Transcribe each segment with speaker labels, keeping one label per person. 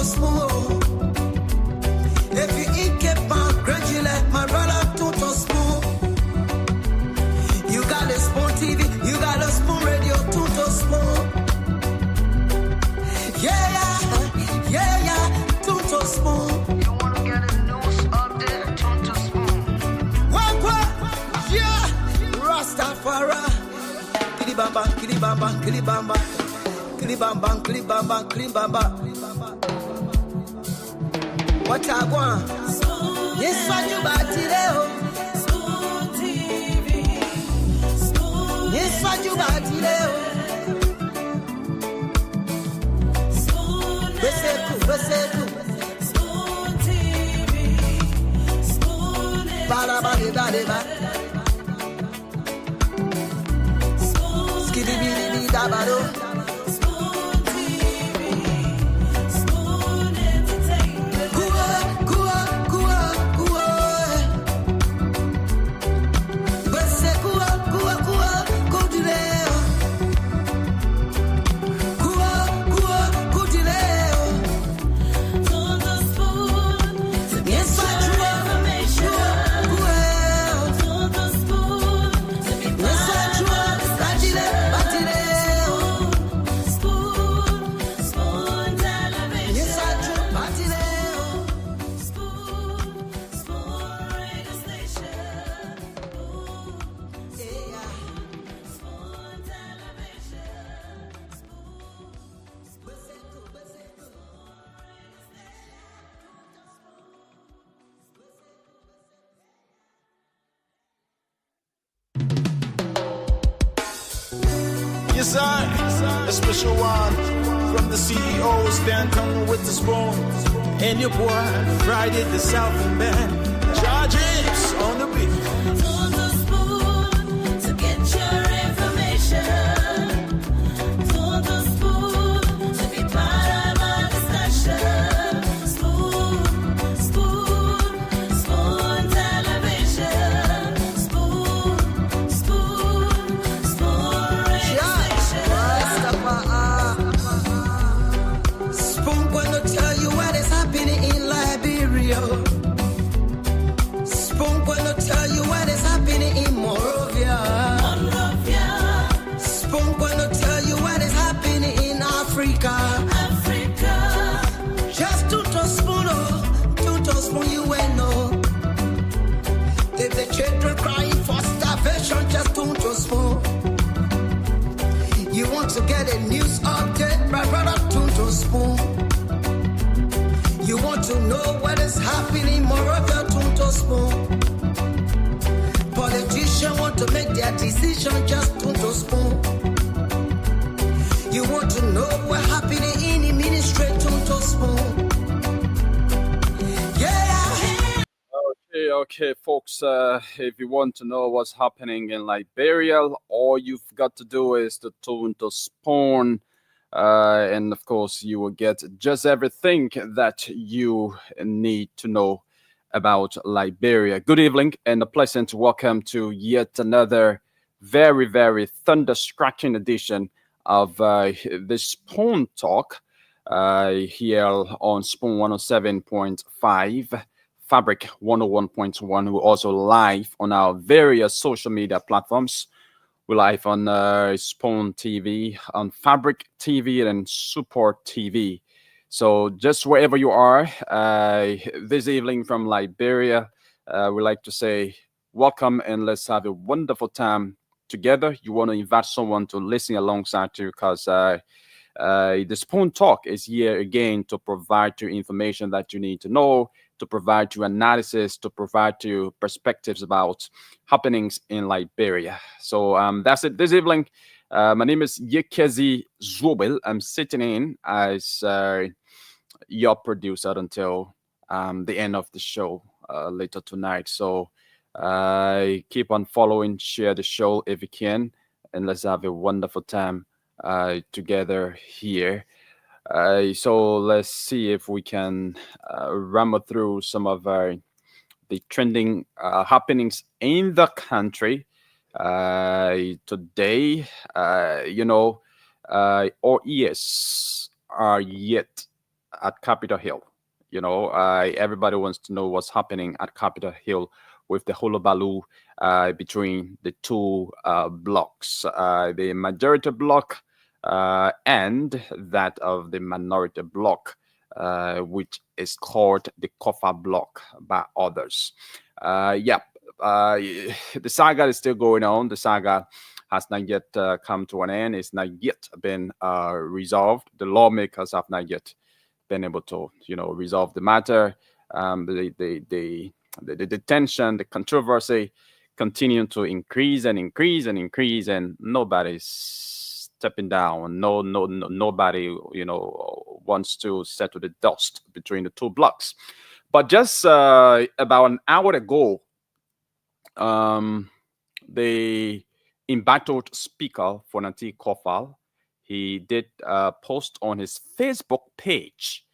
Speaker 1: smooth. If you eat kepa, gradually, my brother, tuto smooth. You got a spoon TV, you got a spoon radio, tuto smooth. Yeah, tuto smooth.
Speaker 2: You wanna get a news update, tuto smooth.
Speaker 1: What? Yeah, Rastafari. Kilibamba, kilibamba, kilibamba. Kilibamba, kilibamba, kilibamba. What I want? Yes, what you got today? Yes, what you got today? Beseku. Bada. Skidibidi dabado.
Speaker 3: Yes, sir. A special one from the CEO, Stanton with the spoon. And your boy, Friday the Southern Band. Charges on the beat.
Speaker 4: To the spoon to get your information. To the spoon to be part of our discussion. Spoon television. Spoon radio station.
Speaker 1: Spoon gonna tell you what is happening in Liberia. Spoon gonna tell you what is happening in Monrovia. Spoon gonna tell you what is happening in Africa. Just tuto spoon, you will know. If the children crying for starvation, just tuto spoon. You want to get a news update, my brother, tuto spoon. You want to know what is happening, Moravia, tuto spoon. Politicians want to make their decision, just tuto spoon. You want to know what's happening in the ministry, tuto spoon. Yeah.
Speaker 5: Okay, folks. If you want to know what's happening in Liberia, all you've got to do is to tune to Spoon, and of course, you will get just everything that you need to know about Liberia. Good evening, and a pleasant welcome to yet another very, very thunder-scratching edition of the Spoon Talk here on Spoon 107.5. Fabric 101.1. We're also live on our various social media platforms. We're live on Spoon TV, on Fabric TV, and Support TV. So just wherever you are this evening from Liberia, we like to say welcome and let's have a wonderful time together. You want to invite someone to listen alongside you because the Spoon Talk is here again to provide you information that you need to know, to provide you analysis, to provide you perspectives about happenings in Liberia. So that's it this evening. My name is Yekezi Zobel. I'm sitting in as your producer until the end of the show later tonight. So keep on following, share the show if you can, and let's have a wonderful time together here. So let's see if we can ramble through some of the trending happenings in the country today. Our ears are yet at Capitol Hill. Everybody wants to know what's happening at Capitol Hill with the hullabaloo between the two blocks, the majority block and that of the minority block, which is called the Kofa block by others. Yeah, the saga is still going on. The saga has not yet come to an end. It's not yet been resolved. The lawmakers have not yet been able to, resolve the matter. The tension, the controversy, continue to increase and increase and increase, and nobody's stepping down. Nobody, wants to settle the dust between the two blocks. But just about an hour ago, the embattled speaker for Nanti Kofal, he did post on his Facebook page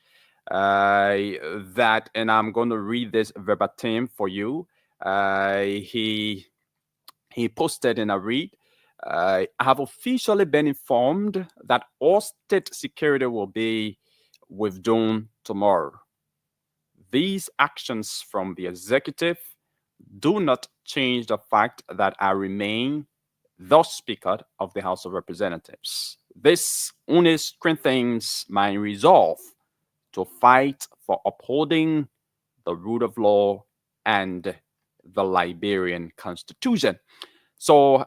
Speaker 5: that, and I'm going to read this verbatim for you. He posted, and I read, I have officially been informed that all state security will be withdrawn tomorrow. These actions from the executive do not change the fact that I remain the Speaker of the House of Representatives. This only strengthens my resolve to fight for upholding the rule of law and the Liberian Constitution. So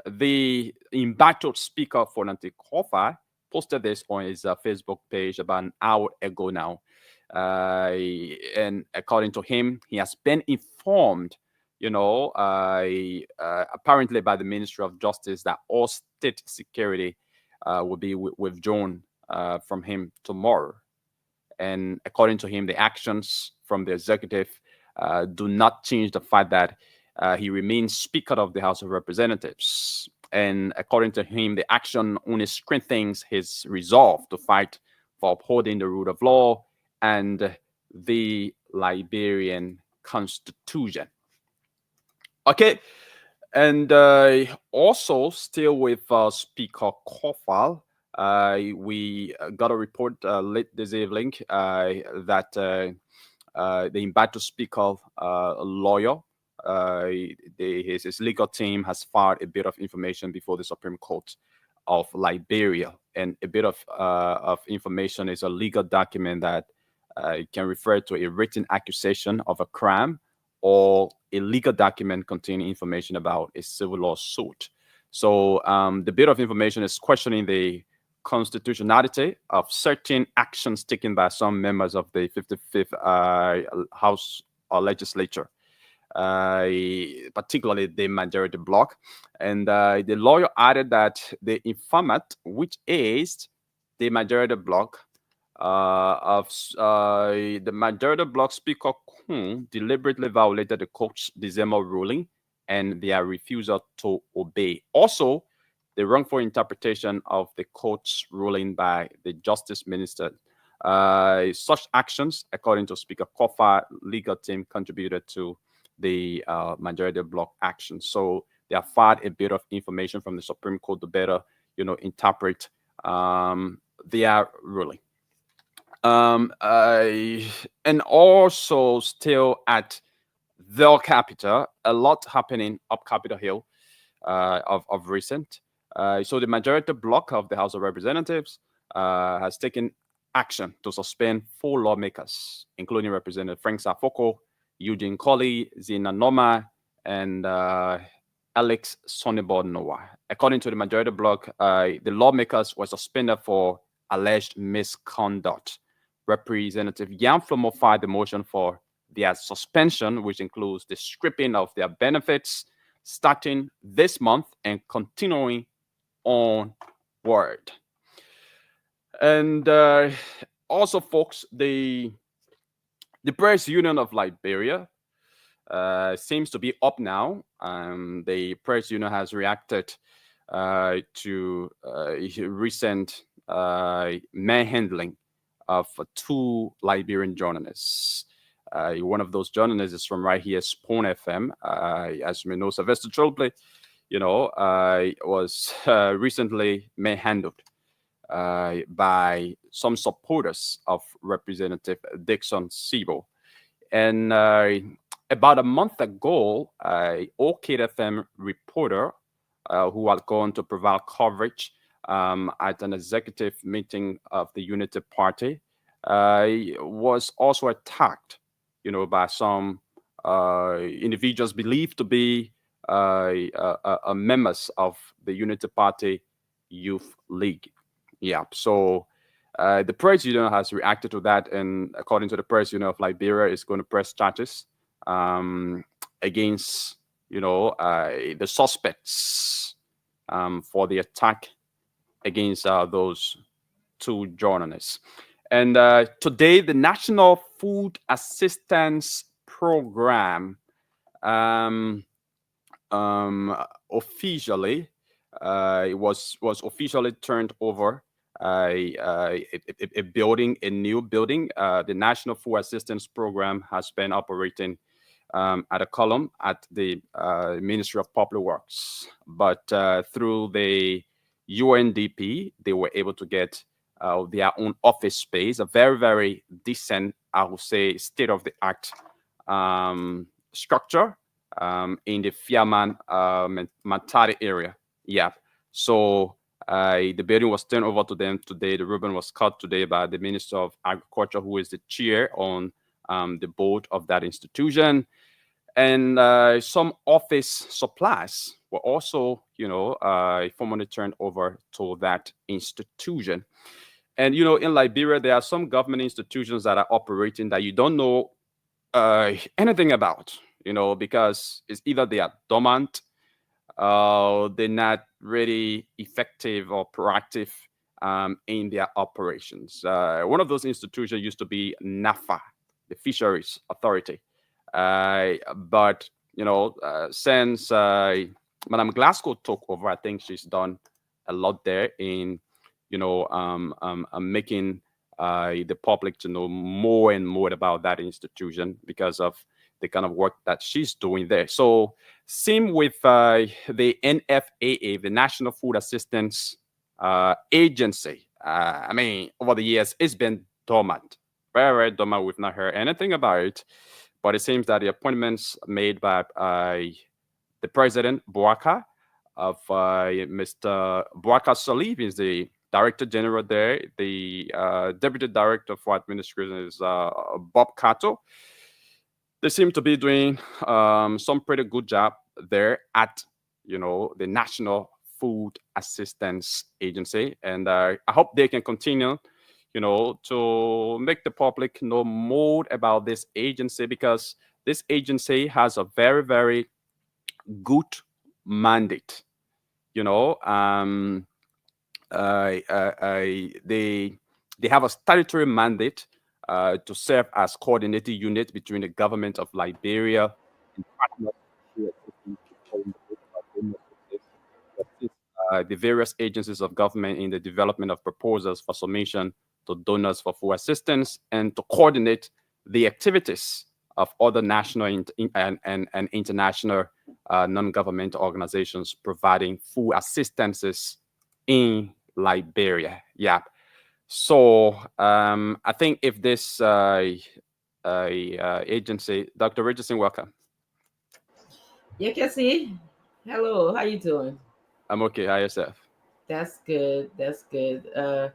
Speaker 5: the embattled speaker for Nanti Kofa posted this on his Facebook page about an hour ago now. And according to him, he has been informed, apparently by the Ministry of Justice, that all state security will be withdrawn from him tomorrow. And according to him, the actions from the executive do not change the fact that he remains Speaker of the House of Representatives. And according to him, the action only strengthens his resolve to fight for upholding the rule of law and the Liberian Constitution. Okay. And also, still with Speaker Kofal, we got a report late this evening that the embattled speaker lawyer, his legal team has filed a bit of information before the Supreme Court of Liberia. And a bit of information is a legal document that can refer to a written accusation of a crime or a legal document containing information about a civil lawsuit. So the bit of information is questioning the constitutionality of certain actions taken by some members of the 55th House legislature, particularly the majority bloc. And the lawyer added that the informant, which is the majority bloc, the majority bloc Speaker Kun deliberately violated the court's December ruling and their refusal to obey. Also, the wrongful interpretation of the court's ruling by the Justice Minister. Such actions, according to Speaker Kofa, legal team contributed to the majority bloc action. So they have filed a bit of information from the Supreme Court to better, interpret their ruling. And also still at the capital, a lot happening up Capitol Hill of recent. So the majority bloc of the House of Representatives has taken action to suspend 4 lawmakers, including Representative Frank Safoko, Eugene Colley, Zina Noma, and Alex Sonibor Noah. According to the majority bloc, the lawmakers were suspended for alleged misconduct. Representative Yan Flomo filed the motion for their suspension, which includes the stripping of their benefits starting this month and continuing onward. And also, folks, the Press Union of Liberia seems to be up now. The Press Union has reacted to recent manhandling of 2 Liberian journalists. One of those journalists is from right here, Spoon FM. As you may know, Sylvester Trollplay, was recently manhandled by some supporters of Representative Dixon Sibo. And about a month ago, OKFM reporter who had gone to provide coverage at an executive meeting of the Unity Party was also attacked, by some individuals believed to be members of the Unity Party Youth League. Yeah, so the press union has reacted to that, and according to the press union of Liberia, is going to press charges against the suspects for the attack against those two journalists. And today, the National Food Assistance Program officially it was officially turned over a building, a new building. The National Food Assistance Program has been operating at a column at the Ministry of Public Works, but through the UNDP, they were able to get their own office space, a very, very decent, I would say, state-of-the-art structure in the Fiaman Matari area. Yeah. So the building was turned over to them today. The ribbon was cut today by the Minister of Agriculture, who is the chair on the board of that institution. And some office supplies were also, formally turned over to that institution. And, in Liberia, there are some government institutions that are operating that you don't know anything about, because it's either they are dormant, they're not really effective or proactive in their operations. One of those institutions used to be NAFA, the Fisheries Authority. But since Madam Glasgow took over, I think she's done a lot there in making the public to know more and more about that institution because of the kind of work that she's doing there. So same with the NFAA, the National Food Assistance Agency. Over the years, it's been dormant, very, very dormant. We've not heard anything about it. But it seems that the appointments made by the President Bouaka of Mr. Bouaka Salif is the Director General there. The Deputy Director for Administration is Bob Kato. They seem to be doing some pretty good job there at the National Food Assistance Agency, and I hope they can continue to make the public know more about this agency, because this agency has a very, very good mandate. They have a statutory mandate to serve as coordinating unit between the government of Liberia and partners the various agencies of government in the development of proposals for submission to donors for food assistance, and to coordinate the activities of other national and international non-governmental organizations providing food assistances in Liberia. Yeah. So I think if this agency, Dr. Richardson, welcome.
Speaker 6: You can see. Hello, how you doing?
Speaker 5: I'm okay. How yourself?
Speaker 6: That's good. That's good.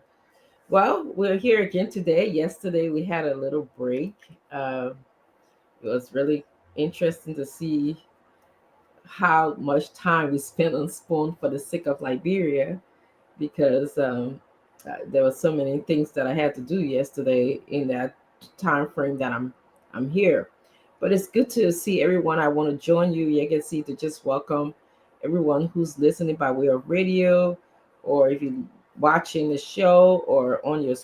Speaker 6: Well, we're here again today. Yesterday we had a little break. It was really interesting to see how much time we spent on Spoon for the sake of Liberia, because there were so many things that I had to do yesterday in that time frame that I'm here. But it's good to see everyone. I want to join you. You can see to just welcome everyone who's listening by way of radio, or if you're watching the show or on your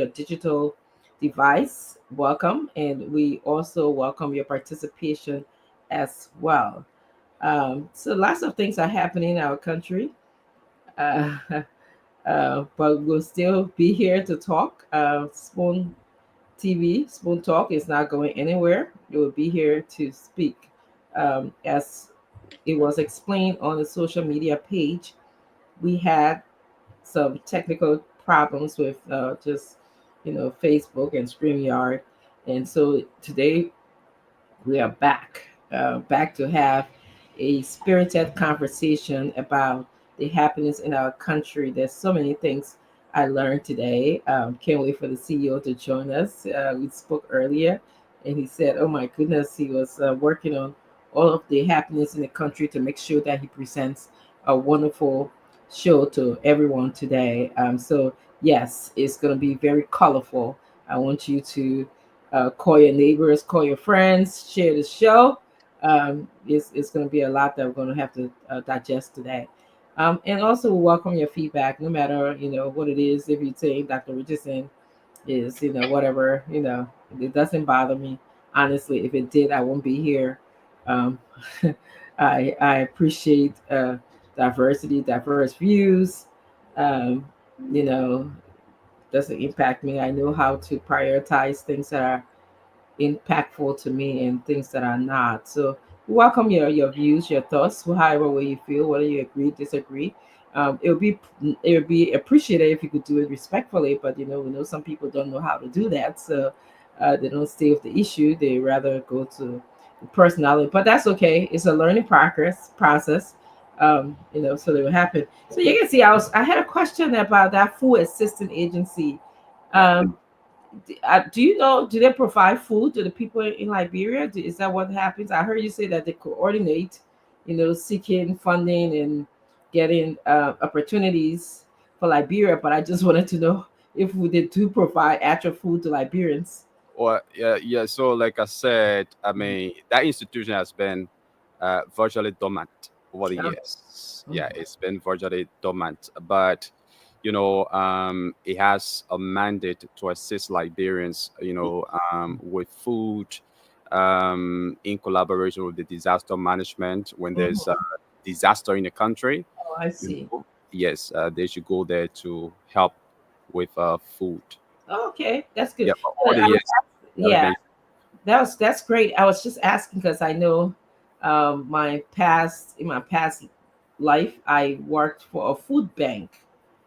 Speaker 6: digital device, welcome. And we also welcome your participation as well. So lots of things are happening in our country, but we'll still be here to talk. Spoon TV, Spoon Talk is not going anywhere. It will be here to speak. As it was explained on the social media page, we had some technical problems with just Facebook and StreamYard, and so today we are back to have a spirited conversation about the happiness in our country. There's so many things I learned today. Can't wait for the CEO to join us. We spoke earlier, and he said, "Oh my goodness, he was working on all of the happiness in the country to make sure that he presents a wonderful show to everyone today." So yes, it's going to be very colorful. I want you to call your neighbors, call your friends, share the show. It's going to be a lot that we're going to have to digest today. And also welcome your feedback, no matter what it is. If you say Dr. Richardson is whatever, it doesn't bother me. Honestly, if it did, I won't be here. Um, I appreciate diverse views. Um, you know, doesn't impact me. I know how to prioritize things that are impactful to me and things that are not. So welcome your views, your thoughts, however way you feel, whether you agree, disagree. It would be appreciated if you could do it respectfully, but we know some people don't know how to do that, so they don't stay with the issue. They rather go to the personality, but that's okay. It's a learning process. So they will happen. So you can see, I had a question about that food assistance agency.
Speaker 5: Yeah.
Speaker 6: Um, do you know, do they provide food to the people in Liberia? Is that what happens? I heard you say that they coordinate, seeking funding and getting opportunities for Liberia, but I just wanted to know if they do provide actual food to Liberians.
Speaker 5: Or yeah. So like I said, I mean that institution has been virtually dormant over the
Speaker 6: Oh,
Speaker 5: years.
Speaker 6: mhm,
Speaker 5: Yeah, it's been virtually dormant, but it has a mandate to assist Liberians, with food, in collaboration with the disaster management when there's a
Speaker 6: mhm.
Speaker 5: disaster in the country.
Speaker 6: Oh, I
Speaker 5: You
Speaker 6: see.
Speaker 5: yes, they should go there to help with food.
Speaker 6: Oh, okay, that's good.
Speaker 5: Yeah, but over the
Speaker 6: I was
Speaker 5: years, it has
Speaker 6: Yeah,
Speaker 5: been
Speaker 6: that's great. I was just asking because I know in my past life I worked for a food bank,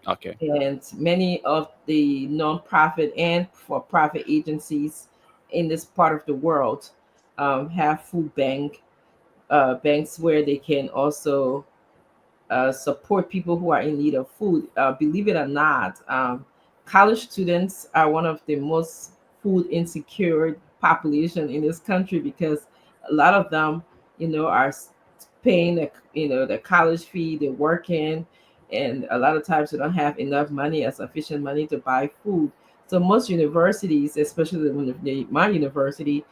Speaker 5: okay.
Speaker 6: and many of the nonprofit and for-profit agencies in this part of the world have banks where they can also support people who are in need of food. Believe it or not, college students are one of the most food insecure population in this country because a lot of them, are paying the college fee. They're working, and a lot of times they don't have enough money, sufficient money to buy food. So most universities, especially my university,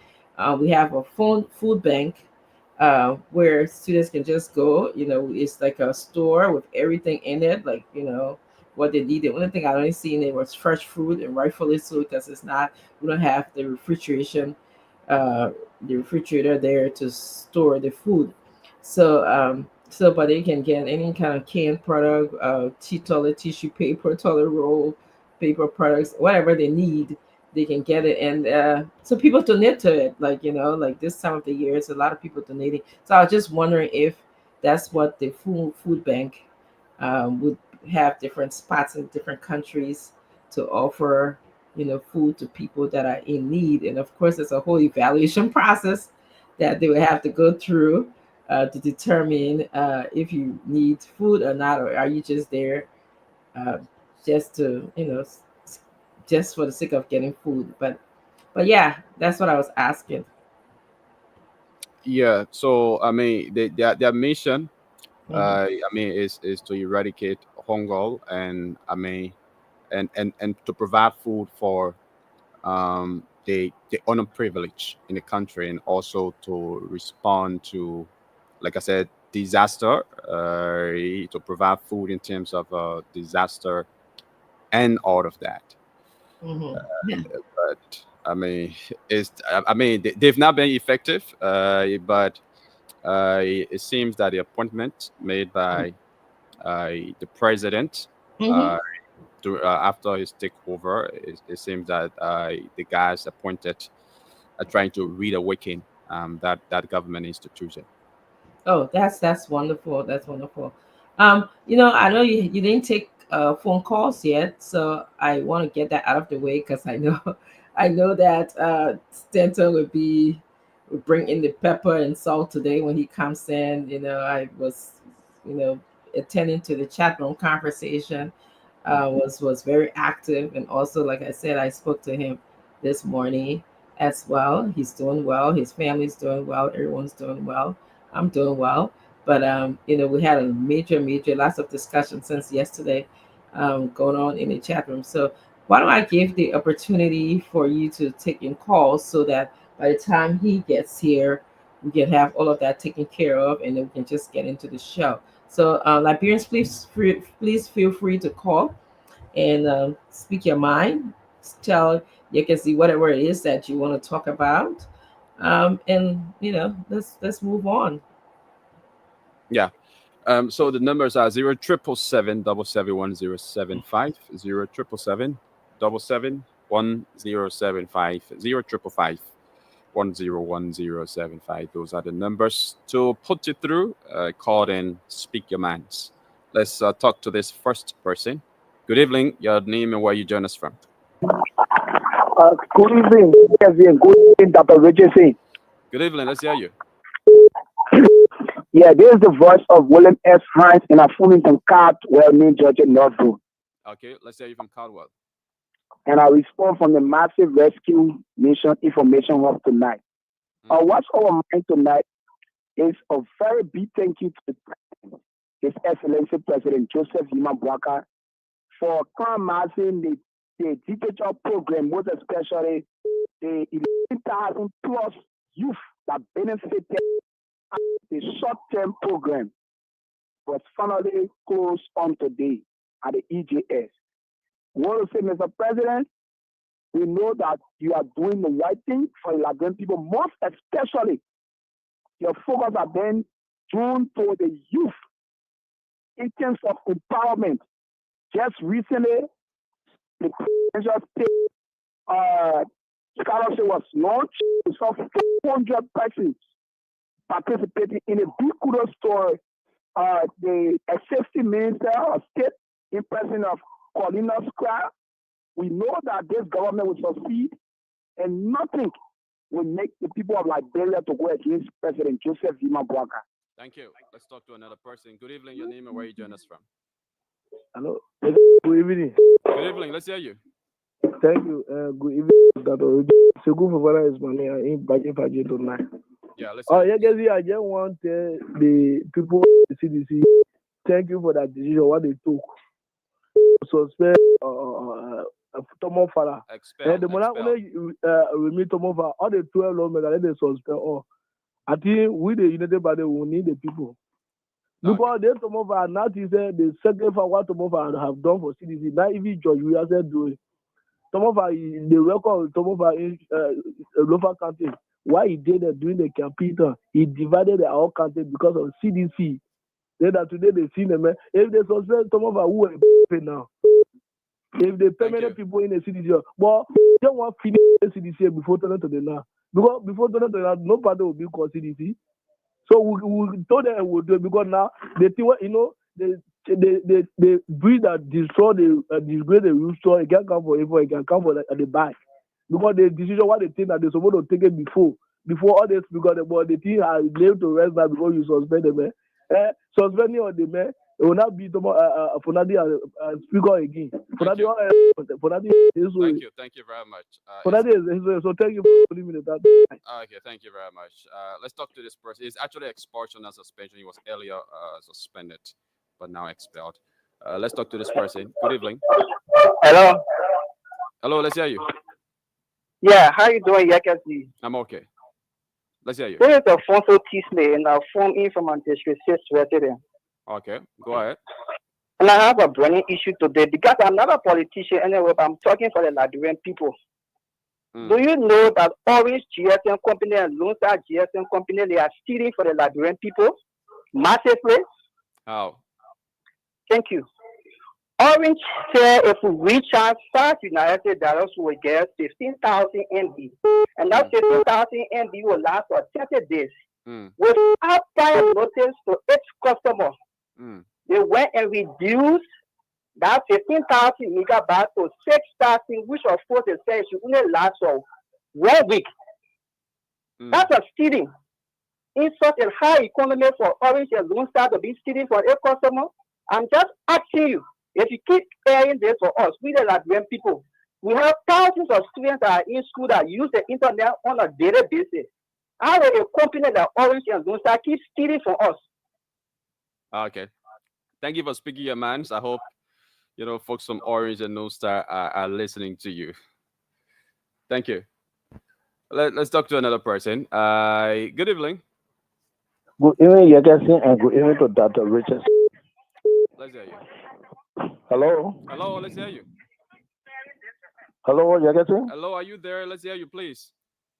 Speaker 6: we have a food bank where students can just go. It's like a store with everything in it, like what they need. The only thing I only see in it was fresh fruit, and rightfully so, because it's not. We don't have uh, the refrigerator there to store the food. So but they can get any kind of canned product, toilet tissue paper, toilet roll, paper products, whatever they need, they can get it. And so people donate to it, like like this time of the year, it's a lot of people donating. So I was just wondering if that's what the food bank would have different spots in different countries to offer food to people that are in need. And of course there's a whole evaluation process that they would have to go through to determine if you need food or not, or are you just there uh, just to just for the sake of getting food. But yeah, that's what I was asking.
Speaker 5: Yeah. So I mean, their mission,
Speaker 6: Hmm.
Speaker 5: is to eradicate hunger, and and to provide food for the underprivileged in the country, and also to respond to, like I said, disaster, to provide food in terms of disaster and all of that.
Speaker 6: Hmm. Yeah.
Speaker 5: But I mean, they've not been effective. But it seems that the appointment made by the president,
Speaker 6: Hmm.
Speaker 5: uh, after his takeover, it seems that the guys appointed are trying to reawaken that government institution.
Speaker 6: Oh, that's wonderful. That's wonderful. I know you didn't take phone calls yet, so I want to get that out of the way because I know, I know that Stanton would bring in the pepper and salt today when he comes in. I was, you know, attending to the chat room conversation. Was very active, and also, like I said, I spoke to him this morning as well. He's doing well. His family's doing well. Everyone's doing well. I'm doing well. But we had a major lots of discussion since yesterday going on in the chat room. So why don't I give the opportunity for you to take in calls so that by the time he gets here, we can have all of that taken care of, and then we can just get into the show. So Liberians, please feel free to call and speak your mind. Tell you can see whatever it is that you want to talk about, and let's move on.
Speaker 5: Yeah. So the numbers are 077771075, 077771075, 05551011075. Those are the numbers to put you through. Call and speak your minds. Let's talk to this first person. Good evening. Your name and where you join us from.
Speaker 7: Good evening. Yes, yeah, good evening, Dr. Richardson.
Speaker 5: Good evening. Let's hear you.
Speaker 7: Yeah, this is the voice of William S. Hines in a Fullerton Card, well, New Georgia, Northville.
Speaker 5: Okay, let's hear you from Caldwell.
Speaker 7: And I respond from the Massive Rescue Mission Information Hub tonight. What's our mind tonight is a very big thank you to His Excellency President Joseph Yuma Bwaka for commencing the digital program, most especially the 11,000 plus youth that benefited the short-term program was finally closed on today at the EJS. We want to say, Mr. President, we know that you are doing the right thing for the Liberian people, most especially your focus has been tuned to the youth in terms of empowerment. Just recently, the presidential state scholarship was launched. We saw 400 persons participating in a big kudos to the safety minister of state in person of Colina Square. We know that this government will succeed, and nothing will make the people of Liberia to go against President Joseph Zima Bwaka.
Speaker 5: Thank you. Let's talk to another person. Good evening. Your name and where you join us from.
Speaker 8: Hello. Good evening.
Speaker 5: Good evening. Let's hear you.
Speaker 8: Thank you. Good evening, Dr. Segu Fafana is my name in Baji tonight.
Speaker 5: Yeah, let's
Speaker 8: yeah, guys, I just want the people at the CDC, thank you for that decision, what they took. Suspend Tomo Fala. And the moment we meet Tomo Fala, all the 12 lawmakers, they suspend all. I think we, the United Body, will need the people. Because they Tomo Fala, now he said the second for what Tomo Fala have done for CDC, now even George we have said do it. Tomo Fala, the record of Tomo Fala in local county. Why he did that during the campaign, he divided the whole country because of CDC. Then that today they see them. If they suspend some of our who are pay now, if they permanent people in the CDC, but they want to finish the CDC before turning to the now. Because before turning to the now, nobody will be called CDC. So we told them we'll do it because now they think, they breed that destroy the disgrace the restore. It can come for evil, it can come for the back. Because the decision, what they think that they're supposed to take it before all this, because the thing has laid to rest now before you suspend them. Suspending on the man, it will not be Fonadi speaker again.
Speaker 5: Thank you. Thank you very much.
Speaker 8: So thank you for putting me that.
Speaker 5: Okay, thank you very much. Let's talk to this person. He's actually expulsion and suspension. He was earlier suspended, but now expelled. Let's talk to this person. Good evening.
Speaker 7: Hello.
Speaker 5: Hello, let's hear you.
Speaker 7: Yeah, how you doing, Yakasi?
Speaker 5: I'm okay. Let's hear you.
Speaker 7: This is Alfonso Tisle, and I phone in from District 6 resident.
Speaker 5: Okay, go ahead.
Speaker 7: And I have a burning issue today because I'm not a politician anyway, but I'm talking for the Liberian people. Do you know that Orange GSM Company and Lone Star GSM Company, they are stealing for the Liberian people massively?
Speaker 5: How?
Speaker 7: Thank you. Orange said if we recharge $5 United, we will get 15,000 MB. And that 15,000 MB will last for 30 days. Without prior notice to each customer, they went and reduced
Speaker 9: that 15,000 megabytes to 6,000, which of course they say should only last for 1 week. That's a stealing. In such a high economy for Orange and Lone Star to be stealing for a customer, I'm just asking you, if you keep hearing this for us, we are Liberian people. We have thousands of students that are in school that use the internet on a daily basis. How will a company like Orange and Lone Star keep stealing from us?
Speaker 5: Okay. Thank you for speaking your minds. I hope folks from Orange and No Star are listening to you. Thank you. Let's talk to another person. Good evening.
Speaker 10: Good evening, Yagasin, and good evening to Dr. Richards.
Speaker 5: Let's hear you.
Speaker 10: Hello.
Speaker 5: Hello, let's hear you.
Speaker 10: Hello, Yagasin.
Speaker 5: Hello, are you there? Let's hear you, please.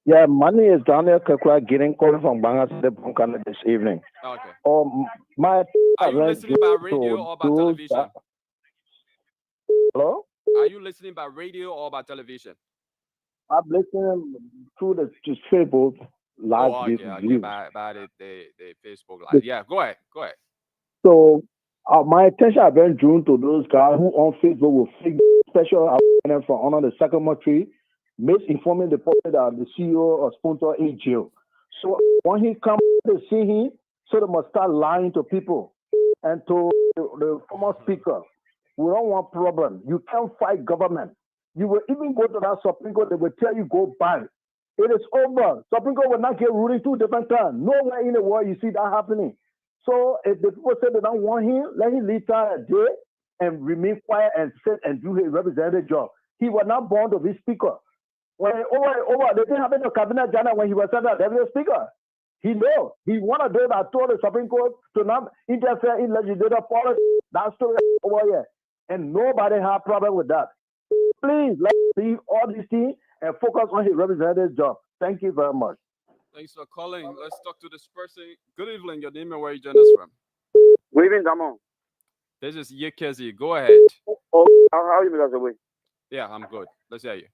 Speaker 10: Yeah, my name is Daniel Kakwa, getting calling from Bangladesh Bunkana this evening.
Speaker 5: Okay.
Speaker 10: Are
Speaker 5: you listening by radio or by television?
Speaker 10: Hello?
Speaker 5: Are you listening by radio or by television?
Speaker 10: I'm listening through the Facebook live view.
Speaker 5: By the Facebook live. Yeah, go ahead.
Speaker 10: So my attention has been drawn to those guys who on Facebook will fake special awareness for honor the Sycamore tree, misinforming the public that the CEO or sponsor in jail. So when he comes to see him, so they must start lying to people. And to the former speaker, we don't want problem. You can't fight government. You will even go to that Supreme Court, they will tell you go back. It is over. Supreme Court will not get ruling 2 different times. Nowhere in the world you see that happening. So if the people say they don't want him, let him leave a day and remain quiet and sit and do his representative job. He was not born to be speaker. When over, they didn't have in the cabinet general when he was sent out deputy speaker. He know. He one of those that told the Supreme Court to not interfere in legislative policy. That story over here. And nobody have problem with that. Please, let's leave all these things and focus on his representative job. Thank you very much.
Speaker 5: Thanks for calling. Let's talk to this person. Good evening. Your name and where you join us from?
Speaker 11: Good evening, Damon.
Speaker 5: This is Yekezi. Go ahead.
Speaker 11: Oh, how are you, Mr. Way?
Speaker 5: Yeah, I'm good. Let's hear you.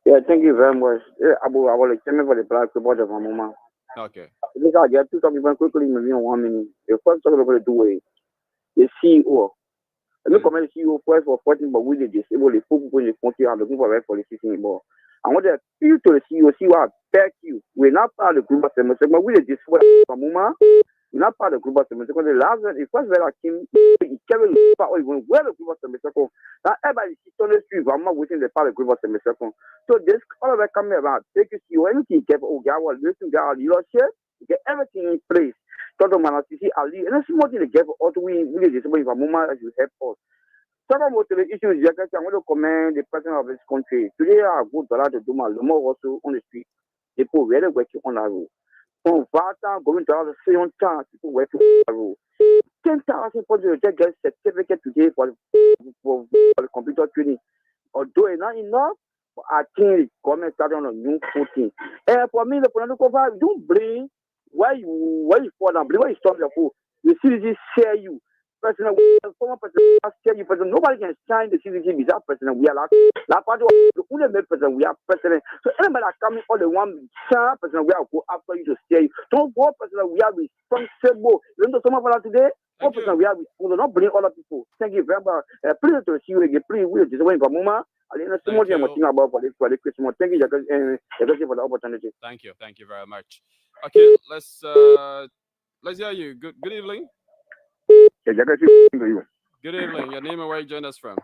Speaker 11: Yeah, thank you very much. I will tell me for the black support of my mama.
Speaker 5: Okay.
Speaker 11: Because I get two talking quickly in 1 minute. The first talk about the the CEO. Let me comment CEO first for fighting, but we the disabled the people in the country are looking for a policy anymore. I want to appeal to the CEO. I beg you. We're not part of the group of them. But we the disabled from Muma. We're not part of the group of them. Because the last one, the first one came, he carried the part or even where the group of them. Now everybody is on the street. I'm not waiting the part of the group of them. So this all of that coming around. Take you see anything. Get oh God, listen, God, you know shit. Get everything in place. Total man, you see, Ali, and that's what they give all to we really disabled from Muma as you help us. Some of the issues, I want to commend the president of this country. Today, I go to do my Lomo also on the street. People really working on the road. So, Vata going to the same chance, people working on the road. 10,000 people get certificate today for the computer training. Although it's not enough, I think the government started on a new footing. And for me, the political vibe, don't blame where you fall down, blame where you stop your food. The citizens share you. President, former president, president, nobody can sign the CDC without president. We are like part of the only president. We are president. So anybody that coming all the one president, we are go after you to stay. Don't go president. We are responsible. You know some of us today. Go president. We are responsible. Not bring all the people. Thank you very much. Please to see you again. Please, we are just waiting for Muma. I didn't know so much about for the Christmas. Thank you, for the opportunity.
Speaker 5: Thank you very much. Okay, let's hear you. Good evening.
Speaker 12: Good evening.
Speaker 5: Your name and where you join us from?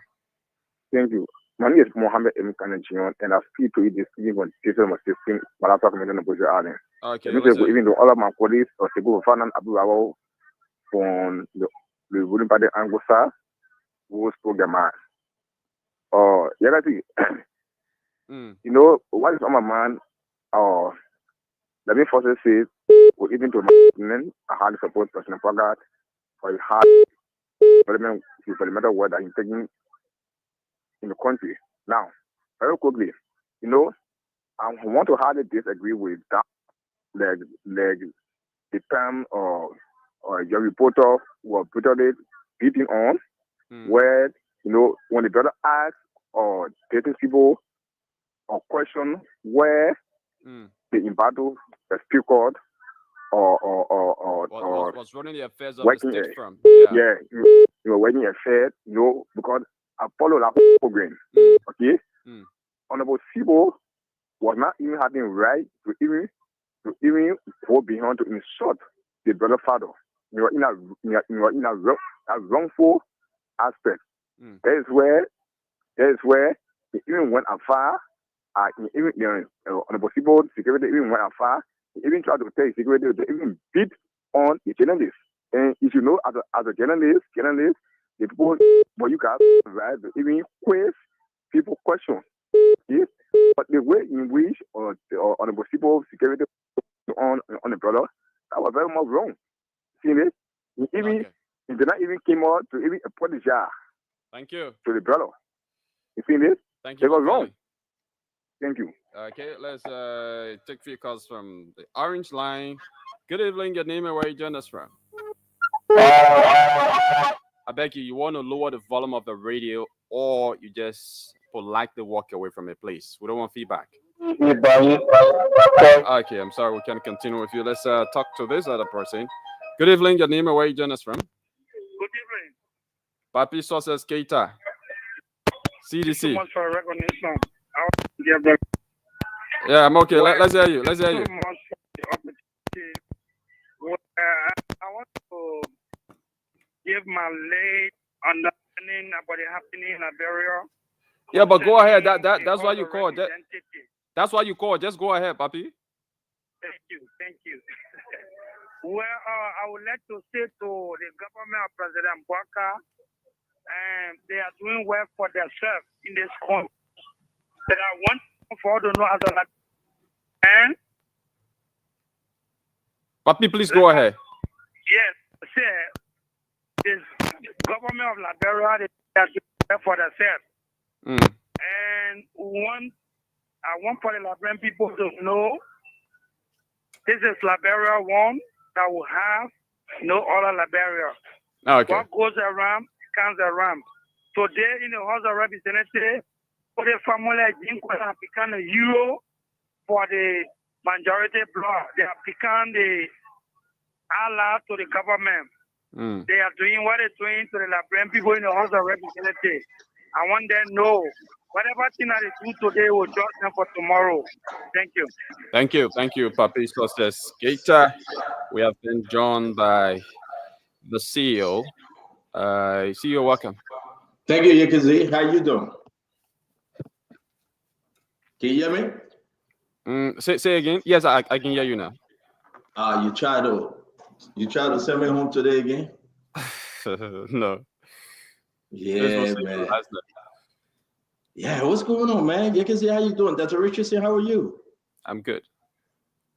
Speaker 12: Thank you. My name is Mohammed M. Kanachion, and I speak to you this evening on the system, but I'm talking about the Island.
Speaker 5: Okay.
Speaker 12: Even though all of my colleagues or to go find Abu Rawo from the ruling party Angosa, who spoke the man. You know, what is on my mind? Let me first say, even to my I had support President Pagard for a hard development work that he's taking in the country. Now, very quickly, you know, I want to hardly disagree with that, like the term or your reporter was brutally beating on, where, you know, when the brother asks or dating people or question where the embattled the speak out or
Speaker 5: what's running the affairs of
Speaker 12: working
Speaker 5: the state from.
Speaker 12: You know, working affairs, you know, because I follow that program. Okay? Honorable Sibo was not even having right to even go beyond to insult the brother father. You are in a wrongful aspect. That is where he even went afar. Even Honorable Sibo security even went afar. He even tried to tell his security to even beat on the journalists. And if you know, as a journalist, the people, but you guys, right, to even quiz people question. Yes? But the way in which Honorable Sibo security on the brother, that was very much wrong. See it? He did not even came out to even apologize.
Speaker 5: Thank you.
Speaker 12: To the brother. You see this?
Speaker 5: Thank you.
Speaker 12: They were wrong. Thank you.
Speaker 5: Okay, let's take a few calls from the orange line. Good evening, your name and where you join us from. I beg you want to lower the volume of the radio or you just politely walk away from it, please. We don't want feedback. Okay, I'm sorry, we can continue with you. Let's talk to this other person. Good evening, your name and where you join us from.
Speaker 13: Good evening.
Speaker 5: Papi Sources Keita. CDC.
Speaker 13: Thank you so much for recognition.
Speaker 5: Yeah, I'm okay. Let's hear you. Let's hear you.
Speaker 13: So much for the opportunity. Well, I want to give my late understanding about the happening in Liberia.
Speaker 5: Yeah, but go ahead. That's why you called. That's why you called. Just go ahead, Papi.
Speaker 13: Thank you. Well, I would like to say to the government of President Bouaka, they are doing well for themselves in this country. That I want for all to know as a and
Speaker 5: Papi, please go ahead.
Speaker 13: Yes, this government of Liberia, they are doing well for themselves. And I want for the Liberian people to know this is Liberia one that will have no other Liberia.
Speaker 5: Okay.
Speaker 13: What goes around comes around. Today in the House of Representatives, for the family, I think we have become a euro for the majority bloc. They have become the ally to the government. They are doing what they're doing to the Liberian people in the House of Representatives. I want them to know whatever thing that they do today will judge them for tomorrow. Thank you.
Speaker 5: Thank you, Papi Sources Keita. We have been joined by the CEO. CEO, welcome.
Speaker 14: Thank you, Yekazi. How you doing? Can you hear
Speaker 5: me? Say again. Yes, I can hear you now.
Speaker 14: You try to send me home today again?
Speaker 5: No.
Speaker 14: Yeah, man. Yeah, what's going on, man? Yekazi, how you doing? Dr. Richardson, how are you?
Speaker 5: I'm good.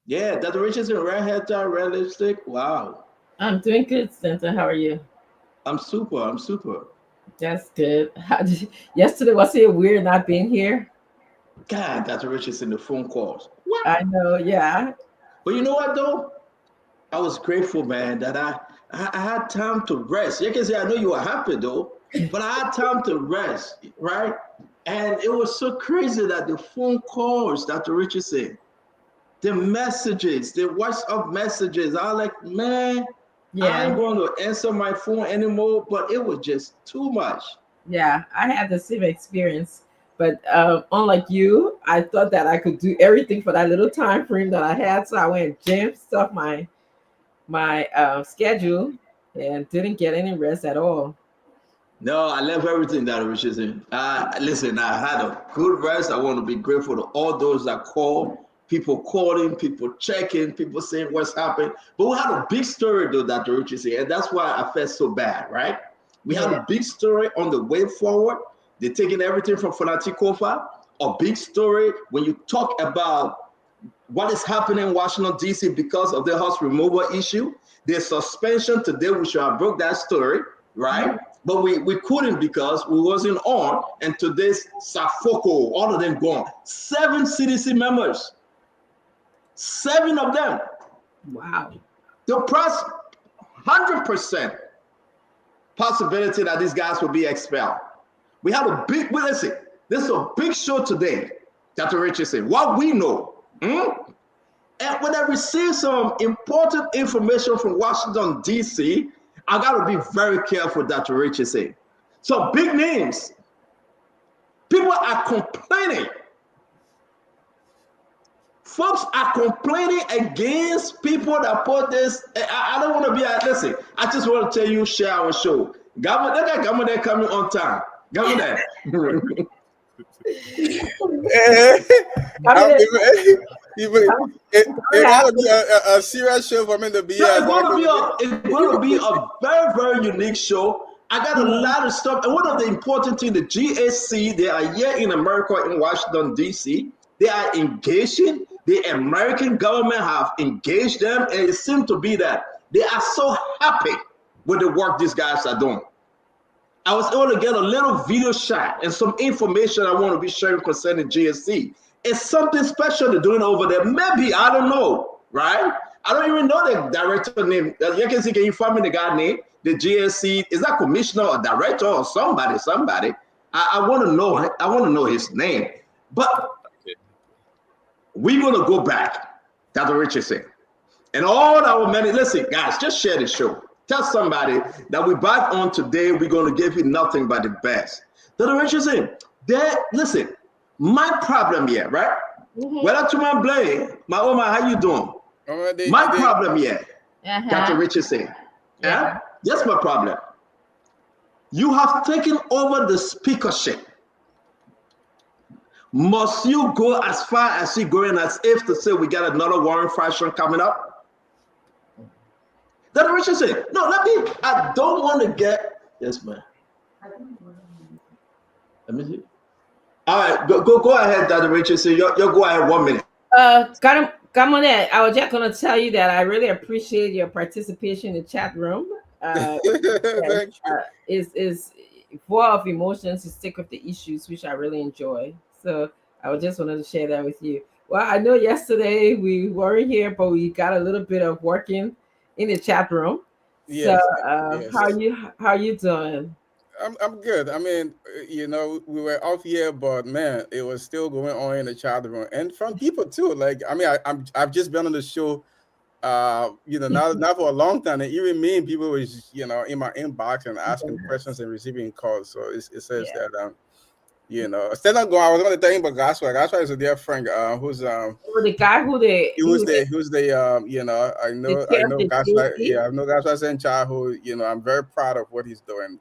Speaker 14: Yeah, Dr. Richardson, red hair tie, red lipstick. Wow.
Speaker 6: I'm doing good, Santa. How are you?
Speaker 14: I'm super.
Speaker 6: That's good. Yesterday, was it weird not being here?
Speaker 14: God, Dr. Richardson, the phone calls.
Speaker 6: What? I know, yeah.
Speaker 14: But you know what, though? I was grateful, man, that I had time to rest. You can say, I know you were happy, though, but I had time to rest, right? And it was so crazy that the phone calls, Dr. Richardson, the messages, the WhatsApp messages, I was like, man, I ain't going to answer my phone anymore, but it was just too much.
Speaker 6: Yeah, I had the same experience. But unlike you, I thought that I could do everything for that little time frame that I had. So I went and jammed stuff my schedule and didn't get any rest at all.
Speaker 14: No, I left everything that Richardson. Listen, I had a good rest. I want to be grateful to all those that called, people calling, people checking, people saying what's happened. But we had a big story though, Dr. Richardson, and that's why I felt so bad, right? We had a big story on the way forward. They're taking everything from Fanati Kofa. A big story when you talk about what is happening in Washington, D.C. because of the house removal issue. The suspension today, we should have broke that story, right? But we couldn't because we wasn't on. And today's Safoko, all of them gone. 7 CDC members. 7 of them.
Speaker 6: Wow.
Speaker 14: The press, 100% possibility that these guys will be expelled. We have a big, listen, this is a big show today, Dr. Richardson. What we know. And when I receive some important information from Washington, D.C., I got to be very careful, Dr. Richardson. Some big names People are complaining. Folks are complaining against people that put this. I don't want to be listen. I just want to tell you, share our show. Government, that guy government there coming on time. Government.
Speaker 15: It gotta be a serious show for me to be.
Speaker 14: No, it's going to be a very, very unique show. I got a lot of stuff. And one of the important things, the GAC, they are here in America, in Washington, D.C. They are engaging. The American government have engaged them. And it seems to be that they are so happy with the work these guys are doing. I was able to get a little video shot and some information I want to be sharing concerning GSC. It's something special they're doing over there. Maybe, I don't know, right? I don't even know the director name. You can see, can you find me the guy name? The GSC, is that commissioner or director or somebody? I want to know. I want to know his name. But we're going to go back, Dr. Richardson. And all our many, listen, guys, just share the show. Tell somebody that we back on today, we're going to give you nothing but the best. Dr. Richardson, listen, my problem here, right? Whether to my blame, my Oma, how you doing? My problem here, Dr. Richardson. Yeah? That's my problem. You have taken over the speakership. Must you go as far as you're going as if to say we got another Warren fashion coming up? Dr. Richardson, no, I don't want to get, yes, man. Let me see. All right, go ahead, Dr. Richardson. You go ahead 1 minute.
Speaker 6: Come on in. I was just going to tell you that I really appreciate your participation in the chat room. Is full of emotions to stick with the issues, which I really enjoy. So I just wanted to share that with you. Well, I know yesterday we weren't here, but we got a little bit of working in the chat room. Yes, so yes. How you doing?
Speaker 15: I'm good. I mean, we were off here, but man, it was still going on in the chat room, and from people too. Like, I mean, I've just been on the show, not for a long time, and even me and people was, in my inbox and asking questions and receiving calls. So it says that instead of going, I was going to tell him about Gaswag. Gaswag is a dear friend who's
Speaker 6: the guy who I know
Speaker 15: Gaswag. Yeah, I know Gaswag's in childhood. I'm very proud of what he's doing.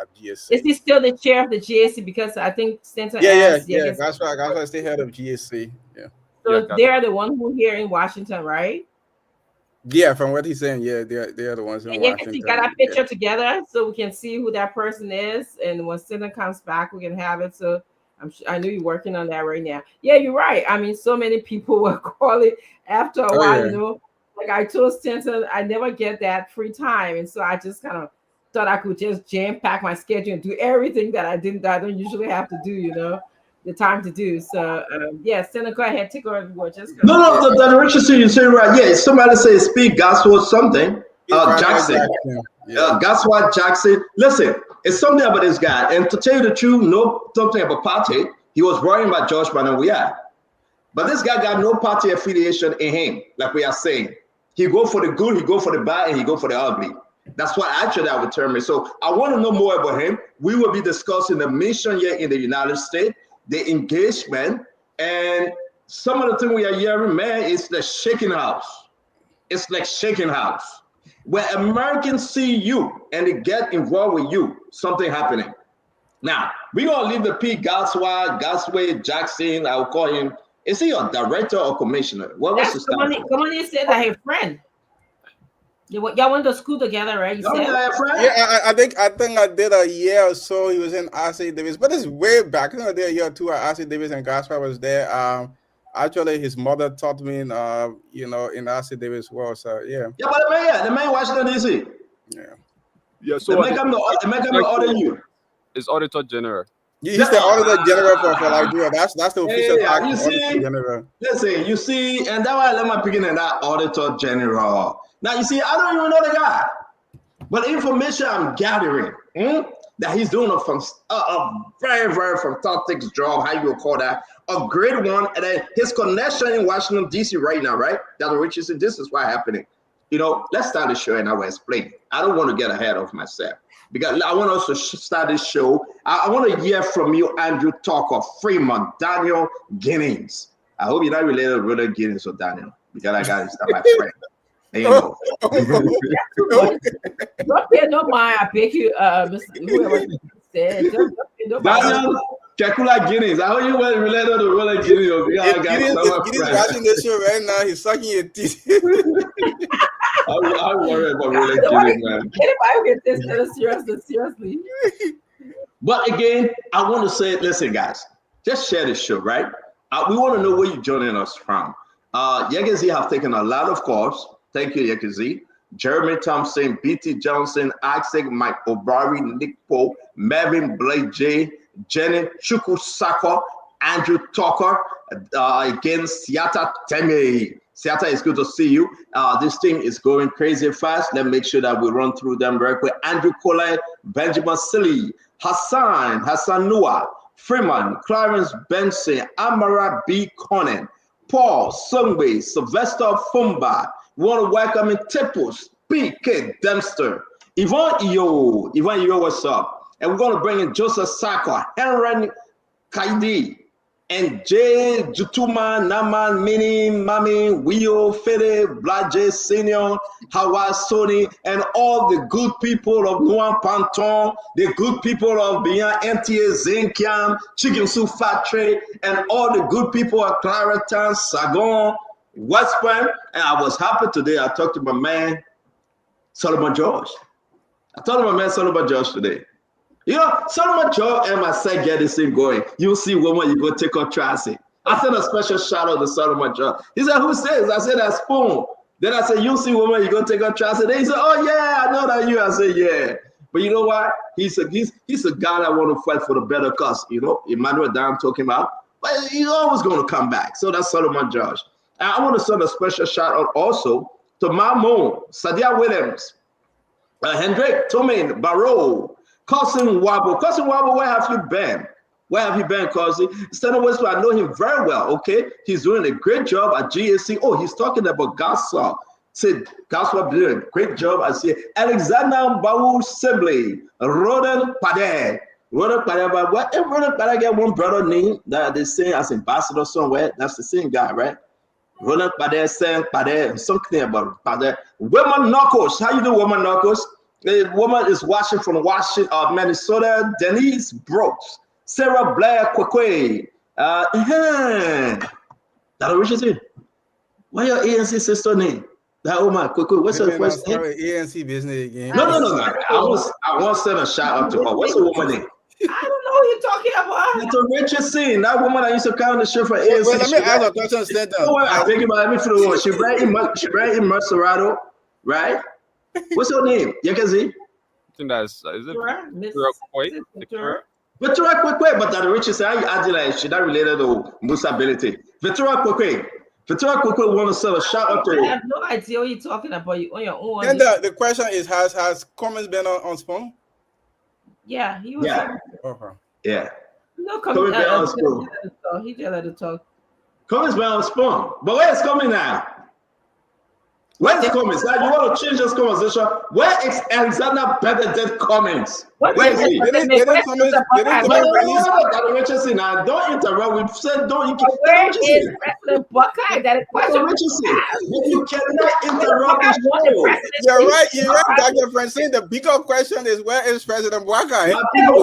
Speaker 15: At GSC.
Speaker 6: Is he still the chair of the GSC? Because I think Stanton.
Speaker 15: Gaswag is the head of GSC. Yeah.
Speaker 6: So they're the one who here in Washington, right?
Speaker 15: Yeah, from what he's saying, yeah, they're the ones in Washington.
Speaker 6: You got a picture together so we can see who that person is, and when Stanton comes back, we can have it. So I know you're working on that right now. Yeah, you're right. I mean, so many people were calling after a while. Like I told Stanton, I never get that free time, and so I just kind of thought I could just jam pack my schedule and do everything that I don't usually have to do. The time to do. So Stanton, go ahead, take over.
Speaker 14: No, the direction you say right. Yeah, somebody say speak gospel something. Jackson. Gaswag Jackson. Listen, it's something about this guy. And to tell you the truth, know something about party. He was worrying about judgment, and we are. But this guy got no party affiliation in him, like we are saying. He go for the good, he go for the bad, and he go for the ugly. That's what actually I would term it. So I want to know more about him. We will be discussing the mission here in the United States, the engagement, and some of the things we are hearing, man, is the shaking house. It's like shaking house. When Americans see you and they get involved with you, something happening. Now, we're going to leave the P. Gaswag Jackson, I'll call him. Is he a director or commissioner? What's his title?
Speaker 6: Come on, you said I have a friend. Y'all went to school together, right?
Speaker 15: Yeah, I think I did a year or so. He was in RC Davis, but it's way back. I did a year or two at RC Davis, and Gaswag was there. Actually, his mother taught me in RC Davis as well. So yeah.
Speaker 14: Yeah, but the man Washington DC.
Speaker 5: Yeah. So
Speaker 14: the man order you.
Speaker 5: Is Auditor General.
Speaker 15: He's the Auditor General for Liberia. That's the official title.
Speaker 14: You see, listen, you see, and that's why I let my picking in that Auditor General. Now, you see, I don't even know the guy, but information I'm gathering that he's doing a very, very fantastic job, how you will call that, a great one. And then his connection in Washington, D.C. right now, right? Dr. Richardson, this is what's happening. Let's start the show and I will explain. I don't want to get ahead of myself. because I want us to start this show. I want to hear from you, Andrew Tucker, Freeman, Daniel Ginnings. I hope you're not related to Brother Ginnings or Daniel, because I got to start my friend. There you go.
Speaker 6: Don't pay no mind. I beg you, Mr. Whoever said. Don't pay no mind.
Speaker 14: Daniel Kekula Ginnings. I hope you were related to Brother Ginnings.
Speaker 15: If Ginnings watching this show right now, he's sucking your teeth.
Speaker 14: I'm worried about Brother Ginnings, man.
Speaker 6: Anybody get this seriously?
Speaker 14: But again, I want to say, listen, guys, just share this show, right? We want to know where you're joining us from. Yegazi have taken a lot of calls. Thank you, Yegazi. Jeremy Thompson, BT Johnson, Isaac, Mike Obari, Nick Poe, Melvin Blake J, Jenny Chukwusaka, Andrew Tucker, again, Siata Teme. Siata, it's good to see you. This thing is going crazy fast. Let's make sure that we run through them very quick. Andrew Colette, Benjamin Silly, Hassan Noah, Freeman, Clarence Benson, Amara B. Conan, Paul Sungwe, Sylvester Fumba. We want to welcome in Tipples, PK Dempster, Yvonne Iyo, what's up? And we're going to bring in Joseph Saka, Henry Kaidi, and Jay Jutuma, Naman, Mini, Mami, Wio, Fede, Blaje, Senior, Hawa, Sony, and all the good people of Nuan Panton, the good people of Bian NTA, Zinkiam, Chicken Soup Factory, and all the good people of Clareton, Sagon, West Point. And I was happy today. I talked to my man, Solomon George. I told my man, Solomon George, today. You know, Solomon George and myself get this thing going. You see woman, you go take on Tracy. I sent a special shout out to Solomon George. He said, who says? I said, that's Spoon. Then I said, you see woman, you go take on Tracy. Then he said, oh yeah, I know that you. I said, yeah. But you know what? He's a guy that want to fight for the better cause. You know, Emmanuel Dam talking about. But he's always going to come back. So that's Solomon George. And I want to send a special shout out also to Mamon, Sadia Williams, Hendrik, Tomin, Barrow, Cousin Wabo. Cousin Wabo, where have you been? Where have you been, Cousin? Stanley Westwood, I know him very well, okay? He's doing a great job at GAC. Oh, he's talking about Gasol. Said Gasol doing a great job. I see Alexander Bawu Sibley, Roden Pade. Roden Pade, but what if Roden Pade get one brother name that they say as ambassador somewhere? That's the same guy, right? Roden Pade, saying Pade, something about Pade. Women Knuckles, how you do, Women Knuckles? The woman is watching from Washington, Minnesota. Denise Brooks, Sarah Blair Kwekwe. That originally. What your ANC sister name? That woman Kwekwe. What's her first name?
Speaker 15: ANC business again.
Speaker 14: No. I want to send a shout out to her. What's the woman name?
Speaker 6: I don't know what you're talking about.
Speaker 14: It's a Richardson. That woman that used to come on the show for ANC.
Speaker 15: Well, let me ask a question. Stand up.
Speaker 14: I'm thinking about. Let me feel the woman. She right in Mercerado, right? What's her name? Yakazi?
Speaker 5: I think that's is it Victoria?
Speaker 14: Victoria Kwekwe, but that Richardson, I did like she not related to Musa Ability. Victoria Kwekwe. Victoria Kwekwe want to sell a shout out to
Speaker 6: I have no idea what you're talking about. You on your own.
Speaker 15: And the question is, has Cummins been on Spoon?
Speaker 6: Yeah, he was.
Speaker 14: Yeah.
Speaker 15: Okay.
Speaker 14: Yeah.
Speaker 6: No,
Speaker 14: Cummins been on Spoon.
Speaker 6: He just let it talk.
Speaker 14: Cummins been on Spoon. But where's Cummins now? Where's Cummins? Now you want to change this conversation. Where is Alexander Benedict Cummins? Where is he?
Speaker 15: Didn't Cummins
Speaker 14: Richardson, now don't interrupt. We've said don't.
Speaker 6: Where is President Buckeye? That question.
Speaker 14: Richardson, you cannot interrupt the show.
Speaker 15: You're right, Dr. Francine. The bigger question is, where is President Buckeye?
Speaker 14: My people,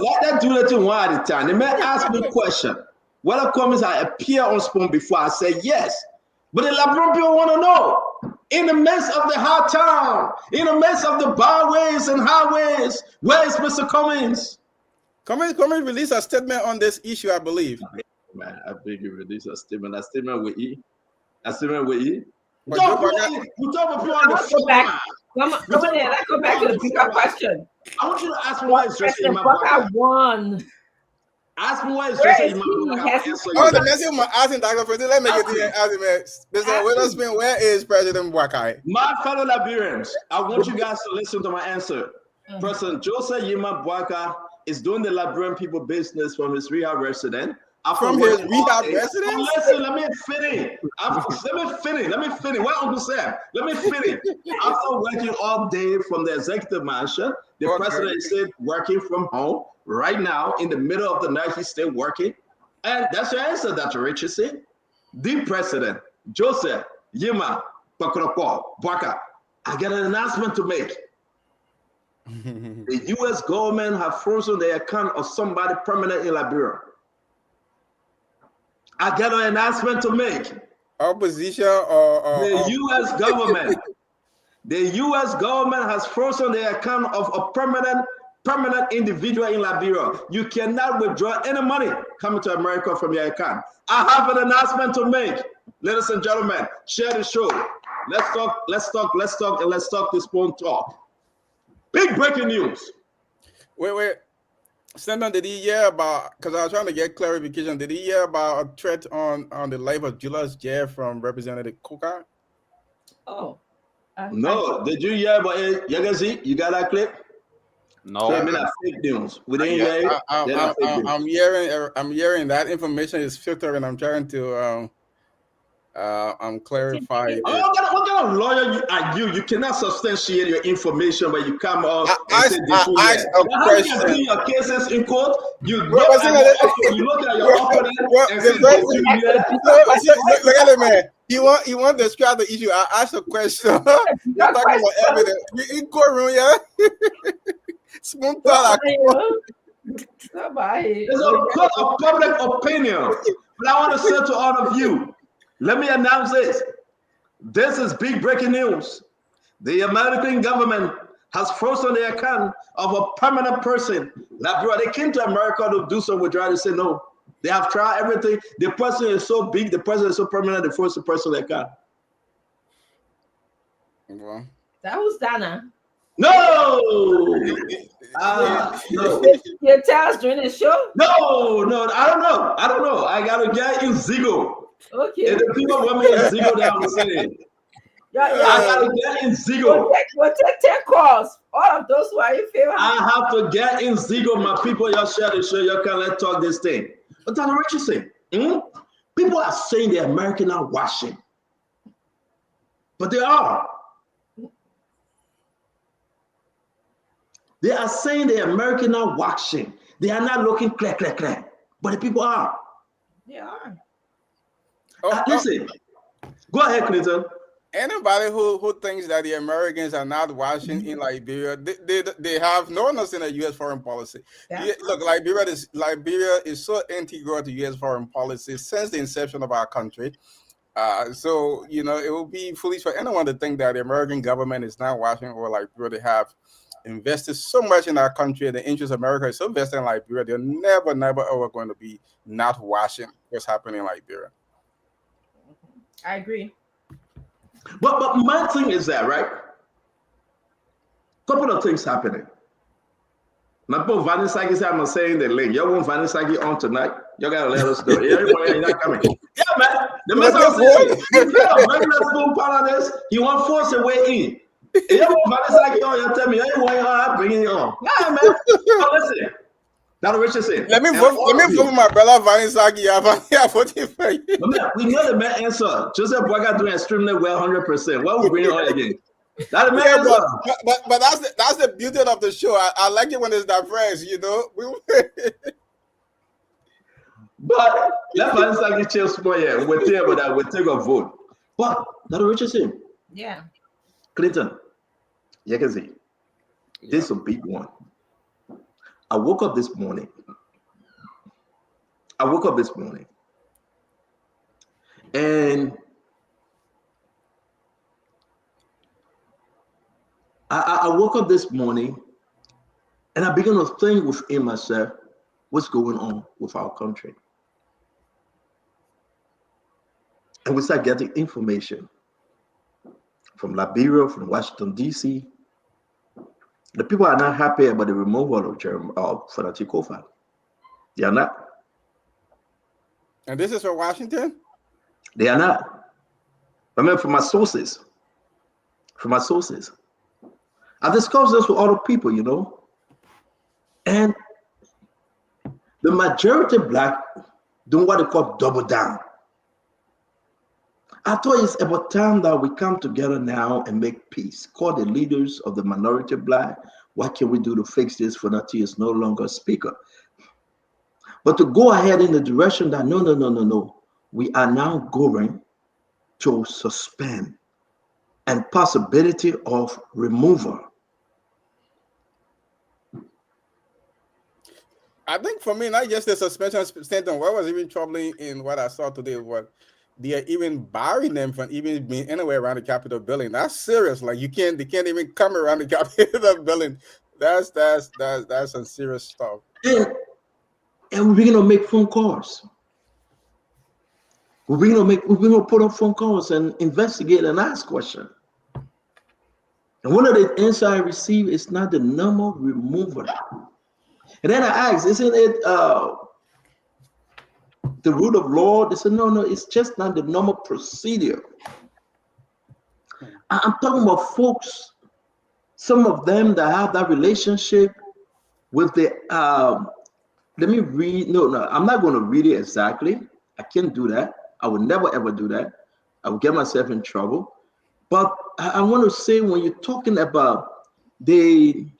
Speaker 14: let them do that one at a time. They may ask me a question. Whether Cummins I appear on Spoon before, I say yes. But the Labron people want to know, in the midst of the hard time, in the midst of the byways and highways, where is Mr. Cummins?
Speaker 15: Cummins released a statement on this issue, I believe.
Speaker 14: Man, I beg you release a statement. A statement with E. A statement with E.
Speaker 6: You talk about people on the phone. Come on in. Let's go back to the bigger question.
Speaker 14: I want you to ask me why it's just in my
Speaker 6: Buckeye won.
Speaker 14: Ask me why it's just in my
Speaker 15: the message I'm asking Dr. Francine, let me get the argument. Mr. Witherspoon, where is President Buckeye?
Speaker 14: My fellow Liberians, I want you guys to listen to my answer. President Joseph Yima Buaka is doing the Liberian people business from his rehab residence. After
Speaker 15: from his
Speaker 14: working all
Speaker 15: rehab
Speaker 14: day.
Speaker 15: residence.
Speaker 14: Listen, let me finish. Let me finish. What Uncle Sam? Let me finish. After working all day from the executive mansion, the president is still working from home right now. In the middle of the night, he's still working. And that's your answer, Dr. Richardson. The president, Joseph Yima Pakroko Baka, I got an announcement to make. The U.S. government have frozen the account of somebody permanent in Liberia. I got an announcement to make.
Speaker 15: Opposition or
Speaker 14: the U.S. government. The U.S. government has frozen the account of a permanent individual in Liberia. You cannot withdraw any money coming to America from your account. I have an announcement to make. Ladies and gentlemen, share the show. Let's talk, and let's talk this phone talk. Big breaking news.
Speaker 15: Wait. Senator, did he hear about, because I was trying to get clarification, did he hear about a threat on the life of Julius Jay from Representative Coker?
Speaker 6: Oh.
Speaker 14: No, did you hear about it? Yagazi, you got that clip?
Speaker 5: No.
Speaker 14: They're not fake news. We didn't hear it.
Speaker 15: I'm hearing that information is filtered, and I'm trying to clarify it.
Speaker 14: What kind of lawyer are you? You cannot substantiate your information when you come up and say this.
Speaker 15: I
Speaker 14: you can see your cases in court. You look at your opponent and say this.
Speaker 15: Look at it, man. You want to describe the issue? I asked a question. You're talking about evidence. You in courtroom, yeah? Smooth talk.
Speaker 14: There's a court of public opinion. But I want to say to all of you, let me announce this. This is big breaking news. The American government has frozen the account of a permanent person. They came to America to do some withdrawal. They said no. They have tried everything. The person is so big, the person is so permanent, they forced the person the account.
Speaker 15: Well,
Speaker 6: that was Donna.
Speaker 14: No!
Speaker 6: No. Your tell us during the show?
Speaker 14: No, I don't know. I gotta get you Zigo.
Speaker 6: Okay.
Speaker 14: If the people want me in Zigo, they have to say it. I gotta get in Zigo.
Speaker 6: We'll take 10 calls. All of those who are in favor.
Speaker 14: I have to get in Zigo, my people. Y'all share the show. Y'all can let's talk this thing. But Dr. Richardson, people are saying the Americans are washing, but they are. They are saying the Americans are washing. They are not looking clear, but the people are.
Speaker 6: They are.
Speaker 14: Listen, go ahead, Clinton.
Speaker 15: Anybody who thinks that the Americans are not watching in Liberia, they have no understanding of U.S. foreign policy. Look, Liberia is so integral to U.S. foreign policy since the inception of our country. So it will be foolish for anyone to think that the American government is not watching or Liberia. They have invested so much in our country, and the interest of America is so invested in Liberia. They're never, ever going to be not watching what's happening in Liberia.
Speaker 6: I agree.
Speaker 14: But my thing is that, right? Couple of things happening. My boy Vanessa said I'm saying the link. Y'all want Vanessa on tonight? Y'all gotta let us know. Everybody not coming. Yeah, man. The man said he's got a regular school part of this. He won't force a way in. Y'all want Vanessa on? You tell me, I'm bringing it on. Yeah, man. So listen. Dr. Richardson.
Speaker 15: Let me vote for my brother Vanisaki.
Speaker 14: We know the man answer. Joseph Boyka doing extremely well, 100%. What we bring on again? That's the man answer.
Speaker 15: But that's the beauty of the show. I like it when it's diverse,
Speaker 14: But let Vanisaki chill small here. We'll tell about that. We'll take a vote. But Dr. Richardson.
Speaker 6: Yeah.
Speaker 14: Clinton. You can see. This is a big one. I woke up this morning. And I woke up this morning and I began to think within myself, what's going on with our country? And we start getting information from Liberia, from Washington, D.C. The people are not happy about the removal of Fanatic Kofa. They are not.
Speaker 15: And this is from Washington?
Speaker 14: They are not. I mean, from my sources. I discussed this with other people, And the majority Black doing what they call double down. I thought it's about time that we come together now and make peace. Call the leaders of the minority black. What can we do to fix this? Fonati is no longer a speaker. But to go ahead in the direction that no. We are now going to suspend and possibility of removal.
Speaker 15: I think for me, not just the suspension sentence. What was even troubling in what I saw today was they are even barring them from even being anywhere around the Capitol building. That's serious. Like they can't even come around the Capitol building. That's some serious stuff.
Speaker 14: And we're gonna make phone calls. We're gonna put up phone calls and investigate and ask questions. And one of the answers I receive is not the normal removal. And then I asked, isn't it the rule of law? They said, no, it's just not the normal procedure. I'm talking about folks, some of them that have that relationship with the, let me read, no, I'm not going to read it exactly. I can't do that. I would never, ever do that. I would get myself in trouble. But I want to say when you're talking about Dr.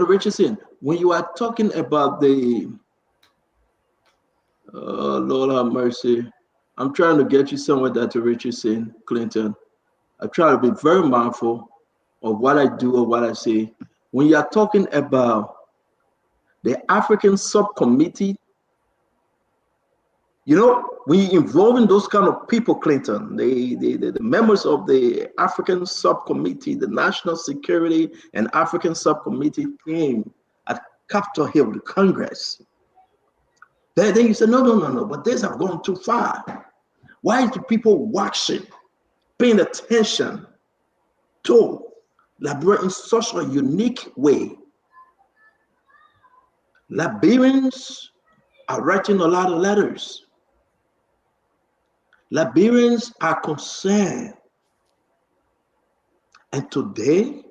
Speaker 14: Richardson, when you are talking about the, Lord have mercy, I'm trying to get you somewhere, Dr. Richardson, Clinton. I try to be very mindful of what I do or what I say. When you are talking about the African subcommittee, you know, when you involve in those kind of people, Clinton, the members of the African subcommittee, the National Security and African subcommittee came at Capitol Hill, the Congress. Then you said, no, but these have gone too far. Why do people watching, paying attention to Liberia in such a unique way? Liberians are writing a lot of letters. Liberians are concerned. And today,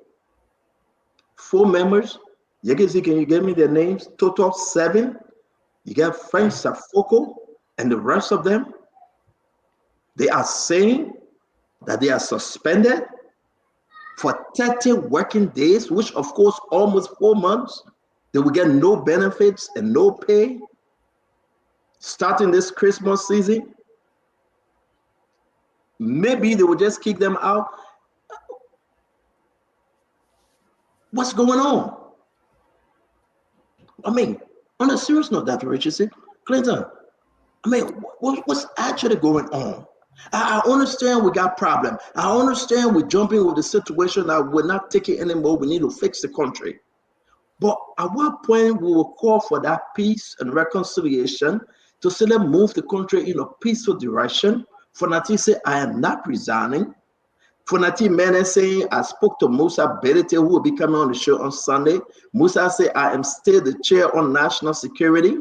Speaker 14: 4 members, can you give me their names? Total 7. You got Frank Safoko and the rest of them. They are saying that they are suspended for 30 working days, which of course almost 4 months. They will get no benefits and no pay starting this Christmas season. Maybe they will just kick them out. What's going on? I mean, on a serious note, Dr. Richardson, Clinton, I mean, what's actually going on? I understand we got problem. I understand we're jumping with the situation that we're not taking anymore. We need to fix the country. But at what point we will call for that peace and reconciliation to say let's move the country in a peaceful direction? Fonati said, I am not resigning. Fonati Mene saying, I spoke to Musa Berete, who will be coming on the show on Sunday. Musa said, I am still the chair on national security.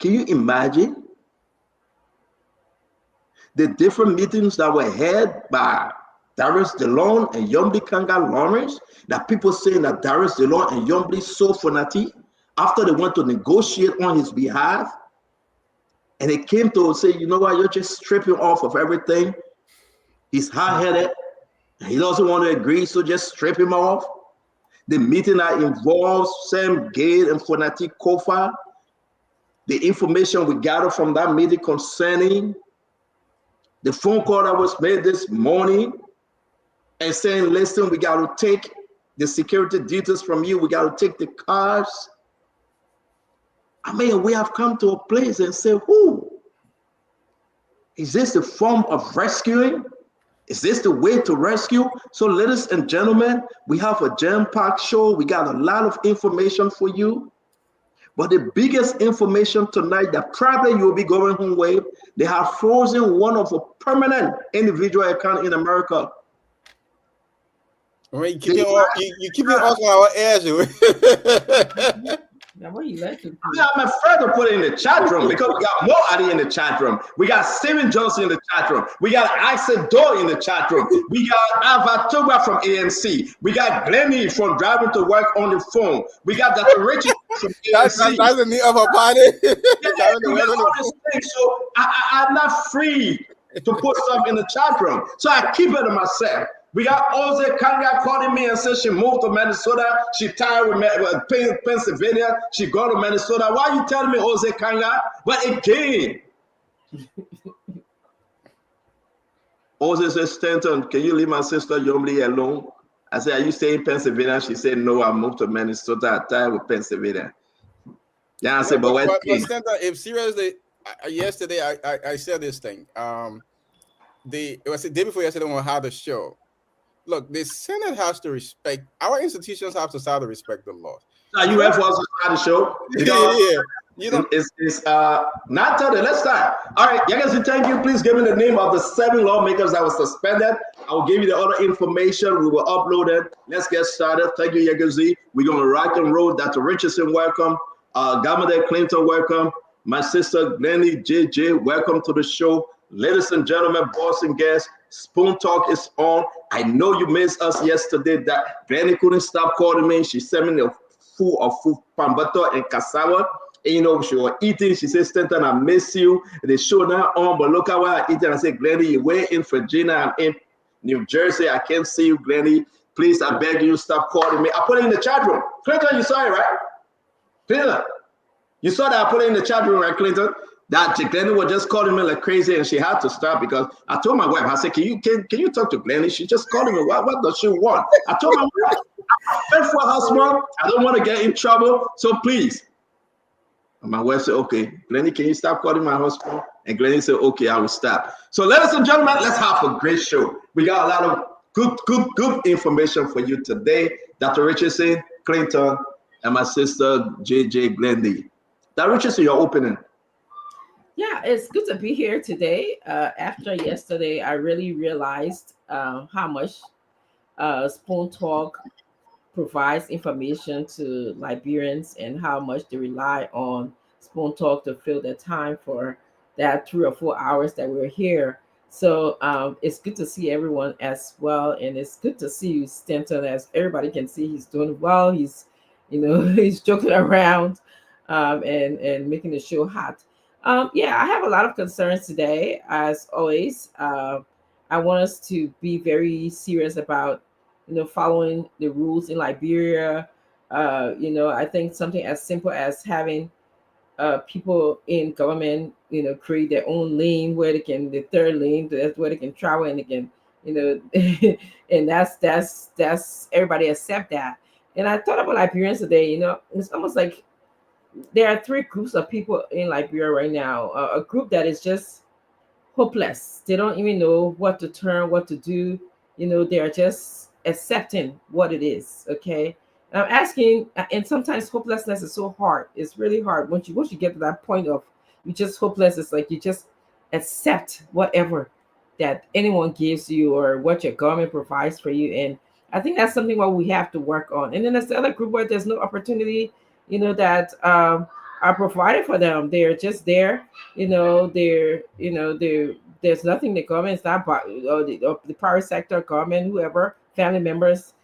Speaker 14: Can you imagine the different meetings that were held by Darius DeLon and Yombli Kanga Lawrence, that people saying that Darius DeLon and Yombli sold Fonati after they went to negotiate on his behalf? And they came to say, you know what, you're just stripping off of everything. He's hard-headed. He doesn't want to agree, so just strip him off. The meeting that involves Sam Gate and Fonati Kofa, the information we gathered from that meeting concerning the phone call that was made this morning and saying, listen, we got to take the security details from you. We got to take the cars. I mean, we have come to a place and say, who? Is this the form of rescuing? Is this the way to rescue? So ladies and gentlemen, we have a jam-packed show. We got a lot of information for you. But the biggest information tonight that probably you'll be going home with, they have frozen one of a permanent individual account in America.
Speaker 15: I mean, you keep it off our edge.
Speaker 6: Now what he led to.
Speaker 14: I'm afraid to put it in the chat room because we got Mo Ali in the chat room. We got Steven Johnson in the chat room. We got Axel Doe in the chat room. We got Avatoga from AMC. We got Glennie from driving to work on the phone. We got Dr. Richard from AMC.
Speaker 15: That's the need of a party.
Speaker 14: Yeah, we got all these things. So I'm not free to put stuff in the chat room. So I keep it to myself. We got Jose Kanga calling me and said she moved to Minnesota. She tired with Pennsylvania. She go to Minnesota. Why are you telling me Jose Kanga? But again, Jose said, Stanton, can you leave my sister Yomli alone? I said, are you staying in Pennsylvania? She said, no, I moved to Minnesota. I'm tired with Pennsylvania. Yeah, I said, but
Speaker 15: Stanton, if seriously, yesterday I said this thing. It was the day before yesterday when we had the show. Look, the Senate has to respect, our institutions have to start to respect the law.
Speaker 14: UF was to start the show. It's not today. Let's start. All right, Yagasi, thank you. Please give me the name of the 7 lawmakers that were suspended. I will give you the other information. We will upload it. Let's get started. Thank you, Yagasi. We're going to rock and roll. Dr. Richardson, welcome. Governor Clinton, welcome. My sister, Glennie JJ, welcome to the show. Ladies and gentlemen, boss and guests, Spoon Talk is on. I know you missed us yesterday. That Granny couldn't stop calling me. She sent me the food of pambato and cassava. And, you know, she was eating. She said, Stanton, I miss you. The show now on, but look how I eat. I said, Granny, you're way in Virginia. I'm in New Jersey. I can't see you, Granny. Please, I beg you, stop calling me. I put it in the chat room. Clinton, you saw it, right? Clinton, you saw that I put it in the chat room, right, Clinton? That Glennie was just calling me like crazy, and she had to stop because I told my wife, I said, can you talk to Glennie? She just calling me. What does she want? I told my wife, I'm for her husband. I don't want to get in trouble, so please. And my wife said, okay, Glennie, can you stop calling my husband? And Glennie said, okay, I will stop. So ladies and gentlemen, let's have a great show. We got a lot of good information for you today. Dr. Richardson, Clinton, and my sister, JJ Glennie. Dr. Richardson, your opening.
Speaker 6: Yeah, it's good to be here today. After yesterday, I really realized how much Spoon Talk provides information to Liberians and how much they rely on Spoon Talk to fill their time for that 3 or 4 hours that we're here. So it's good to see everyone as well, and it's good to see you, Stanton. As everybody can see, he's doing well. He's, he's joking around and making the show hot. Yeah, I have a lot of concerns today. As always, I want us to be very serious about, following the rules in Liberia. I think something as simple as having people in government, create their own lane where they can, the third lane, that's where they can travel and they can, and that's everybody accept that. And I thought about Liberians today. It's almost like there are 3 groups of people in Liberia right now. A group that is just hopeless. They don't even know what to turn, what to do. They are just accepting what it is. Okay. And I'm asking, and sometimes hopelessness is so hard. It's really hard. Once you get to that point of you just hopeless, it's like you just accept whatever that anyone gives you or what your government provides for you. And I think that's something what we have to work on. And then there's the other group where there's no opportunity, that are provided for them. They're just there, there's nothing the government's not, or the private sector, government, whoever, family members,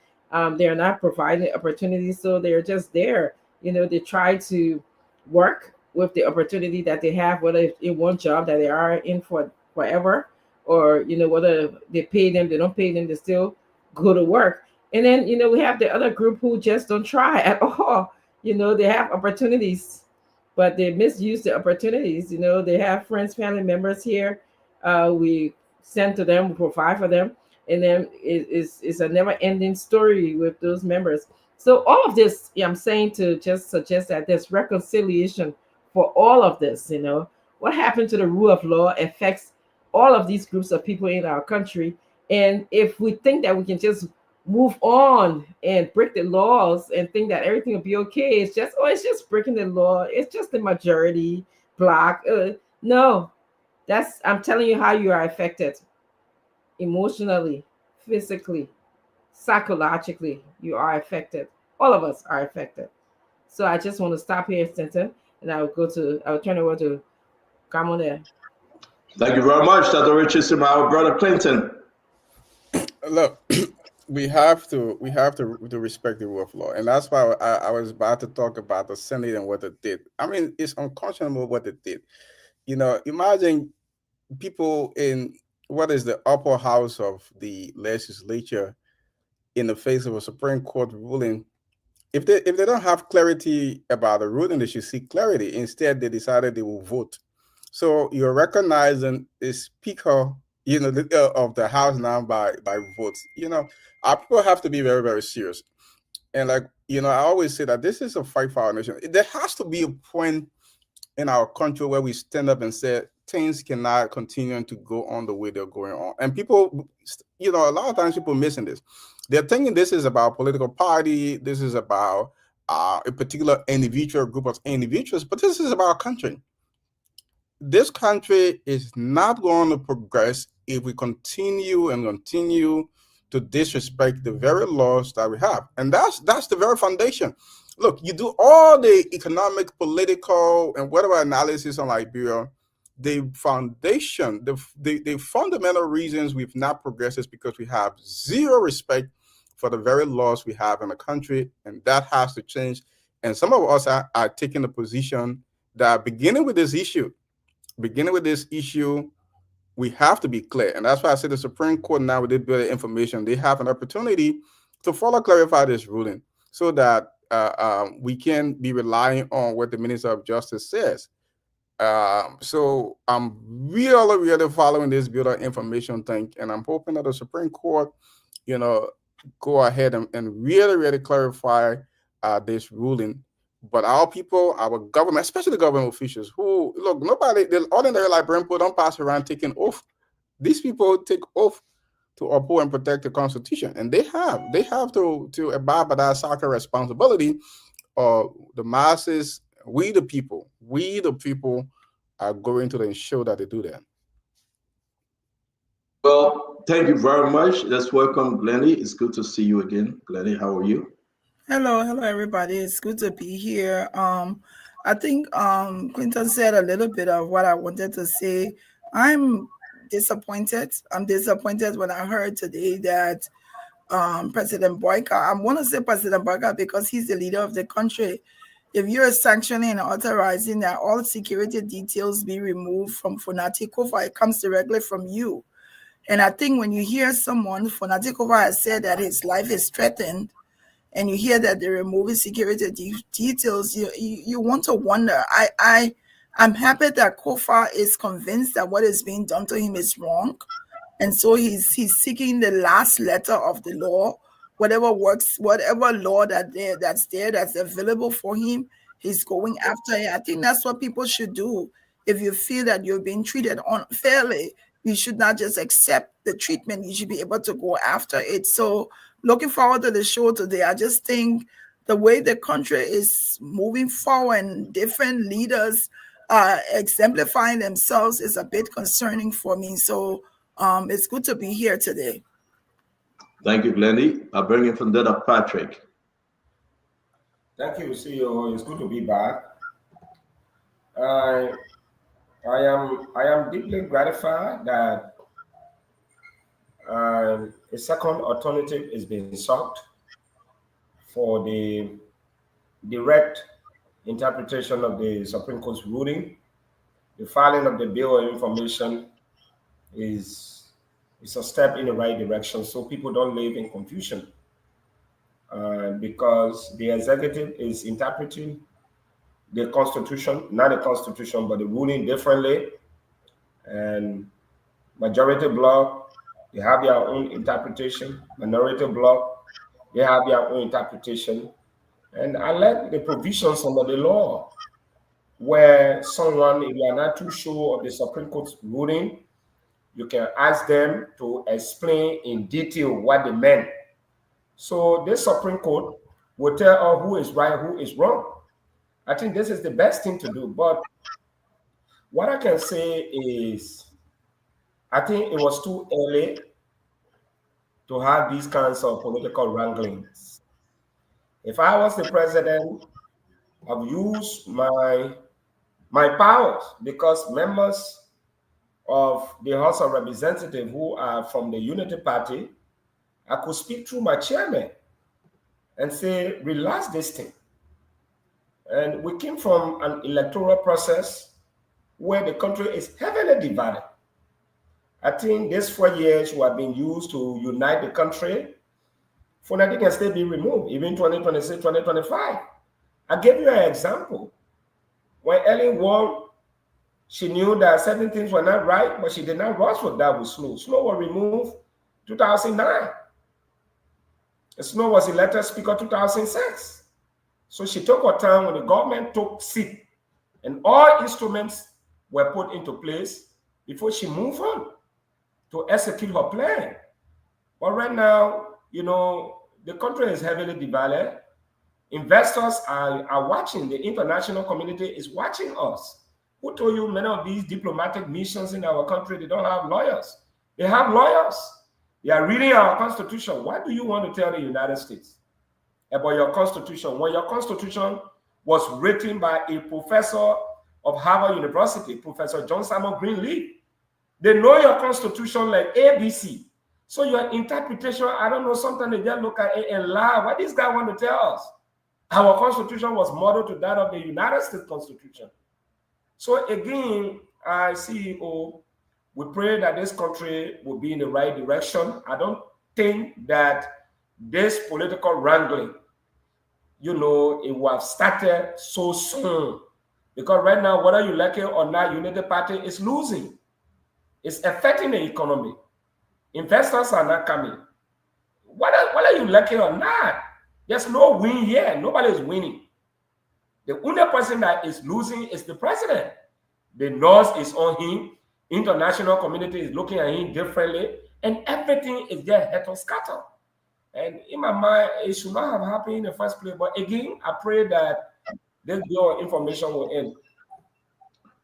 Speaker 6: they're not providing opportunities. So they're just there, they try to work with the opportunity that they have, whether in one job that they are in for forever, or, whether they pay them, they don't pay them, they still go to work. And then, we have the other group who just don't try at all. They have opportunities, but they misuse the opportunities. They have friends, family members here. We send to them, we provide for them. And then it's a never-ending story with those members. So all of this, I'm saying to just suggest that there's reconciliation for all of this. What happened to the rule of law affects all of these groups of people in our country. And if we think that we can just move on and break the laws and think that everything will be okay, it's just breaking the law. It's just the majority block. No, I'm telling you how you are affected emotionally, physically, psychologically. You are affected. All of us are affected. So I just want to stop here, Center, and I will turn it over to Kamone.
Speaker 14: Thank you very much, Dr. Richardson, our brother Clinton.
Speaker 15: Look, we have to respect the rule of law, and that's why I was about to talk about the Senate and what it did. I mean, it's unconscionable what it did. Imagine people in what is the upper house of the legislature in the face of a Supreme Court ruling. If they don't have clarity about the ruling, they should seek clarity. Instead, they decided they will vote. So you're recognizing the speaker, of the house now by votes. Our people have to be very, very serious. And I always say that this is a fight for our nation. There has to be a point in our country where we stand up and say things cannot continue to go on the way they're going on. And people, a lot of times people missing this. They're thinking this is about political party, this is about a particular individual group of individuals, but this is about our country. This country is not going to progress if we continue to disrespect the very laws that we have. And that's the very foundation. Look, you do all the economic, political, and whatever analysis on Liberia, the foundation, the fundamental reasons we've not progressed is because we have zero respect for the very laws we have in the country, and that has to change. And some of us are taking the position that beginning with this issue, we have to be clear. And that's why I said the Supreme Court now with this bit of information, they have an opportunity to further clarify this ruling so that we can be relying on what the Minister of Justice says. So I'm really following this bit of information thing, and I'm hoping that the Supreme Court, go ahead and really clarify this ruling. But our people, our government, especially the government officials, who look, nobody, the ordinary Liberian people don't pass around taking oath. These people take oath to uphold and protect the Constitution, and they have to abide by that sacred responsibility. The masses, we the people are going to ensure that they do that.
Speaker 14: Well, thank you very much. Let's welcome Glennie. It's good to see you again. Glennie, how are you?
Speaker 16: Hello, everybody. It's good to be here. I think Clinton said a little bit of what I wanted to say. I'm disappointed. I'm disappointed when I heard today that President Boyka, I want to say President Boyka because he's the leader of the country. If you're sanctioning and authorizing that all security details be removed from Fonati Kofa, it comes directly from you. And I think when you hear someone, Fonati Kofa has said that his life is threatened, and you hear that they're removing security details, you want to wonder. I'm happy that Kofa is convinced that what is being done to him is wrong. And so he's seeking the last letter of the law, whatever works, whatever law that's available for him, he's going after it. I think that's what people should do. If you feel that you're being treated unfairly, you should not just accept the treatment. You should be able to go after it. So looking forward to the show today. I just think the way the country is moving forward and different leaders exemplifying themselves is a bit concerning for me. So it's good to be here today.
Speaker 14: Thank you, Glennie. I'll bring in from that Patrick.
Speaker 17: Thank you, CEO. It's good to be back. I am deeply gratified that a second alternative is being sought for the direct interpretation of the Supreme Court's ruling. The filing of the Bill of Information is a step in the right direction so people don't live in confusion because the executive is interpreting the Constitution, not the Constitution, but the ruling differently. And majority bloc, they have their own interpretation. Minority bloc, they have their own interpretation. And I like the provisions under the law where someone, if you are not too sure of the Supreme Court's ruling, you can ask them to explain in detail what they meant. So this Supreme Court will tell us who is right, who is wrong. I think this is the best thing to do. But what I can say is, I think it was too early to have these kinds of political wranglings. If I was the president, I've used my powers because members of the House of Representatives who are from the Unity Party, I could speak through my chairman and say, relax this thing. And we came from an electoral process where the country is heavily divided. I think these 4 years were being used to unite the country. For nothing can still be removed, even 2026, 2025. I gave you an example. When Ellen won, she knew that certain things were not right, but she did not rush for that with Snow. Snow was removed 2009. Snow was elected Speaker 2006. So she took her time when the government took seat and all instruments were put into place before she moved on to execute her plan. But right now, the country is heavily divided. Investors are watching. The international community is watching us. Who told you many of these diplomatic missions in our country, they don't have lawyers? They have lawyers. They are reading our constitution. What do you want to tell the United States about your constitution? When your constitution was written by a professor of Harvard University, Professor John Simon Greenleaf, they know your constitution like ABC. So your interpretation, I don't know, sometimes they just look at it and lie. What this guy want to tell us? Our constitution was modeled to that of the United States Constitution. So again, CEO, we pray that this country will be in the right direction. I don't think that this political wrangling, it will have started so soon. Because right now, whether you like it or not, Unity Party is losing. It's affecting the economy. Investors are not coming. Whether you like it or not, there's no win here. Nobody is winning. The only person that is losing is the president. The North is on him. International community is looking at him differently. And everything is just head scatter. And in my mind, it should not have happened in the first place. But again, I pray that this your information will end.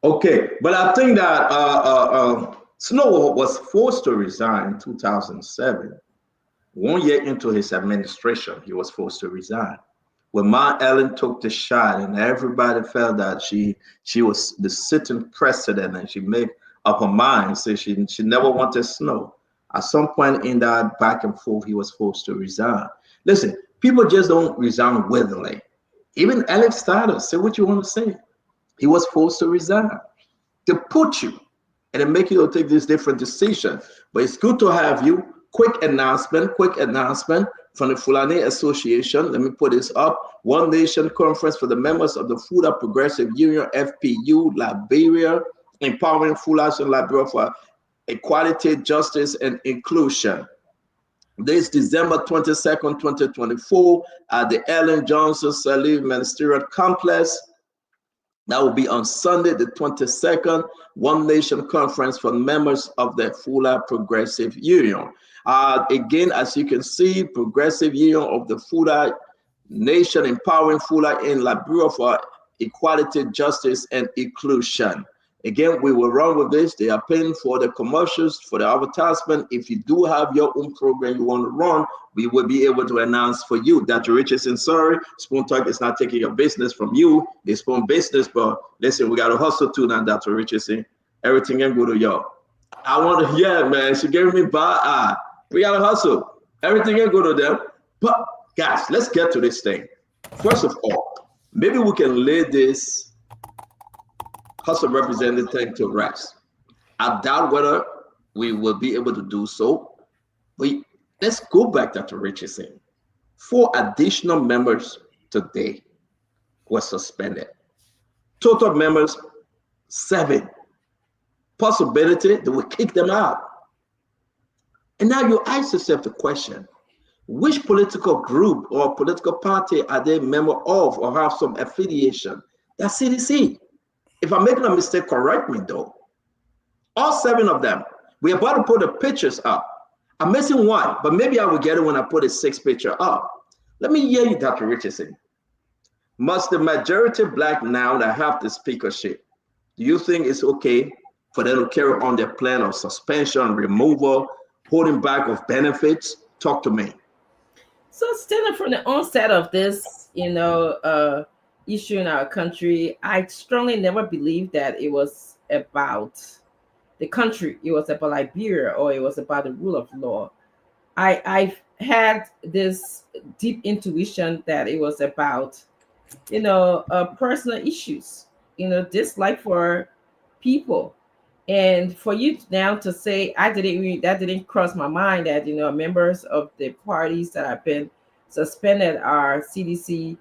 Speaker 14: Okay, but I think that Snow was forced to resign in 2007. 1 year into his administration, he was forced to resign. When Ma Ellen took the shot and everybody felt that she was the sitting president and she made up her mind, so she never wanted Snow. At some point in that back and forth, he was forced to resign. Listen, people just don't resign willingly. Even Alex Starter, say what you want to say. He was forced to resign to put you and then make you take this different decision. But it's good to have you. Quick announcement from the Fulani Association. Let me put this up. One Nation Conference for the members of the Fula Progressive Union, FPU, Liberia, empowering Fulas in Liberia for equality, justice, and inclusion. This December 22nd, 2024, at the Ellen Johnson Salif Ministerial Complex. That will be on Sunday, the 22nd, One Nation Conference for members of the Fula Progressive Union. Again, as you can see, Progressive Union of the Fula Nation, empowering Fula in Liberia for equality, justice, and inclusion. Again, we will run with this. They are paying for the commercials, for the advertisement. If you do have your own program you want to run, we will be able to announce for you. Dr. Richardson, sorry, Spoon Talk is not taking your business from you. It's Spoon business, but listen, we got to hustle too now, Dr. Richardson. Everything can go to y'all. I want to, yeah, man, she gave me bad eye. We got to hustle. Everything can go to them. But guys, let's get to this thing. First of all, maybe we can lay this House of Representatives to rest. I doubt whether we will be able to do so. But let's go back, Dr. Richardson. 4 additional members today were suspended. Total members 7. Possibility they will kick them out. And now you ask yourself the question, which political group or political party are they member of or have some affiliation? That's CDC. If I'm making a mistake, correct me though. All 7 of them. We're about to put the pictures up. I'm missing 1, but maybe I will get it when I put a 6th picture up. Let me hear you, Dr. Richardson. Must the majority black now that have the speakership, do you think it's okay for them to carry on their plan of suspension, removal, holding back of benefits? Talk to me.
Speaker 6: So still from the onset of this, issue in our country, I strongly never believed that it was about the country. It was about Liberia or it was about the rule of law. I've had this deep intuition that it was about, personal issues, dislike for people. And for you now to say, that didn't cross my mind that, members of the parties that have been suspended are CDC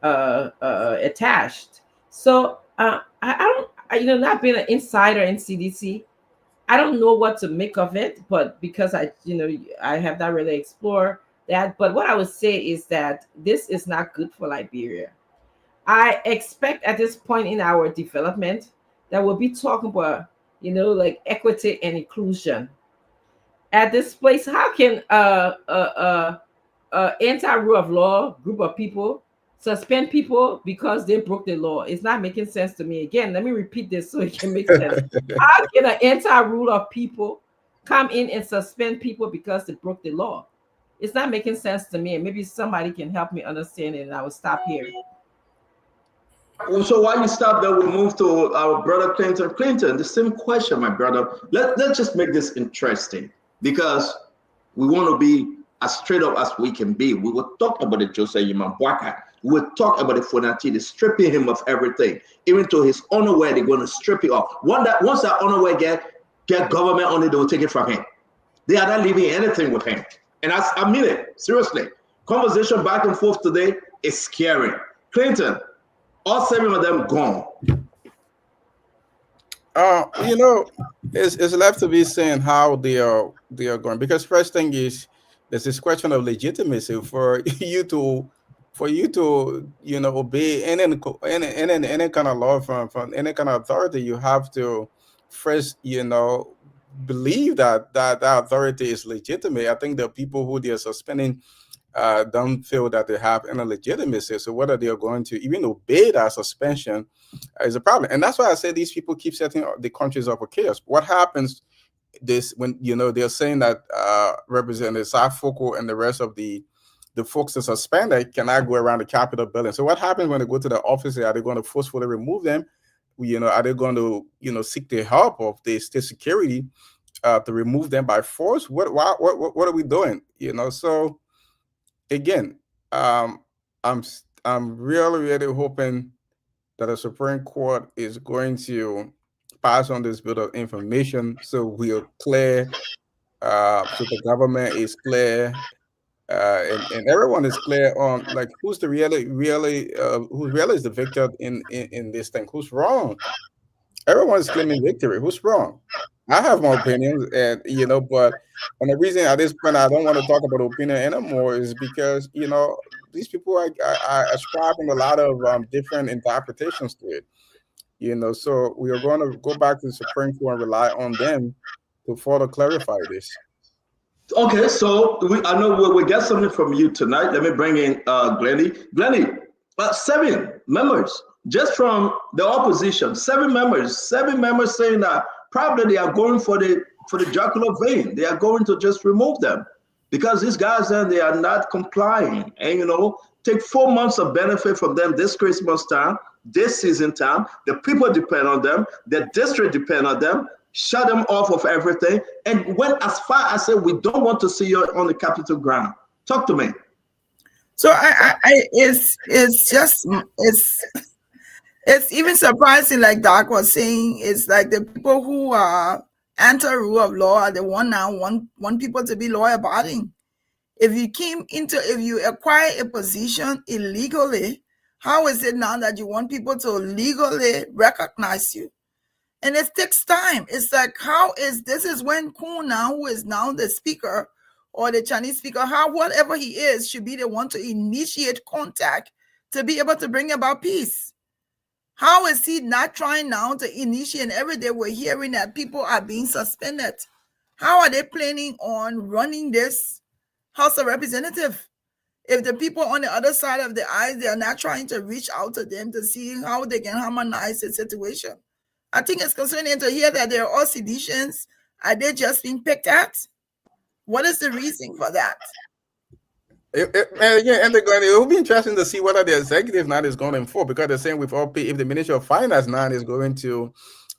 Speaker 6: attached. So I don't, not being an insider in CDC, I don't know what to make of it, but because I have not really explored that. But what I would say is that this is not good for Liberia. I expect at this point in our development that we'll be talking about, like equity and inclusion. At this place, how can anti-rule of law group of people suspend people because they broke the law? It's not making sense to me. Again, let me repeat this so it can make sense. How can an anti-rule of people come in and suspend people because they broke the law? It's not making sense to me. And maybe somebody can help me understand it, and I will stop here.
Speaker 14: So while you stop there, we'll move to our brother Clinton. Clinton, the same question, my brother. Let's just make this interesting because we want to be as straight up as we can be. We will talk about the Jose Yimambwaka. We will talk about the Fonatini, stripping him of everything. Even to his underwear, they're going to strip it off. Once that underwear get government on it, they will take it from him. They are not leaving anything with him. And I mean it, seriously. Conversation back and forth today is scary. Clinton, all 7 of them gone.
Speaker 15: It's left to be seen how they are going, because first thing is there's this question of legitimacy for you to obey any kind of law from any kind of authority. You have to first believe that authority is legitimate. I think the people who they are suspending don't feel that they have any legitimacy. So whether they are going to even obey that suspension is a problem. And that's why I say these people keep setting the countries up for chaos. What happens when they're saying that Representative Safoko and the rest of the folks that suspended cannot go around the Capitol building. So what happens when they go to the office? Are they going to forcefully remove them? Are they going to seek the help of the state security to remove them by force? What are we doing? So again, I'm really hoping that the Supreme Court is going to pass on this bit of information so we are clear, so the government is clear, and everyone is clear on like who's the really is the victor in this thing, who's wrong. Everyone is claiming victory. Who's wrong? I have my opinions, and but and the reason at this point I don't want to talk about opinion anymore is because these people are ascribing a lot of different interpretations to it. So we are going to go back to the Supreme Court and rely on them to further clarify this.
Speaker 14: Okay, so I know we'll get something from you tonight. Let me bring in Glenny. Glenny, 7 members just from the opposition. 7 members saying that probably they are going for the jugular vein. They are going to just remove them because these guys they are not complying. And take 4 months of benefit from them this Christmas time, this season time. The people depend on them. The district depend on them. Shut them off of everything, and went as far as say we don't want to see you on the Capitol ground. Talk to me.
Speaker 16: So it's even surprising, like Doc was saying, it's like the people who are anti-rule of law are the one now want people to be law-abiding. If you acquire a position illegally, how is it now that you want people to legally recognize you? And it takes time. It's like, this is when Kun now, who is now the speaker or the Chinese speaker, whatever he is, should be the one to initiate contact to be able to bring about peace. How is he not trying now to initiate? And every day we're hearing that people are being suspended. How are they planning on running this House of Representatives? If the people on the other side of the aisle, they are not trying to reach out to them to see how they can harmonize the situation. I think it's concerning to hear that they're all seditions. Are they just being picked at? What is the reason for that?
Speaker 15: And again, and it will be interesting to see whether the executive now is going to enforce, because they're saying with all if the Ministry of Finance now is going to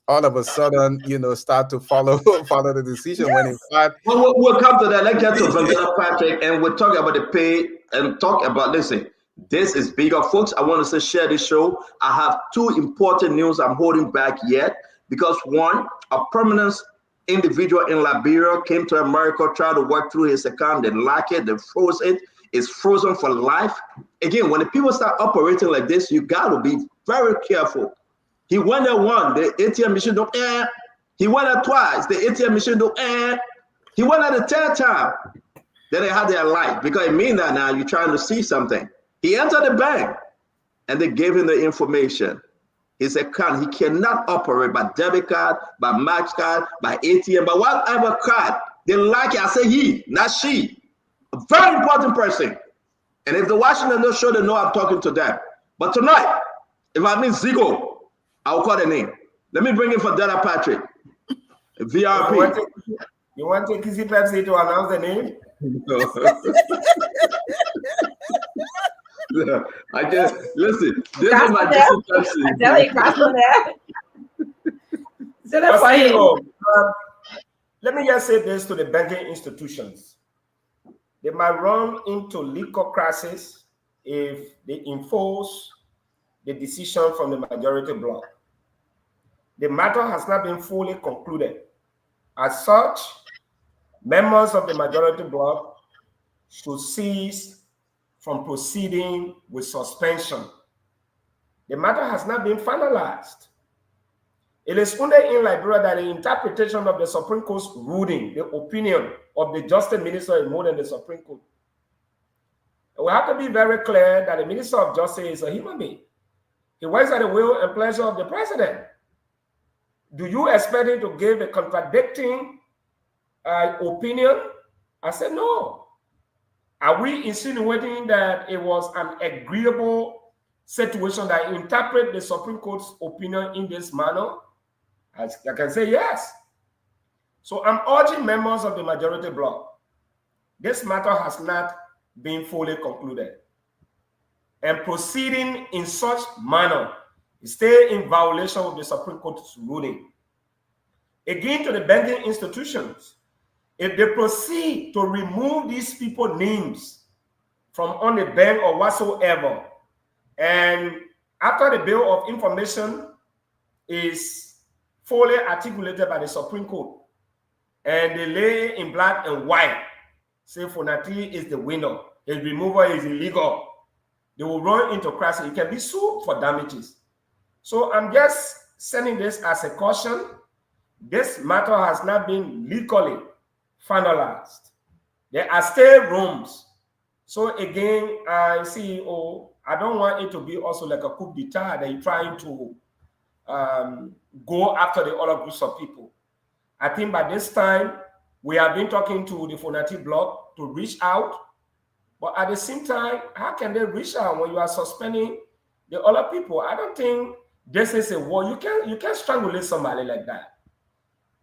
Speaker 15: all of a sudden, start to follow the decision, when in fact
Speaker 14: we'll come to that. Let's get to Vanilla Patrick, and we'll talk about the pay and talk about, listen, this is bigger, folks. I want to say share this show. I have two important news I'm holding back yet, because one, a permanent individual in Liberia came to America, tried to work through his account, they lock it, they froze it. It's frozen for life. Again, when the people start operating like this, you got to be very careful. He went there once, the ATM machine don't He went there twice, the ATM machine don't He went there the third time. Then they had their light, because it means that now you're trying to see something. He entered the bank and they gave him the information. His account, he cannot operate by debit card, by max card, by ATM, by whatever card. They like it. I say he, not she. A very important person. And if they're watching the show, they know I'm talking to them. But tonight, if I mean Zigo, I'll call the name. Let me bring in for Dada Patrick. VRP.
Speaker 17: You want to Kizzy Pepsi to announce the name?
Speaker 14: No. I just listen. This is my Kizzy Pepsi.
Speaker 6: I tell you,
Speaker 17: let me just say this to the banking institutions. They might run into legal crisis if they enforce the decision from the majority bloc. The matter has not been fully concluded. As such, members of the majority bloc should cease from proceeding with suspension. The matter has not been finalized. It is only in Liberia that the interpretation of the Supreme Court's ruling, the opinion of the Justice Minister, is more than the Supreme Court. We have to be very clear that the Minister of Justice is a human being. He works at the will and pleasure of the president. Do you expect him to give a contradicting opinion? I said no. Are we insinuating that it was an agreeable situation that interpret the Supreme Court's opinion in this manner? I can say yes. So I'm urging members of the majority bloc. This matter has not been fully concluded. And proceeding in such manner stay in violation of the Supreme Court's ruling. Again, to the banking institutions, if they proceed to remove these people's names from on the bank or whatsoever, and after the bill of information is fully articulated by the Supreme Court, and they lay in black and white, say Fonati is the winner, his removal is illegal, they will run into crisis. It can be sued for damages. So I'm just sending this as a caution. This matter has not been legally finalized. There are still rooms. So again, CEO, I don't want it to be also like a coup d'etat that you're trying to go after the other groups of people. I think by this time, we have been talking to the Fonati bloc to reach out. But at the same time, how can they reach out when you are suspending the other people? I don't think this is a war. You can't strangulate somebody like that.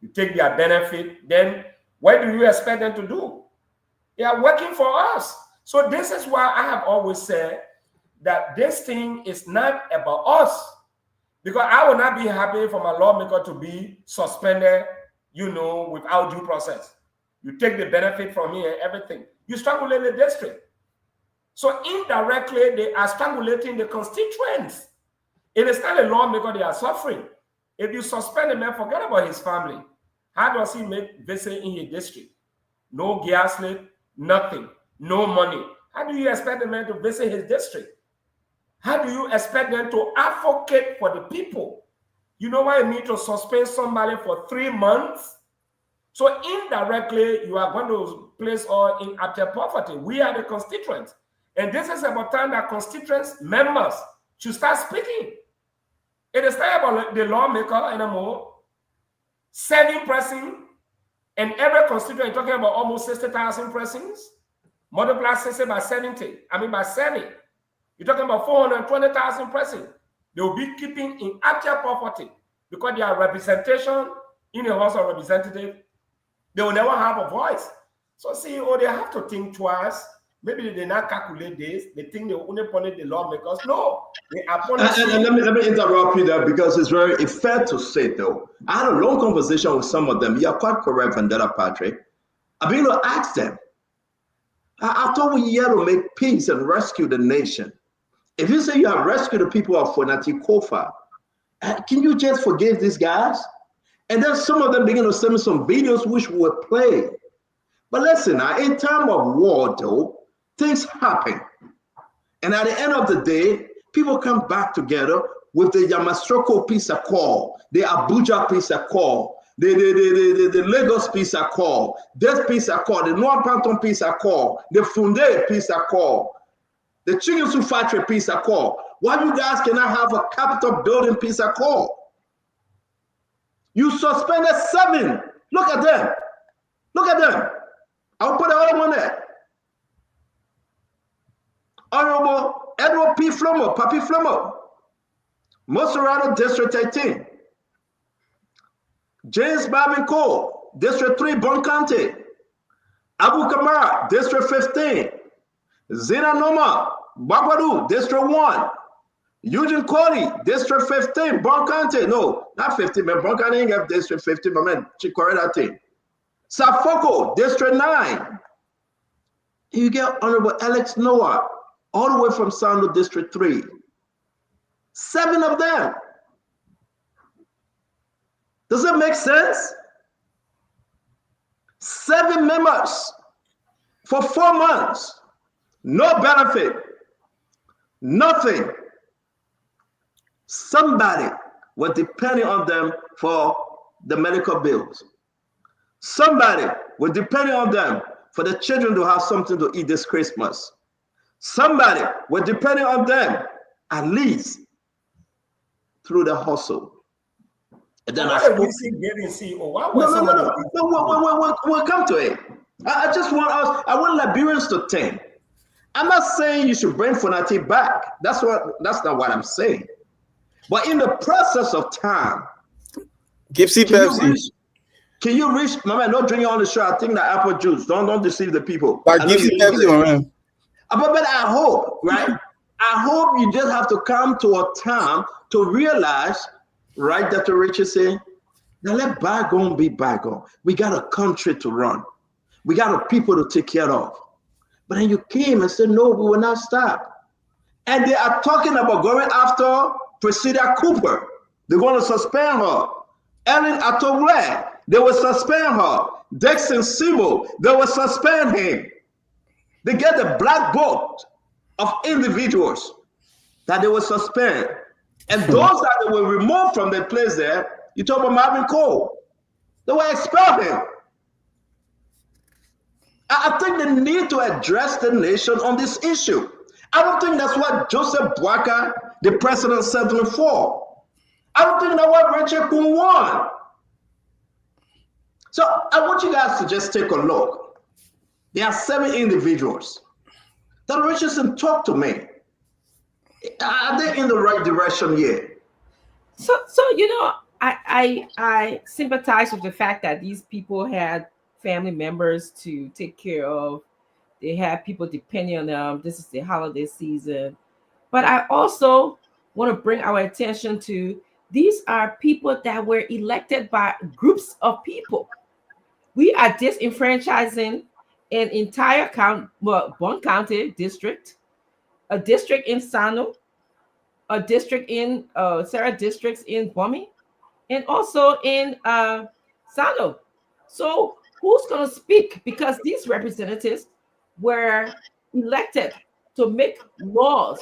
Speaker 17: You take their benefit, then what do you expect them to do? They are working for us. So this is why I have always said that this thing is not about us. Because I will not be happy for my lawmaker to be suspended, without due process. You take the benefit from me and everything. You strangulate the district. So indirectly, they are strangulating the constituents. It is not a lawmaker they are suffering. If you suspend a man, forget about his family. How does he make visit in his district? No gas lit, nothing, no money. How do you expect the man to visit his district? How do you expect them to advocate for the people? You know what I mean to suspend somebody for 3 months? So indirectly, you are going to place all in abject poverty. We are the constituents. And this is about time that constituents members should start speaking. It is not about the lawmaker anymore. 7 persons, and every constituent, you're talking about almost 60,000 persons. Multiply 60 by 70. By 7. You're talking about 420,000 persons. They will be keeping in abject poverty because their representation in the House of Representatives, they will never have a voice. So CEO, they have to think twice Maybe they did not calculate this. They think they only punish the lawmakers. No, they are punishing.
Speaker 14: And let me interrupt you there because it's fair to say though. I had a long conversation with some of them. You are quite correct, Vendetta Patrick. I've been able to ask them. I thought we're here to make peace and rescue the nation. If you say you have rescued the people of Fonati Kofa, can you just forgive these guys? And then some of them begin to send me some videos which will play. But listen, in time of war, though, things happen. And at the end of the day, people come back together with the Yamasroko Peace Accord, the Abuja Peace Accord, the Lagos Peace Accord, this Peace Accord, the North Panton Peace Accord, the Funde Peace Accord, the Chingusu Factory Peace Accord. Why you guys cannot have a capital building peace accord? You suspended 7. Look at them. Look at them. I'll put the other one there. Honorable Edward P. Flomo, Papi Flomo, Moserado District 18. James Babin Cole, District 3, Bon County. Abu Kamara, District 15. Zina Noma, Baguadu, District 1. Eugene Cody, District 15, Bon County. No, not 15, but Bon County ain't have District 15, but man, she correct that thing. Safoko, District 9. You get Honorable Alex Noah, all the way from Sando, District 3. 7 of them. Does it make sense? 7 members for 4 months. No benefit. Nothing. Somebody was depending on them for the medical bills. Somebody was depending on them for the children to have something to eat this Christmas. Somebody was depending on them at least through the hustle. And then we'll come to it. I just want us, I want Liberians to think. I'm not saying you should bring Fonati back. That's not what I'm saying. But in the process of time,
Speaker 15: Gipsy Pepsi.
Speaker 14: Can you reach, my man? Don't drink it on the show. I think that apple juice. Don't deceive the people.
Speaker 15: But Gipsy Pepsi, my man.
Speaker 14: But I hope, right? I hope you just have to come to a time to realize, right, Dr. Richard saying, now let bygone be bygone. We got a country to run. We got a people to take care of. But then you came and said, no, we will not stop. And they are talking about going after Priscilla Cooper. They're going to suspend her. Ellen Atowle, they will suspend her. Dexon Simo, they will suspend him. They get the black book of individuals that they will suspend. And those that they will remove from the place there, you talk about Marvin Cole, they will expel him. I think they need to address the nation on this issue. I don't think that's what Joseph Boaka, the president, settled for. I don't think that's what Richard Kuhn won. So I want you guys to just take a look. There are 7 individuals. Dr. Richardson, talk to me. Are they in the right direction yet?
Speaker 6: So you know, I sympathize with the fact that these people had family members to take care of. They have people depending on them. This is the holiday season. But I also want to bring our attention to these are people that were elected by groups of people. We are disenfranchising an entire Bon County district, a district in Sano, a district in Sarah districts in Bomi, and also in Sano. So who's going to speak? Because these representatives were elected to make laws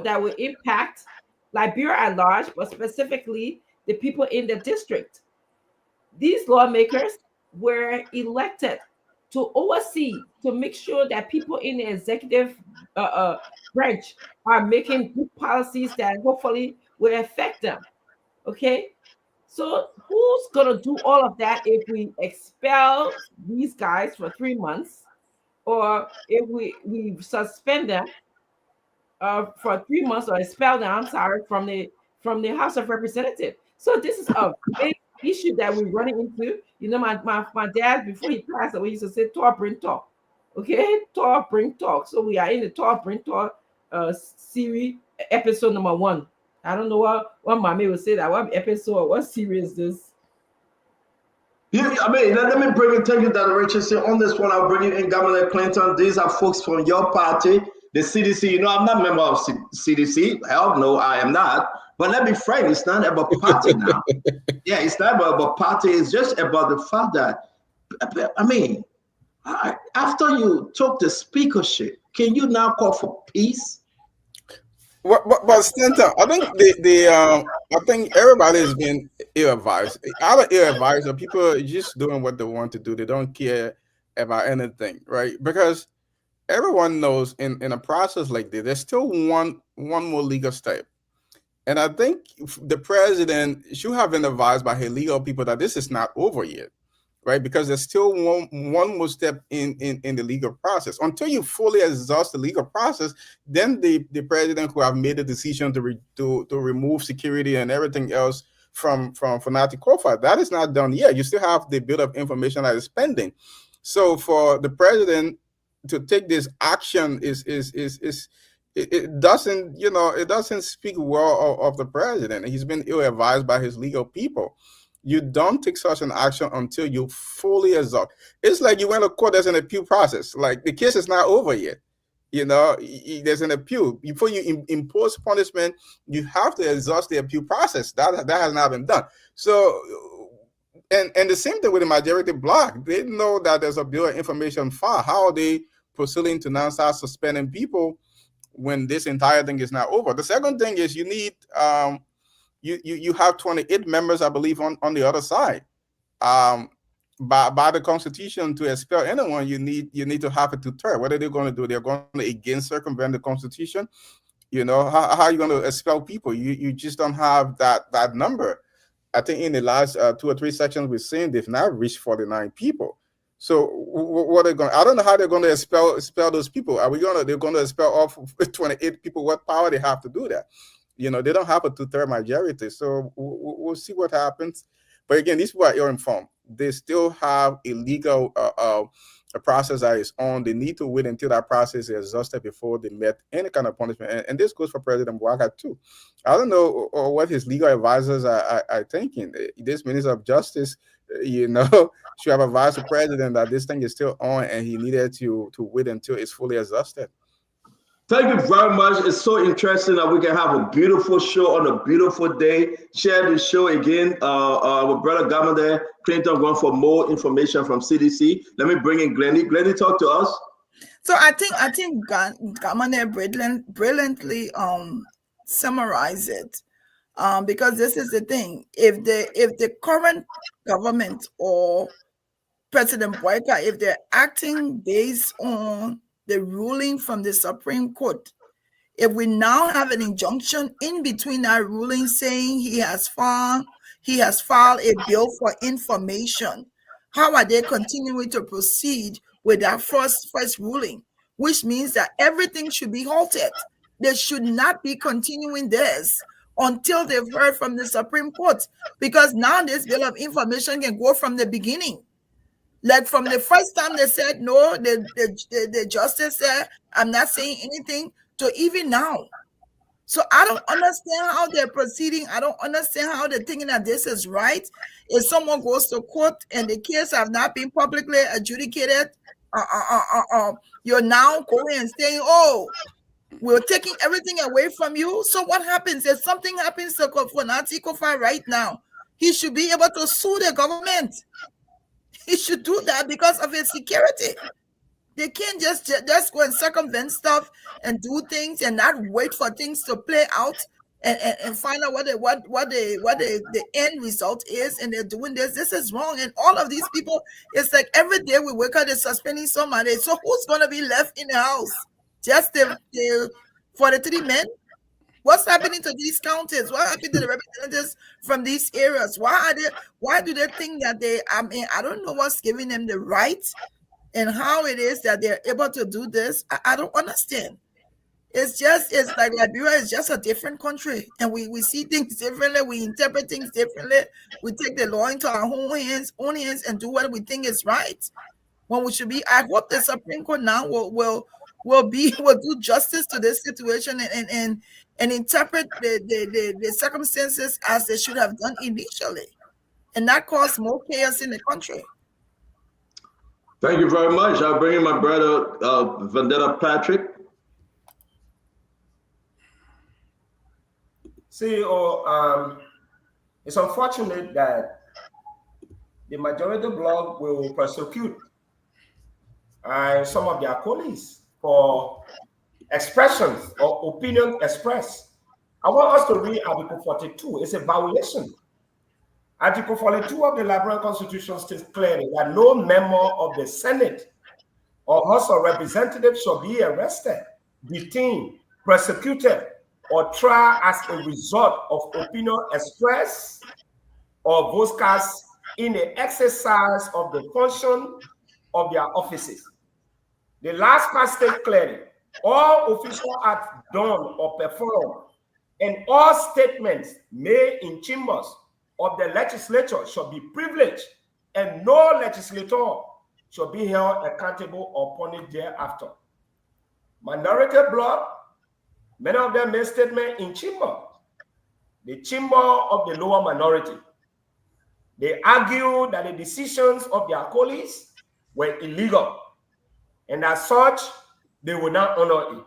Speaker 6: that will impact Liberia at large, but specifically the people in the district. These lawmakers were elected to oversee, to make sure that people in the executive branch are making good policies that hopefully will affect them. Okay? So who's going to do all of that if we expel these guys for 3 months, or if we suspend them for 3 months, or expel them, I'm sorry, from the House of Representatives? So this is a big issue that we're running into. You know, my dad, before he passed away, used to say, talk, bring talk. Okay, Talk Bring Talk. So we are in the Talk Bring Talk series, episode number 1. I don't know what mommy will say that. What episode? What series is this?
Speaker 14: Yeah, I mean, let me bring it. Thank you, Dr. Richardson. On this one, I'll bring in Governor Clinton. These are folks from your party, the CDC. You know, I'm not a member of CDC. Hell no, I am not. But let me frank, it's not about party now. Yeah, it's not about party. It's just about the fact that, I mean, after you took the speakership, can you now call for peace?
Speaker 15: But Stanton, I think I think everybody has been ill-advised. Either ill-advised or people are just doing what they want to do. They don't care about anything, right? Because everyone knows in a process like this, there's still one more legal step. And I think the president should have been advised by his legal people that this is not over yet, right? Because there's still one more step in the legal process. Until you fully exhaust the legal process, then the president who have made the decision to remove security and everything else from Fanati Kofa, that is not done yet. You still have the bill of information that is pending. So for the president to take this action it doesn't, it doesn't speak well of the president. He's been ill advised by his legal people. You don't take such an action until you fully exhaust. It's like you went to court, there's an appeal process. Like the case is not over yet. There's an appeal. Before you impose punishment, you have to exhaust the appeal process. That has not been done. So, and the same thing with the majority bloc. They know that there's a bill of information file. How are they proceeding to now start suspending people when this entire thing is not over? The second thing is you need you have 28 members, I believe, on the other side. By the Constitution, to expel anyone, you need to have a two-thirds. What are they going to do? They're going to again circumvent the Constitution. How are you going to expel people? You just don't have that number. I think in the last 2 or 3 sections we've seen, they've now reached 49 people. So what are they going? I don't know how they're going to expel those people. They're going to expel all 28 people? What power they have to do that? They don't have a two-thirds majority. So we'll see what happens. But again, these people are ill-informed. They still have a legal a process that is on. They need to wait until that process is exhausted before they met any kind of punishment. And this goes for President Bouaka too. I don't know what his legal advisors are thinking. This Minister of Justice, should have advised the president that this thing is still on and he needed to wait until it's fully exhausted.
Speaker 14: Thank you very much. It's so interesting that we can have a beautiful show on a beautiful day. Share the show again. Our brother Governor Clinton going for more information from CDC. Let me bring in Glennie. Glennie, talk to us.
Speaker 16: So I think Governor brilliantly summarized it. Because this is the thing. If the current government or President Bouaka, if they're acting based on the ruling from the Supreme Court, if we now have an injunction in between that ruling saying he has filed a bill for information, how are they continuing to proceed with that first ruling? Which means that everything should be halted. They should not be continuing this until they've heard from the Supreme Court, because now this bill of information can go from the beginning. Like from the first time they said no, the justice said, I'm not saying anything, to even now. So I don't understand how they're proceeding. I don't understand how they're thinking that this is right. If someone goes to court and the case have not been publicly adjudicated, you're now going and saying, oh, we're taking everything away from you. So what happens if something happens to Fanati Kofa right now? He should be able to sue the government. He should do that because of his security. They can't just go and circumvent stuff and do things and not wait for things to play out and find out what the end result is, and they're doing this. This is wrong. And all of these people, it's like every day we wake up, they're suspending somebody. So who's gonna be left in the house? Just the 43 men? What's happening to these counties? What happened to the representatives from these areas? Why do they think that I don't know what's giving them the right and how it is that they're able to do this. I don't understand. It's like Liberia is just a different country, and we see things differently, we interpret things differently, we take the law into our own hands and do what we think is right. when we should be. I hope the Supreme Court now will do justice to this situation and interpret the circumstances as they should have done initially, and not cause more chaos in the country.
Speaker 14: Thank you very much. I'll bring in my brother Vendetta Patrick.
Speaker 17: CEO, it's unfortunate that the majority bloc will prosecute some of their colleagues for expressions or opinion expressed. I want us to read Article 42. It's a violation. Article 42 of the Liberian Constitution states clearly that no member of the Senate or House of Representatives shall be arrested, detained, prosecuted, or tried as a result of opinion expressed or votes cast in the exercise of the function of their offices. The last part states clearly, all official acts done or performed and all statements made in chambers of the legislature shall be privileged, and no legislator shall be held accountable or punished thereafter. Minority bloc, many of them made statements in chamber, the chamber of the lower minority. They argue that the decisions of their colleagues were illegal, and as such, they will not honor it.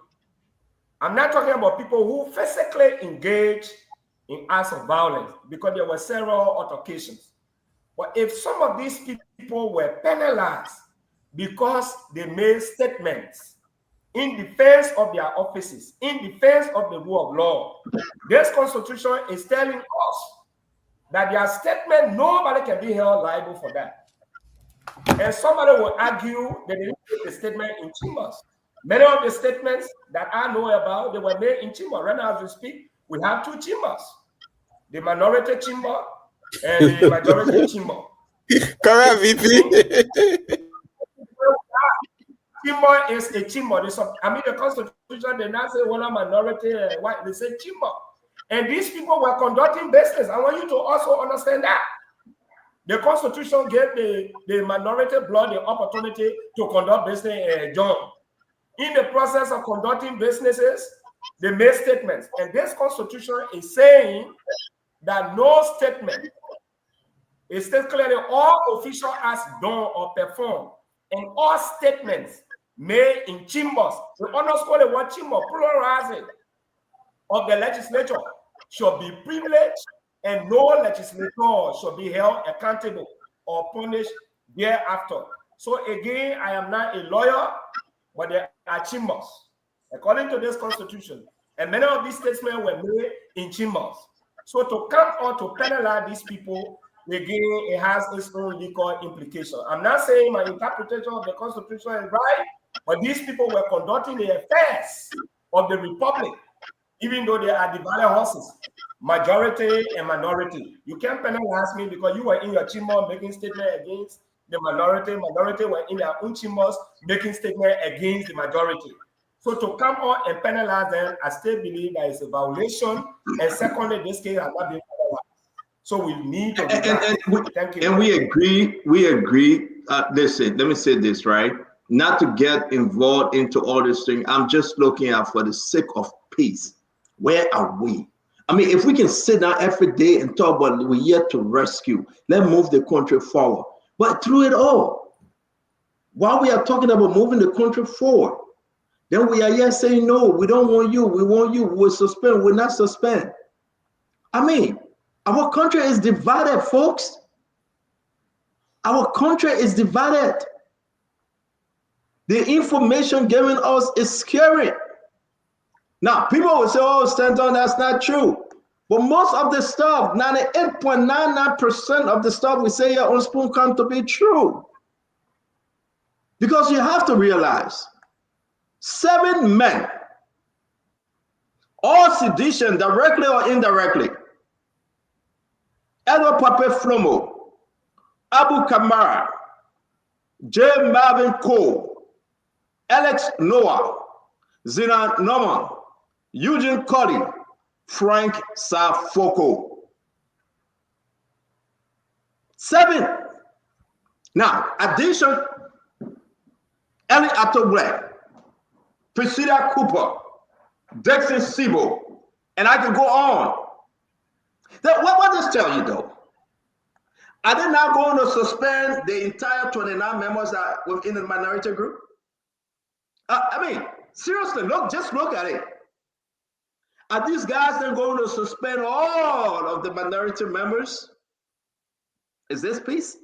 Speaker 17: I'm not talking about people who physically engage in acts of violence, because there were several altercations. But if some of these people were penalized because they made statements in defense of their offices, in defense of the rule of law, this constitution is telling us that their statement, nobody can be held liable for that. And somebody will argue that they didn't make the statement in chambers. Many of the statements that I know about, they were made in chamber. Right now, as we speak, we have two chambers, the minority chamber and the majority chamber.
Speaker 15: Correct, VP.
Speaker 17: Chamber is a chamber. The Constitution did not say one minority white, they say chamber. And these people were conducting business. I want you to also understand that. The Constitution gave the minority bloc the opportunity to conduct business, John. In the process of conducting businesses, they made statements. And this Constitution is saying that no statement, it states clearly all official acts done or performed and all statements made in chambers, we underscore the word chamber, pluralizing, of the legislature shall be privileged, and no legislator shall be held accountable or punished thereafter. So again, I am not a lawyer, but there are chambers, according to this constitution. And many of these statements were made in chambers. So to come on to penalize these people, again, it has its own legal implication. I'm not saying my interpretation of the constitution is right, but these people were conducting the affairs of the republic, even though they are divided horses, majority and minority. You can't penalize me because you were in your chamber making statement against the minority. Minority were in their own chambers making statement against the majority. So to come on and penalize them, I still believe that it's a violation. And secondly, this case has not been penalized. So we need to thank you.
Speaker 14: And we agree. Listen, let me say this, right? Not to get involved into all this thing. I'm just looking at for the sake of peace. Where are we? I mean, if we can sit down every day and talk about we're here to rescue, let's move the country forward. But through it all, while we are talking about moving the country forward, then we are here saying, no, we don't want you. We want you. We'll suspend. We'll not suspend. I mean, our country is divided, folks. Our country is divided. The information given us is scary. Now, people will say, oh, Stanton, that's not true. But most of the stuff, 98.99% of the stuff we say here on Spoon come to be true. Because you have to realize, 7 men, all sedition, directly or indirectly, Edward Pape Flomo, Abu Kamara, J. Marvin Cole, Alex Noah, Zina Norman, Eugene Cody, Frank Safoko. 7. Now, addition Ellie Atogble, Priscilla Cooper, Dexter Sibo, and I can go on. What does this tell you though? Are they now going to suspend the entire 29 members that within the minority group? I mean, seriously, just look at it. Are these guys then going to suspend all of the minority members? Is this peace?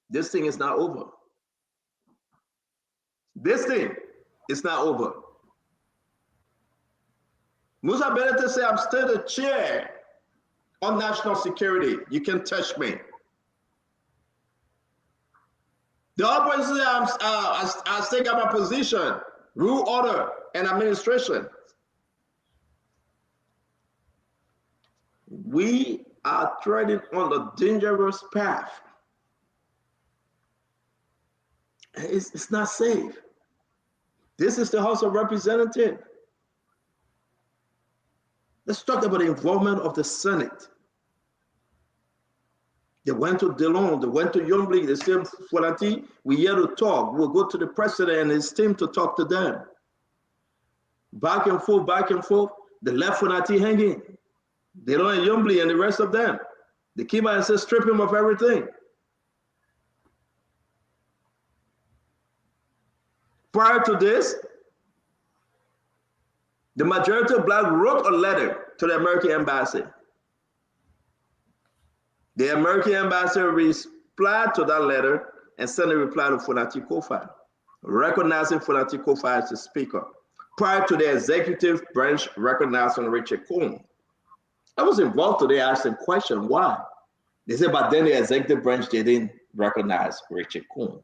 Speaker 14: This thing is not over. This thing is not over. Musa Benete said, I'm still the chair on national security. You can touch me. The opposition said, I still got my position, rule, order, and administration. We are treading on a dangerous path. It's not safe. This is the House of Representatives. Let's talk about the involvement of the Senate. They went to Delon, they went to Yombli, they said, Fulati, we're here to talk. We'll go to the president and his team to talk to them. Back and forth, they left Fulati hanging. Delon and Yombli and the rest of them. They came out and said, strip him of everything. Prior to this, the majority of Black wrote a letter to the American embassy. The American ambassador replied to that letter and sent a reply to Fulati Kofi, recognizing Fulati Kofi as the speaker. Prior to the executive branch recognizing Richard Coon. I was involved today. I asked them question, why? They said, but then the executive branch, they didn't recognize Richard Coon.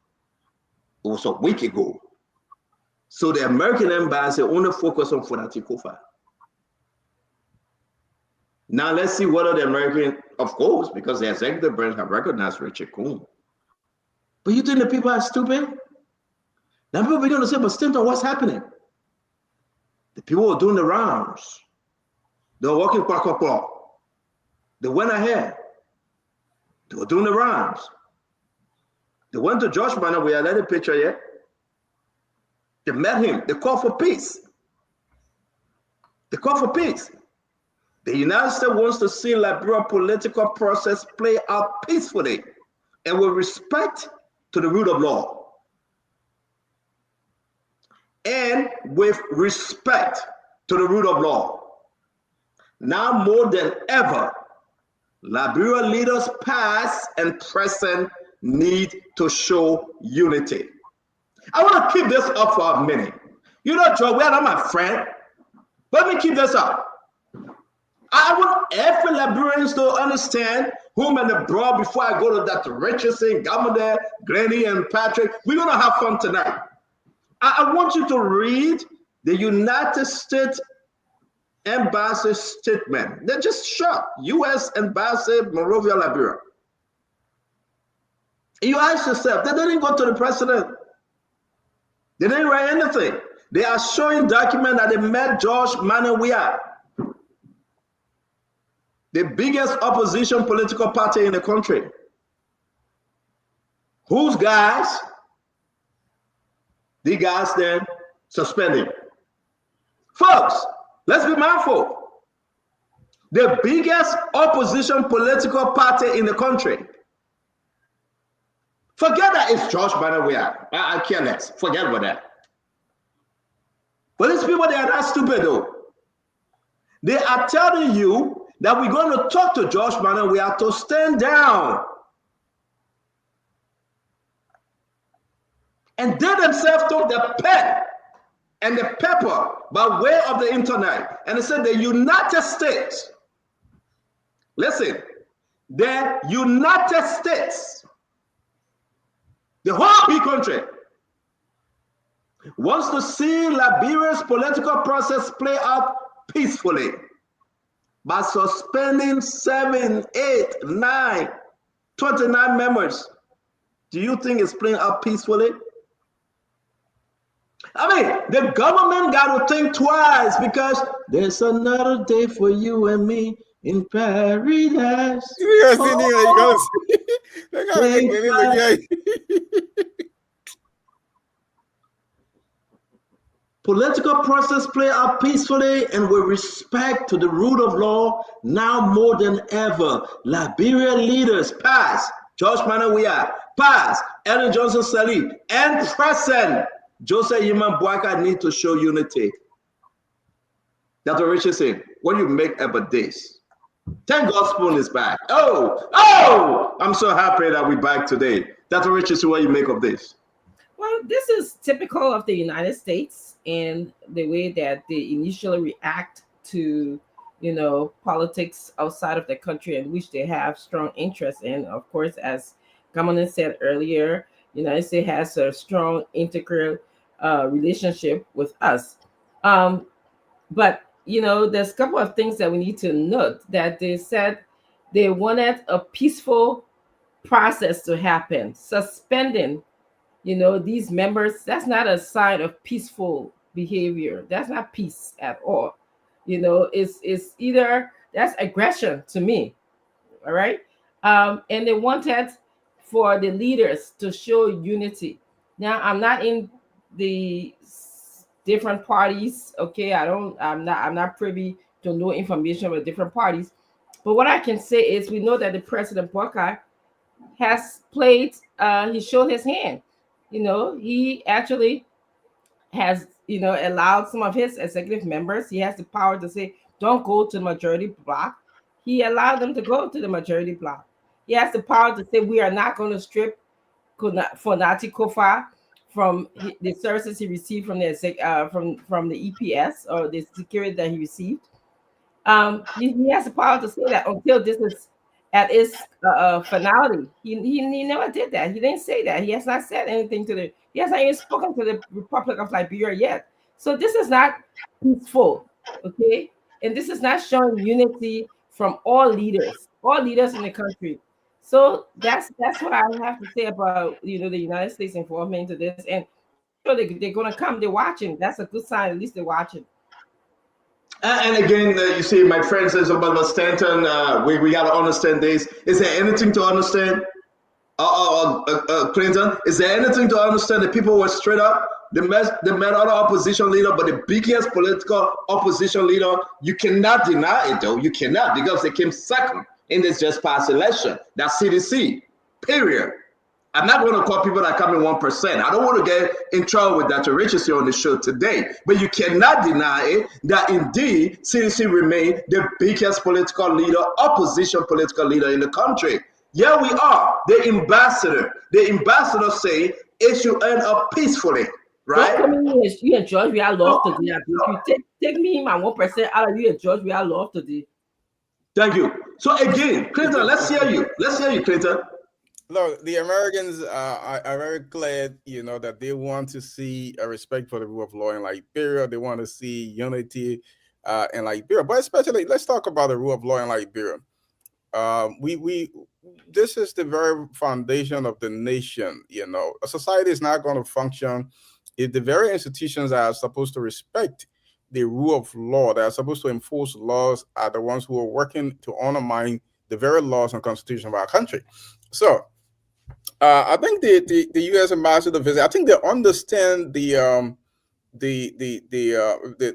Speaker 14: It was a week ago. So the American embassy only focused on Fulati Kofi. Now let's see whether the American, of course, because the executive branch have recognized Richard Coon. But you think the people are stupid? Now people are going to say, but Stinton, what's happening? The people were doing the rounds. They were walking quack. They went ahead. They were doing the rounds. They went to Josh Manor. We had a picture yet. They met him. They called for peace. They called for peace. The United States wants to see Liberia political process play out peacefully and with respect to the rule of law. And with respect to the rule of law. Now more than ever, Liberia leaders past and present need to show unity. I want to keep this up for a minute. You know, Joe, we are not my friend. Let me keep this up. I want every Liberians to understand whom and the broad before I go to Dr. Richardson, Gamade, Granny, and Patrick. We're going to have fun tonight. I want you to read the United States Embassy statement. They just shot U.S. Embassy, Monrovia, Liberia. You ask yourself, they didn't go to the president. They didn't write anything. They are showing document that they met George Manawia, the biggest opposition political party in the country. Whose guys? The guys then suspended. Folks, let's be mindful. The biggest opposition political party in the country. Forget that it's George Manawia. I care less. Forget about that. But these people, they are not stupid though. They are telling you that we're going to talk to George Manawia to stand down. And they themselves took the pen and the paper by way of the internet. And they said the United States, listen, the United States, the whole big country, wants to see Liberia's political process play out peacefully by suspending 7, 8, 9, 29 members. Do you think it's playing out peacefully? I mean, the government got to think twice because there's another day for you and me in paradise. Political process play out peacefully and with respect to the rule of law now more than ever. Liberian leaders past, George Manawia, past, Ellen Johnson Sirleaf, and present, Joseph Yman Boaka need to show unity. Dr. Richardson, what do you make about this? Thank God Spoon is back. Oh, I'm so happy that we're back today. Dr. Richardson, what do you make of this?
Speaker 6: Well, this is typical of the United States and the way that they initially react to, politics outside of the country in which they have strong interest in. Of course, as Kamana said earlier, the United States has a strong integral relationship with us. But there's a couple of things that we need to note, that they said they wanted a peaceful process to happen. Suspending these members, that's not a sign of peaceful behavior. That's not peace at all. It's either, that's aggression to me. All right. And they wanted for the leaders to show unity. Now, I'm not in the different parties. Okay. I'm not privy to no information about different parties. But what I can say is, we know that the President Buckeye has played, he showed his hand. He actually has, allowed some of his executive members, he has the power to say, don't go to the majority block. He allowed them to go to the majority block. He has the power to say, we are not going to strip Fonati Kofa from the services he received from the EPS, or the security that he received. He has the power to say that until this is at its finality. He never did that. He didn't say that. He has not said anything he has not even spoken to the Republic of Liberia yet. So this is not peaceful, okay? And this is not showing unity from all leaders in the country. So that's what I have to say about the United States involvement into this. And I'm sure they're gonna come. They're watching. That's a good sign. At least they're watching.
Speaker 14: And again, you see, my friend says about Stanton, we got to understand this. Is there anything to understand? Clinton, is there anything to understand? The people were straight up. They met other opposition leader, but the biggest political opposition leader, you cannot deny it, though. You cannot, because they came second in this just past election. That's CDC, period. I'm not going to call people that come in 1%. I don't want to get in trouble with Dr. Richardson on the show today. But you cannot deny it that indeed CDC remained the biggest political leader, opposition political leader in the country. Yeah, we are. The ambassador say it should end up peacefully, right?
Speaker 6: Don't come in, you and George, we are lost today. If you take me my 1% out of you and George, we are lost today.
Speaker 14: Thank you. So again, Clinton, let's hear you. Let's hear you, Clinton.
Speaker 15: Look, the Americans are very clear, that they want to see a respect for the rule of law in Liberia. They want to see unity in Liberia. But especially, let's talk about the rule of law in Liberia. This is the very foundation of the nation. A society is not going to function if the very institutions that are supposed to respect the rule of law, that are supposed to enforce laws, are the ones who are working to undermine the very laws and constitution of our country. So I think the U.S. ambassador visit, I think they understand the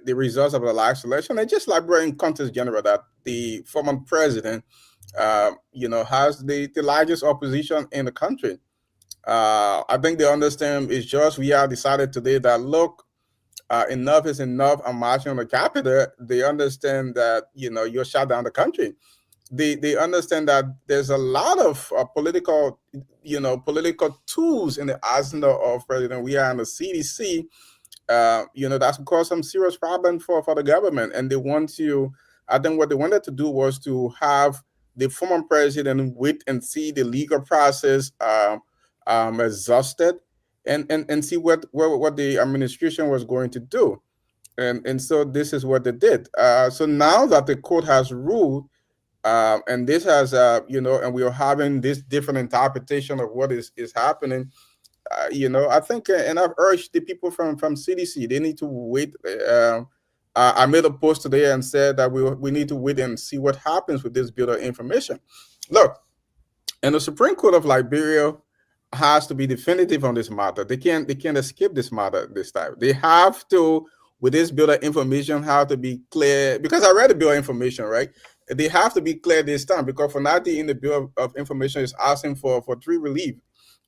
Speaker 15: results of the last election, and just Liberian context general, that the former president, has the largest opposition in the country. I think they understand. It's just we have decided today that, look, enough is enough. I'm marching on the Capitol. They understand that you're shut down the country. They understand that there's a lot of political tools in the arsenal of President Weah and the CDC. That's caused some serious problem for the government, and they want to. I think what they wanted to do was to have the former president wait and see the legal process exhausted, and see what the administration was going to do, and so this is what they did. So now that the court has ruled. And this has, and we are having this different interpretation of what is happening. I think, and I've urged the people from CDC, they need to wait. I made a post today and said that we need to wait and see what happens with this bit of information. Look, and the Supreme Court of Liberia has to be definitive on this matter. They can't escape this matter this time. They have to with this bill of information have to be clear, because I read the bill of information, right? They have to be clear this time, because Fonati in the bill of information is asking for 3 relief.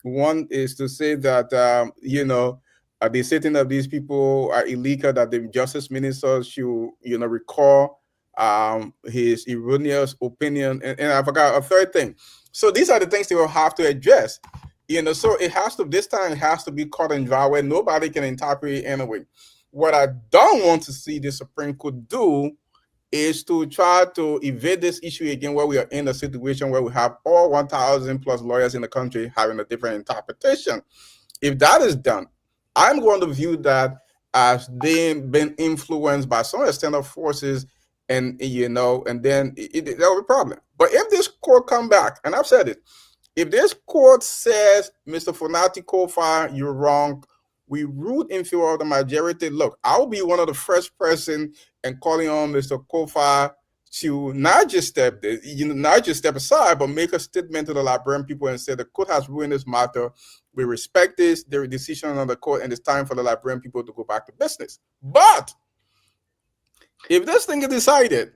Speaker 15: One is to say that, the setting of these people are illegal, that the justice minister should, recall his erroneous opinion. And I forgot a third thing. So these are the things they will have to address. So it has to, this time it has to be cut and dry where nobody can interpret it anyway. What I don't want to see the Supreme Court do is to try to evade this issue again, where we are in a situation where we have all 1,000 plus lawyers in the country having a different interpretation. If that is done, I'm going to view that as being influenced by some external forces, and then there'll be a problem. But if this court come back, and I've said it, if this court says, Mr. Fonati Kofa, you're wrong, we ruled in favor of the majority. Look, I'll be one of the first person and calling on Mr. Kofa to not just step aside, but make a statement to the Liberian people and say the court has ruined this matter. We respect this, the decision on the court, and it's time for the Liberian people to go back to business. But if this thing is decided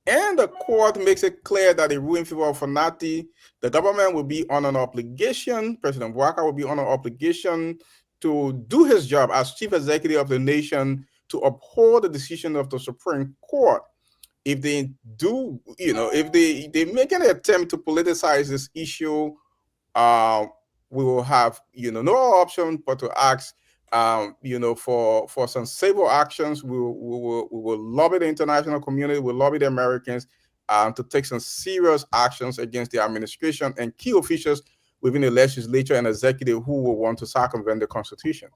Speaker 15: and the court makes it clear that they rule in favor of Fonati, the government will be on an obligation, President Waka will be on an obligation to do his job as chief executive of the nation to uphold the decision of the Supreme Court. If they do, if they make an attempt to politicize this issue, we will have, no option but to ask, for some civil actions. We will lobby the international community, we'll lobby the Americans to take some serious actions against the administration and key officials within the legislature and executive who will want to circumvent the Constitution.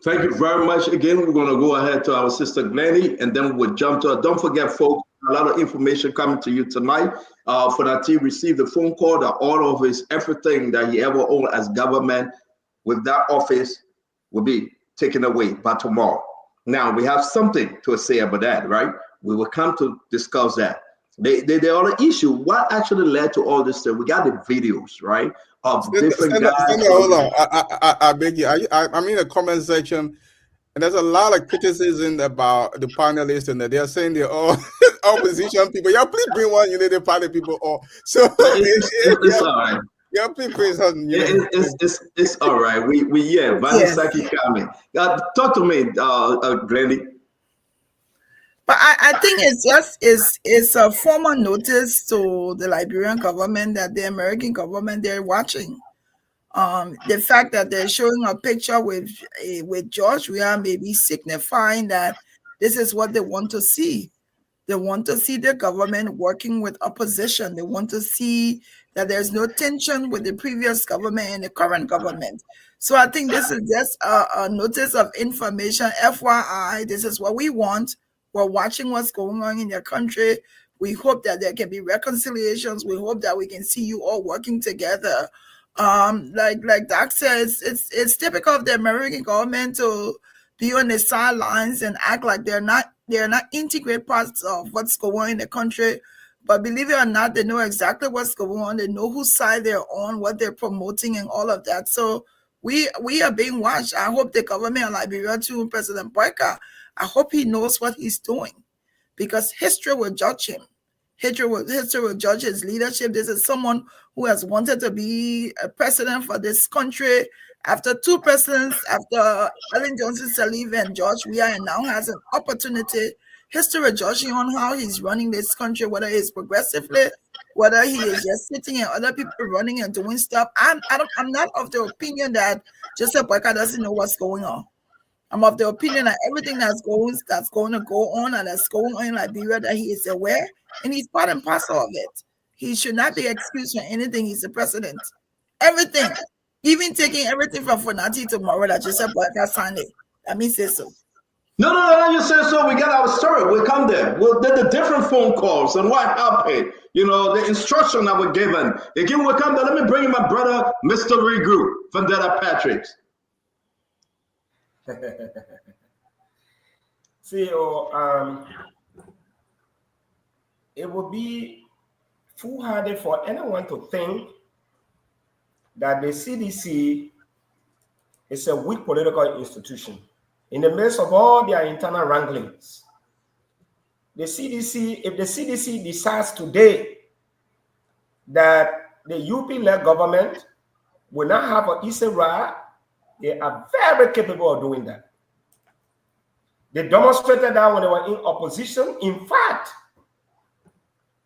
Speaker 14: Thank you very much. Again, we're going to go ahead to our sister Glennie, and then we'll jump to her. Don't forget, folks, a lot of information coming to you tonight. Fonati received a phone call that all of his everything that he ever owned as government with that office will be taken away by tomorrow. Now, we have something to say about that, right? We will come to discuss that. The other issue, what actually led to all this stuff? We got the videos, right, of different guys.
Speaker 15: Hold on. I beg you. I'm in the comment section, and there's a lot of criticism about the panelists, and they're saying they're all opposition people. Yeah, please bring one Unity Party people all. So
Speaker 14: it's all right.
Speaker 15: Yeah, please bring something.
Speaker 14: It's all right. Vanessa coming. Talk to me, Glennie.
Speaker 16: But I think it's a formal notice to the Liberian government that the American government, they're watching. The fact that they're showing a picture with George Weah may be signifying that this is what they want to see. They want to see the government working with opposition. They want to see that there's no tension with the previous government and the current government. So I think this is just a notice of information. FYI, this is what we want. We're watching what's going on in your country. We hope that there can be reconciliations. We hope that we can see you all working together. Like Doc says, it's typical of the American government to be on the sidelines and act like they're not integrated parts of what's going on in the country. But believe it or not, they know exactly what's going on. They know whose side they're on, what they're promoting, and all of that. So we are being watched. I hope the government of Liberia too, President Boyka, I hope he knows what he's doing, because history will judge him. History will judge his leadership. This is someone who has wanted to be a president for this country after 2 presidents, after Ellen Johnson Sirleaf and George Weah, and now has an opportunity. History will judge him on how he's running this country, whether it's progressively, whether he is just sitting and other people running and doing stuff. I'm not of the opinion that Joseph Boyka doesn't know what's going on. I'm of the opinion that everything that's going to go on and that's going on in Liberia, that he is aware and he's part and parcel of it. He should not be excused for anything. He's the president. Everything, even taking everything from Fonati tomorrow that Joseph Boyka signed it. That means say so.
Speaker 14: No, you said so. We got our story. We'll come there. We'll get the different phone calls and what happened. The instruction that were given. Again, we'll come there. Let me bring in my brother, Mr. Regroup, Vendetta Patrick's.
Speaker 17: CEO, it would be foolhardy for anyone to think that the CDC is a weak political institution. in the midst of all their internal wranglings. The CDC, if the CDC decides today that the UP-led government will not have an ISRA, they are very capable of doing that. They demonstrated that when they were in opposition. In fact,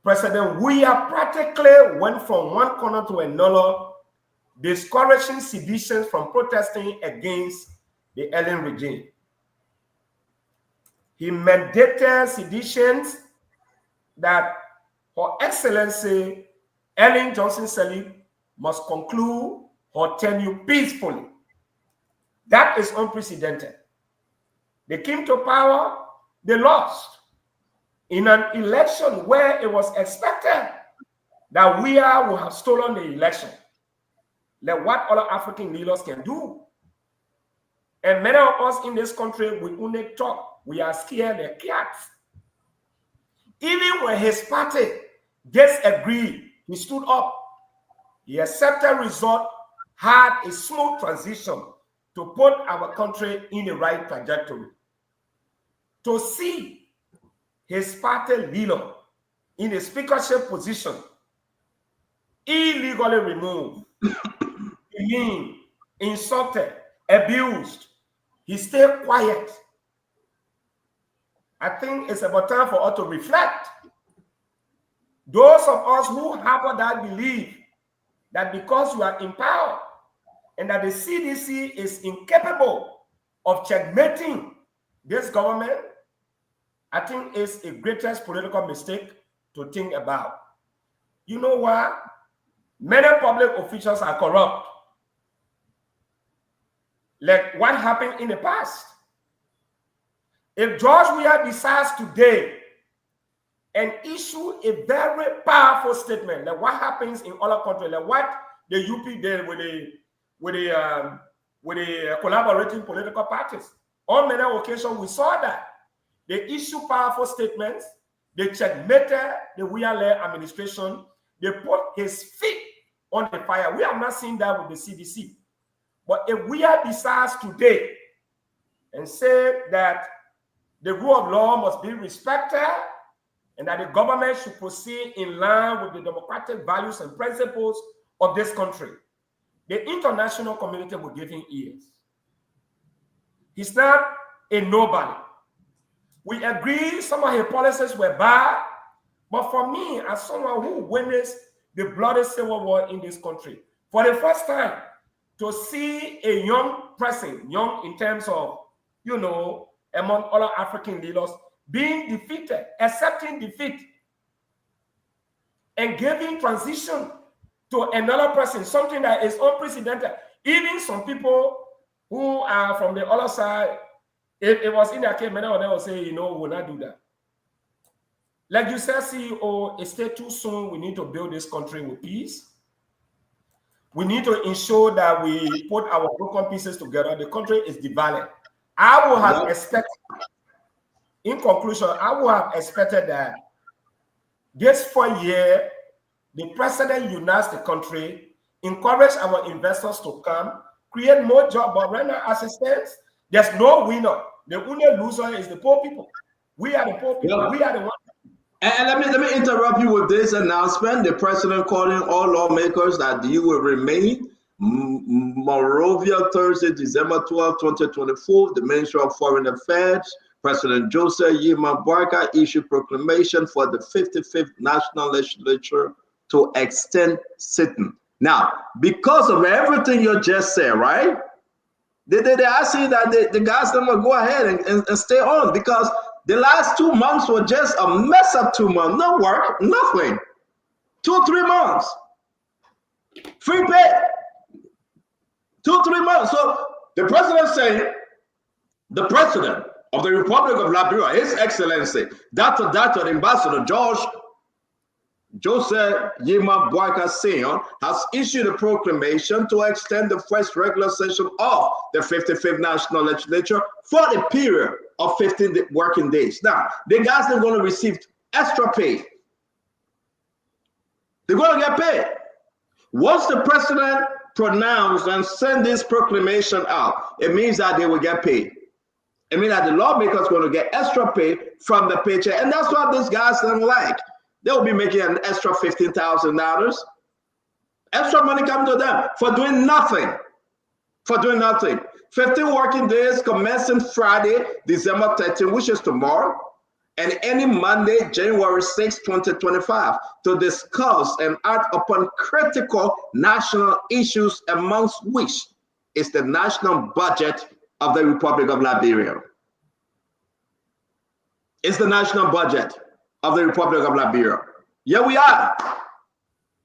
Speaker 17: President Weah practically went from one corner to another, discouraging citizens from protesting against the Ellen regime. He mandated citizens that Her Excellency Ellen Johnson Sirleaf must conclude her tenure peacefully. That is unprecedented. They came to power, they lost in an election where it was expected that we would have stolen the election, like what other African leaders can do. And many of us in this country, we only talk, we are scared of cats. Even when his party disagreed, he stood up. He accepted result, had a smooth transition to put our country in the right trajectory. To see his party leader in a speakership position, illegally removed, demeaned, insulted, abused, he stayed quiet. I think it's about time for us to reflect. Those of us who harbor that belief that because you are in power and that the CDC is incapable of checkmating this government, I think it's the greatest political mistake to think about. You know what? Many public officials are corrupt. Like what happened in the past. If George Weah decides today and issue a very powerful statement, like what happens in other countries, like what the UP did with the collaborating political parties. On many occasions, we saw that. They issue powerful statements, they checkmated the Weah-led administration, they put his feet on the fire. We have not seen that with the CDC. But if Weah decides today and say that the rule of law must be respected and that the government should proceed in line with the democratic values and principles of this country, the international community will give him ears. He's not a nobody. We agree some of his policies were bad, but for me, as someone who witnessed the bloody civil war in this country, for the first time, to see a young person, young in terms of, you know, among other African leaders, being defeated, accepting defeat, and giving transition to another person, something that is unprecedented. Even some people who are from the other side, if it was in their case, many of them will say, you know, we'll not do that. Like you said, CEO, it's still too soon. We need to build this country with peace. We need to ensure that we put our broken pieces together. The country is divided. I would have expected, in conclusion, I would have expected that this 4 year, the president unites the country, encourage our investors to come, create more jobs. But right now, as it stands, there's no winner. The only loser is the poor people. We are the poor people. Yeah. We are the ones.
Speaker 14: And let me interrupt you with this announcement. The president calling all lawmakers that you will remain. Monrovia, Thursday, December 12, 2024. The Ministry of Foreign Affairs, President Joseph Yima Barker, issued proclamation for the 55th National Legislature to extend sitting. Now, because of everything you just said, right? They are saying that the guys them will go ahead and stay on, because the last 2 months were just a mess up 2 months. No work, nothing. 2 3 months. Free pay. 2 3 months. So the president saying, the president of the Republic of Liberia, His Excellency, Dr. Ambassador Joseph Yima Boyka Sr. has issued a proclamation to extend the first regular session of the 55th National Legislature for the period of 15 working days. Now, the guys are going to receive extra pay. They're going to get paid. Once the president pronounced and send this proclamation out, it means that they will get paid. It means that the lawmakers going to get extra pay from the paycheck. And that's what these guys don't like. They'll be making an extra $15,000. Extra money coming to them for doing nothing. For doing nothing. 15 working days commencing Friday, December 13, which is tomorrow, and any Monday, January 6, 2025, to discuss and act upon critical national issues, amongst which is the national budget of the Republic of Liberia. It's the national budget of the Republic of Liberia. Here we are.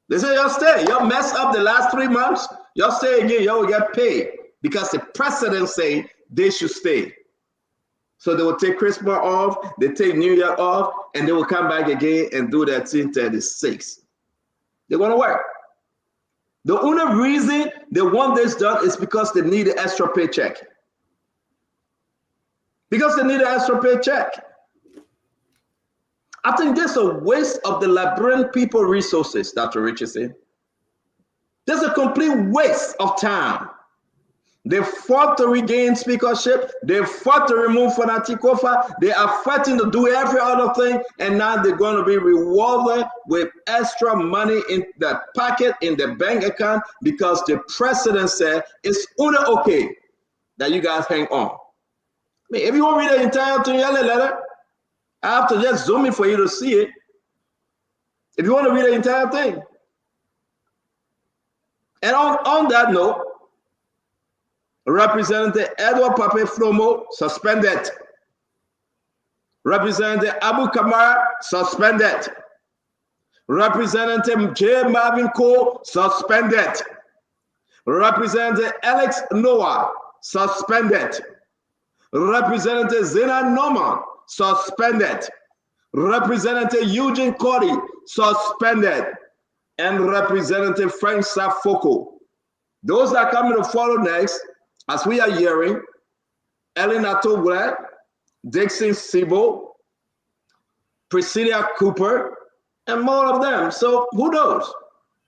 Speaker 14: They say, y'all stay. Y'all mess up the last 3 months. Y'all stay again. Y'all will get paid because the president say they should stay. So they will take Christmas off, they take New Year off, and they will come back again and do that till 36. They're going to work. The only reason they want this done is because they need an extra paycheck. Because they need an extra paycheck. I think this is a waste of the Liberian people resources, Dr. Richardson. There's a complete waste of time. They fought to regain speakership. They fought to remove Fanatic Kofa. They are fighting to do every other thing. And now they're going to be rewarded with extra money in the pocket, in the bank account, because the president said it's only okay that you guys hang on. I mean, if you want to read the entire Tunyele letter, I have to just zoom in for you to see it. If you want to read the entire thing. And on that note, Representative Edward Pape Flomo, suspended. Representative Abu Kamara, suspended. Representative J. Marvin Cole, suspended. Representative Alex Noah, suspended. Representative Zena Norman, suspended. Representative Eugene Cody, suspended. And Representative Frank Safoko. Those that are coming to follow next, as we are hearing, Elena Togler, Dixon Sibo, Priscilla Cooper, and more of them. So who knows?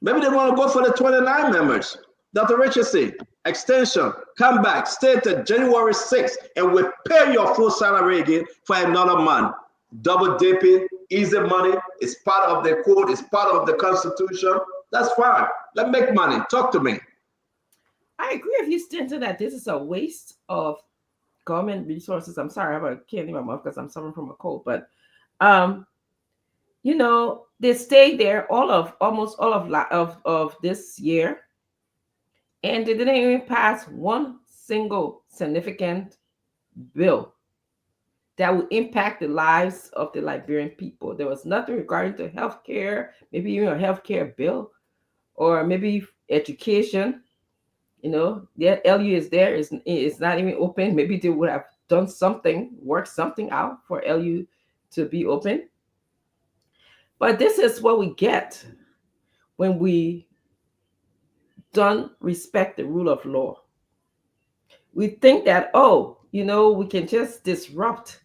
Speaker 14: Maybe they want to go for the 29 members. Dr. Richardson, extension, come back, stay till January 6th, and we'll pay your full salary again for another month. Double dipping, easy money, it's part of the code, it's part of the Constitution. That's fine. Let's make money. Talk to me.
Speaker 6: I agree with you, Stinton, that this is a waste of government resources. I'm sorry, I can't in my mouth because I'm suffering from a cold. But, you know, they stayed there almost all of this year, and they didn't even pass one single significant bill that would impact the lives of the Liberian people. There was nothing regarding to healthcare, maybe even a healthcare bill, or maybe education. You know, the LU is there, it's not even open. Maybe they would have done something, worked something out for LU to be open. But this is what we get when we don't respect the rule of law. We think that, oh, you know, we can just disrupt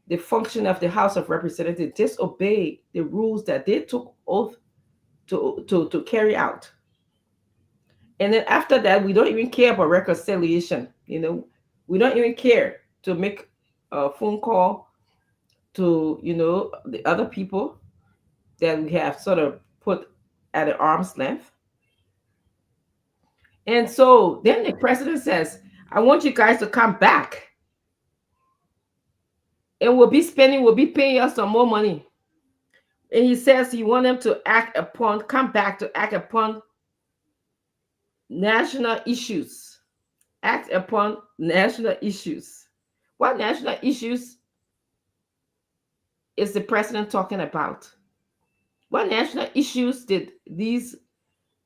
Speaker 6: the function of the House of Representatives, disobey the rules that they took oath to carry out. And then after that, we don't even care about reconciliation. You know, we don't even care to make a phone call to, you know, the other people that we have sort of put at an arm's length. And so then the president says, I want you guys to come back. And we'll be paying us some more money. And he says he wants them to come back to act upon national issues. Act upon national issues. What national issues is the president talking about? What national issues did these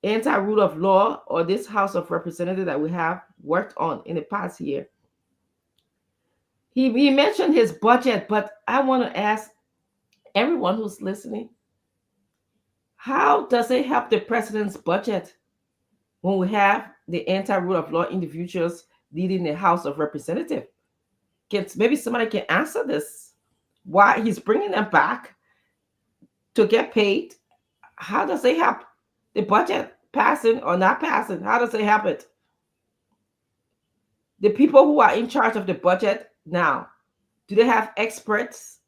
Speaker 6: anti-rule of law or this House of Representatives that we have worked on in the past year? He mentioned his budget, but I want to ask everyone who's listening, how does it help the president's budget when we have the anti-rule of law individuals leading the House of Representatives? Maybe somebody can answer this. Why he's bringing them back to get paid? How does it help the budget passing or not passing? How does it help it? The people who are in charge of the budget Now, do they have experts?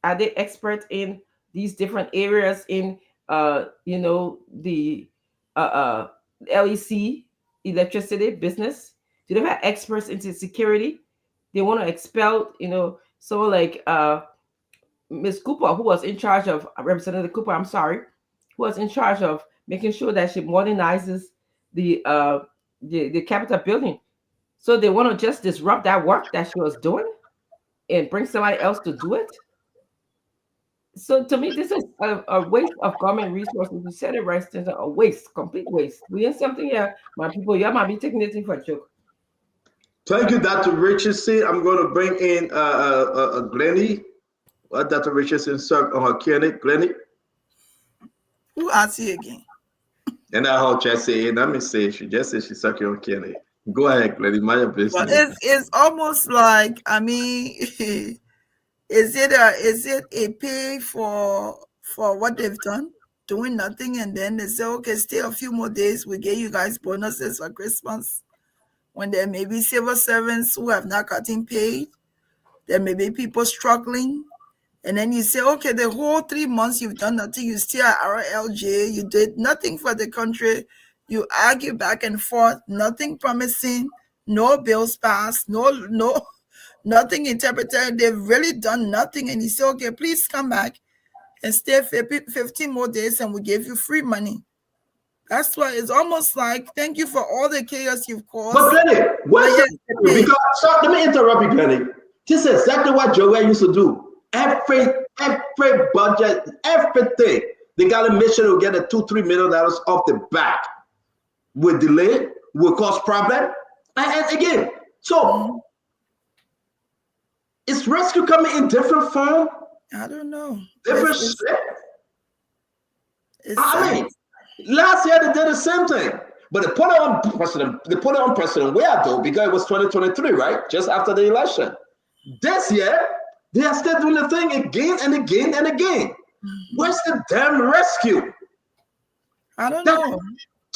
Speaker 6: Are they experts in these different areas in the LEC electricity business? Do they have experts into security? They want to expel, so like Miss Cooper, who was in charge of Representative Cooper, I'm sorry, who was in charge of making sure that she modernizes the Capitol building. So they want to just disrupt that work that she was doing and bring somebody else to do it. So to me, this is a waste of government resources. You said it right, Stinson, a waste, complete waste. We need something here, my people. You might be taking this thing for a joke.
Speaker 14: Thank you, Dr. Richardson. I'm going to bring in Glennie. Dr. Richardson served on her clinic. Glennie.
Speaker 16: Who asked you again?
Speaker 14: And I heard just say, let me say, she just said she sucked your clinic. Go ahead, Glennie. Mind your business.
Speaker 16: Well, it's almost like, I mean, is it a pay for what they've done, doing nothing, and then they say, okay, stay a few more days, we give you guys bonuses for Christmas, when there may be civil servants who have not gotten paid, there may be people struggling, and then you say, okay, the whole 3 months you've done nothing, you still at RLJ, you did nothing for the country, you argue back and forth, nothing promising, no bills passed, no nothing interpreted. They've really done nothing. And you say, okay, please come back and stay 15 more days and we give you free money. That's why it's almost like, thank you for all the chaos you've caused.
Speaker 14: But Glennie, because let me interrupt you, Glennie. This is exactly what Joel used to do. Every budget, everything, they got to make sure to get the $2-3 million off the back. With delay, will cause problem. And again, so is rescue coming in different form?
Speaker 16: I don't know.
Speaker 14: Different shit. I mean, last year they did the same thing, but they put it on President. They put it on President Ware though, because it was 2023, right? Just after the election. This year they are still doing the thing again and again and again. Where's the damn rescue?
Speaker 16: I don't know.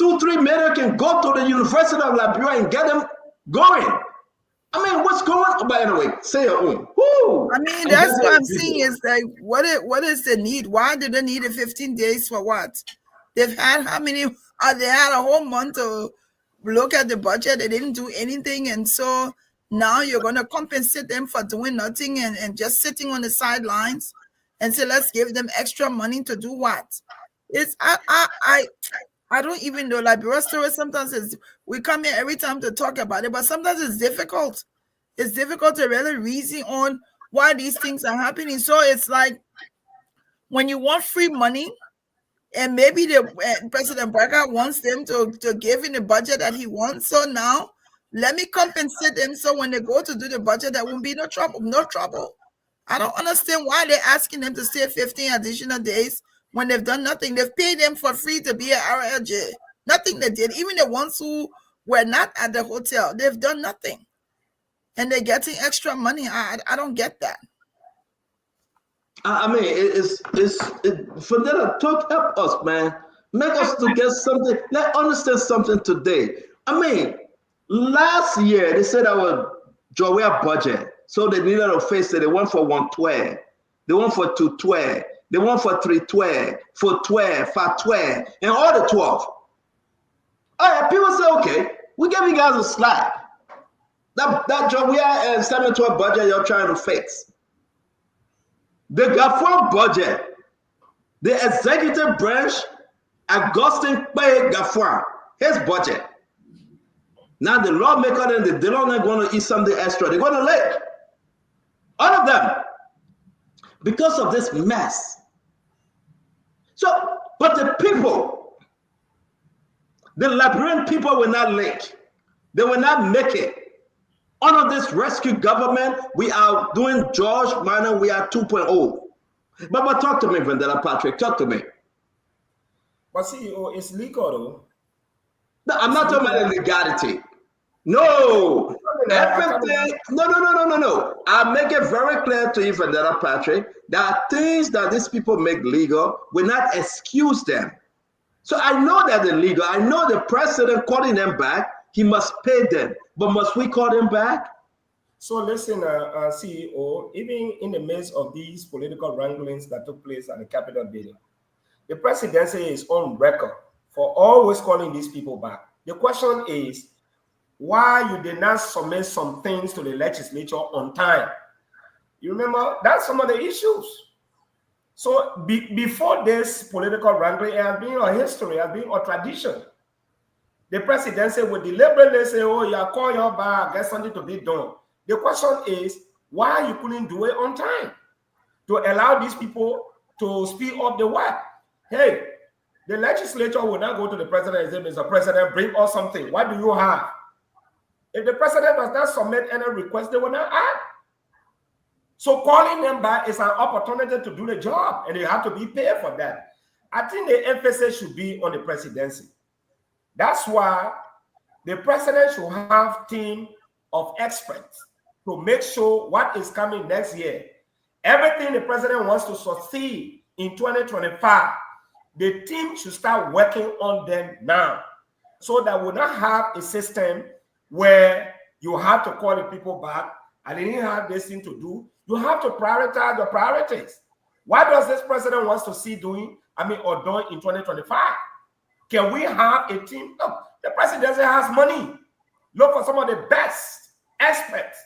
Speaker 14: 2-3 million can go to the University of Liberia and get them going. I mean, what's going on? But anyway, say your own. Woo!
Speaker 16: I mean, that's what I'm saying is like, what is the need? Why do they need 15 days for what? They've had how many? They had a whole month to look at the budget. They didn't do anything. And so now you're going to compensate them for doing nothing and just sitting on the sidelines and say, let's give them extra money to do what? It's, I don't even know. Liberia story, sometimes we come here every time to talk about it, but sometimes it's difficult. It's difficult to really reason on why these things are happening. So it's like when you want free money, and maybe the President Barker wants them to give in the budget that he wants. So now let me compensate them. So when they go to do the budget, there won't be no trouble. No trouble. I don't understand why they're asking them to stay 15 additional days when they've done nothing. They've paid them for free to be at RLJ. Nothing they did. Even the ones who were not at the hotel, they've done nothing. And they're getting extra money. I don't get that.
Speaker 14: I mean, it's for them to talk, help us, man. Make us to get something. Let's understand something today. I mean, last year they said our Joel budget. So they needed to face it. They went for 112. They went for 212. They went for 312, for 12, for 12, and all the 12. All right, people say, okay, we give you guys a slack. That Joel and 712 budget you're trying to fix. The Gafwan budget, the executive branch, Augustine Pay Gafwan, his budget. Now the lawmaker and the dealer are going to eat something extra. They're going to lick. All of them. Because of this mess. So, but the people, the Liberian people will not lick. They will not make it. Under this rescue government, we are doing George Minor, we are 2.0. But talk to me, Vandela Patrick, talk to me.
Speaker 17: But CEO, it's legal though.
Speaker 14: No, I'm not talking about the legality. No. Everything, no. I'll make it very clear to you, Vandela Patrick, that things that these people make legal will not excuse them. So I know that they're legal. I know the president calling them back, he must pay them. But must we call them back?
Speaker 17: So listen, CEO, even in the midst of these political wranglings that took place at the Capitol building, the presidency is on record for always calling these people back. The question is, why you did not submit some things to the legislature on time? You remember, that's some of the issues. So before this political wrangling, it has been a history, it has been a tradition. The presidency would deliberately say, oh, you call your bar, get something to be done. The question is, why you couldn't do it on time to allow these people to speed up the work? Hey, the legislature will not go to the president and say, Mr. President, bring us something. What do you have? If the president does not submit any request, they will not act. So calling them back is an opportunity to do the job, and they have to be paid for that. I think the emphasis should be on the presidency. That's why the president should have a team of experts to make sure what is coming next year. Everything the president wants to succeed in 2025, the team should start working on them now, so that we'll not have a system where you have to call the people back. I didn't have this thing to do. You have to prioritize your priorities. What does this president wants to see doing, or done in 2025? Can we have a team? Look, the presidency has money. Look for some of the best experts.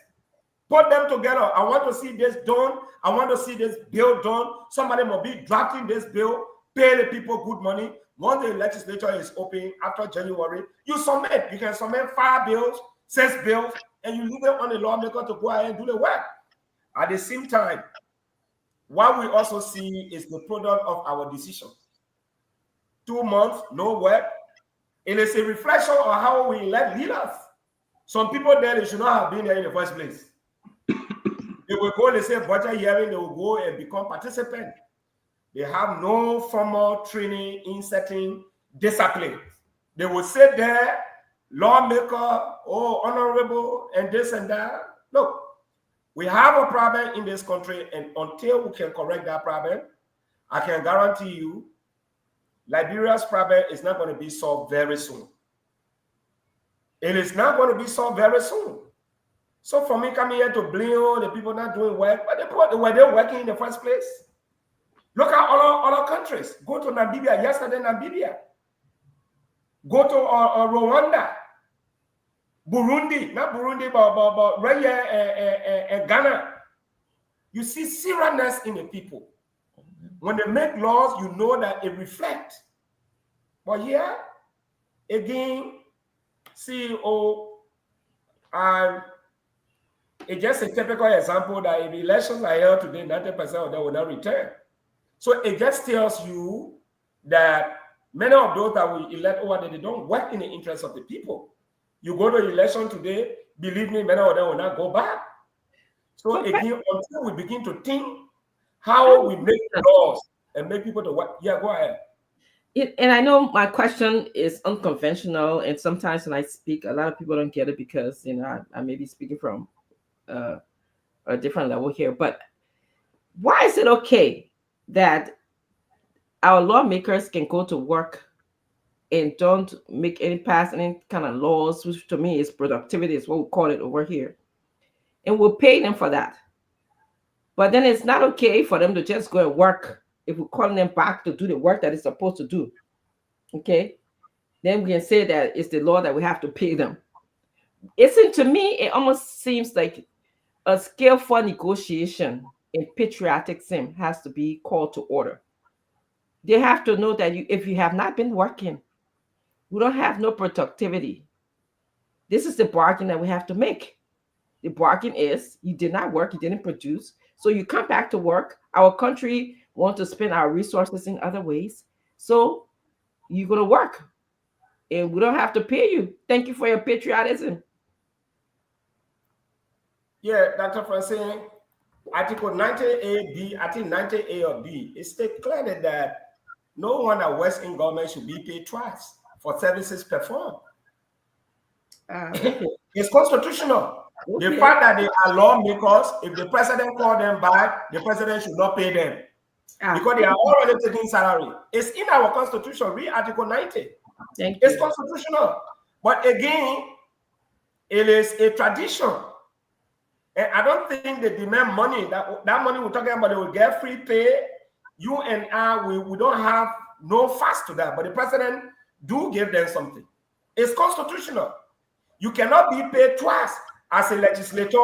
Speaker 17: Put them together. I want to see this done. I want to see this bill done. Somebody will be drafting this bill, pay the people good money. Once the legislature is open after January, you submit. You can submit 5 bills, 6 bills, and you leave it on the lawmaker to go ahead and do the work. At the same time, what we also see is the product of our decision. 2 months, no work. It is a reflection on how we elect leaders. Some people there, they should not have been there in the first place. They will go, they say budget hearing, they will go and become participants. They have no formal training in certain discipline. They will sit there, lawmaker, oh, honorable, and this and that. Look, we have a problem in this country, and until we can correct that problem, I can guarantee you, Liberia's problem is not going to be solved very soon. It is not going to be solved very soon. So for me coming here to blame the people not doing work, but were they working in the first place? Look at other countries. Go to Namibia, yesterday Namibia. Go to Rwanda, Burundi, not Burundi, but right here, Ghana. You see seriousness in the people. When they make laws, you know that it reflects. But here, again, CEO, it's just a typical example that if elections are held today, 90% of them will not return. So it just tells you that many of those that we elect over there, they don't work in the interest of the people. You go to election today, believe me, many of them will not go back. So again, until we begin to think how we make laws and make people to work. Yeah, go ahead.
Speaker 6: And I know my question is unconventional, and sometimes when I speak, a lot of people don't get it because I may be speaking from a different level here. But why is it okay that our lawmakers can go to work and don't pass any kind of laws, which to me is productivity, is what we call it over here, and we'll pay them for that? But then it's not okay for them to just go and work if we're calling them back to do the work that it's supposed to do. Okay, then we can say that it's the law that we have to pay them. To me, it almost seems like a skillful negotiation in patriotism has to be called to order. They have to know that if you have not been working, we don't have no productivity. This is the bargain that we have to make. The bargain is you did not work, you didn't produce, so you come back to work. Our country wants to spend our resources in other ways, so you're going to work, and we don't have to pay you. Thank you for your patriotism.
Speaker 17: Yeah, Dr. Francine, Article 90A, I think 90A or B, it states clearly that no one that works in government should be paid twice for services performed.
Speaker 6: Okay.
Speaker 17: It's constitutional. Okay. The fact that they are lawmakers, if the president called them back, the president should not pay them because they are already taking salary. It's in our constitution. Read Article 90. It's constitutional. But again, it is a tradition And I don't think they demand money. That money we're talking about, they will get free pay. You and I, we don't have no fast to that. But the president do give them something. It's constitutional. You cannot be paid twice as a legislator.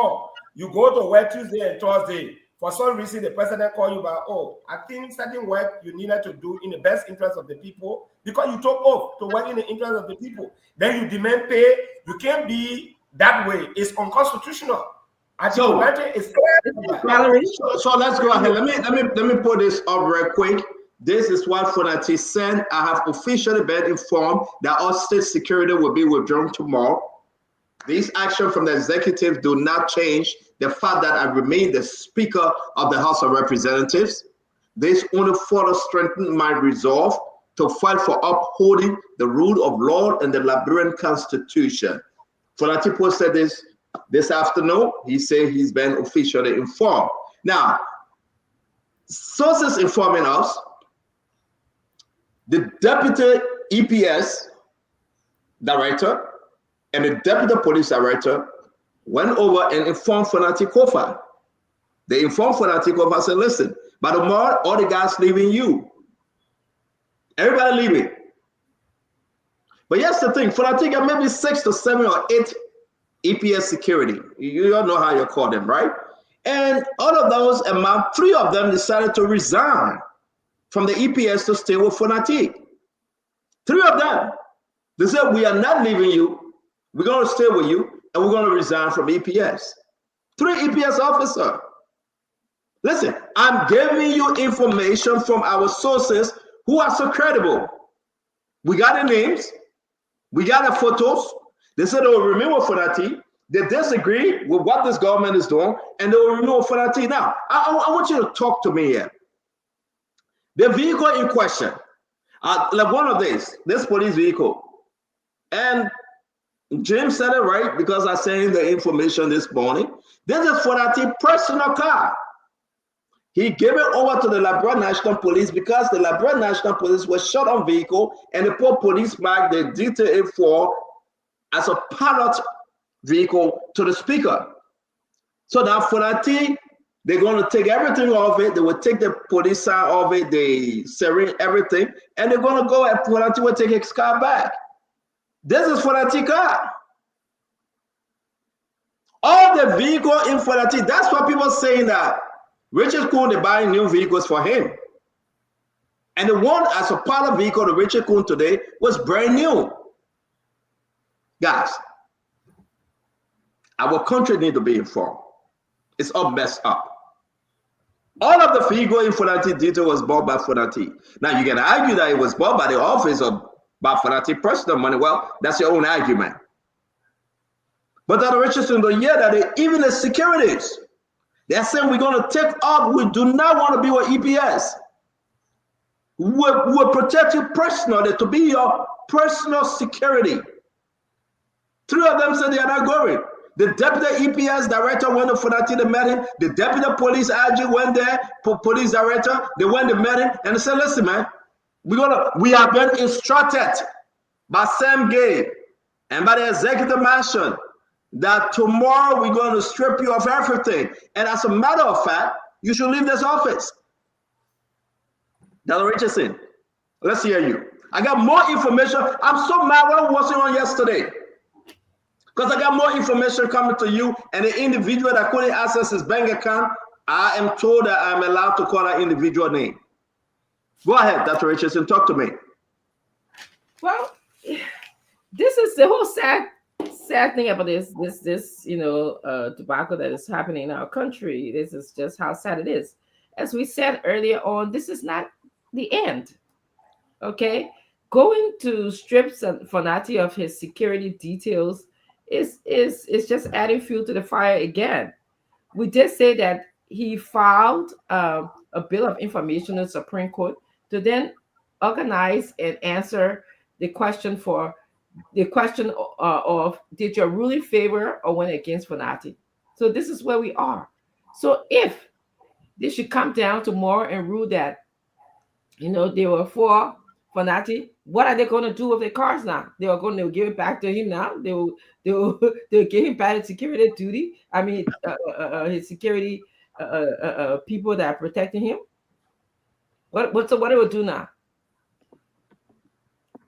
Speaker 17: You go to work Tuesday and Thursday. For some reason, the president call you back. Oh, I think certain work you needed to do in the best interest of the people because you took off to work in the interest of the people. Then you demand pay. You can't be that way. It's unconstitutional.
Speaker 14: So,
Speaker 17: Valerie,
Speaker 14: so let's go ahead. Let me put this up real quick. This is what Fonati sent. I have officially been informed that all state security will be withdrawn tomorrow. These actions from the executive do not change the fact that I remain the Speaker of the House of Representatives. This only further strengthens my resolve to fight for upholding the rule of law and the Liberian Constitution. Fonati posted this afternoon. He said he's been officially informed. Now, sources informing us, the deputy EPS director and the deputy police director went over and informed Fonati Kofa. They informed Fonati Kofa, said, listen, by tomorrow, all the guys leaving you. Everybody leaving. But here's the thing, Fonati got maybe 6 to 7 or 8 EPS security. You all know how you call them, right? And all of those amount, 3 of them decided to resign from the EPS to stay with Fonati. 3 of them. They said, we are not leaving you. We're going to stay with you, and we're going to resign from EPS. 3 EPS officers. Listen, I'm giving you information from our sources who are so credible. We got the names. We got the photos. They said they will remain with Fonati. They disagree with what this government is doing, and they will remain with Fonati. Now, I want you to talk to me here. The vehicle in question, like one of these, this police vehicle, and James said it right because I sent him the information this morning. This is Fonati's personal car. He gave it over to the Liberian National Police because the Liberian National Police was shot on vehicle and the poor police marked the detail for as a pilot vehicle to the speaker. So now Fonati, they're going to take everything off it. They will take the police side of it, the siren, everything, and they're going to go and Fonati will take his car back. This is Fonati car. All the vehicle in Fonati, that's what people are saying that Richard Kuhn, they're buying new vehicles for him. And the one as a pilot vehicle, the Richard Kuhn today, was brand new. Guys, our country needs to be informed. It's all messed up. All of the vehicle in Fonati detail was bought by Fonati. Now, you can argue that it was bought by the office or by Fonati personal money. Well, that's your own argument. But Dr. Richardson, the year that even the securities, they're saying we're going to take off. We do not want to be with EPS. We'll protect you personally to be your personal security. 3 of them said they are not going. The deputy EPS director went to Fonati, they met him. The deputy police IG went there, police director, they went to met him, and they said, listen, man, we have been instructed by Sam Gay and by the executive mansion that tomorrow we're going to strip you of everything. And as a matter of fact, you should leave this office. Dr. Richardson, let's hear you. I got more information. I'm so mad what was on yesterday. Because I got more information coming to you, and the individual that couldn't access his bank account, I am told that I'm allowed to call that individual name. Go ahead, Dr. Richardson, talk to me.
Speaker 6: Well, this is the whole sad thing about this tobacco that is happening in our country. This is just how sad it is. As we said earlier on, this is not the end. Okay, going to strip Fonati of his security details is just adding fuel to the fire again. We did say that he filed a bill of information in the Supreme Court to then organize and answer the question of did your ruling favor or went against Fonati? So this is where we are. So if they should come down tomorrow and rule that they were for Fonati, What are they going to do with their cars now? They are going to give it back to him now. They'll give him back his security duty. I mean, his security people that are protecting him. What what it will do now?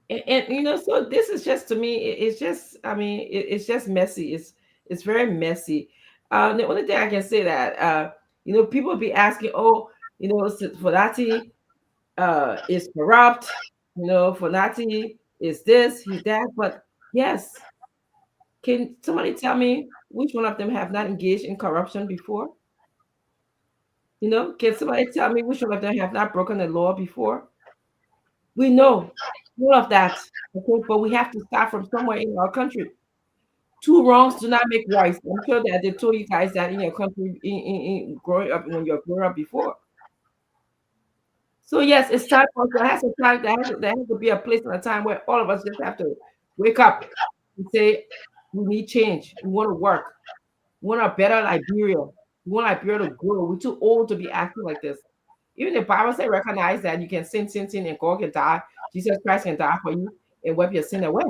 Speaker 6: And so this is just, to me, it's just, I mean, it's just messy. It's very messy. The only thing I can say that people be asking, oh, Fonati is corrupt, Fonati is this, he's that. But yes, can somebody tell me which one of them have not engaged in corruption before? Can somebody tell me which one of them have not broken the law before? We know all of that, okay, but we have to start from somewhere in our country. Two wrongs do not make rights. I'm sure that they told you guys that in your country, in growing up, when you're growing up before. So yes, it's time for us. There has to be a place and a time where all of us just have to wake up and say, we need change. We want to work. We want a better Liberia. We want Liberia to grow. We're too old to be acting like this. Even the Bible says, recognize that you can sin, and God can die. Jesus Christ can die for you and wipe your sin away.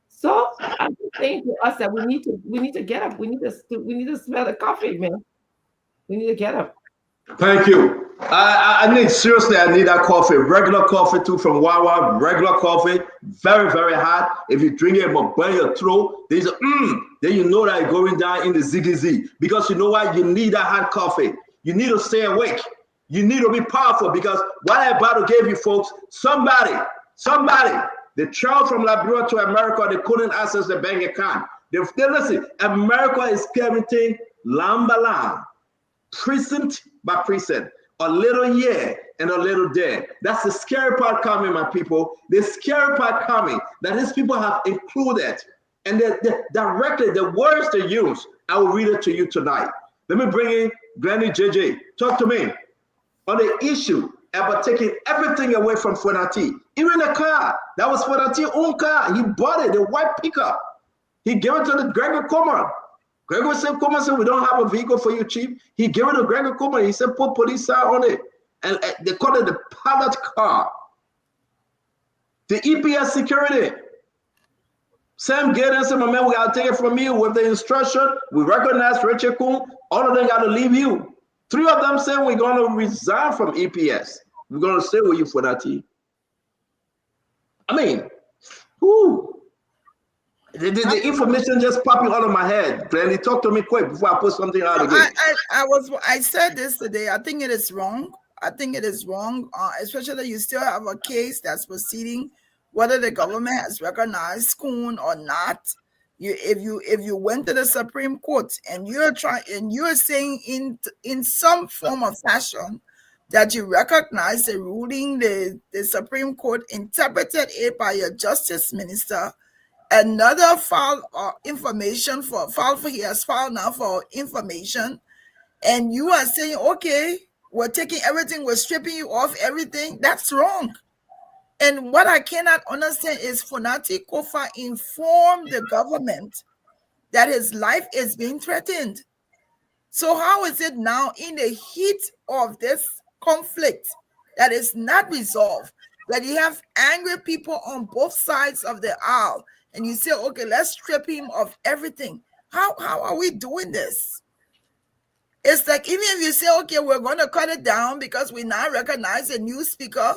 Speaker 6: So I'm just saying to us that we need to get up. We need to smell the coffee, man. We need to get up.
Speaker 14: Thank you. I need that coffee. Regular coffee too from Wawa. Regular coffee, very very hot. If you drink it, it will burn your throat. Then you know that you're going down in the ZDZ. Because you know what? You need that hot coffee. You need to stay awake. You need to be powerful, because what I'm about to give you, folks, somebody, they traveled from Liberia to America. They couldn't access the bank account. They listen. America is parenting lamb by lamb, precinct by precinct, a little here and a little there. That's the scary part coming, my people. The scary part coming that these people have included, and directly the words they use. I will read it to you tonight. Let me bring in Granny JJ. Talk to me on the issue about taking everything away from Fonati. Even the car, that was Fonati's own car. He bought it, the white pickup. He gave it to the Gregor Comer. Gregor said, we don't have a vehicle for you, Chief. He gave it to Gregor Comer. He said, put police on it. And they call it the pilot car. The EPS security. Sam Gaden said, my man, we got to take it from you with the instruction. We recognize Richard Kuhn. All of them got to leave you. 3 of them said, we're going to resign from EPS. We're going to stay with you for that team. I mean, the information just popping out of my head. Glenny, talk to me quick before I put something out again.
Speaker 16: I said this today. I think it is wrong. Especially that you still have a case that's proceeding, whether the government has recognized Kuhn or not. If you went to the Supreme Court and you're saying in some form or fashion that you recognize the ruling, the Supreme Court interpreted it by your justice minister, another file information he has filed now for information, and you are saying, okay, we're taking everything, we're stripping you off everything. That's wrong. And what I cannot understand is Fonati Kofa informed the government that his life is being threatened. So how is it now, in the heat of this conflict that is not resolved, that you have angry people on both sides of the aisle, and you say, okay, let's strip him of everything? How are we doing this? It's like, even if you say, okay, we're going to cut it down because we now recognize a new speaker,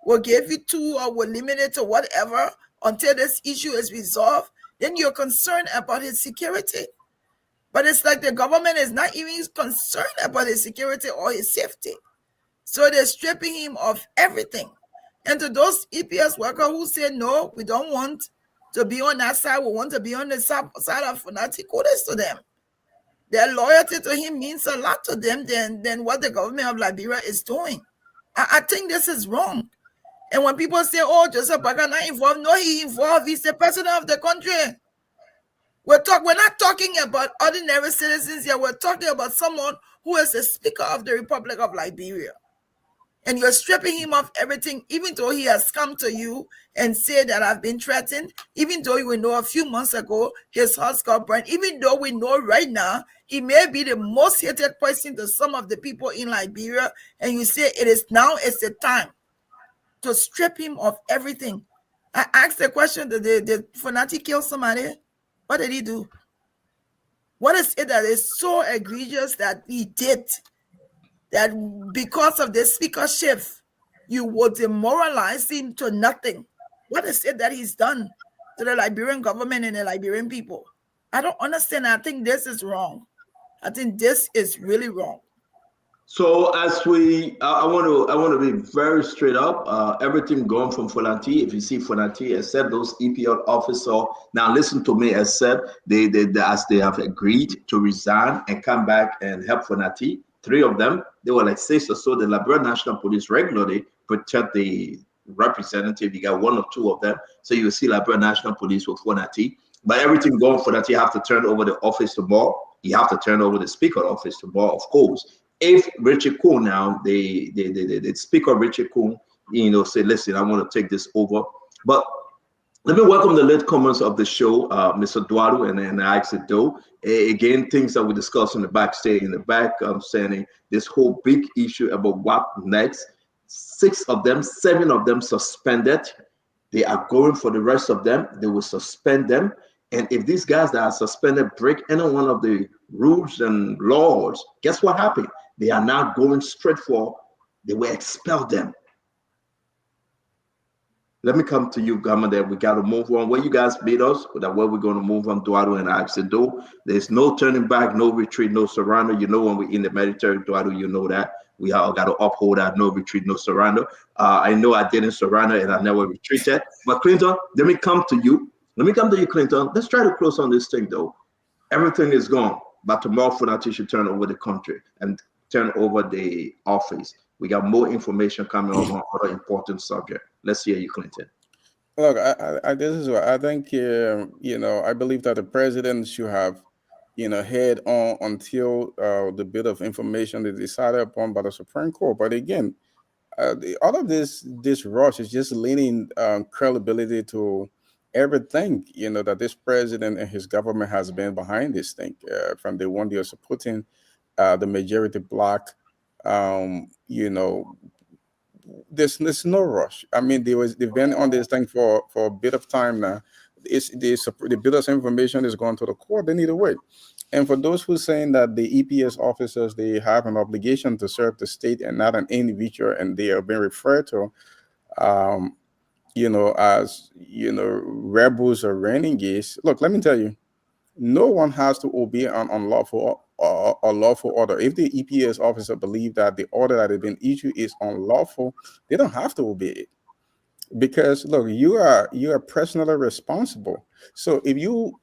Speaker 16: we'll give you 2 or we'll limit it to whatever until this issue is resolved, then you're concerned about his security. But it's like the government is not even concerned about his security or his safety. So they're stripping him of everything. And to those EPS workers who say, no, we don't want to be on that side, we want to be on the side of Fonati, kudos to them. Their loyalty to him means a lot to them than what the government of Liberia is doing. I think this is wrong. And when people say, oh, Joseph Baga not involved, no, he involved. He's the president of the country. We're not talking about ordinary citizens here. We're talking about someone who is the Speaker of the Republic of Liberia. And you're stripping him of everything, even though he has come to you and said that I've been threatened, even though you know a few months ago his house got burned, even though we know right now he may be the most hated person to some of the people in Liberia, and you say it's the time to strip him of everything. I asked the question, did Funati kill somebody? What did he do? What is it that is so egregious that he did, that because of this speakership, you would demoralize him to nothing? What is it that he's done to the Liberian government and the Liberian people? I don't understand. I think this is wrong. I think this is really wrong.
Speaker 14: So as I want to be very straight up. Everything going from Fonati. If you see Fonati, except those EPL officer. Now listen to me. Except they as they have agreed to resign and come back and help Fonati. 3 of them, they were like 6 or so. The Liberian National Police regularly protect the representative. You got 1 or 2 of them. So you see Liberian National Police with Fonati. But everything going for that, you have to turn over the office to Ball. You have to turn over the speaker office to Ball, of course. If Richard Kuhn now, the speaker Richard Kuhn, say, listen, I want to take this over. But let me welcome the latecomers of the show, Mr. Duaru and Alex Do. Again, things that we discussed in the backstage, in the back, saying this whole big issue about what next. 7 of them suspended. They are going for the rest of them. They will suspend them. And if these guys that are suspended break any one of the rules and laws, guess what happened? They are now going straight for, they will expel them. Let me come to you, Gamma, that we got to move on. Where you guys beat us, that where we're going to move on, Duaru and Axido. There's no turning back, no retreat, no surrender. You know, when we're in the Mediterranean, Duaru, you know that. We all got to uphold that no retreat, no surrender. I know I didn't surrender and I never retreated. But Clinton, let me come to you. Clinton. Let's try to close on this thing, though. Everything is gone. But tomorrow, Funati should turn over the country and turn over the office. We got more information coming on other important subject. Let's hear you, Clinton.
Speaker 15: Look, this is what I think. I believe that the president should have, head on until the bit of information is decided upon by the Supreme Court. But again, all of this rush is just leaning credibility to everything, that this president and his government has been behind this thing from the one they are supporting the majority bloc. There's no rush. I mean, they've been on this thing for a bit of time now. The bit of information is going to the court. They need to wait. And for those who are saying that the EPS officers, they have an obligation to serve the state and not an individual, and they are being referred to, as rebels or renegades. Look, let me tell you, no one has to obey an unlawful or lawful order. If the EPS officer believe that the order that has been issued is unlawful, they don't have to obey it. Because look, you are personally responsible. So if you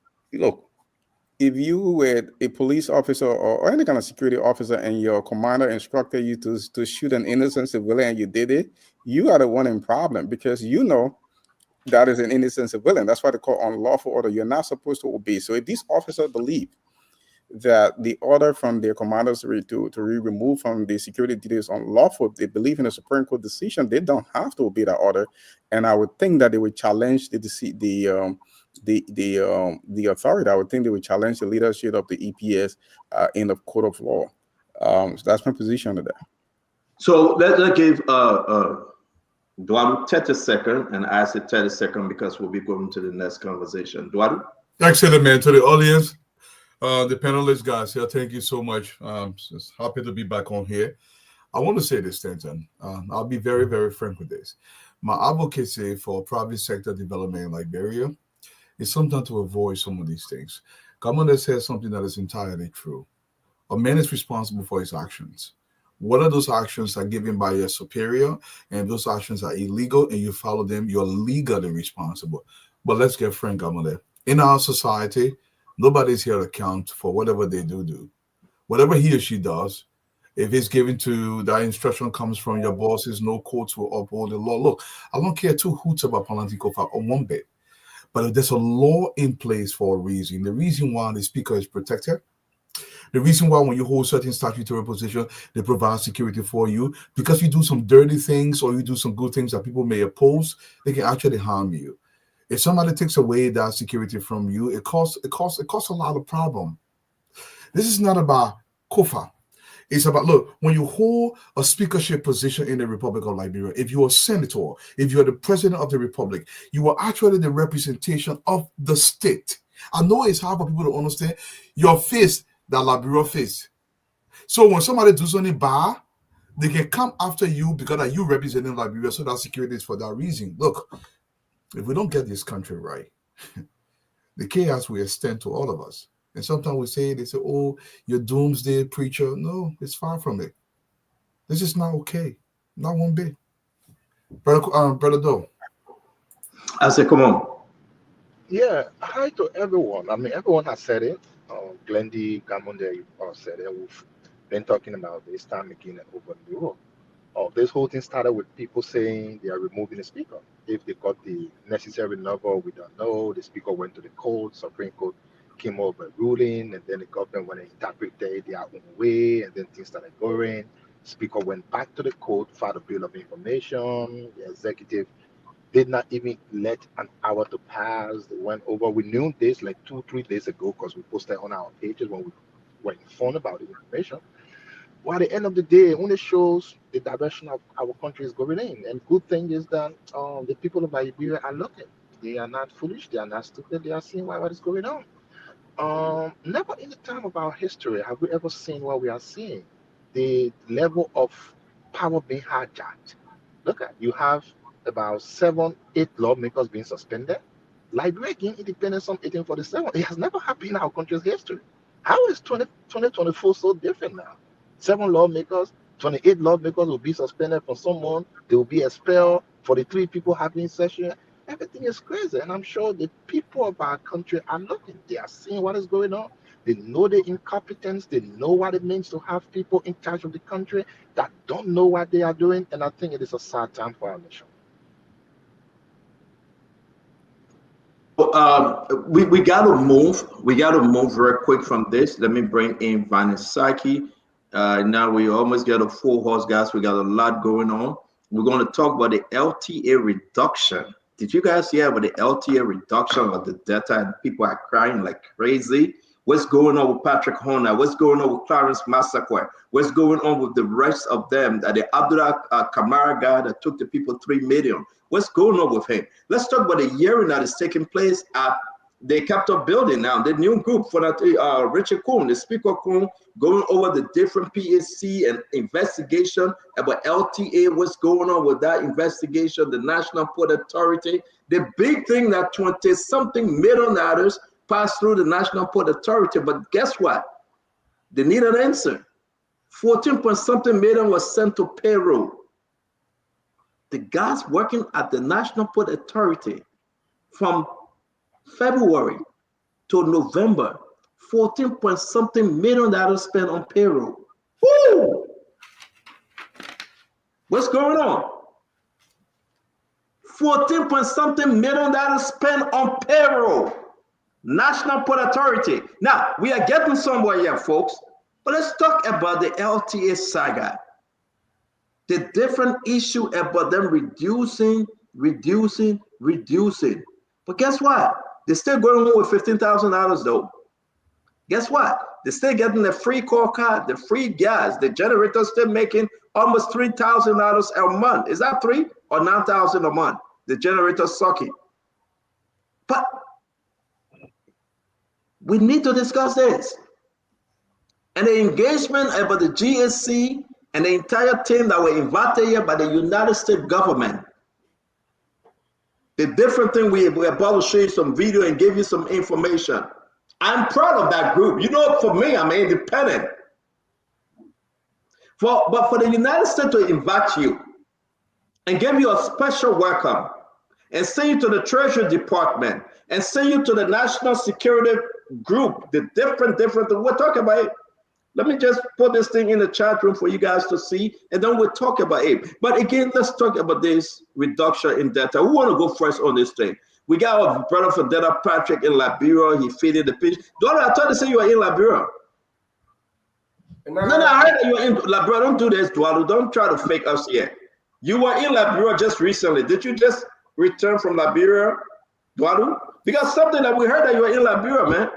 Speaker 15: were a police officer or any kind of security officer and your commander instructed you to shoot an innocent civilian and you did it, you are the one in problem, because that is an innocent civilian. That's why they call unlawful order. You're not supposed to obey. So if these officers believe that the order from their commanders to remove from the security duties unlawful, they believe in a Supreme Court decision, they don't have to obey that order. And I would think that they would challenge the authority. I would think they would challenge the leadership of the EPS in the court of law. So that's my position on that.
Speaker 14: So let's give Duaru 30 seconds, and I said 30 seconds because we'll be going to the next conversation. Duaru?
Speaker 18: Excellent, man. To the audience, the panelists, guys, here, thank you so much. Just happy to be back on here. I want to say this, Stanton. I'll be very, very frank with this. My advocacy for private sector development in Liberia is sometimes to avoid some of these things. Government has said something that is entirely true. A man is responsible for his actions. Whether those actions are given by your superior and those actions are illegal and you follow them, you're legally responsible. But let's get frank, Amale. In our society, nobody's here to account for whatever they do. Whatever he or she does, if it's given to, that instruction comes from your bosses, no courts will uphold the law. Look, I don't care 2 hoots about political power or 1 bit. But there's a law in place for a reason. The reason why the speaker is protected, the reason why when you hold certain statutory position, they provide security for you, because you do some dirty things or you do some good things that people may oppose, they can actually harm you. If somebody takes away that security from you, it causes a lot of problem. This is not about Kofa. It's about, look, when you hold a speakership position in the Republic of Liberia, if you're a senator, if you're the president of the republic, you are actually the representation of the state. I know it's hard for people to understand. Your face, that Liberia face. So when somebody does something bad, they can come after you because of you representing Liberia, so that security is for that reason. Look, if we don't get this country right, the chaos will extend to all of us. And sometimes they say, oh, you're doomsday preacher. No, it's far from it. This is not okay. Not one bit. Brother Doe.
Speaker 14: I said, come on.
Speaker 19: Yeah, hi to everyone. I mean, everyone has said it. Glendy, Gamonde said it. We've been talking about this time again and over in Europe. This whole thing started with people saying they are removing the speaker. If they got the necessary number, we don't know. The speaker went to the court, Supreme Court came over a ruling, and then the government went and interpreted their own way, and then things started going. Speaker went back to the court, filed a bill of information. The executive did not even let an hour to pass. They went over. We knew this like 2-3 days ago because we posted on our pages when we were informed about the information. Well, at the end of the day, it only shows the direction of our country is going in. And good thing is that the people of Liberia are looking. They are not foolish. They are not stupid. They are seeing what is going on. Never in the time of our history have we ever seen what we are seeing. The level of power being hijacked. Look at, you have about 7-8 lawmakers being suspended. Liberia gained independence from 1847. It has never happened in our country's history. How is 2024 so different now? 7 lawmakers, 28 lawmakers will be suspended from someone. They will be expelled for the 3 people having session. Everything is crazy. And I'm sure the people of our country are looking. They are seeing what is going on. They know the incompetence. They know what it means to have people in charge of the country that don't know what they are doing. And I think it is a sad time for our nation.
Speaker 14: We got to move. We got to move very quick from this. Let me bring in Vanisaki. Now we almost got a full horse, guys. We got a lot going on. We're going to talk about the LTA reduction. Did you guys hear about the LTA reduction of the data? And people are crying like crazy. What's going on with Patrick Horner? What's going on with Clarence Massacre? What's going on with the rest of them? That the Abdullah Kamara guy that took the people $3 million. What's going on with him? Let's talk about the hearing that is taking place at the Capitol building now. The new group for that Richard Kuhn, the Speaker Kuhn, going over the different PSC and investigation about LTA. What's going on with that investigation? The National Port Authority. The big thing that 20-something million dollars passed through the National Port Authority, but guess what? They need an answer. 14-point-something million was sent to payroll. The guys working at the National Port Authority from February to November, 14-point-something million spent on payroll. Woo! What's going on? 14-point-something million spent on payroll. National Port Authority. Now, we are getting somewhere here, folks. But let's talk about the LTA saga. The different issue about them reducing. But guess what? They're still going on with $15,000 though. Guess what? They're still getting the free core card, the free gas, the generator still making almost $3,000 a month. Is that 3 or 9,000 a month? The generator sucking. But we need to discuss this. And the engagement about the GSC and the entire team that were invited here by the United States government. The different thing we're about to show you some video and give you some information. I'm proud of that group. You know, for me, I'm independent. But for the United States to invite you and give you a special welcome and send you to the Treasury Department and send you to the National Security Group, the different we're talking about it. Let me just put this thing in the chat room for you guys to see, and then we'll talk about it. But again, let's talk about this reduction in data. We want to go first on this thing. We got our brother for data, Patrick, in Liberia. He fitted the pitch. Donald, I tried to say you are in Liberia. No, I heard that you were in Liberia. Don't do this, Dualu. Don't try to fake us here. You were in Liberia just recently. Did you just return from Liberia, Dualu? Because something that we heard that you were in Liberia, man.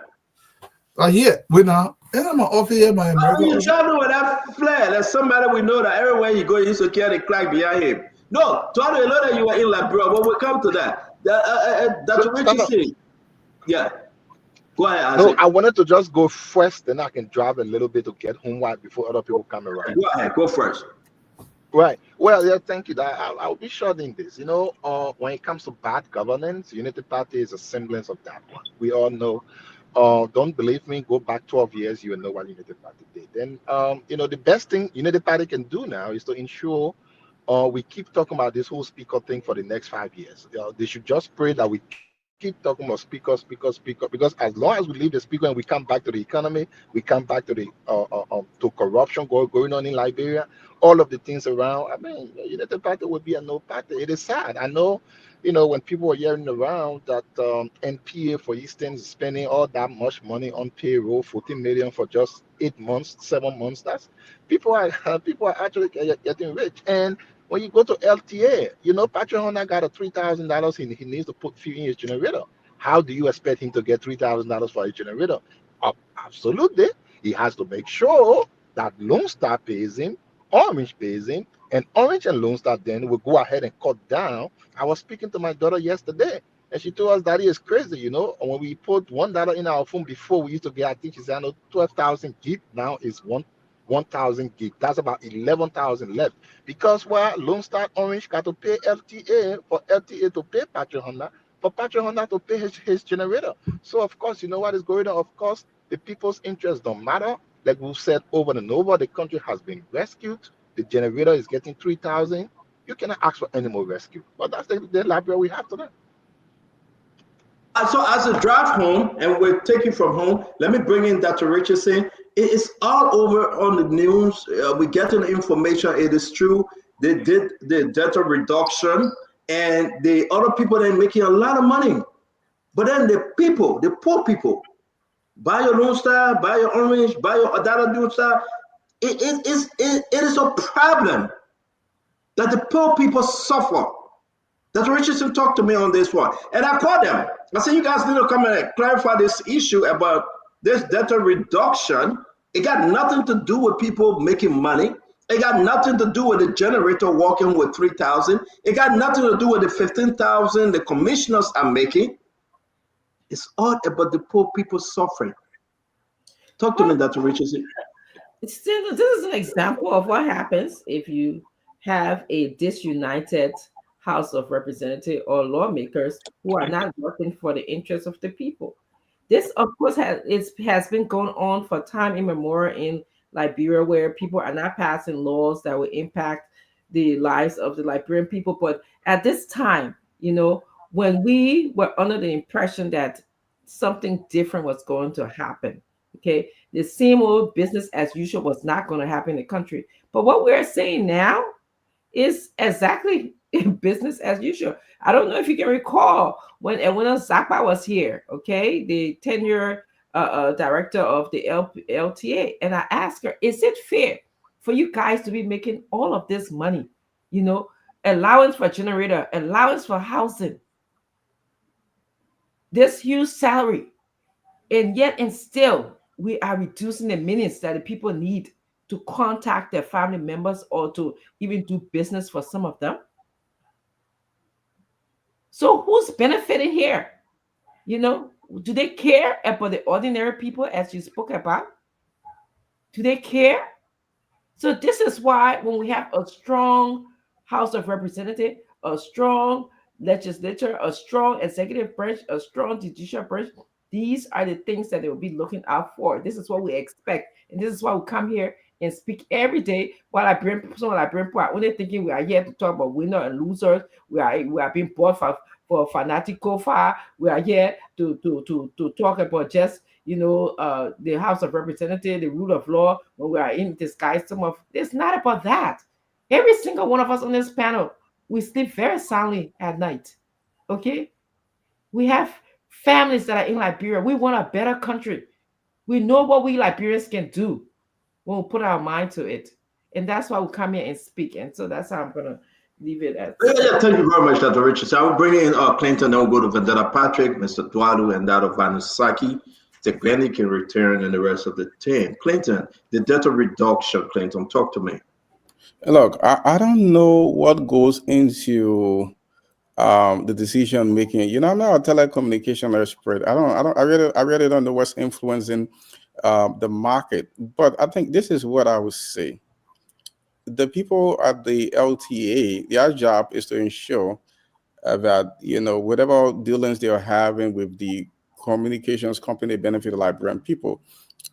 Speaker 18: Yeah, we're not. And I'm off here, my American.
Speaker 14: You travel with that flair. There's somebody we know that everywhere you go, you used to carry the crack behind him. No, Tony, you know that you were in Liberia, but we'll come to that. That's what you say. Yeah. Go ahead, Isaac.
Speaker 19: No, I wanted to just go first, then I can drive a little bit to get home right before other people come around.
Speaker 14: Go ahead, go first.
Speaker 19: Right. Well, yeah, thank you. I'll be short in this. You know, when it comes to bad governance, Unity Party is a semblance of that one. We all know. Don't believe me, go back 12 years, you will know what Unity Party did. Then, you know, the best thing Unity Party can do now is to ensure we keep talking about this whole speaker thing for the next 5 years. They should just pray that we keep talking about speaker, because as long as we leave the speaker and we come back to the economy, we come back to the to corruption going on in Liberia, all of the things around. I mean, Unity Party would be a no party. It is sad. I know, you know, when people were hearing around that NPA, for instance, is spending all that much money on payroll, 14 million for just 8 months, 7 months. That's people are actually getting rich. And when you go to LTA, you know, Patrick Honda got a $3,000 he needs to put in his generator. How do you expect him to get $3,000 for a generator? Absolutely. He has to make sure that Lone Star pays him, Orange pays him, and Orange and Lone Star then will go ahead and cut down. I was speaking to my daughter yesterday, and she told us that is crazy, you know. When we put $1 in our phone before, we used to get, I think she said, I know 12,000 gig. Now is 1,000 gig. That's about 11,000 left. Because Lone Star Orange got to pay LTA for LTA to pay Patrick Honda, for Patrick Honda to pay his generator. So of course, you know what is going on. Of course, the people's interests don't matter. Like we've said over and over, the country has been rescued. The generator is getting 3,000. You cannot ask for any more rescue. But that's the library we have today.
Speaker 14: So as a drive home, and we're taking from home, let me bring in Dr. Richardson. It is all over on the news. We're getting the information. It is true. They did the data reduction, and the other people they're making a lot of money. But then the people, the poor people, buy your Lone Star, buy your Orange, buy your Adara Lone Star. It is a problem that the poor people suffer. Dr. Richardson talked to me on this one, and I called them. I said, you guys need to come and clarify this issue about this data reduction. It got nothing to do with people making money. It got nothing to do with the generator working with 3,000. It got nothing to do with the 15,000 the commissioners are making. It's all about the poor people suffering. Talk to me, Dr. Richardson.
Speaker 6: This is an example of what happens if you have a disunited House of Representatives or lawmakers who are not working for the interests of the people. This, of course, has been going on for time immemorial in Liberia, where people are not passing laws that will impact the lives of the Liberian people. But at this time, you know, when we were under the impression that something different was going to happen, okay, the same old business as usual was not going to happen in the country. But what we're saying now is exactly business as usual. I don't know if you can recall when Edwina Zappa was here, okay, the tenure director of the LTA, and I asked her, is it fair for you guys to be making all of this money, you know, allowance for generator, allowance for housing, this huge salary, and yet and still we are reducing the minutes that the people need to contact their family members or to even do business for some of them? So who's benefiting here? You know, do they care about the ordinary people as you spoke about? Do they care? So this is why when we have a strong House of Representatives, a strong legislature, a strong executive branch, a strong judicial branch, these are the things that they will be looking out for. This is what we expect. And this is why we come here and speak every day. While I bring people are only thinking we are here to talk about winners and losers. We are being bought for fanatical far. We are here to talk about just, you know, the House of Representatives, the rule of law, when we are in disguise. It's not about that. Every single one of us on this panel, we sleep very soundly at night. Okay? We have families that are in Liberia. We want a better country. We know what we Liberians can do when we put our mind to it. And that's why we come here and speak. And so that's how I'm going to leave it at.
Speaker 14: Yeah, thank you very much, Dr. Richardson. I will bring in Clinton, then we'll go to Vendetta Patrick, Mr. Dwadu, and that of Vanusaki. that Glenny can return and the rest of the team. Clinton, the data reduction, Clinton, talk to me.
Speaker 15: Look, I don't know what goes into the decision making. You know, I'm not a telecommunication expert. I really don't know what's influencing the market. But I think this is what I would say. The people at the LTA, their job is to ensure that, you know, whatever dealings they are having with the communications company benefit the Liberian people.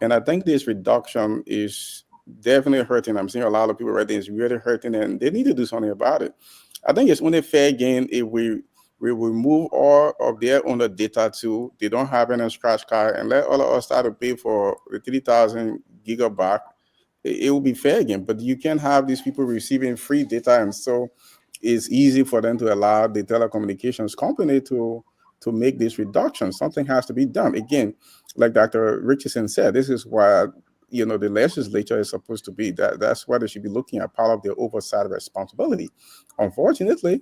Speaker 15: And I think this reduction is definitely hurting. I'm seeing a lot of people right there, it's really hurting, and they need to do something about it. I think it's only fair game if we remove all of their own data too. They don't have any scratch card, and let all of us start to pay for the 3,000 gigabyte. It will be fair game, but you can't have these people receiving free data, and so it's easy for them to allow the telecommunications company to make this reduction. Something has to be done. Again, like Dr. Richardson said, this is why, you know, the legislature is supposed to be that's why they should be looking at part of their oversight responsibility. Unfortunately,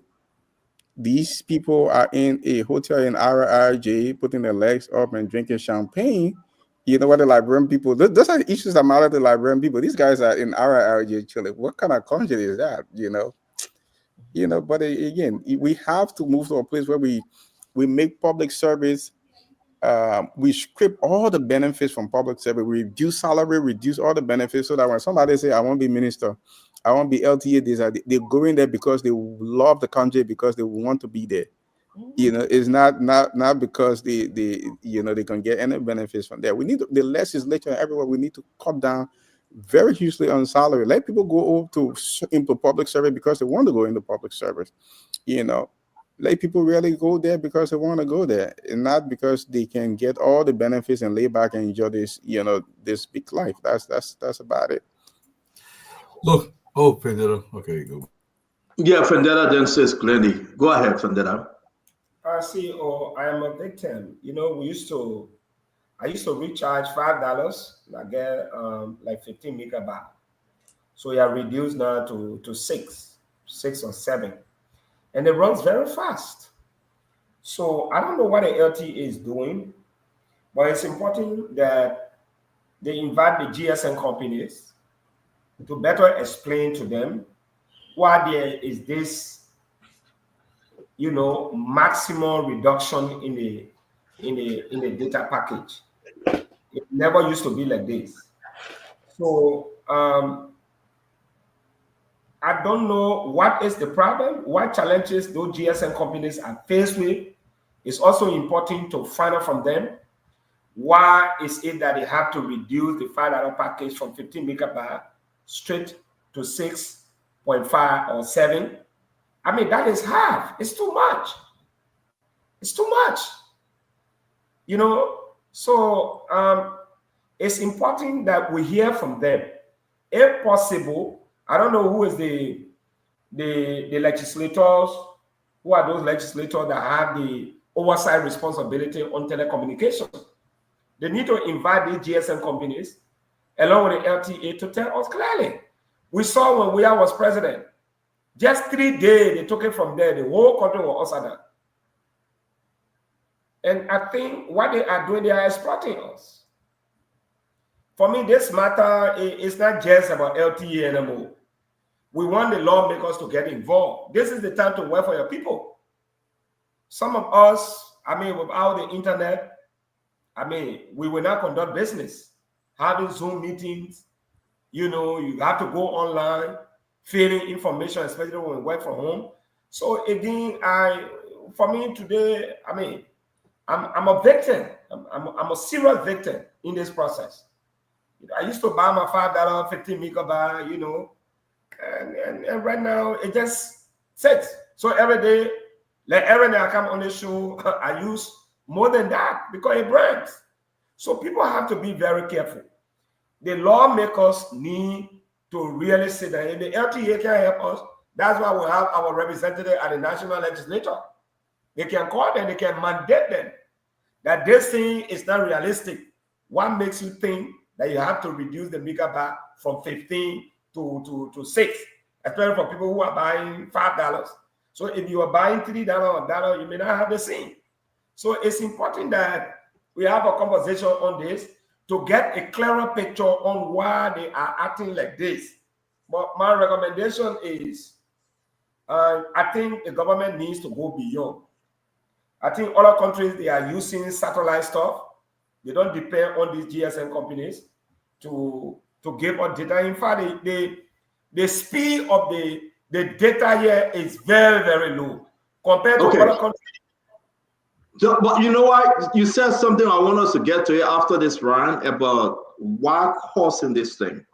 Speaker 15: these people are in a hotel in RIJ, putting their legs up and drinking champagne. You know what the Liberian people, those are the issues that matter to the Liberian people. These guys are in RIJ chilling. What kind of country is that? But again, we have to move to a place where we make public service. We strip all the benefits from public service. We reduce salary, reduce all the benefits, so that when somebody say, "I want to be minister, I want to be LTA," they go in there because they love the country, because they want to be there. It's not because they can get any benefits from there. We need the legislature everywhere. We need to cut down very hugely on salary. Let people go into public service because they want to go into public service. Let people really go there because they want to go there, and not because they can get all the benefits and lay back and enjoy this big life. That's about it.
Speaker 18: Look, Fendera. Okay, go.
Speaker 14: Yeah, Fendera then says Glenny. Go ahead, Fendera.
Speaker 17: CEO, I am a victim. I used to recharge $5. I get like 15 megabyte. So you are reduced now to six or seven. And it runs very fast. So I don't know what the LTE is doing, but it's important that they invite the GSM companies to better explain to them why there is this, maximum reduction in the data package. It never used to be like this. So I don't know what is the problem, what challenges those GSM companies are faced with. It's also important to find out from them why is it that they have to reduce the $5 package from 15 megabyte straight to 6.5 or 7. I mean, that is half. It's too much. It's too much. So it's important that we hear from them. If possible, I don't know who is the legislators, who are those legislators that have the oversight responsibility on telecommunications. They need to invite the GSM companies along with the LTA to tell us clearly. We saw when we was president, just 3 days, they took it from there. The whole country was upside down. And I think what they are doing, they are exploiting us. For me, this matter is not just about LTE anymore. We want the lawmakers to get involved. This is the time to work for your people. Some of us, without the internet, we will not conduct business. Having Zoom meetings, you have to go online, filling information, especially when we work from home. So again, for me today, I'm a victim. I'm a serious victim in this process. I used to buy my $5, 15 megabyte, and right now it just sits. So every day I come on the show, I use more than that because it breaks. So people have to be very careful. The lawmakers need to really sit down. If the LTA can help us, that's why we have our representative at the national legislature. They can call them, they can mandate them that this thing is not realistic. What makes you think that you have to reduce the megabyte from 15 to 6, especially for people who are buying $5. So if you are buying $3 or $1, you may not have the same. So it's important that we have a conversation on this to get a clearer picture on why they are acting like this. But my recommendation is, I think the government needs to go beyond. I think other countries, they are using satellite stuff. They don't depend on these GSM companies to give us data. In fact, the speed of the data here is very, very low compared to other countries.
Speaker 14: So, but you know what? You said something I want us to get to it after this round about why causing this thing.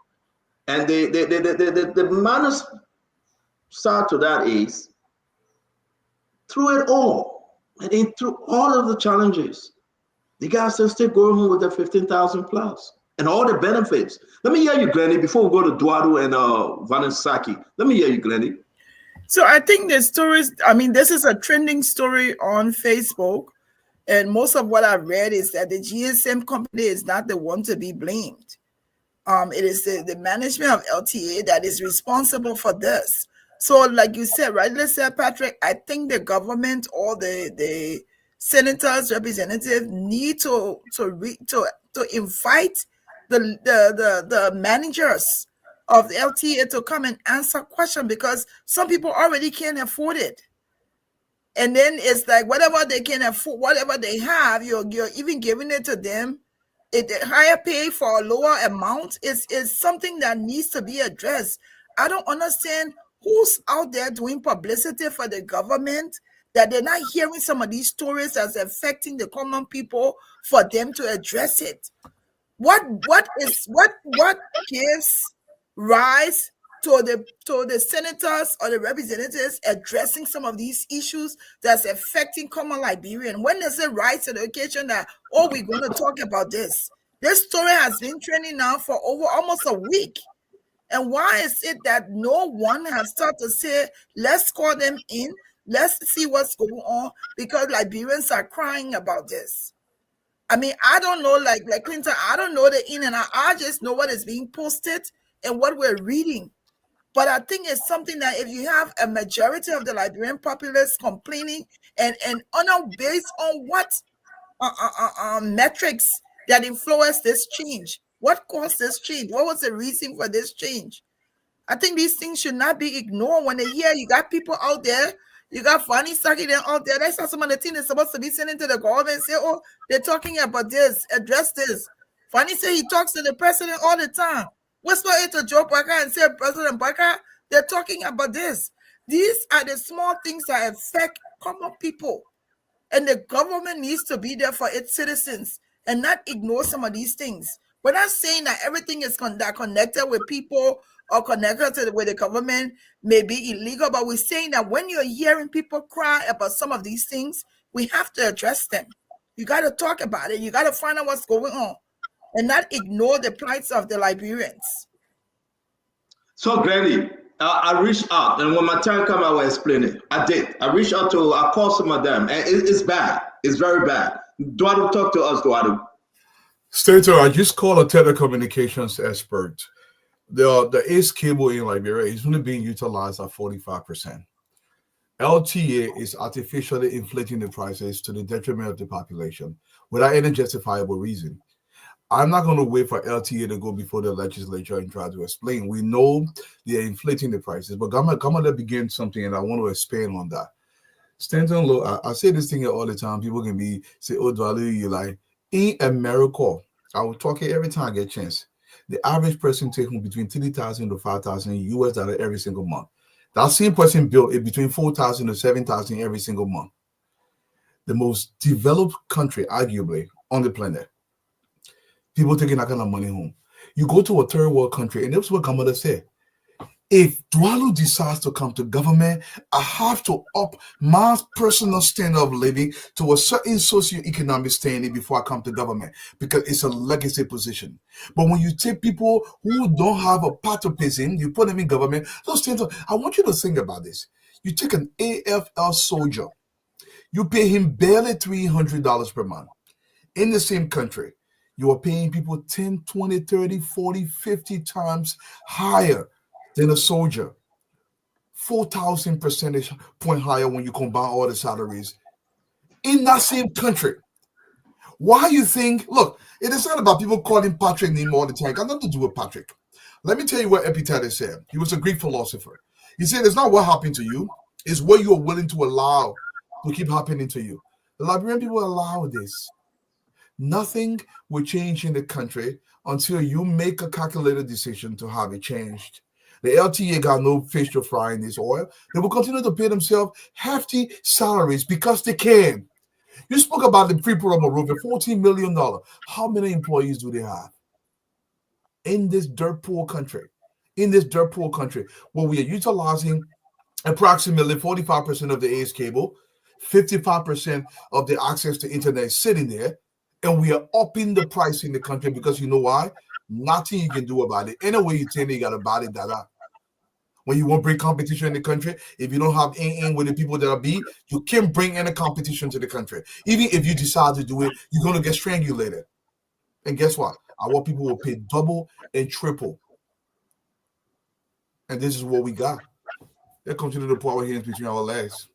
Speaker 14: And the minus side to that is through it all, and through all of the challenges, the guys are still going home with their 15,000 plus and all the benefits. Let me hear you, Glennie, before we go to Duado and Vanessaki. Let me hear you, Glennie.
Speaker 16: So I think the stories, I mean, this is a trending story on Facebook. And most of what I've read is that the GSM company is not the one to be blamed. It is the management of LTA that is responsible for this. So like you said, right, let's say, Patrick, I think the government or the senators, representatives need to invite the managers of the LTA to come and answer questions, because some people already can't afford it. And then it's like whatever they can afford, whatever they have, you're even giving it to them. Higher pay for a lower amount is something that needs to be addressed. I don't understand who's out there doing publicity for the government that they're not hearing some of these stories that's affecting the common people for them to address it. What gives rise to the senators or the representatives addressing some of these issues that's affecting common Liberian? When does it rise to the occasion that, oh, we're going to talk about this? This story has been trending now for over almost a week. And why is it that no one has started to say, let's call them in, let's see what's going on, because Liberians are crying about this? I mean, I don't know, like Clinton, I don't know the in and out. I just know what is being posted and what we're reading. But I think it's something that if you have a majority of the Liberian populace complaining and based on what metrics that influence this change, what caused this change, what was the reason for this change? I think these things should not be ignored. When they hear you got people out there, you got Fanny Saki out there, that's not some of the things they're supposed to be sending to the government and say, oh, they're talking about this, address this. Fanny said he talks to the president all the time. Whisper it to Joe Parker and say, President Parker, they're talking about this. These are the small things that affect common people. And the government needs to be there for its citizens and not ignore some of these things. We're not saying that everything is connected with people or connected with the government may be illegal, but we're saying that when you're hearing people cry about some of these things, we have to address them. You got to talk about it. You got to find out what's going on and not ignore the plights of the Liberians.
Speaker 14: So, Granny, I reached out, and when my time came, I will explain it. I did. I called some of them, and it's bad. It's very bad. Duado, talk to us, Duado.
Speaker 18: Stater, I just called a telecommunications expert. The ACE cable in Liberia is only being utilized at 45%. LTA is artificially inflating the prices to the detriment of the population without any justifiable reason. I'm not going to wait for LTA to go before the legislature and try to explain. We know they're inflating the prices, but come on, let's begin something, and I want to expand on that. Stanton, look, I say this thing here all the time. People can say, oh, Dwali, you like, in America, I will talk it every time I get a chance. The average person take home between 3,000 to 5,000 US dollars every single month. That same person built it between 4,000 to 7,000 every single month. The most developed country, arguably, on the planet. People taking that kind of money home. You go to a third world country, and that's what Kamada said. If Dwalo decides to come to government, I have to up my personal standard of living to a certain socioeconomic standing before I come to government, because it's a legacy position. But when you take people who don't have a patriotism, you put them in government, those standards, I want you to think about this. You take an AFL soldier, you pay him barely $300 per month. In the same country, you are paying people 10, 20, 30, 40, 50 times higher than a soldier. 4,000 percentage point higher when you combine all the salaries in that same country. Why you think? Look, it is not about people calling Patrick name all the time. It got nothing to do with Patrick. Let me tell you what Epictetus said. He was a Greek philosopher. He said, "It's not what happened to you; it's what you are willing to allow to keep happening to you." The Liberian people allow this. Nothing will change in the country until you make a calculated decision to have it changed. The LTA got no fish to fry in this oil. They will continue to pay themselves hefty salaries because they can. You spoke about the Freeport of Monrovia, $14 million. How many employees do they have in this dirt poor country? In this dirt poor country, where we are utilizing approximately 45% of the AS cable, 55% of the access to internet sitting there, and we are upping the price in the country because you know why? Nothing you can do about it. Anyway, you tell me you got about it, that. When you want to bring competition in the country, if you don't have in with the people that are be, you can't bring any competition to the country. Even if you decide to do it, you're going to get strangulated. And guess what? Our people will pay double and triple. And this is what we got. They continue to put our hands between our legs.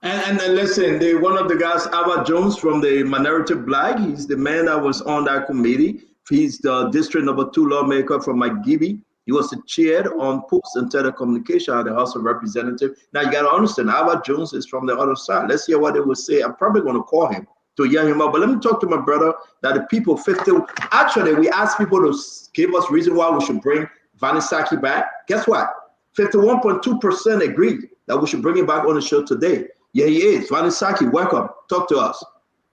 Speaker 14: And listen, one of the guys, Albert Jones from the Minority Black, he's the man that was on that committee. He's the District Number 2 lawmaker from McGibby. He was the chair on Post and Telecommunication at the House of Representatives. Now you got to understand, Albert Jones is from the other side. Let's hear what they will say. I'm probably going to call him to hear him out. But let me talk to my brother that the people 50. Actually, we asked people to give us reason why we should bring Vanisaki back. Guess what? 51.2% agreed that we should bring him back on the show today. Yeah, he is. Vanisaki, welcome. Talk to us.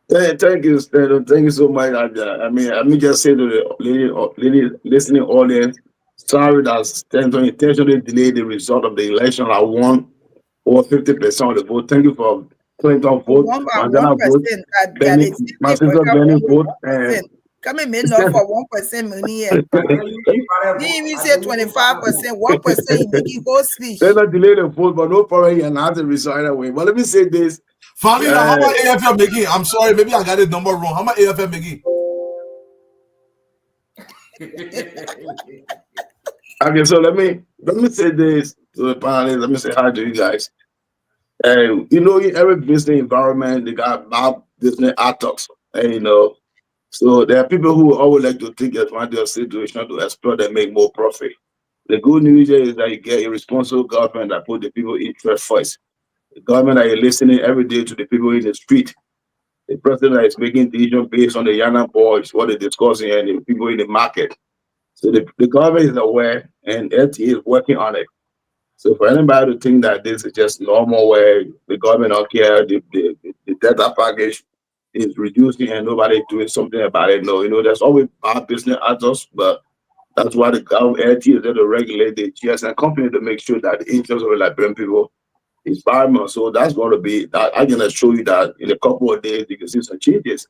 Speaker 10: Thank you, Stan. Thank you so much. Let me just say to the lady listening audience, sorry that Stanton intentionally delayed the result of the election. I won over 50% of the vote. Thank you for Clinton vote, Mandela vote, my sister Benny vote, and
Speaker 16: come in, not for 1% money. He said 25%, 1% in making whole speech.
Speaker 10: They're not delayed the vote, but no problem, and not the result either way. But let me say this.
Speaker 18: Finally, how much AFL making? I'm sorry, maybe I got the number wrong. How much AFL making?
Speaker 10: Okay, so let me say this to the panelists. Let me say hi to you guys. And you know, in every business environment, they got bad business ethics, and so there are people who always like to take advantage of situation to exploit and make more profit. The good news is that you get a responsible government that put the people interest first. The government that is listening every day to the people in the street. The president that is making decisions based on the Yana boys, what they're discussing, and the people in the market. So the government is aware, and LTA is working on it. So for anybody to think that this is just normal, where the government don't care, the data package is reducing and nobody doing something about it. No, there's always bad business actors, but that's why the government LTA is there to regulate the GSM company to make sure that the interest of the Liberian people is paramount. So that's going to be that. I'm going to show you that in a couple of days you can see some changes.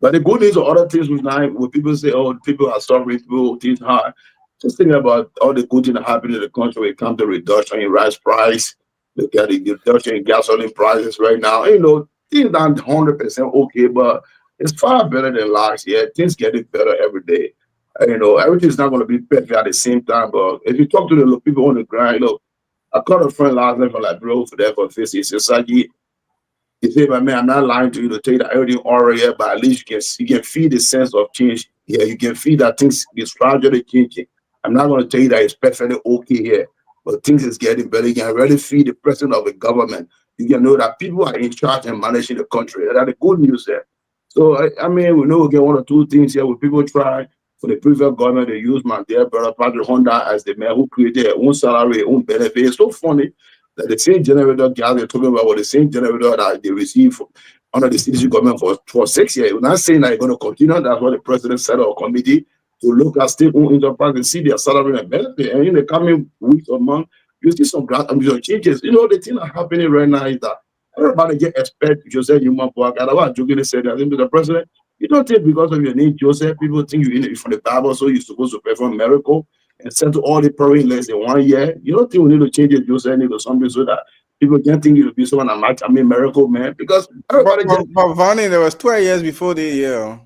Speaker 10: But the good news of other things with now, when people say, "Oh, people are suffering, people things hard," just think about all the good things that happen in the country when it comes to reduction in rice price. Look at the reduction in gasoline prices right now. Things not 100% okay, but it's far better than last year. Things getting better every day. Everything's not going to be perfect at the same time. But if you talk to the people on the ground, I called a friend last night from Liberia for there for 50. He says, "Sagi, he said, man, I'm not lying to you to tell you that everything already here, but at least you can feel the sense of change. Yeah, you can feel that things is gradually changing. I'm not going to tell you that it's perfectly okay here, but things is getting better. You can really feel the presence of the government. You can know that people are in charge and managing the country. That's the good news there. So, we know we get one or two things here where people try for the previous government to use my dear brother Patrick Honda as the man who created their own salary, their own benefit. It's so funny that the same generator guys they're talking about was the same generator that they received under the CDC government for 6 years. We're not saying that it's going to continue. That's what the president set up a committee to look at state-owned enterprise and see their salary and benefit. And in the coming weeks or months, you see some changes. The thing that's happening right now is that everybody get expect Joseph Human Park. I was joking to say that into the president. You don't think because of your name Joseph, people think you're in it from the Bible, so you're supposed to perform a miracle and settle all the prayer in less than 1 year. You don't think we need to change it, Joseph, need to something so that people can't think you to be someone miracle man. Because everybody
Speaker 15: but Vonnie, there was 12 years before the year.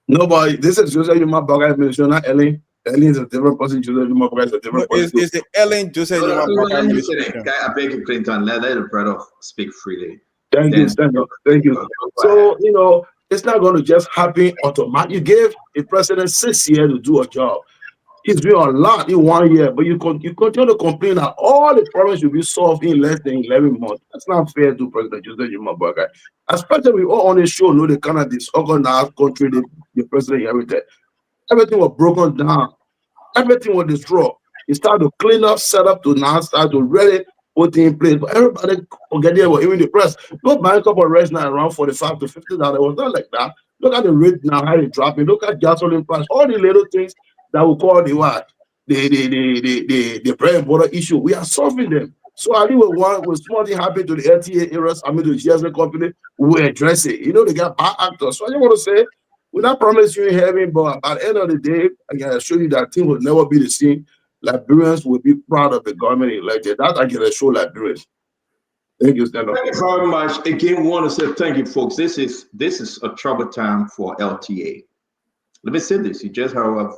Speaker 10: Nobody, this is Joseph Human Park administration, not Ellen. Ellen is a different person. Joseph Human Park is a different person.
Speaker 15: It's the Ellen Joseph Human Park administration.
Speaker 14: I beg you, Clinton, let the brother speak freely.
Speaker 10: Thank you. So, It's not going to just happen automatically. You gave a president 6 years to do a job. He's doing a lot in 1 year, but you continue to complain that all the problems will be solved in less than 11 months. That's not fair to President Joseph Jimabaga. Especially we all on the show know the kind of disorganized country the president inherited. Everything was broken down. Everything was destroyed. He started to clean up, set up to now start to really put in place. But everybody forget there, even the press. Look, buying a couple of rice now around $45 to $50. It was not like that. Look at the rate now, how it's dropping. Look at gasoline price. All the little things that we call the what? The bread and butter issue. We are solving them. So I think with small thing happened to the LTA areas, I mean to the GSM company, we address it. You know, they got bad actors. So I just want to say, we not promise you in heaven, but at the end of the day, I can assure you that thing will never be the same. Liberians will be proud of the government elected. That I can assure Liberians. Thank you, Stand Up.
Speaker 14: Thank you very much. Again, we want to say thank you, folks. This is a troubled time for LTA. Let me say this. You just heard what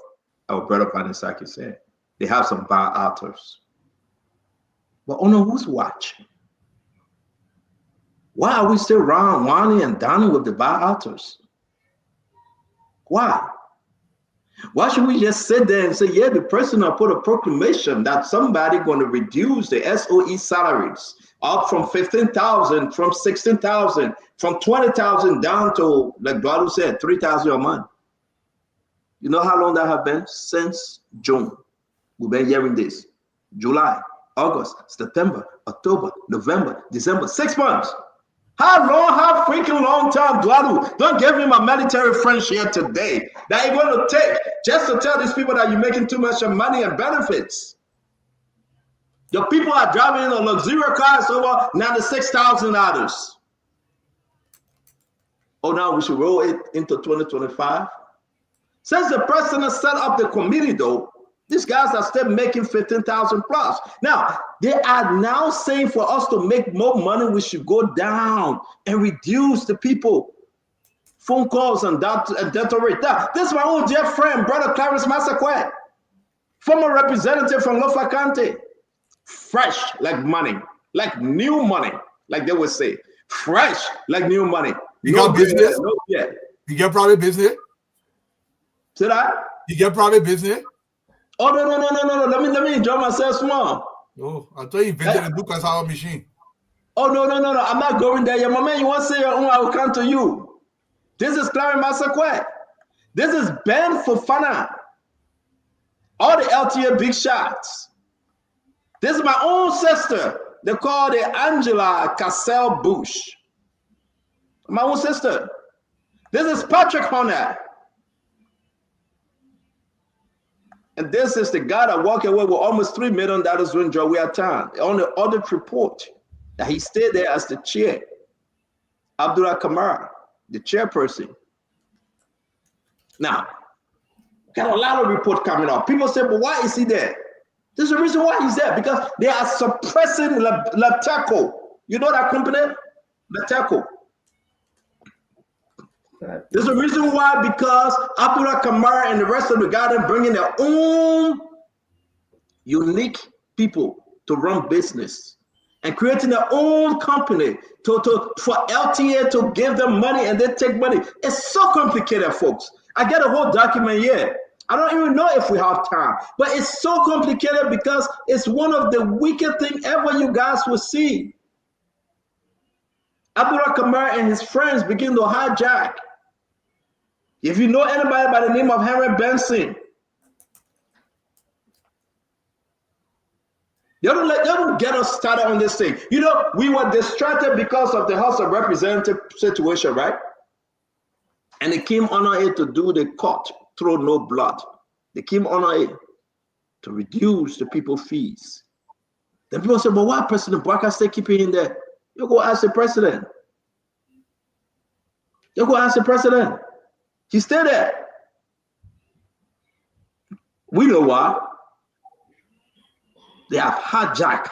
Speaker 14: our brother Panisaki said. They have some bad actors. But on whose watch? Why are we still around whining and dining with the bad actors? Why? Why should we just sit there and say, yeah, the president put a proclamation that somebody going to reduce the SOE salaries up from 15,000, from 16,000, from 20,000 down to, like Balu said, 3,000 a month. You know how long that have been? Since June. We've been hearing this. July, August, September, October, November, December, 6 months. How freaking long time, Dwadu? Don't give me my military friends here today that you're going to take just to tell these people that you're making too much money and benefits. Your people are driving in a luxurious cars over $96,000. Oh, now we should roll it into 2025. Since the president set up the committee, though, these guys are still making 15,000 plus. Now, they are now saying for us to make more money, we should go down and reduce the people. Phone calls and data rate. Now, this is my own dear friend, Brother Clarence Massaquet, former representative from Lofa County. Fresh like money, like new money, like they would say. Fresh like new money.
Speaker 18: You got business?
Speaker 14: Yeah.
Speaker 18: You get private business?
Speaker 14: Say that?
Speaker 18: You get private business?
Speaker 14: Oh no. Let me enjoy myself small.
Speaker 18: Oh, I thought you invented a Lucas Hour machine.
Speaker 14: Oh no. I'm not going there. Yeah, my man, you want to say your own, I will come to you. This is Clarence Massaquet. This is Ben Fofana. All the LTA big shots. This is my own sister. They call it Angela Cassell Bush. My own sister. This is Patrick Horner. And this is the guy that walked away with almost $3 million during Jawea time. On the audit report that he stayed there as the chair. Abdullah Kamara, the chairperson. Now, got a lot of reports coming out. People say, but why is he there? There's a reason why he's there, because they are suppressing Lateco. You know that company? Lateco. There's a reason why, because Abdullah Kamara and the rest of the guys are bringing their own unique people to run business and creating their own company for LTA to give them money and they take money. It's so complicated, folks. I get a whole document here. I don't even know if we have time, but it's so complicated because it's one of the wicked things ever you guys will see. Abdullah Kamara and his friends begin to hijack. If you know anybody by the name of Henry Benson, you don't get us started on this thing. You know, we were distracted because of the House of Representatives situation, right? And they came on it to do the court, throw no blood. They came on it to reduce the people's fees. Then people say, but why President Bwaka still keep it in there? You go ask the president. You go ask the president. He's still there. We know why. They have hijacked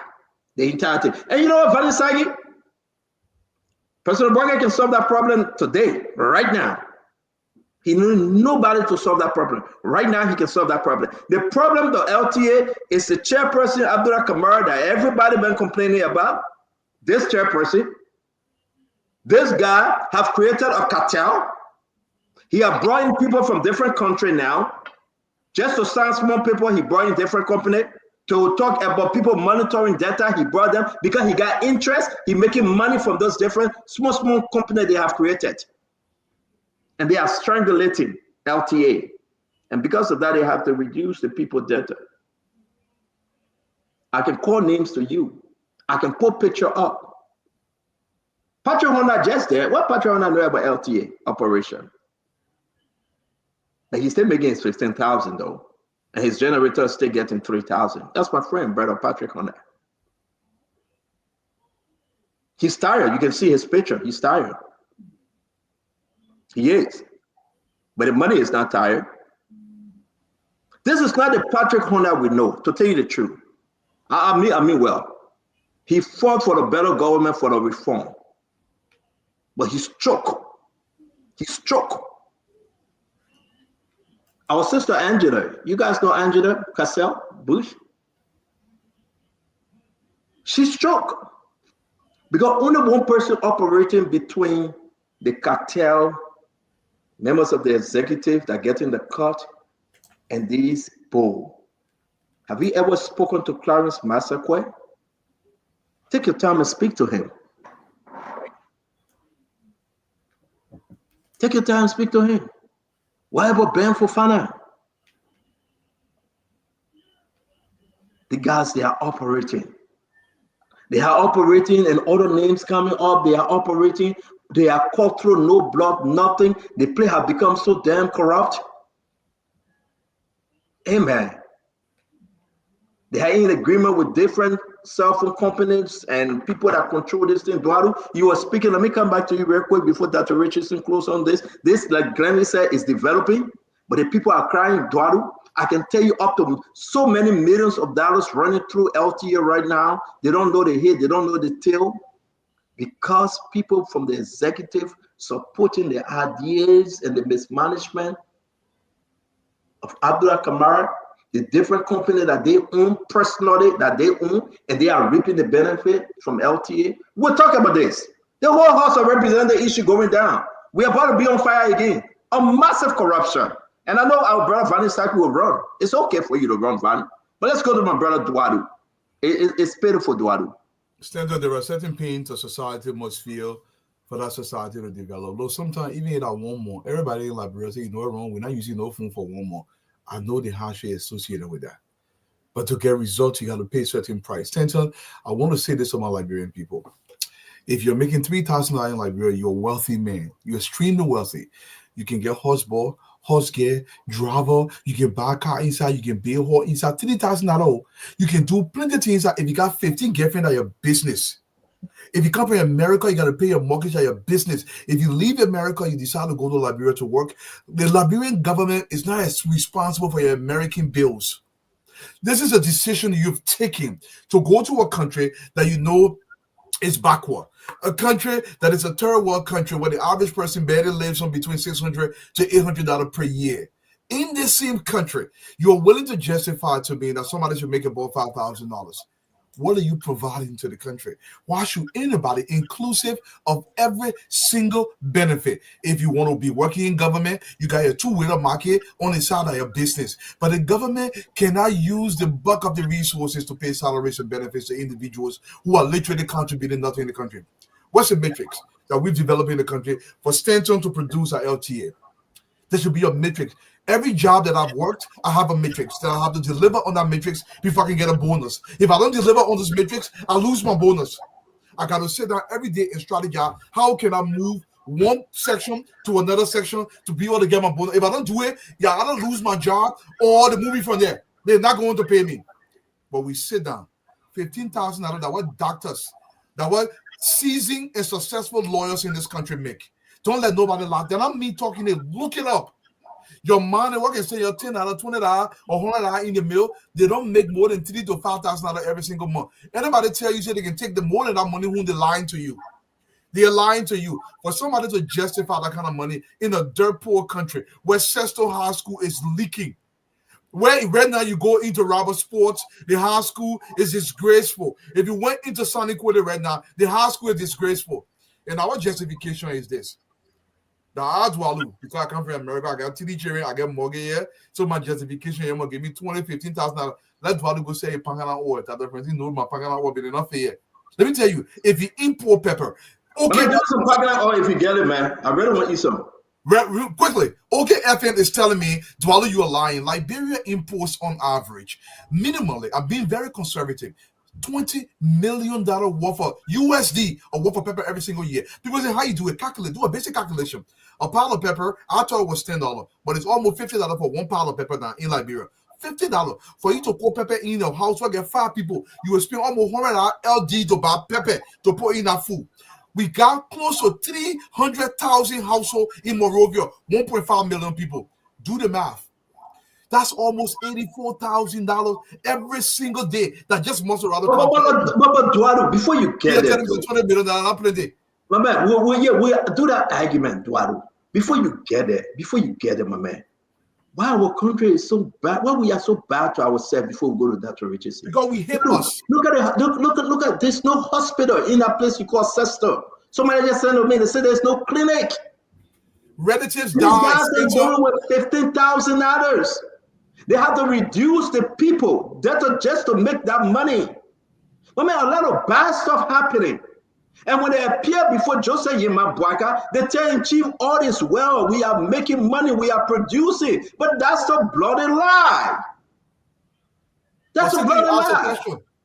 Speaker 14: the entire thing. And you know what, Vanisagi? President Bwaka can solve that problem today, right now. He needs nobody to solve that problem. Right now, he can solve that problem. The problem to LTA is the chairperson, Abdullah Kamara, that everybody been complaining about. This chairperson, this guy have created a cartel
Speaker 20: He are brought in people from different country now. Just to sign small people, he brought in different company. To talk about people monitoring data, he brought them because he got interest. He making money from those different small companies they have created. And they are strangulating LTA. And because of that, they have to reduce the people data. I can call names to you. I can put picture up. Patrick Honda just there. What Patrick Honda know about LTA operation? And he's still making his 15,000 though. And his generator is still getting 3,000. That's my friend, brother Patrick Honda. He's tired. You can see his picture. He's tired. He is. But the money is not tired. This is not the Patrick Honda we know, to tell you the truth. I mean well. He fought for the better government, for the reform. But he's struck. He's struck. Our sister Angela, you guys know Angela Cassell Bush? She's struck. Because only one person operating between the cartel, members of the executive that get in the cut, and these bull. Have you ever spoken to Clarence Massaquoi? Take your time and speak to him. Take your time and speak to him. What about Ben Fofana? The guys, they are operating. They are operating and other names coming up. They are operating. They are cut through, no blood, nothing. The play have become so damn corrupt. Amen. They are in agreement with different cell phone companies and people that control this thing. Duadu, you were speaking. Let me come back to you real quick before Dr. Richardson close on this. This, like Glenn said, is developing, but the people are crying. Duadu, I can tell you up to so many millions of dollars running through LTA right now. They don't know the head. They don't know the tail. Because people from the executive supporting the ideas and the mismanagement of Abdullah Kamara, the different company that they own personally, that they own, and they are reaping the benefit from LTA. We'll talk about this. The whole House of Representatives issue going down. We're about to be on fire again. A massive corruption. And I know our brother Vanny Saki will run. It's okay for you to run, Vanny. But let's go to my brother Duadu. It's painful, Duadu.
Speaker 18: Stanton, there are certain pains a society must feel for that society to develop. Though sometimes even in that one more, everybody in Liberia say, you know wrong, we're not using no phone for one more. I know the hardship associated with that. But to get results, you got to pay a certain price. Stanton, I want to say this to my Liberian people. If you're making $3,000 in Liberia, you're a wealthy man. You're extremely wealthy. You can get horseball, horse gear, driver. You can buy a car inside. You can build a horse inside. $3,000. You can do plenty of things. If you got 15 girlfriends at your business. If you come from America, you got to pay your mortgage at your business. If you leave America, you decide to go to Liberia to work. The Liberian government is not as responsible for your American bills. This is a decision you've taken to go to a country that you know is backward. A country that is a third world country where the average person barely lives on between $600 to $800 per year. In this same country, you're willing to justify to me that somebody should make about $5,000. What are you providing to the country? Why should anybody, inclusive of every single benefit? If you want to be working in government, you got your two-wheeler market on the side of your business. But the government cannot use the bulk of the resources to pay salaries and benefits to individuals who are literally contributing nothing in the country. What's the matrix that we've developed in the country for Stanton to produce our LTA? There should be a matrix. Every job that I've worked, I have a matrix that I have to deliver on that matrix before I can get a bonus. If I don't deliver on this matrix, I lose my bonus. I got to sit down every day and strategize. How can I move one section to another section to be able to get my bonus? If I don't do it, I don't lose my job or the movie from there. They're not going to pay me. But we sit down. $15,000 that what doctors, that what seasoned and successful lawyers in this country make. Don't let nobody laugh. They're not me talking it. Look it up. Your man at work and say you're $10, $20, or $100 in the mill. They don't make more than $3,000 to $5,000 every single month. Anybody tell you say they can take the more than that money when they're lying to you. They're lying to you. For somebody to justify that kind of money in a dirt poor country where Sesto High School is leaking, where right now you go into Robert Sports, the high school is disgraceful. If you went into Sonic Quarter right now, the high school is disgraceful. And our justification is this. The odds wallu, because I come from America, I got TD children, I get mortgage here. So my justification, you're gonna give me $15,000. Let Wallu go say pangana or that the president know my pangana or be enough here. Let me tell you, if you import pepper, okay.
Speaker 20: Give us some pangana or if you get it, man. I really want to eat some.
Speaker 18: Real quickly, OK FN is telling me, Dwalu, you are lying. Liberia imports on average, minimally, I'm being very conservative, $20 million worth of USD or worth of pepper every single year. People say, how you do it? Calculate, do a basic calculation. A pile of pepper, I thought it was $10, but it's almost $50 for one pile of pepper now in Liberia. $50 for you to put pepper in your house. So get 5 people, you will spend almost $100 LD to buy pepper to put in that food. We got close to 300,000 households in Monrovia, 1.5 million people. Do the math. That's almost $84,000 every single day. That just must rather come.
Speaker 20: But Duado, before you get there,
Speaker 18: $20 million plenty.
Speaker 20: My man, we do that argument, Duado. Before you get there, my man. Why our country is so bad? Why we are so bad to ourselves before we go to that riches?
Speaker 18: Because we hate us.
Speaker 20: Look at there's no hospital in that place you call Sester. Somebody just said to me, they said there's no clinic.
Speaker 18: Relatives
Speaker 20: These guys are going with $15,000. They have to reduce the people just to make that money. I mean, a lot of bad stuff happening. And when they appear before Joseph Yemabwaka, they tell him, Chief, all is well. We are making money. We are producing. But that's a bloody lie. That's a bloody lie.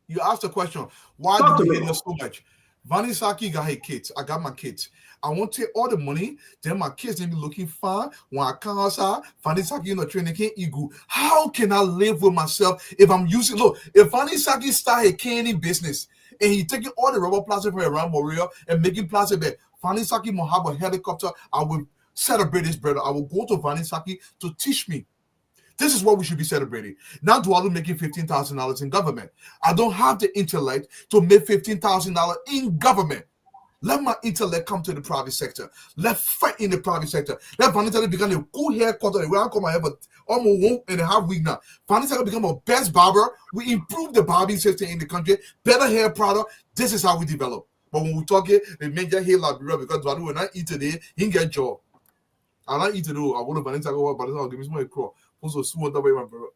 Speaker 18: You asked the question, why do we hate us so much? Vanisaki got her kids. I got my kids. I want to take all the money. Then my kids need be looking fine. When I come outside, Vanisaki in the training can't eat. How can I live with myself if I'm using? Look, if Vanisaki start a candy business and he taking all the rubber plastic from around Moria and making plastic bag, Vanisaki will have a helicopter. I will celebrate this, brother. I will go to Vanisaki to teach me. This is what we should be celebrating. Now Dwalu making $15,000 in government. I don't have the intellect to make $15,000 in government. Let my intellect come to the private sector. Let's fight in the private sector. Let Vanessa become a good haircutter. Where I come, I have almost 1.5 weeks now. Vanessa become a best barber. We improve the barbing system in the country. Better hair product. This is how we develop. But when we talk it, the major hair Liberia because Dwalu will not eat today. He get job. I not eat today. I want to Vanessa go, but I'll give me some crow. Also, smooth that way, my brother.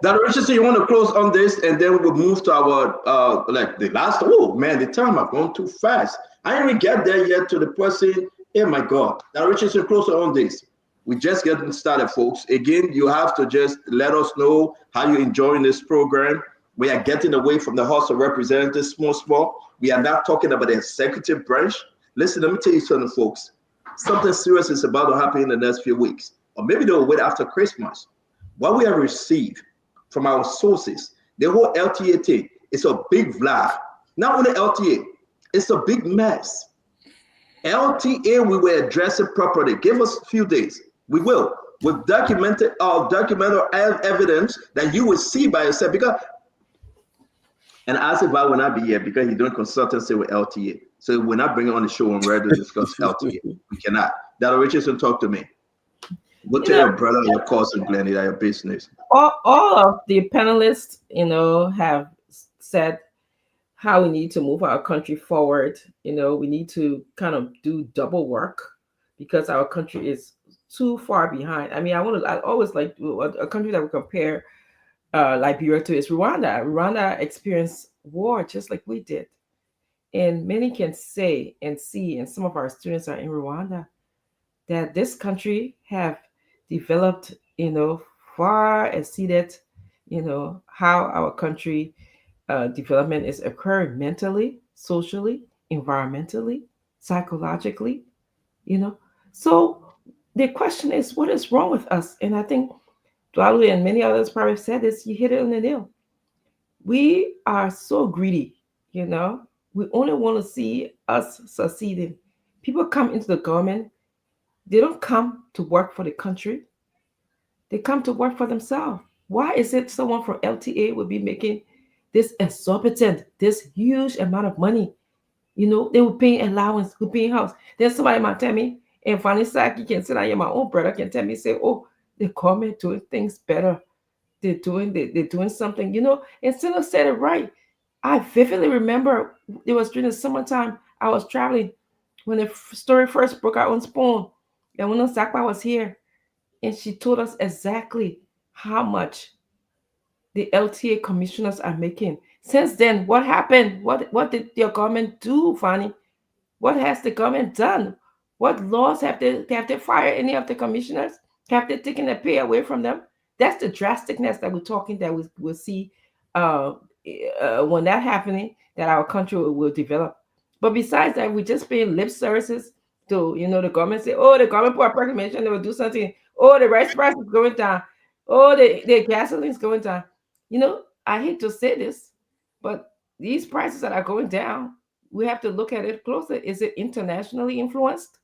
Speaker 20: That Richardson, you want to close on this, and then we'll move to our like the last. Oh man, the time I've gone too fast. I didn't even get there yet to the person. Oh my God, that Richardson, close on this. We just getting started, folks. Again, you have to just let us know how you're enjoying this program. We are getting away from the House of Representatives, small. We are not talking about the executive branch. Listen, let me tell you something, folks. Something serious is about to happen in the next few weeks, or maybe they'll wait after Christmas. What we have received from our sources, the whole LTA thing, is a big vlog. Not only LTA, it's a big mess. LTA, we will address it properly. Give us a few days. We will. With documented evidence that you will see by yourself. Because, and as if I will not be here because he's doing consultancy with LTA. So we're not bringing on the show when we're ready to discuss LTA. We cannot. Dr. Richardson, talk to me. Go tell your brother your cousin, Glenn, that your business.
Speaker 6: All of the panelists, have said how we need to move our country forward. We need to kind of do double work because our country is too far behind. I mean, I always like a country that we compare Liberia to is Rwanda. Rwanda experienced war just like we did. And many can say and see, and some of our students are in Rwanda, that this country have developed, far exceeded, how our country development is occurring mentally, socially, environmentally, psychologically, So the question is, what is wrong with us? And I think Dwalu and many others probably said this, you hit it on the nail. We are so greedy, We only want to see us succeeding. People come into the government. They don't come to work for the country. They come to work for themselves. Why is it someone from LTA would be making this exorbitant, this huge amount of money? They were paying allowance, we're paying house. Then somebody might tell me, and Vanisaki can sit down here, my own brother can tell me, say, oh, the government doing things better. They're doing something, and Silla said it right. I vividly remember it was during the summertime. I was traveling when the story first broke out on Spoon. And when Sakwa was here, and she told us exactly how much the LTA commissioners are making. Since then, what happened? What did your government do, Fanny? What has the government done? What laws have they fired any of the commissioners? Have they taken the pay away from them? That's the drasticness that we're talking that we will see uh, when that happening, that our country will develop. But besides that, we're just paying lip services to the government say, oh, the government put a proclamation, they will do something. Oh, the rice price is going down. Oh, the gasoline is going down. I hate to say this, but these prices that are going down, we have to look at it closer. Is it internationally influenced?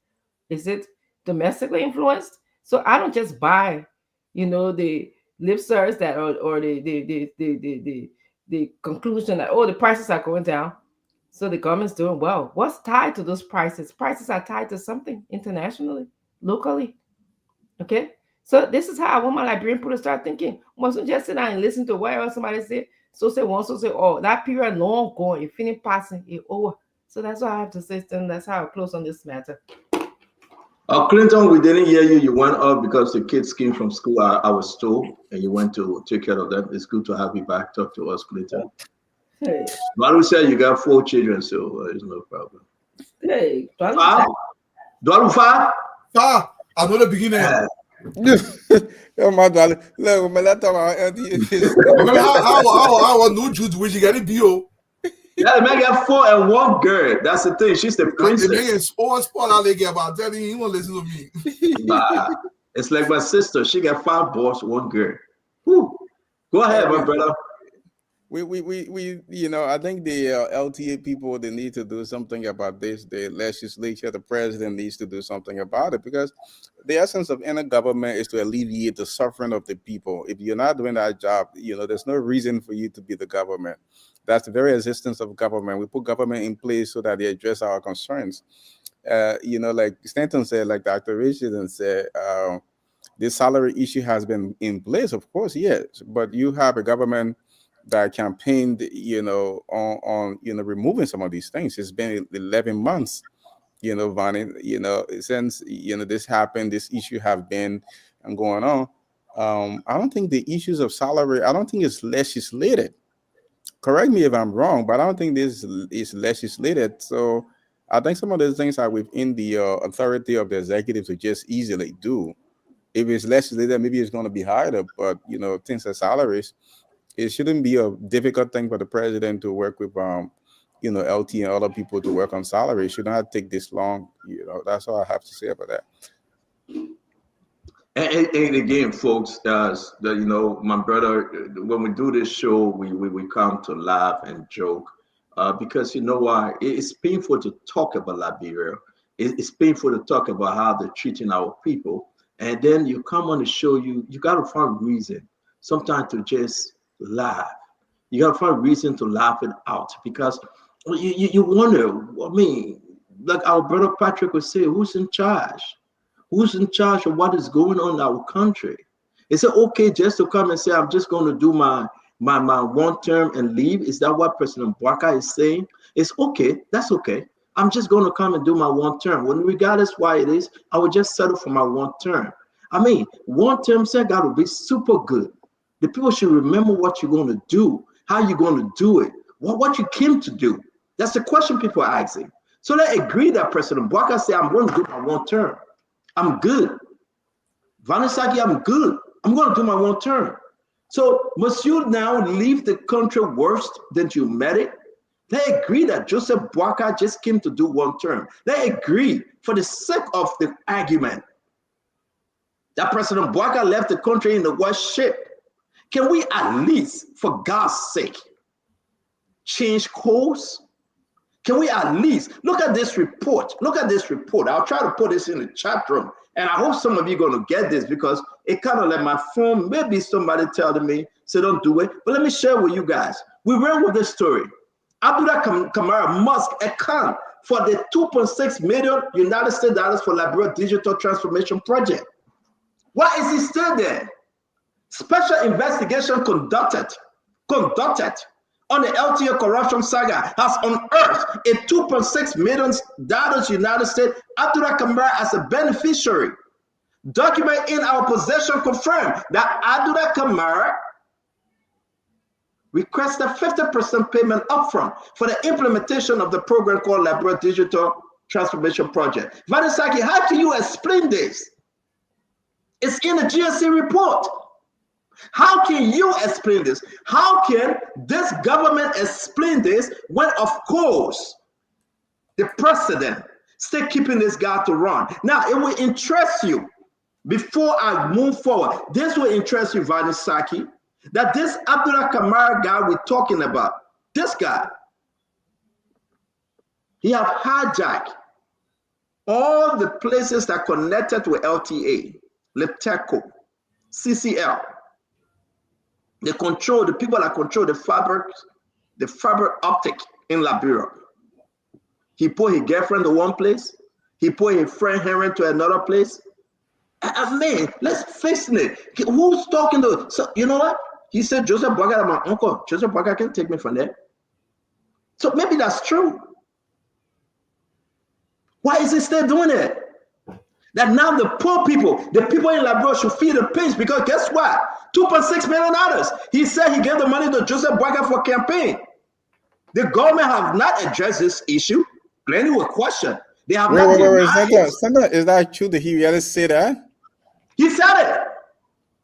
Speaker 6: Is it domestically influenced? So I don't just buy, the lip service that or the conclusion that the prices are going down. So the government's doing well. What's tied to those prices? Prices are tied to something internationally, locally. Okay. So this is how I want my Liberian people to start thinking. Mustn't just sit down and listen to whatever somebody say. So say one, so say all. That period long going, it finished passing, it over. So that's what I have to say. And that's how I close on this matter.
Speaker 20: Clinton, we didn't hear you. You went up because the kids came from school. I was told, and you went to take care of them. It's good to have you back. Talk to us, Clinton.
Speaker 6: Hey.
Speaker 20: Dwalu said you got 4 children, so there's no problem.
Speaker 6: Hey,
Speaker 20: Dwalu Fa?
Speaker 18: I know the beginning.
Speaker 15: Oh my darling, look, man, that's about
Speaker 18: how no Jude which you got it bio.
Speaker 20: Yeah, the man got 4 and 1 girl. That's the thing. She's the princess.
Speaker 18: The man is all sport out there about telling you won't listen to me.
Speaker 20: Nah, it's like my sister. She got 5 boys, 1 girl. Whew. Go ahead, my brother.
Speaker 15: We I think the LTA people, they need to do something about this. The legislature, the president needs to do something about it, because the essence of any government is to alleviate the suffering of the people. If you're not doing that job, there's no reason for you to be the government. That's the very existence of government. We put government in place so that they address our concerns. Like Stanton said, like Dr. Richardson said, this salary issue has been in place, of course, yes, but you have a government that campaigned, on removing some of these things. It's been 11 months, Vonnie, since this happened, this issue have been going on. I don't think the issues of salary, I don't think it's legislated. Correct me if I'm wrong, but I don't think this is legislated. So I think some of those things are within the authority of the executive to just easily do. If it's legislated, maybe it's going to be higher, but things like salaries, it shouldn't be a difficult thing for the president to work with, LT and other people to work on salary. It should not take this long. That's all I have to say about that.
Speaker 20: And again, folks, my brother, when we do this show, we come to laugh and joke, because you know why? It's painful to talk about Liberia. It's painful to talk about how they're treating our people, and then you come on the show, you got to find reason sometimes to just laugh. You got to find reason to laugh it out, because you wonder. I mean, like our brother Patrick would say, who's in charge? Who's in charge of what is going on in our country? Is it okay just to come and say, I'm just going to do my 1 term and leave? Is that what President Bwaka is saying? It's okay. That's okay. I'm just going to come and do my 1 term. When regardless why it is, I would just settle for my 1 term. I mean, 1 term said got to be super good. The people should remember what you're going to do, how you're going to do it, what you came to do. That's the question people are asking. So they agree that President Bwaka said, I'm going to do my 1 term. I'm good. Vanessaki, I'm good. I'm going to do my 1 term. So must you now leave the country worse than you met it? They agree that Joseph Bwaka just came to do 1 term. They agree, for the sake of the argument, that President Bwaka left the country in the worst shape. Can we at least, for God's sake, change course? Can we at least look at this report? Look at this report. I'll try to put this in the chat room. And I hope some of you are going to get this, because it kind of like my phone, maybe somebody telling me, so don't do it. But let me share with you guys. We ran with this story. Abdullah Kamara must account for the $2.6 million United States dollars for Liberia Digital Transformation Project. Why is he still there? Special investigation conducted on the LTA corruption saga has unearthed a $2.6 million United States Abdullah Kamara as a beneficiary. Document in our possession confirm that Abdullah Kamara requested 50% payment upfront for the implementation of the program called Labrador Digital Transformation Project. Vanisaki, how can you explain this? It's in the GSC report. How can you explain this? How can this government explain this when, of course, the president still keeping this guy to run? Now, it will interest you, before I move forward, this will interest you, Vanisaki, that this Abdullah Kamara guy we're talking about, this guy, he have hijacked all the places that connected with LTA, Lepteco, CCL. They control, the people that control the fiber optic in Liberia. He put his girlfriend to one place. He put his friend Henry to another place. Man, let's face it. Who's talking to? So you know what? He said, Joseph Boaga, my uncle. Joseph Boaga can take me from there. So maybe that's true. Why is he still doing it? That now the poor people, the people in Liberia should feel the pinch, because guess what? $2.6 million. He said he gave the money to Joseph Boaga for campaign. The government have not addressed this issue. Plenty will question. They have not denied it.
Speaker 15: Is that true? Did he really say that?
Speaker 20: He said it.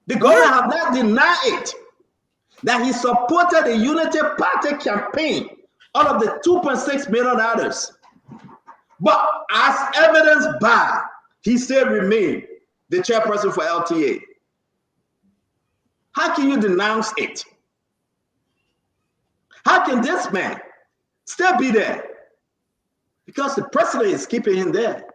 Speaker 20: The government have not denied it. That he supported the Unity Party campaign out of the $2.6 million. But as evidenced by, he still remained the chairperson for LTA. How can you denounce it? How can this man still be there? Because the president is keeping him there.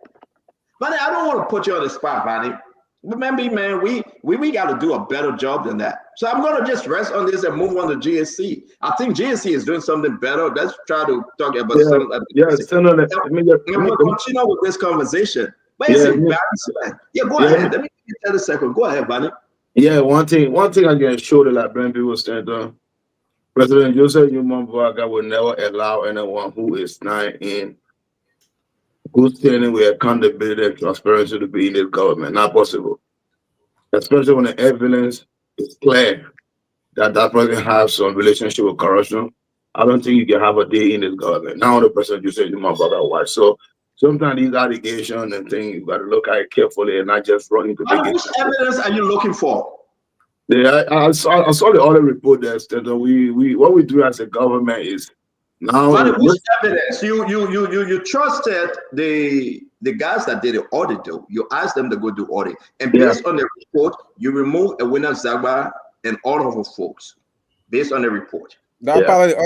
Speaker 20: But I don't want to put you on the spot, Vanny. Remember, man, we got to do a better job than that. So I'm going to just rest on this and move on to GSC. I think GSC is doing something better. Let's try to talk about something.
Speaker 10: Senator,
Speaker 20: we'll continue with this conversation. But it's embarrassing. Yeah, go ahead. Let me give you 30 seconds. Go ahead, Vanny.
Speaker 10: Yeah, one thing I can show the Liberian people stand on. President Joseph Boaga will never allow anyone who is not in good standing with accountability and transparency to be in this government. Not possible. Especially when the evidence is clear that that person has some relationship with corruption. I don't think you can have a day in this government. Now the President Joseph Boaga why. So sometimes these allegations and things, you got to look at it carefully and not just run into big.
Speaker 20: Which evidence are you looking for?
Speaker 10: Yeah, I saw the other report that what we do as a government is now.
Speaker 20: Which evidence? You trusted the guys that did the audit, though. You asked them to go do audit, and based on the report, you remove a winner Zagba and all of her folks based on the report.
Speaker 15: Not correct.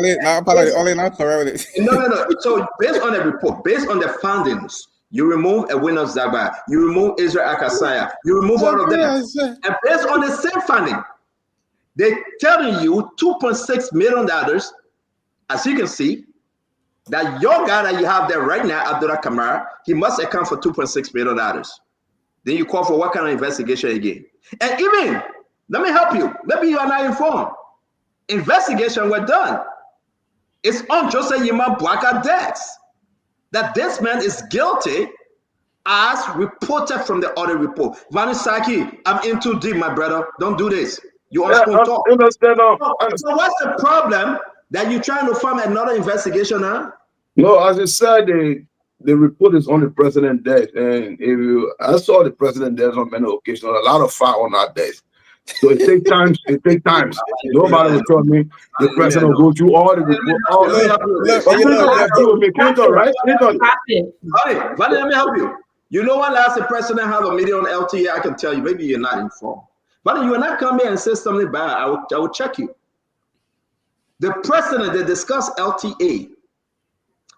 Speaker 20: No. So based on the report, based on the findings, you remove a winner Zagba, you remove Israel Akasaya, you remove all of them. And based on the same finding, they're telling you $2.6 million, as you can see, that your guy that you have there right now, Abdullah Kamara, he must account for $2.6 million. Then you call for what kind of investigation again? And even, let me help you. Maybe you are not informed. Investigation were done. It's on Joseph Boaga debts that this man is guilty as reported from the audit report. Vanisaki, I'm in too deep, my brother. Don't do this. You are supposed to talk. So what's the problem that you're trying to form another investigation, huh?
Speaker 10: No, as I said, the report is on the president desk. And I saw the president desk on many occasions, a lot of fire on that desk. So it takes time. Nobody will tell me the president will go through all the report.
Speaker 20: Let me help you. You know when last the president had a meeting on LTA, I can tell you, maybe you're not informed. But you will not come here and say something bad. I will check you. The president, they discuss LTA.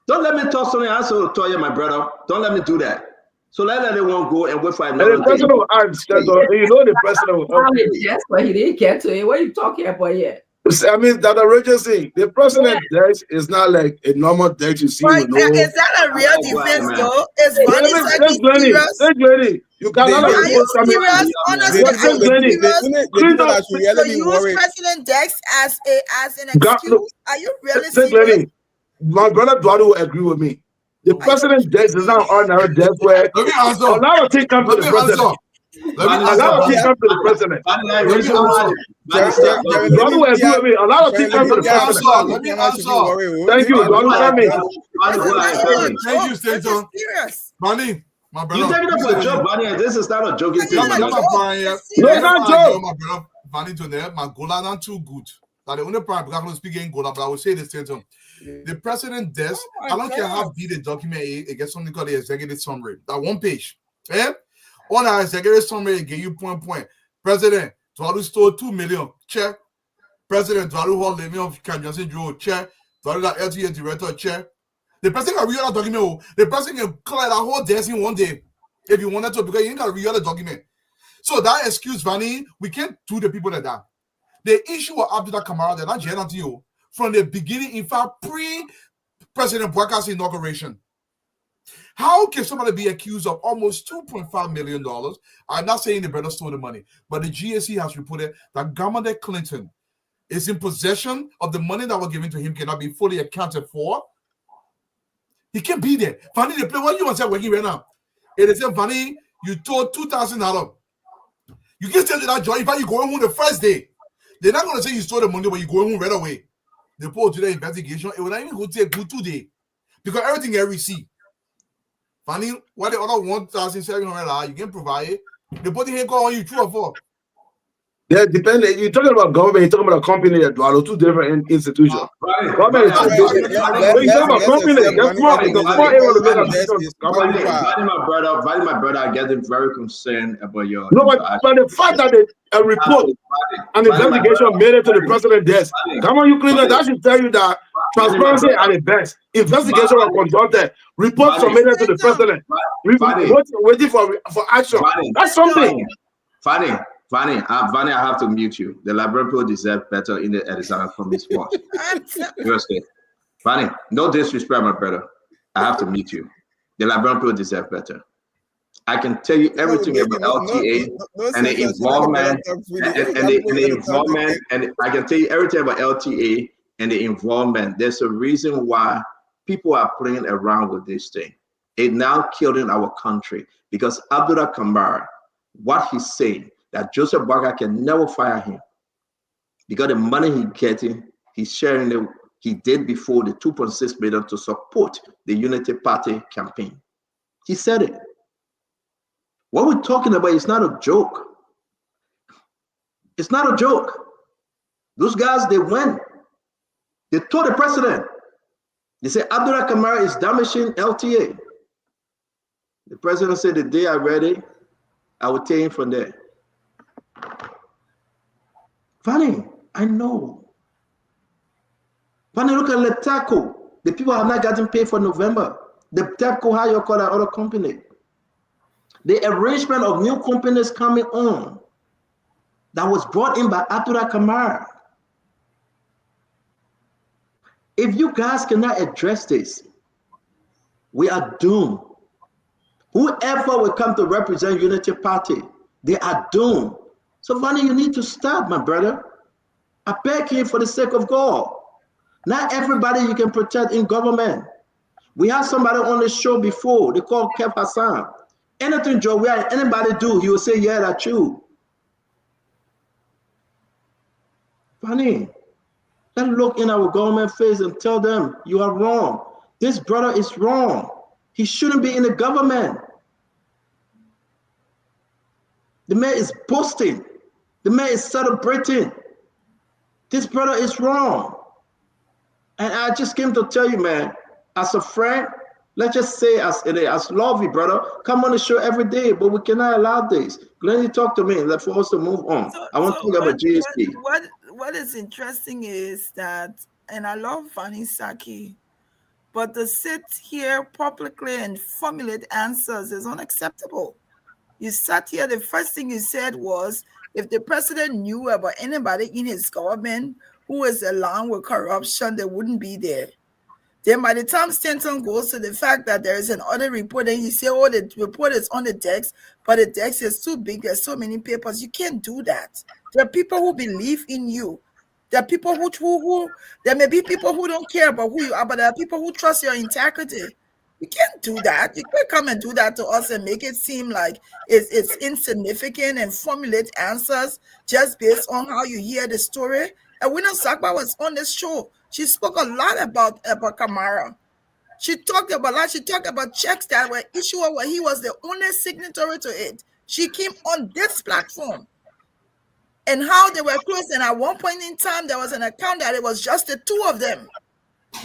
Speaker 20: Don't let me talk something else to tell you, my brother. Don't let me do that. So let everyone go and wait for another.
Speaker 10: And the president will ask, the president will
Speaker 6: Yes, but he didn't get to it. What are you talking about yet?
Speaker 10: I mean, that emergency, the president desk is not like a normal desk you see
Speaker 16: But
Speaker 10: with no.
Speaker 16: is that a real defense though? Is Ronnie Saki serious?
Speaker 10: Thank lady. You got a lot of
Speaker 16: Are you
Speaker 10: reports coming.
Speaker 16: serious? Honestly,
Speaker 10: Yes,
Speaker 16: are you
Speaker 10: lady.
Speaker 16: serious?
Speaker 10: Clinton,
Speaker 16: To use President Dex as an excuse? Are you really
Speaker 10: thank
Speaker 16: serious?
Speaker 10: lady. My brother Eduardo will agree with me. The president desk is not ordinary desk where
Speaker 18: Let me answer.
Speaker 10: a lot of things come to the president. A lot of things come to the president. Eduardo will agree with me. A lot of things come to the president.
Speaker 18: Let me answer.
Speaker 10: Thank you, Eduardo. Tell me.
Speaker 18: Thank you, Station. Manny, my brother.
Speaker 20: You taking it for a joke, Manny? This is not a joking thing.
Speaker 10: No, it's not joke.
Speaker 18: My brother, Manny, today, my Gola not too good. That the only part because I'm speaking in Gola, but I will say this thing. The president desk, I don't care how big the document is, it gets something called the executive summary. That one page. Eh? On our executive summary, it give you point. President, Dwalu stole 2 million. Check. President, Dwalu Hall living of Cam Johnson Joe. Check. Dwalu that LTA director. Check. The president can read that document. The president can clear that whole desk in one day if you wanted to, because you ain't got to read the document. So that excuse, Vanny, we can't do the people like that. The issue with Abdullah Kamara, they're not to you from the beginning, in fact, pre-President Bouakar's inauguration. How can somebody be accused of almost $2.5 million? I'm not saying the brother stole the money, but the GSC has reported that Governor Clinton is in possession of the money that was given to him, cannot be fully accounted for. He can't be there. Fanny, the play, what you want to say working right now? It is Fanny, you told $2,000. You can tell that job. In fact, you going home the first day. They're not going to say you stole the money, but you're going home right away. They put to the investigation. It will not even go take good 2 days because everything is receipt. Fanny, what the other $1,700 you can provide it. They put the hand call on you 2 or 4.
Speaker 10: Yeah, depending. You're talking about government, you're talking about a company that are two different institutions. Government is too big. When you talk about company, that's small. It's a small area to make a decision.
Speaker 20: Value my brother, I get very concerned about your.
Speaker 10: No, but the fact that a report, an investigation made it to the president's desk. Come on, you clean that should tell you that transparency at the best. Investigation was conducted. Reports submitted to the president. Waiting for action. That's something.
Speaker 20: Vanny, I have to mute you. The Liberian people deserve better in the Arizona from this sport. Seriously. Vanny, no disrespect, my brother. I have to mute you. The Liberian people deserve better. I can tell you everything about LTA and the involvement and I can tell you everything about LTA and the involvement. There's a reason why people are playing around with this thing. It's now killing our country because Abdullah Kamara, what he's saying, that Joseph Bouakar can never fire him because the money he's getting, he's sharing it. He did before the 2.6 million to support the Unity Party campaign. He said it. What we're talking about is not a joke. It's not a joke. Those guys, they went. They told the president. They said Abdullah Kamara is damaging LTA. The president said the day I'm ready, I will take him from there. Funny, I know. Funny, look at Letaco. The people have not gotten paid for November. The TEPCO, how you call that other company. The arrangement of new companies coming on that was brought in by Abdullah Kamara. If you guys cannot address this, we are doomed. Whoever will come to represent Unity Party, they are doomed. So, Vanny, you need to stop, my brother. I beg you for the sake of God. Not everybody you can protect in government. We had somebody on the show before. They called Kev Hassan. Anything Joe, anybody do, he will say, yeah, that's true. Vanny, let's look in our government face and tell them you are wrong. This brother is wrong. He shouldn't be in the government. The man is boasting. The man is celebrating. This brother is wrong. And I just came to tell you, man, as a friend, let's just say as lovely, brother, come on the show every day, but we cannot allow this. Glenn, you talk to me for us to move on. I want to talk about GSP.
Speaker 16: What is interesting is that, and I love Vanny Saki, but to sit here publicly and formulate answers is unacceptable. You sat here, the first thing you said was, if the president knew about anybody in his government who is aligned with corruption, they wouldn't be there. Then by the time Stanton goes to the fact that there is an audit report and you say, oh, the report is on the desk, but the desk is too big, there's so many papers, you can't do that. There are people who believe in you. There are people who there may be people who don't care about who you are, but there are people who trust your integrity. You can't do that. You can't come and do that to us and make it seem like it's insignificant and formulate answers just based on how you hear the story. And Winner Sakba was on this show. She spoke a lot about Kamara. She talked about that. She talked about checks that were issued where he was the only signatory to it. She came on this platform and how they were closed. And at one point in time, there was an account that it was just the two of them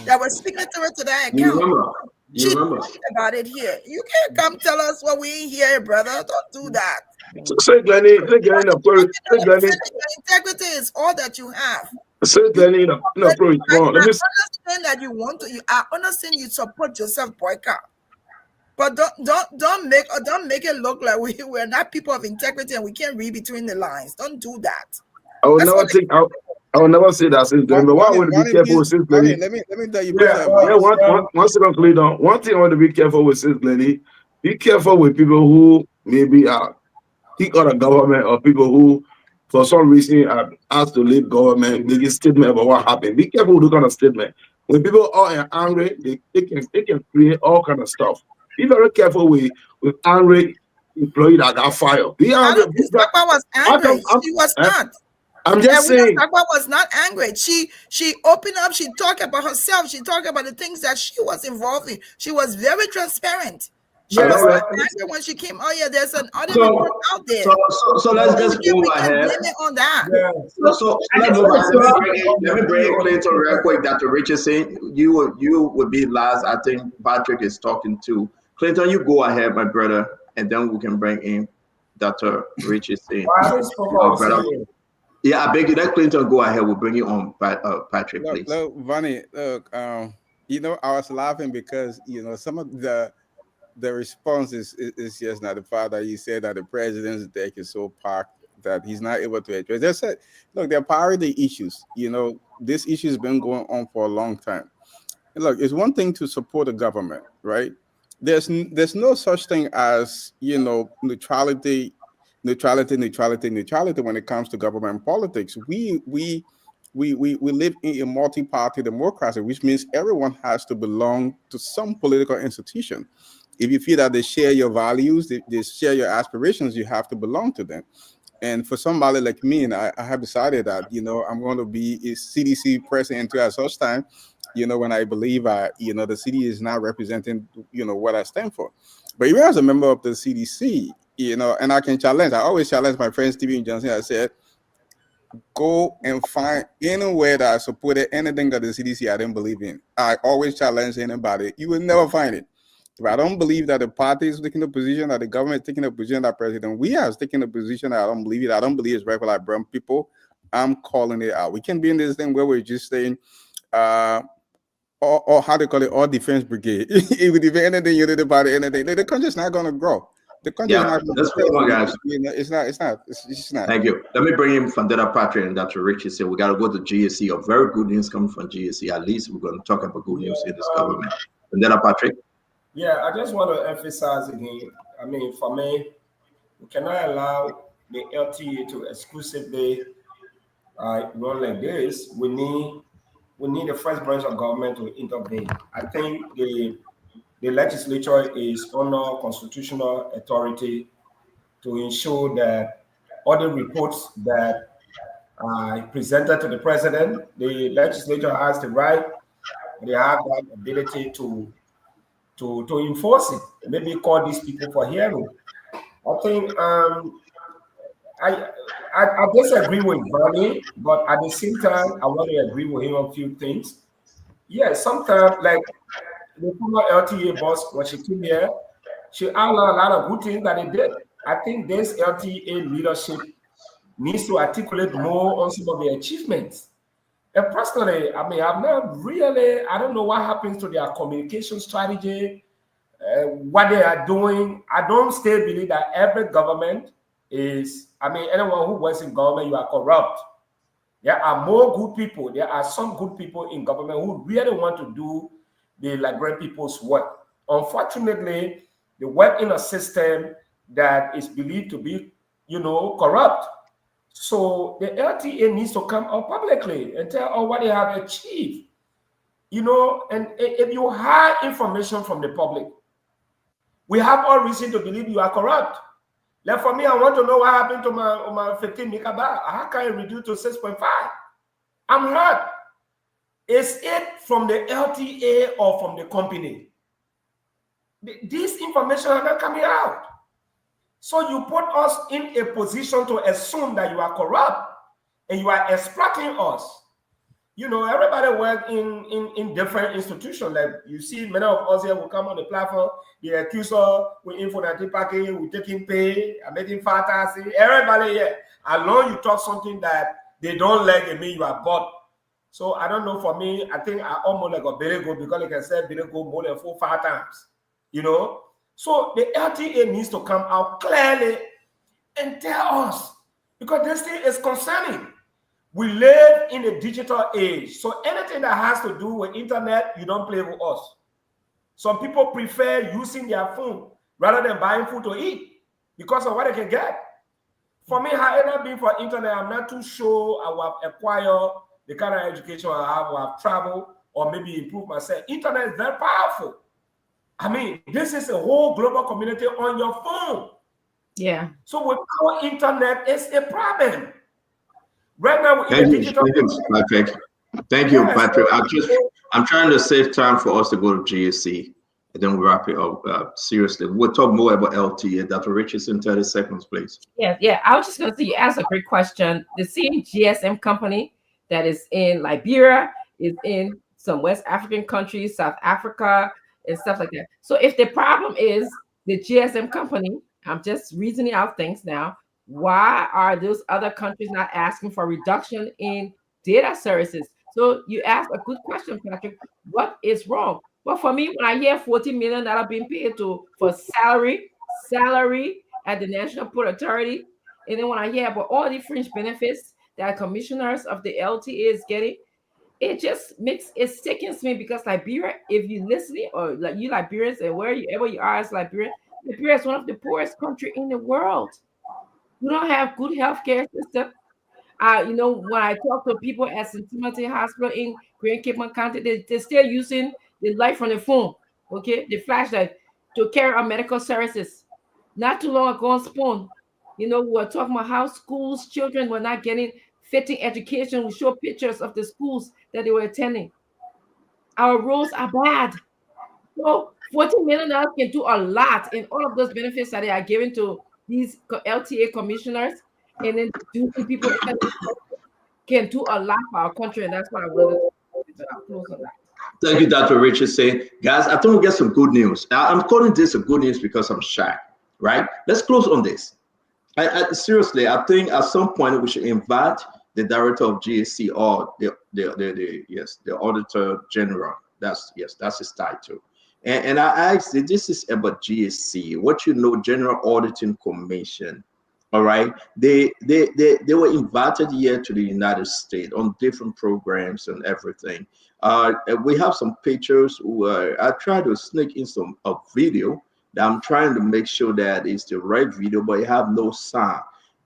Speaker 16: that were signatory to that account. She talked about it here. You can't come tell us what we ain't here, brother. Don't do that.
Speaker 10: Say, Glenny,
Speaker 16: integrity is all that you have.
Speaker 10: Say, Glenny,
Speaker 16: I understand that you want to. I understand you support Joseph Boyka, but don't make it look like we're not people of integrity and we can't read between the lines. Don't do that.
Speaker 10: I will never think. I will never say that, Sis Glenny. But what I want to be careful with Sis Glenny.
Speaker 15: Let me tell you.
Speaker 10: One second, Clayton. One thing I want to be careful with Sis Glenny. Be careful with people who maybe are kick out of government or people who, for some reason, are asked to leave government, make a statement about what happened. Be careful with that kind of statement. When people are angry, they can create all kind of stuff. Be very careful with angry employee that got fired. Be angry.
Speaker 16: Sakwa was angry. She was not.
Speaker 10: I'm just saying.
Speaker 16: Sakwa was not angry. She opened up. She talked about herself. She talked about the things that she was involved in. She was very transparent. She was not angry when she came. Oh yeah, there's an audit report out there.
Speaker 20: So let's just go ahead.
Speaker 16: Blame it on that.
Speaker 20: So let me bring Clayton real quick. Dr. Richardson, you would be last. I think Patrick is talking to Clayton. You go ahead, my brother, and then we can bring in Dr. Richardson. Yeah, I beg you. Let Clayton go ahead. We'll bring you on, Patrick, please.
Speaker 15: Look, Vonnie, look, I was laughing because some of the response is just not the fact that you said that the president's deck is so packed that he's not able to address. They said, look, there are priority issues. This issue has been going on for a long time. And look, it's one thing to support the government, right? There's no such thing as neutrality when it comes to government politics. We live in a multi-party democracy, which means everyone has to belong to some political institution. If you feel that they share your values, they share your aspirations, you have to belong to them. And for somebody like me, and I have decided that, I'm going to be a CDC president until at such time, when I believe the city is not representing, what I stand for. But even as a member of the CDC, and I can challenge, I always challenge my friend Stephen Johnson. I said, go and find anywhere that I supported anything that the CDC I didn't believe in. I always challenge anybody. You will never find it. If I don't believe that the party is taking a position, that the government is taking a position, that President we are taking a position that I don't believe it. I don't believe it's right for like brown people. I'm calling it out. We can be in this thing where we're just saying, or how they call it, all defense brigade. If we defend anything, unity party, anything, the country's not going to grow. The country is not going to grow.
Speaker 20: Guys.
Speaker 15: It's just not.
Speaker 20: Thank you. Let me bring in Fandera Patrick and Dr. Richardson. We got to go to GSC. A very good news coming from GSC. At least we're going to talk about good news in this government. Fandera Patrick.
Speaker 17: Yeah, I just want to emphasize again. I mean, for me, we cannot allow the LTA to exclusively run like this. We need the first branch of government to intervene. I think the legislature is under constitutional authority to ensure that all the reports that are presented to the president, the legislature has the right, they have that ability to enforce it. Maybe call these people for hearing. I think I disagree with Bernie, but at the same time, I want to agree with him on a few things. Yeah, sometimes like the former LTA boss, when she came here, she outlined a lot of good things that they did. I think this LTA leadership needs to articulate more on some of the achievements. And personally, I mean, I don't know what happens to their communication strategy, what they are doing. I don't still believe that every government is, anyone who works in government, you are corrupt. There are more good people. There are some good people in government who really want to do the Liberian people's work. Unfortunately, they work in a system that is believed to be, corrupt. So the LTA needs to come out publicly and tell all what they have achieved. And if you hide information from the public, we have all reason to believe you are corrupt. Like for me, I want to know what happened to my 15 megabyte. How can I reduce to 6.5? I'm hurt. Is it from the LTA or from the company? This information are not coming out. So you put us in a position to assume that you are corrupt and you are exploiting us. Everybody work in different institutions. Like you see, many of us here will come on the platform, they accuse us, we informative package, we taking pay, I'm making fat taxes. Everybody here, alone you talk something that they don't like, it mean you are bought. So I don't know, for me, I think I almost like a very good, because like I said, very good more than 4-5 times. So the LTA needs to come out clearly and tell us, because this thing is concerning. We live in a digital age, so anything that has to do with internet, you don't play with us. Some people prefer using their phone rather than buying food to eat because of what they can get. For me, had it not been for internet, I'm not too sure I will have acquired the kind of education I have, or have traveled, or maybe improve myself. Internet is very powerful. I mean, this is a whole global community on your phone.
Speaker 6: Yeah.
Speaker 17: So without internet, it's a problem. Right now,
Speaker 20: Thank you, Patrick. Thank you, Patrick. I'm trying to save time for us to go to GSC, and then we'll wrap it up. Seriously, we'll talk more about LTA. Dr. Richardson, 30 seconds, please.
Speaker 6: Yeah. I was just going to say, you asked a great question. The same GSM company that is in Liberia is in some West African countries, South Africa, and stuff like that. So if the problem is the GSM company, I'm just reasoning out things now. Why are those other countries not asking for reduction in data services? So you asked a good question, Patrick. What is wrong? Well, for me, when I hear $40 million being paid for salary at the National Port Authority, and then when I hear about all the fringe benefits that commissioners of the LTA is getting, it just sickens me, because Liberia, if you listening, or like you Liberians, and wherever you are as Liberia is one of the poorest country in the world. We don't have good healthcare system. When I talk to people at St. Timothy Hospital in Grand Cape County, they're still using the light from the phone, okay, the flashlight, to carry out medical services. Not too long ago on Spoon, we were talking about how schools, children were not getting fitting education. We show pictures of the schools that they were attending. Our roads are bad. So $40 million can do a lot in all of those benefits that they are giving to these LTA commissioners, and then using people can do a lot for our country, and that's what I wanted to close on that.
Speaker 20: Thank you, Dr. Richardson. Guys, I think we get some good news. I'm calling this a good news because I'm shy, right? Let's close on this. Seriously, I think at some point we should invite the director of GSC, or the auditor general. That's his title. And I asked, this is about GSC, what General Auditing Commission. All right, they were invited here to the United States on different programs and everything. We have some pictures. I tried to sneak in a video that I'm trying to make sure that it's the right video, but it have no sound.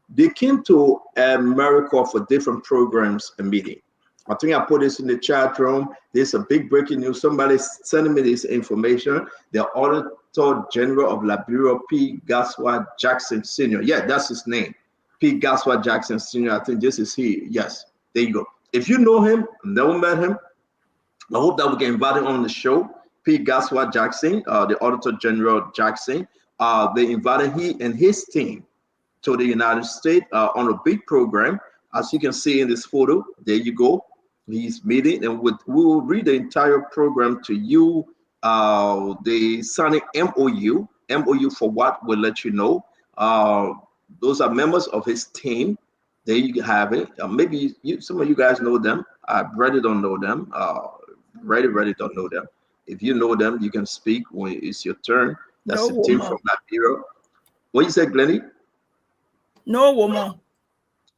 Speaker 20: They came to America for different programs and meetings. I think I put this in the chat room. There's a big breaking news. Somebody's sending me this information. The Auditor General of Liberia, P. Gaswa Jackson Sr. Yeah, that's his name. P. Gaswa Jackson Sr. I think this is he. Yes, there you go. If you know him, never met him, I hope that we can invite him on the show. P. Gaswa Jackson, the Auditor General Jackson. They invited he and his team to the United States on a big program. As you can see in this photo, there you go. He's meeting, and we will read the entire program to you. The signing MOU for what we'll let you know. Those are members of his team. There you have it. Maybe some of you guys know them. I really don't know them. Really don't know them. If you know them, you can speak when it's your turn. That's the team from Liberia. What you said, Glennie?
Speaker 16: No woman.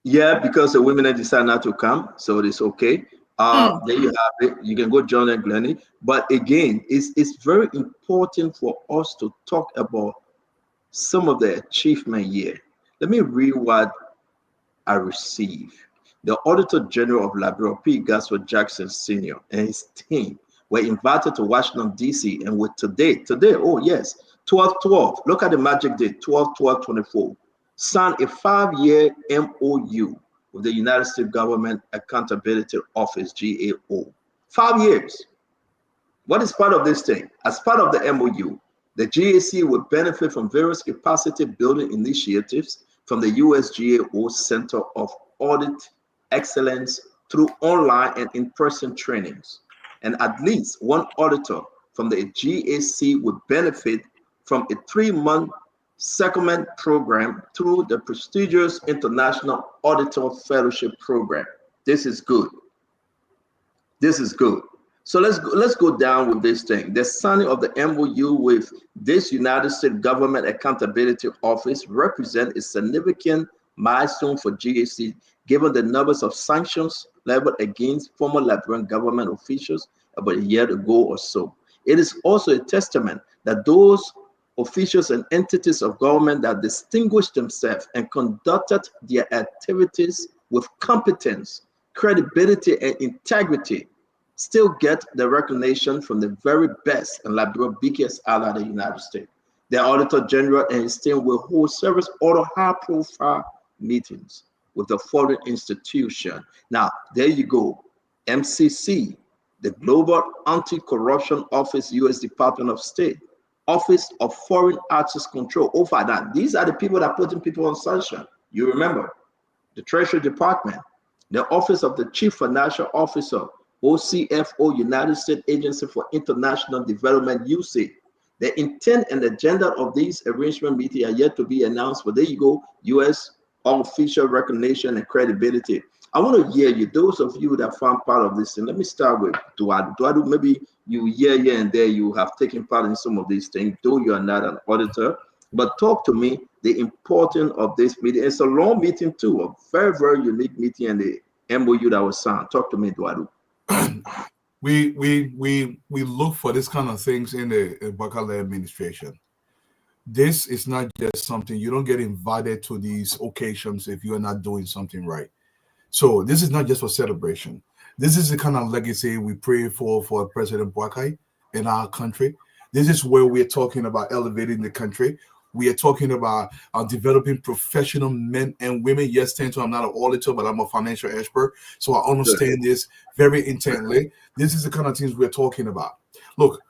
Speaker 20: Yeah, because the women decide not to come, so it's okay. There you have it. You can go join and Glenny. But again, it's very important for us to talk about some of the achievement here. Let me read what I received. The Auditor General of Liberia, P. Gasper Jackson Sr. and his team were invited to Washington, D.C. and with today, oh yes, 12/12, look at the magic date, 12/12/24, signed a 5-year MOU with the United States Government Accountability Office, GAO. 5 years. What is part of this thing? As part of the MOU, the GAC will benefit from various capacity building initiatives from the USGAO Center of Audit Excellence through online and in-person trainings. And at least one auditor from the GAC will benefit from a 3-month secondment program through the prestigious International Auditor Fellowship Program. This is good. This is good. So let's go down with this thing. The signing of the MOU with this United States Government Accountability Office represents a significant milestone for GAC, given the numbers of sanctions leveled against former Liberian government officials about a year ago or so. It is also a testament that those officials and entities of government that distinguished themselves and conducted their activities with competence, credibility, and integrity still get the recognition from the very best and Liberia's biggest ally, the United States. The Auditor General and his team will hold several other high-profile meetings with the foreign institution. Now, there you go. MCC, the Global Anti-Corruption Office, U.S. Department of State, Office of Foreign Access Control, OFAC. These are the people that are putting people on sanction. You remember. The Treasury Department, the Office of the Chief Financial Officer, OCFO, United States Agency for International Development, USAID. The intent and agenda of these arrangement meetings are yet to be announced, but there you go, U.S. official recognition and credibility. I want to hear you, those of you that found part of this, and let me start with Duadu. Duadu, maybe you here and there, you have taken part in some of these things, though you are not an auditor, but talk to me the importance of this meeting. It's a long meeting too, a very, very unique meeting, and the MOU that was signed. Talk to me, Duadu.
Speaker 18: We look for this kind of things in the Bakale administration. This is not just something, you don't get invited to these occasions if you're not doing something right. So this is not just for celebration. This is the kind of legacy we pray for President Boakai in our country. This is where we're talking about elevating the country. We are talking about developing professional men and women. Yes, Tanto, I'm not an auditor, but I'm a financial expert. So I understand this very intently. This is the kind of things we're talking about. Look,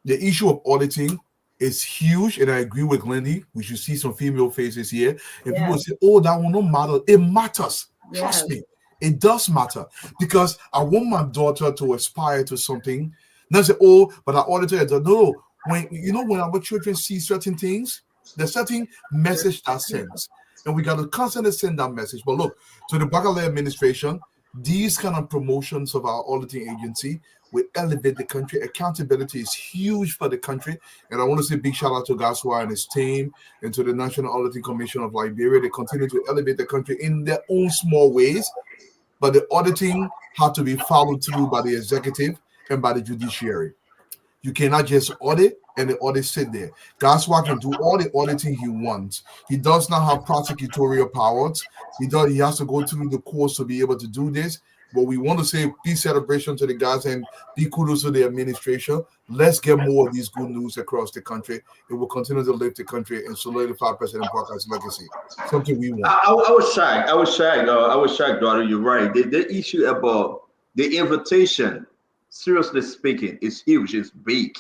Speaker 18: the issue of auditing is huge, and I agree with Glendy. We should see some female faces here. And people say, oh, that will not matter. It matters. Trust me. It does matter, because I want my daughter to aspire to something. Not say, oh, but our auditor, no. When our children see certain things, there's certain message that sends, and we got to constantly send that message. But look, to the Bakale administration, these kind of promotions of our auditing agency will elevate the country. Accountability is huge for the country, and I want to say big shout out to Gaswa and his team, and to the National Auditing Commission of Liberia. They continue to elevate the country in their own small ways, but the auditing had to be followed through by the executive and by the judiciary. You cannot just audit and the audit sit there. Gaswa can do all the auditing he wants. He does not have prosecutorial powers. He has to go through the course to be able to do this. But we want to say peace celebration to the guys and be kudos to the administration. Let's get more of these good news across the country. It will continue to lift the country and solidify President Parker's legacy. Something we want.
Speaker 20: I was shocked, daughter. You're right. The issue about the invitation, seriously speaking, is huge. It's big.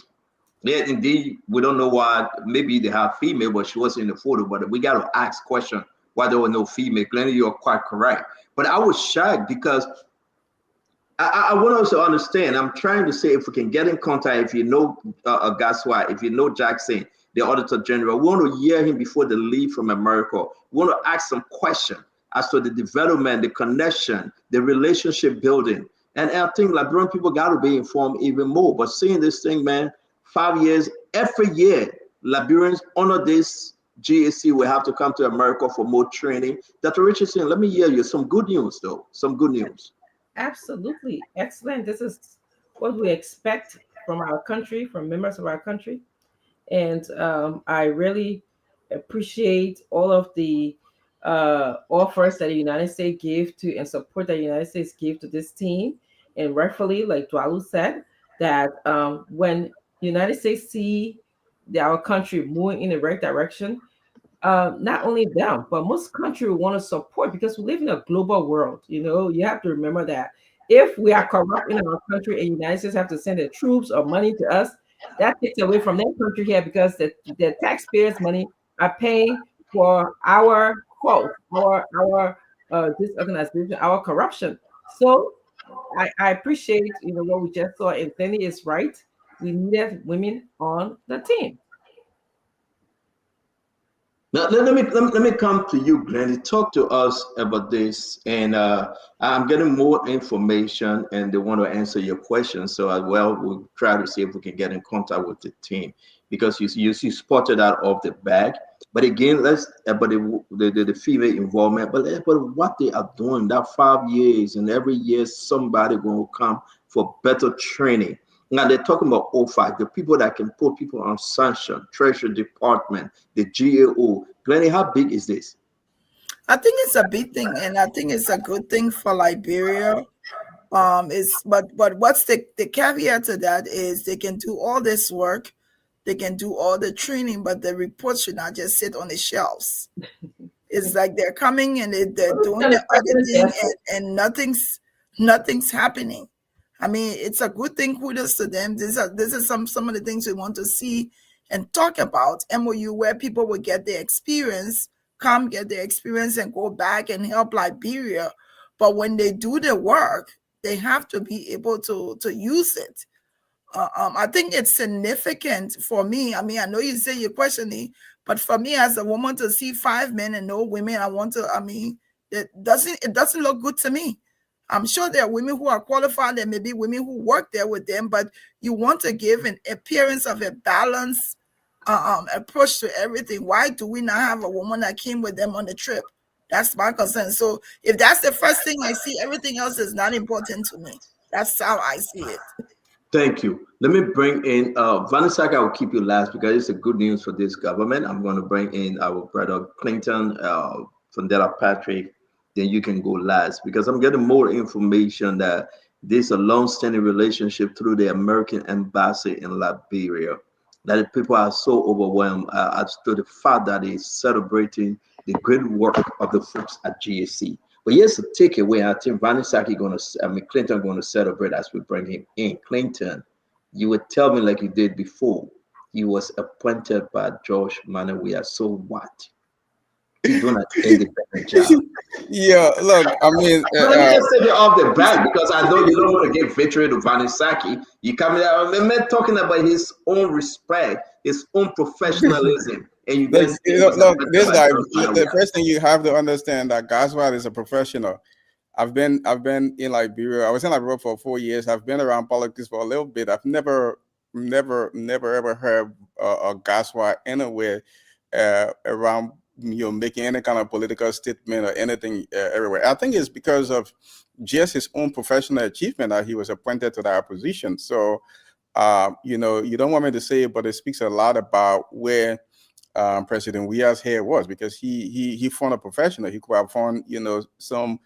Speaker 20: Yeah, indeed, we don't know why. Maybe they have female, but she wasn't in the photo. But we got to ask question why there were no female. Glenn, you're quite correct. But I was shocked because I want us to understand. I'm trying to say, if we can get in contact, if you know Gaswa, if you know Jackson, the Auditor General, we want to hear him before they leave from America. We want to ask some questions as to the development, the connection, the relationship building. And I think Liberian people got to be informed even more. But seeing this thing, man, 5 years, every year, Liberians honor this GSC will have to come to America for more training. Dr. Richardson, let me hear you some good news, though. Some good news.
Speaker 6: Absolutely. Excellent. This is what we expect from our country, from members of our country. And I really appreciate all of the offers that the United States gave to and support that the United States gave to this team. And rightfully, like Dwalu said, that when the United States see our country moving in the right direction, not only them, but most countries want to support because we live in a global world. You know, you have to remember that if we are corrupt in our country and the United States have to send their troops or money to us, that takes away from their country here because the taxpayers' money are paying for our fault, our disorganization, our corruption. So I appreciate what we just saw, and Penny is right. We needed women on the team.
Speaker 20: Now, let me come to you, Glenn. Talk to us about this, and I'm getting more information, and they want to answer your questions. So as well, we'll try to see if we can get in contact with the team because you spotted out of the bag. But again, let's about the female involvement, but what they are doing that 5 years, and every year somebody going to come for better training. Now they're talking about OFAC, the people that can put people on sanction, Treasury Department, the GAO. Glennie, how big is this?
Speaker 16: I think it's a big thing, and I think it's a good thing for Liberia. Is but what's the caveat to that is they can do all this work, they can do all the training, but the reports should not just sit on the shelves. It's like they're coming and they're doing the auditing and nothing's happening. I mean, it's a good thing. Kudos to them. This is some of the things we want to see and talk about. MOU, where people will get their experience, come get their experience and go back and help Liberia. But when they do the work, they have to be able to use it. I think it's significant for me. I mean, I know you say you're questioning, but for me as a woman to see 5 men and no women, it doesn't look good to me. I'm sure there are women who are qualified. There may be women who work there with them, but you want to give an appearance of a balanced approach to everything. Why do we not have a woman that came with them on the trip? That's my concern. So if that's the first thing I see, everything else is not important to me. That's how I see it.
Speaker 20: Thank you. Let me bring in Vanessa. I will keep you last because it's a good news for this government. I'm going to bring in our brother Clinton, Fundela Patrick. Then you can go last because I'm getting more information that there's a long-standing relationship through the American embassy in Liberia. That the people are so overwhelmed as to the fact that they're celebrating the great work of the folks at GSC. But here's a takeaway. I think Clinton going to celebrate as we bring him in. Clinton, you would tell me like you did before. He was appointed by George Manawia. So what? He's doing an independent job.
Speaker 15: Yeah, look, I mean,
Speaker 20: let me just take it off the back because I know you don't want to give victory to Vanisaki. You coming out, man, talking about his own respect, his own professionalism. And you guys,
Speaker 15: look, this guy. The first thing you have to understand that Goswell is a professional. I've been in Liberia. I was in Liberia for 4 years. I've been around politics for a little bit. I've never ever heard a Goswell anywhere around making any kind of political statement or anything everywhere. I think it's because of just his own professional achievement that he was appointed to that position. So you don't want me to say it, but it speaks a lot about where President Weah's hair was, because he found a professional. He could have found some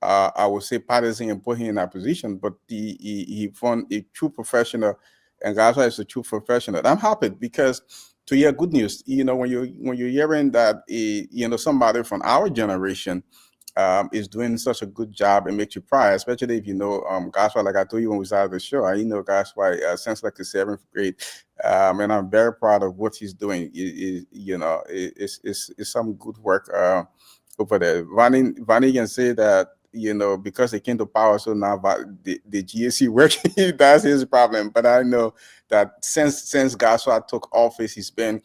Speaker 15: I would say partisan and put him in that position, but he found a true professional, and Gaza is a true professional. And I'm happy because to hear good news, when you're hearing that somebody from our generation is doing such a good job, it makes you proud, especially if Gaza, like I told you when we started the show, I know Gaza since like the 7th grade, and I'm very proud of what he's doing. It's some good work over there. Vani can say that because they came to power, so now the GSC working, that's his problem. But I know that since Gaswa took office, he's been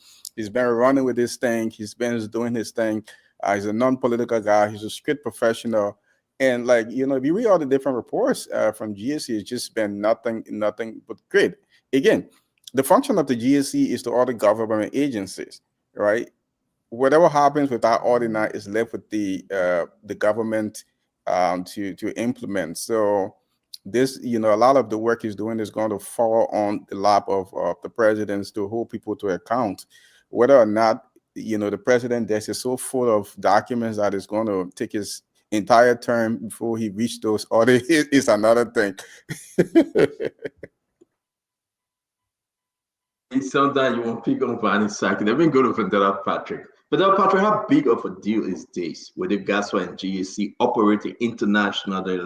Speaker 15: running with this thing. He's been doing his thing. He's a non-political guy. He's a straight professional. And if you read all the different reports from GSC, it's just been nothing but great. Again, the function of the GSC is to all the government agencies, right? whatever happens with our ordinance is left with the government to implement. So this, a lot of the work he's doing is going to fall on the lap of the presidents to hold people to account, whether or not the president desk is so full of documents that it's going to take his entire term before he reached those orders is another thing.
Speaker 20: Sometimes you want to pick up on second. Let me go to Federa Patrick. Federa Patrick, how big of a deal is this with the GASWA and GAC operating internationally?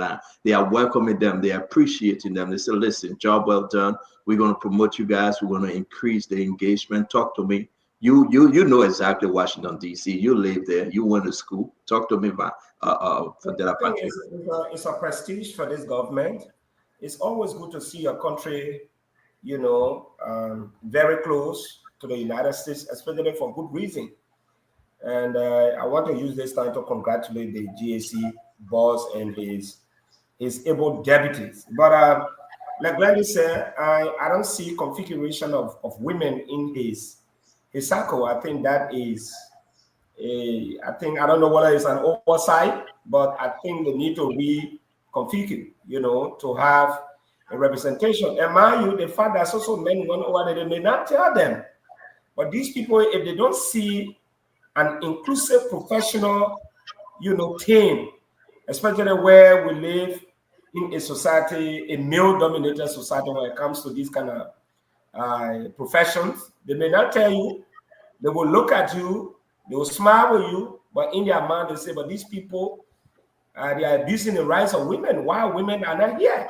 Speaker 20: They are welcoming them, they are appreciating them. They say, listen, job well done. We're going to promote you guys. We're going to increase the engagement. Talk to me. You know exactly Washington, D.C. You live there. You went to school. Talk to me about Federa Patrick.
Speaker 17: It's a prestige for this government. It's always good to see your country very close to the United States, especially for good reason. And I want to use this time to congratulate the GAC boss and his able deputies. But like Glendy said, I don't see configuration of women in his circle. I think that is I don't know whether it's an oversight, but I think they need to reconfigure, to have a representation. And mind you, the fact that also men went over there, they may not tell them. But these people, if they don't see an inclusive professional, team, especially where we live in a society, a male-dominated society when it comes to these kind of professions, they may not tell you. They will look at you, they will smile with you, but in their mind they say, but these people, they are abusing the rights of women. Why women are not here?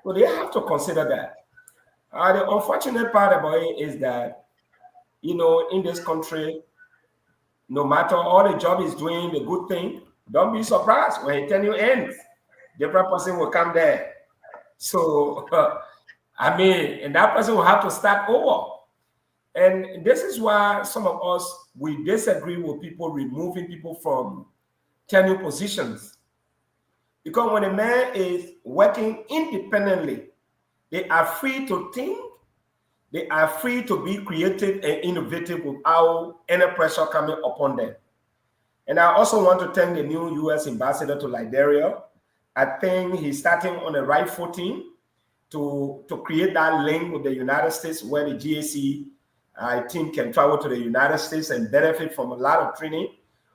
Speaker 17: So they have to consider that. The unfortunate part about it is that, in this country, no matter all the job is doing, the good thing, don't be surprised when it tenure ends. Different person will come there. So, and that person will have to start over. And this is why some of us, we disagree with people removing people from tenure positions. Because when a man is working independently, they are free to think, they are free to be creative and innovative without any pressure coming upon them. And I also want to thank the new U.S. ambassador to Liberia. I think he's starting on the right footing to create that link with the United States where the GAC team can travel to the United States and benefit from a lot of training.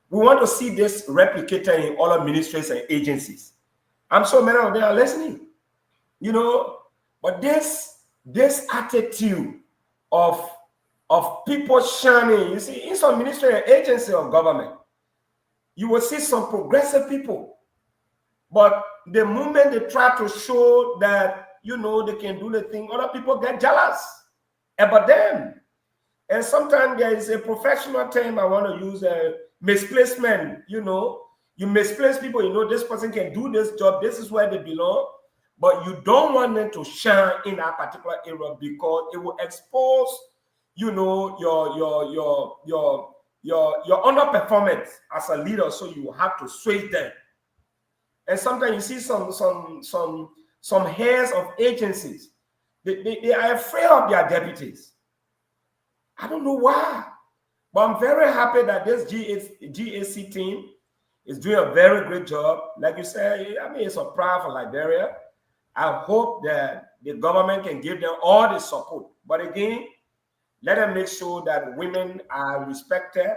Speaker 17: We want to see this replicated in other ministries and agencies. I'm sure many of them are listening, but this attitude of people shining, you see, in some ministry and agency of government, you will see some progressive people, but the moment they try to show that, they can do the thing, other people get jealous about them. And sometimes there is a professional term I want to use, misplacement. You misplace people, this person can do this job, this is where they belong, but you don't want them to shine in that particular area because it will expose, your underperformance as a leader, so you have to sway them. And sometimes you see some heads of agencies, they are afraid of their deputies. I don't know why, but I'm very happy that this GAC team is doing a very great job. Like you said, it's a pride for Liberia. I hope that the government can give them all the support. But again, let them make sure that women are respected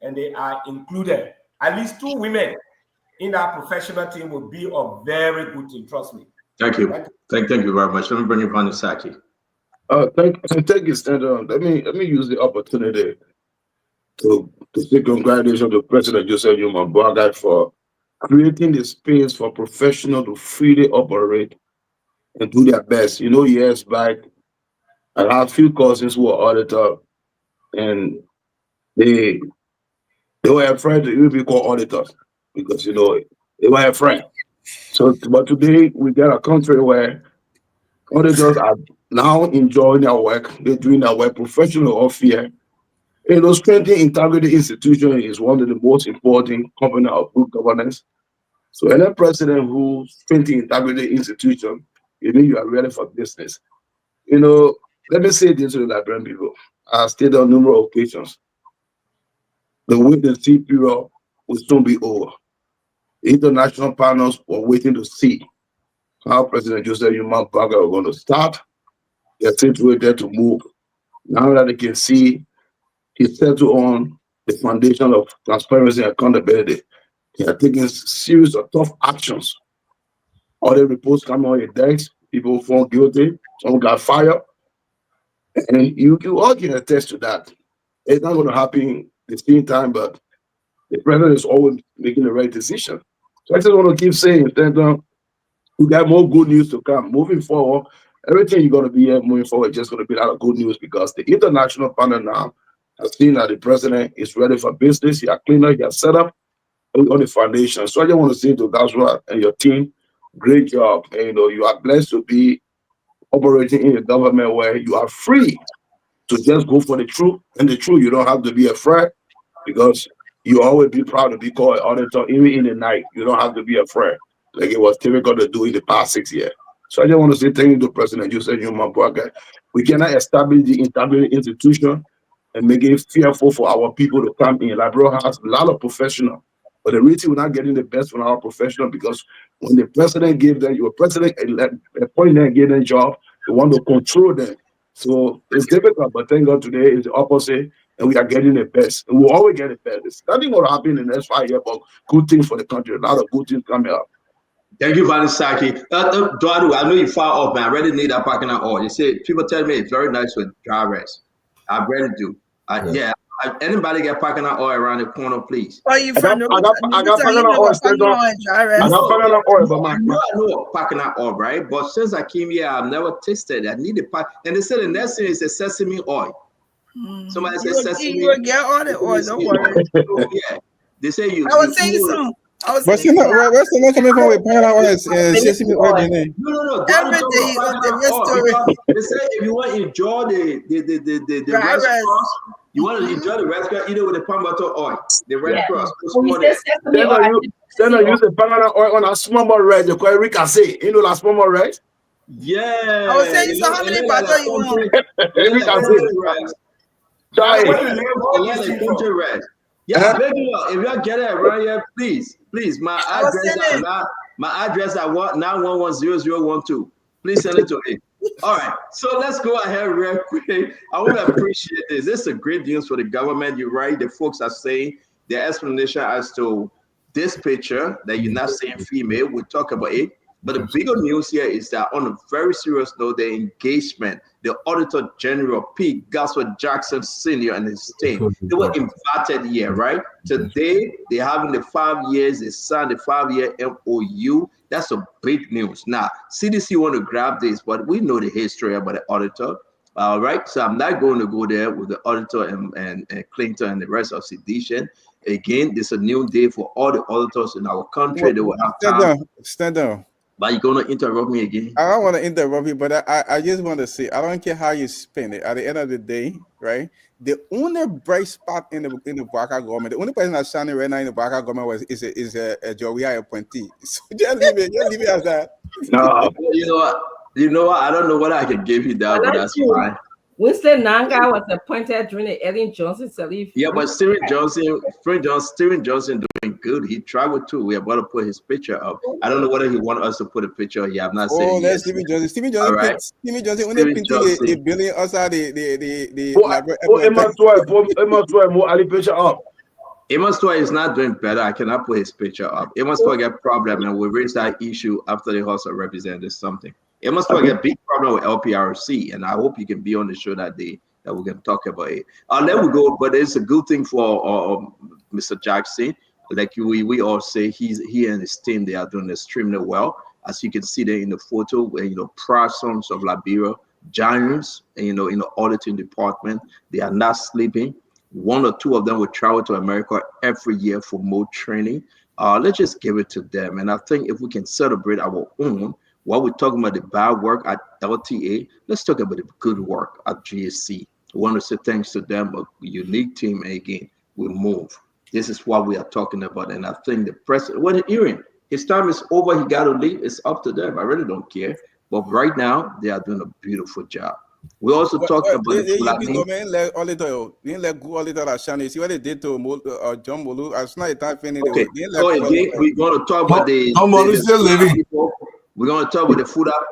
Speaker 17: and they are included. At least 2 women in our professional team will be a very good team, trust me.
Speaker 20: Thank you. Thank you very much. Let me bring you Vanisaki.
Speaker 10: Thank you, Senator. Let me use the opportunity to say congratulations to President Joseph Yuma Boagai for creating the space for professionals to freely operate and do their best. Years back, I had a few cousins who were auditors, and they were afraid to even be called auditors because they were afraid. So, but today we got a country where auditors are now enjoying their work. They're doing their work professionally or fair. Strengthening integrity institution is one of the most important components of good governance. So any president who strengthens integrity institution, you are ready for business. Let me say this to the Liberian people. I stated on numerous occasions. The wait-and-see period will soon be over. International partners were waiting to see how President Joseph Human Parker was going to start. They're situated to move. Now that they can see he settled on the foundation of transparency and accountability, they are taking a series of tough actions. All the reports coming on your decks, people found guilty, some got fired, and you all can attest to that. It's not going to happen the same time, but the president is always making the right decision. So I just want to keep saying that we got more good news to come. Moving forward, everything you're going to be here moving forward is just going to be a lot of good news because the international panel now has seen that the president is ready for business. He has cleaned up, he has set up on the foundation. So I just want to say to Joshua and your team, great job. And, you are blessed to be operating in a government where you are free to just go for the truth. And the truth, you don't have to be afraid because you always be proud to be called an auditor, even in the night. You don't have to be afraid, like it was typical to do in the past 6 years. So I just want to say thank you to President Joseph Human Parker. We cannot establish the entire institution and make it fearful for our people to come in. Liberia has a lot of professionals, but the reason we're not getting the best from our professionals because when the president gave them, your president appointed them, gave them job, they want to control them. So it's difficult, but thank God today is the opposite, and we are getting the best. And we'll always get the best. It's nothing going to happen in the next 5 years, but good things for the country. A lot of good things coming up.
Speaker 20: Thank you, Vanisaki. Duadu, I know you far off, man. I really need that parking lot oil. You see, people tell me it's very nice with drivers. I really do. Anybody get parking lot oil around the corner, please?
Speaker 16: Oh, you from
Speaker 20: I got
Speaker 16: parking lot oil.
Speaker 20: I know parking lot oil, right? But since I came here, I've never tasted it. I need the pack. And they said the next thing is a sesame oil. Somebody said sesame.
Speaker 16: You will get all the oil, don't worry.
Speaker 20: Yeah. They say you.
Speaker 16: I was saying so.
Speaker 15: What's the name coming from with parking lot oil and sesame oil?
Speaker 20: No.
Speaker 16: Every day on the restaurant.
Speaker 20: They say if you want to enjoy the restaurant, you want to enjoy the restaurant either with the palm butter oil, the Red Cross.
Speaker 10: Then I use the banana oil on a small more red. You call it Ricasse. You know that small more red?
Speaker 20: Yeah.
Speaker 16: I was saying, so how many butter you want?
Speaker 20: Country red. Yeah, if you get it around here, please, my address at 9110012. Please send it to me. All right, so let's go ahead real quick. I want to appreciate this. This is great news for the government. You're right. The folks are saying their explanation as to this picture that you're not saying female. We'll talk about it. But the bigger news here is that on a very serious note, the engagement, the Auditor General P. Gosford Jackson Sr. and his team, they were invited here, right? Today, they're having the 5 years, they signed the 5-year MOU. That's a big news. Now, CDC want to grab this, but we know the history about the auditor. All right, so I'm not going to go there with the auditor and Clinton and the rest of sedition. Again, this is a new day for all the auditors in our country. They will have time.
Speaker 15: Stand down.
Speaker 20: But you're going to interrupt me again?
Speaker 15: I don't want to interrupt you, but I just want to say, I don't care how you spend it. At the end of the day, right? The only bright spot in the Baka government, the only person that's shining right now in the Baka government is a Joria appointee. So just leave it as that.
Speaker 20: No. You know what? I don't know what I can give you that, but that's fine.
Speaker 6: Winston Nanga was appointed during the Ellen Johnson Salif.
Speaker 20: Yeah, but Steven Johnson doing good. He traveled too. We are about to put his picture up. I don't know whether he want us to put a picture. Yeah, I'm not saying.
Speaker 15: Oh, that's Steven Johnson. Steven Johnson. Right. Steven Johnson. When they painted a building outside the.
Speaker 20: Amos Toy is not doing better. I cannot put his picture up. Amos Toy get problem, and we raise that issue after the House of Representatives something. It must be a big problem with LPRC, and I hope you can be on the show that day that we can talk about it. Let me go, but it's a good thing for Mr. Jackson. Like we all say, he and his team, they are doing extremely well. As you can see there in the photo, proud sons of Liberia, giants, in the auditing department, they are not sleeping. 1 or 2 of them will travel to America every year for more training. Let's just give it to them. And I think if we can celebrate our own, while we're talking about the bad work at LTA, let's talk about the good work at GSC. We want to say thanks to them, a unique team. Again, we move. This is what we are talking about. And I think the president, when hearing his time is over, he got to leave. It's up to them. I really don't care. But right now, they are doing a beautiful job. We also talked about the
Speaker 15: You
Speaker 20: Fulani.
Speaker 15: know, man, like all the Shani. See what they did to John Molu. As not time finish.
Speaker 20: Okay. So again, we're going to talk about the people. We're going to talk about the food up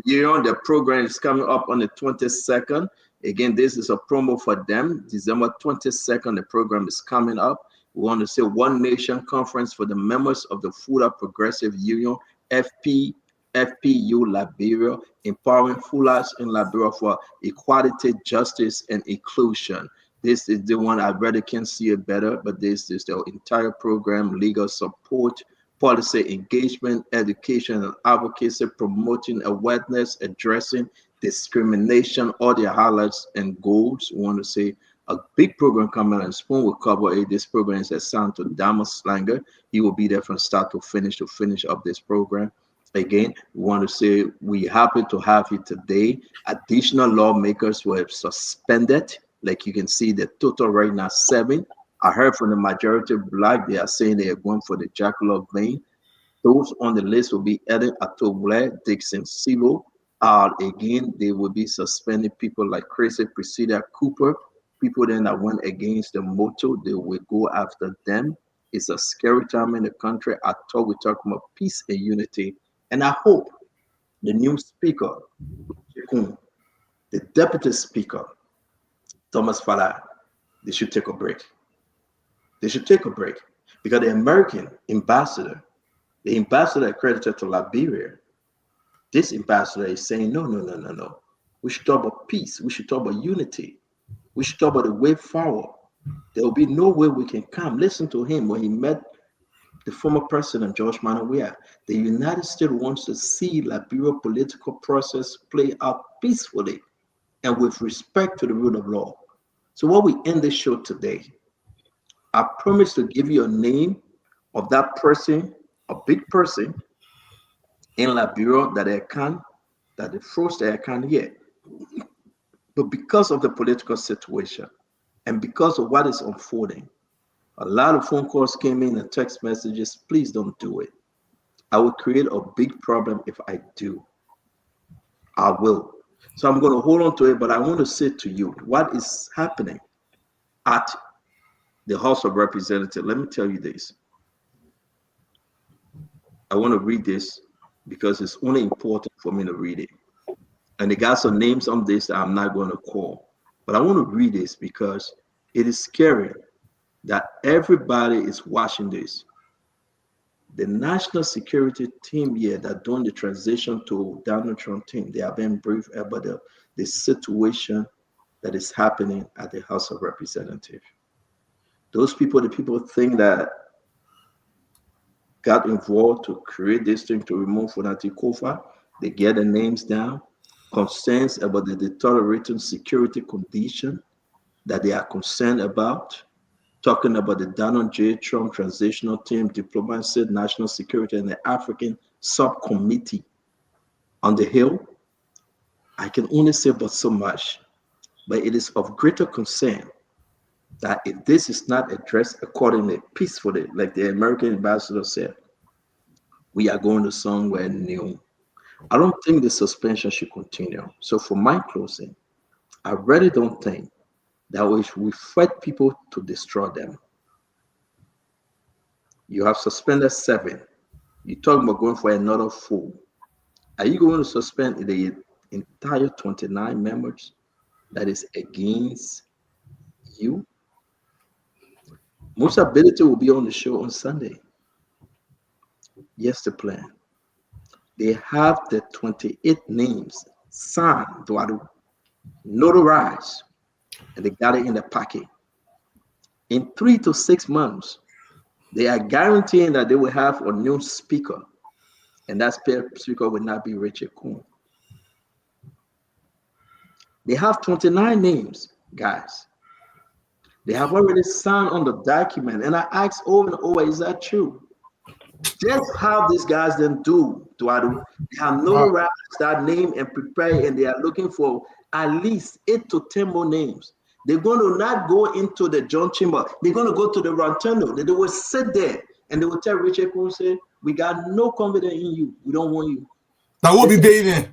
Speaker 20: union. The program is coming up on the 22nd. Again, this is a promo for them. December 22nd, the program is coming up. We want to say One Nation Conference for the members of the Food Up Progressive Union, FPU Liberia, empowering Fullers in Liberia for equality, justice, and inclusion. This is the one I really can't see it better, but this is the entire program: legal support, policy engagement, education and advocacy, promoting awareness, addressing discrimination, all the highlights and goals. We want to say a big program coming, and Spoon will cover it. This program is assigned to Damas Slanger. He will be there from start to finish up this program. Again, we want to say we're happy to have you today. Additional lawmakers were suspended. Like you can see, the total right now 7. I heard from the majority black, they are saying they are going for the Jackalope vein. Those on the list will be Eden Atobler, Dixon Silo. Again, they will be suspending people like Crazy Priscilla Cooper. People then that went against the motto, they will go after them. It's a scary time in the country. I thought we're talking about peace and unity. And I hope the new speaker, the deputy speaker, Thomas Fala, they should take a break. They should take a break because the American ambassador, the ambassador accredited to Liberia, this ambassador is saying, no. We should talk about peace. We should talk about unity. We should talk about the way forward. There will be no way we can come. Listen to him when he met the former president, George Manawea. The United States wants to see Liberia political process play out peacefully and with respect to the rule of law. So while we end this show today, I promise to give you a name of that person, a big person in Liberia that the first I can't hear. But because of the political situation and because of what is unfolding, a lot of phone calls came in and text messages. Please don't do it. I will create a big problem if I do. I will. So I'm going to hold on to it, but I want to say to you what is happening at the House of Representatives. Let me tell you this. I want to read this because it's only important for me to read it. And they got some names on this that I'm not going to call. But I want to read this because it is scary that everybody is watching this. The national security team here that doing the transition to Donald Trump team, they have been briefed about the situation that is happening at the House of Representatives. Those people, the people think that got involved to create this thing to remove Funati Kofa, they get the names down, concerns about the deteriorating security condition that they are concerned about, talking about the Donald J. Trump transitional team, diplomacy, national security, and the African subcommittee on the Hill. I can only say but so much, but it is of greater concern that if this is not addressed accordingly, peacefully, like the American ambassador said, we are going to somewhere new. I don't think the suspension should continue. So for my closing, I really don't think that we should fight people to destroy them. You have suspended 7. You're talking about going for another 4. Are you going to suspend the entire 29 members that is against you? Most ability will be on the show on Sunday. Yes, the plan. They have the 28 names signed, notarized, and they got it in the packet. In 3 to 6 months, they are guaranteeing that they will have a new speaker, and that speaker will not be Richard Kuhn. They have 29 names, guys. They have already signed on the document, and I asked over and over, is that true? Just how these guys then do, they have notarized that name and prepare, and they are looking for at least 8 to 10 more names. They're going to not go into the John Chamber. They're going to go to the Rotundo. They will sit there and they will tell Richard Kuhn, say, we got no confidence in you. We don't want you.
Speaker 18: That will be dating.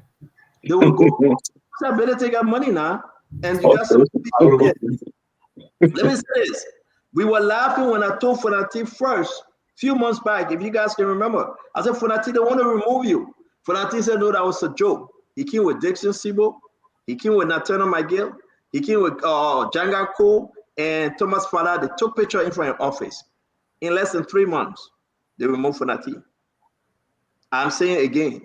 Speaker 20: They will go. Better got money now, and you got some people there. Let me say this. We were laughing when I told Fonati first, few months back, if you guys can remember. I said, Fonati, they want to remove you. Fonati said, no, that was a joke. He came with Dixon Sibo. He came with Nathaniel McGill. He came with Janga Cole and Thomas Fada. They took picture in front of office. In less than 3 months, they removed Fonati. I'm saying again,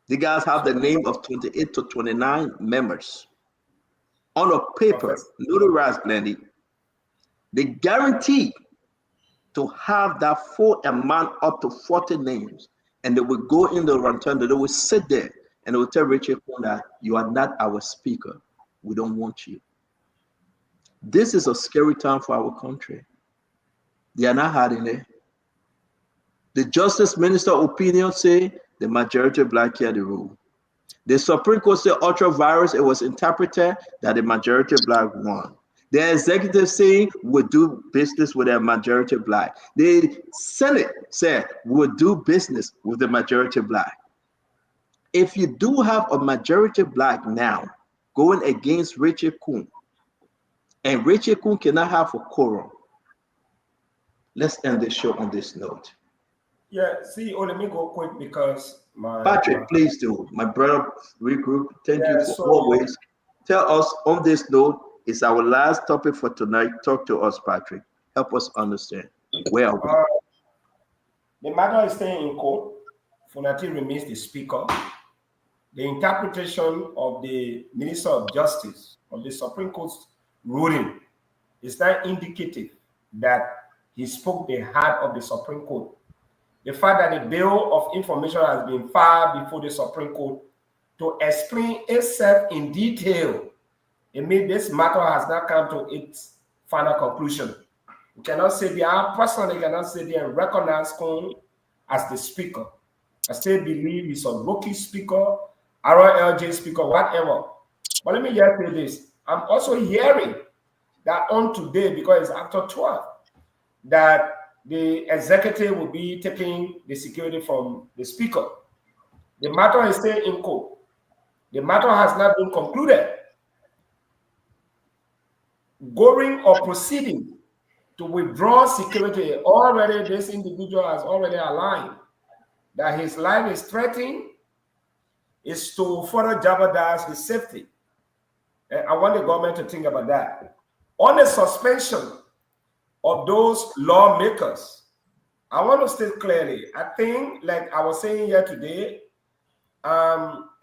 Speaker 20: the guys have the name of 28 to 29 members on a paper, notarized, Glendy. They guarantee to have that full amount up to 40 names, and they will go in the rotunda. They will sit there and they will tell Richard Fonda, you are not our speaker. We don't want you. This is a scary time for our country. They are not hiding it. The Justice Minister opinion say the majority of black carry the rule. The Supreme Court said ultra virus, it was interpreted that the majority of black won. The executive saying we'll do business with a majority of black. The Senate said we'll do business with the majority of black. If you do have a majority of black now going against Richard Kuhn, and Richard Kuhn cannot have a quorum, let's end the show on this note.
Speaker 17: Yeah, let me go quick because
Speaker 20: Patrick, please do. My brother, regroup. Thank you for always. Tell us on this note, it's our last topic for tonight. Talk to us, Patrick. Help us understand. Where are we?
Speaker 17: The matter is staying in court. Fonati remains the speaker. The interpretation of the Minister of Justice of the Supreme Court's ruling is not indicative that he spoke the heart of the Supreme Court. The fact that the bill of information has been filed before the Supreme Court to explain itself in detail, it means this matter has not come to its final conclusion. We cannot say I personally cannot say and recognize Kuhn as the speaker. I still believe he's a rookie speaker, RLJ speaker, whatever. But let me just say this. I'm also hearing that on today, because it's after 12, that the executive will be taking the security from the speaker. The matter is still in court. The matter has not been concluded. Going or proceeding to withdraw security, already this individual has already aligned that his life is threatened, is to further jeopardize his safety. And I want the government to think about that. On the suspension of those lawmakers, I want to state clearly, I think, like I was saying here today,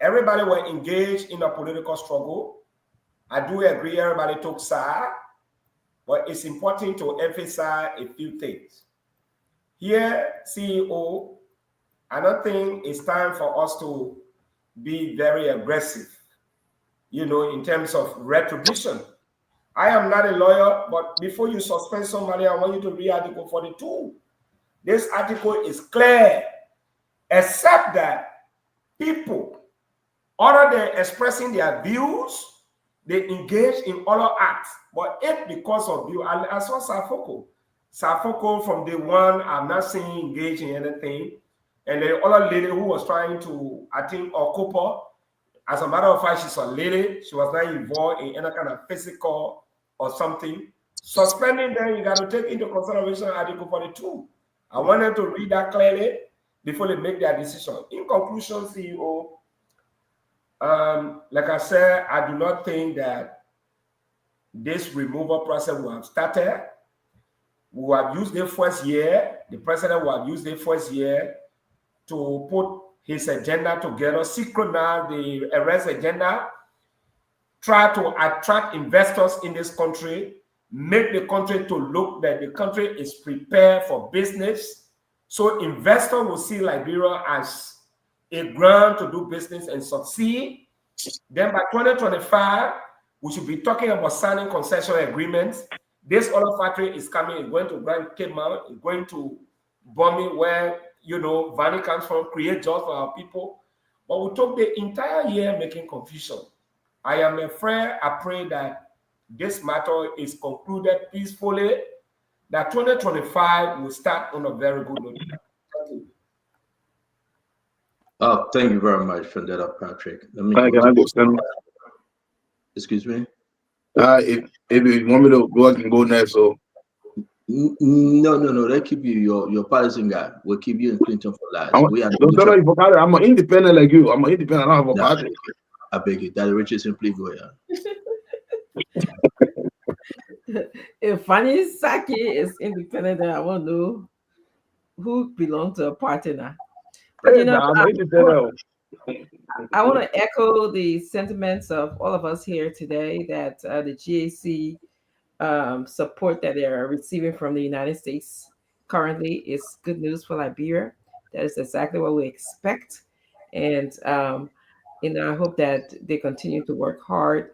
Speaker 17: everybody were engaged in a political struggle. I do agree everybody took side, but it's important to emphasize a few things. Here, CEO, I don't think it's time for us to be very aggressive, in terms of retribution. I am not a lawyer, but before you suspend somebody, I want you to read Article 42. This article is clear, except that people, other than expressing their views, they engage in other acts. But if because of you, I saw Safoko from day one, I'm not saying engage in anything. And the other lady who was trying to, I think, Okopa, as a matter of fact, she's a lady. She was not involved in any kind of physical or something. Suspending them, you got to take into consideration Article 42. I want them to read that clearly before they make their decision. In conclusion, CEO, like I said, I do not think that this removal process will have started. We will have used the first year. The president will have used the first year to put his agenda together, synchronize the arrest agenda, try to attract investors in this country, make the country to look that the country is prepared for business. So investors will see Liberia as a ground to do business and succeed. Then by 2025, we should be talking about signing concession agreements. This oil factory is coming, it's going to Grand Cape Mount, it's going to Bombay where, Valley comes from, create jobs for our people. But we took the entire year making confusion. I am afraid, I pray that this matter is concluded peacefully, that 2025 will start on a very good note. Thank you.
Speaker 20: Oh, thank you very much for that, Patrick. Let me
Speaker 10: Can I go stand?
Speaker 20: Excuse me?
Speaker 10: If you want me to go, I can go next. So
Speaker 20: No. They keep you your partisan guy. We'll keep you in Clinton for last. We are the
Speaker 10: don't tell
Speaker 20: neutral.
Speaker 10: her you forgot it. I'm an independent like you. I'm an independent. I don't have a party.
Speaker 20: I beg it. That Richardson, please go ahead.
Speaker 6: If Fanny Saki is independent, then I want to know who belongs to a party now. But
Speaker 10: Hey, nah, I'm an independent.
Speaker 6: I want to echo the sentiments of all of us here today that the GAC support that they are receiving from the United States currently is good news for Liberia. That is exactly what we expect. And I hope that they continue to work hard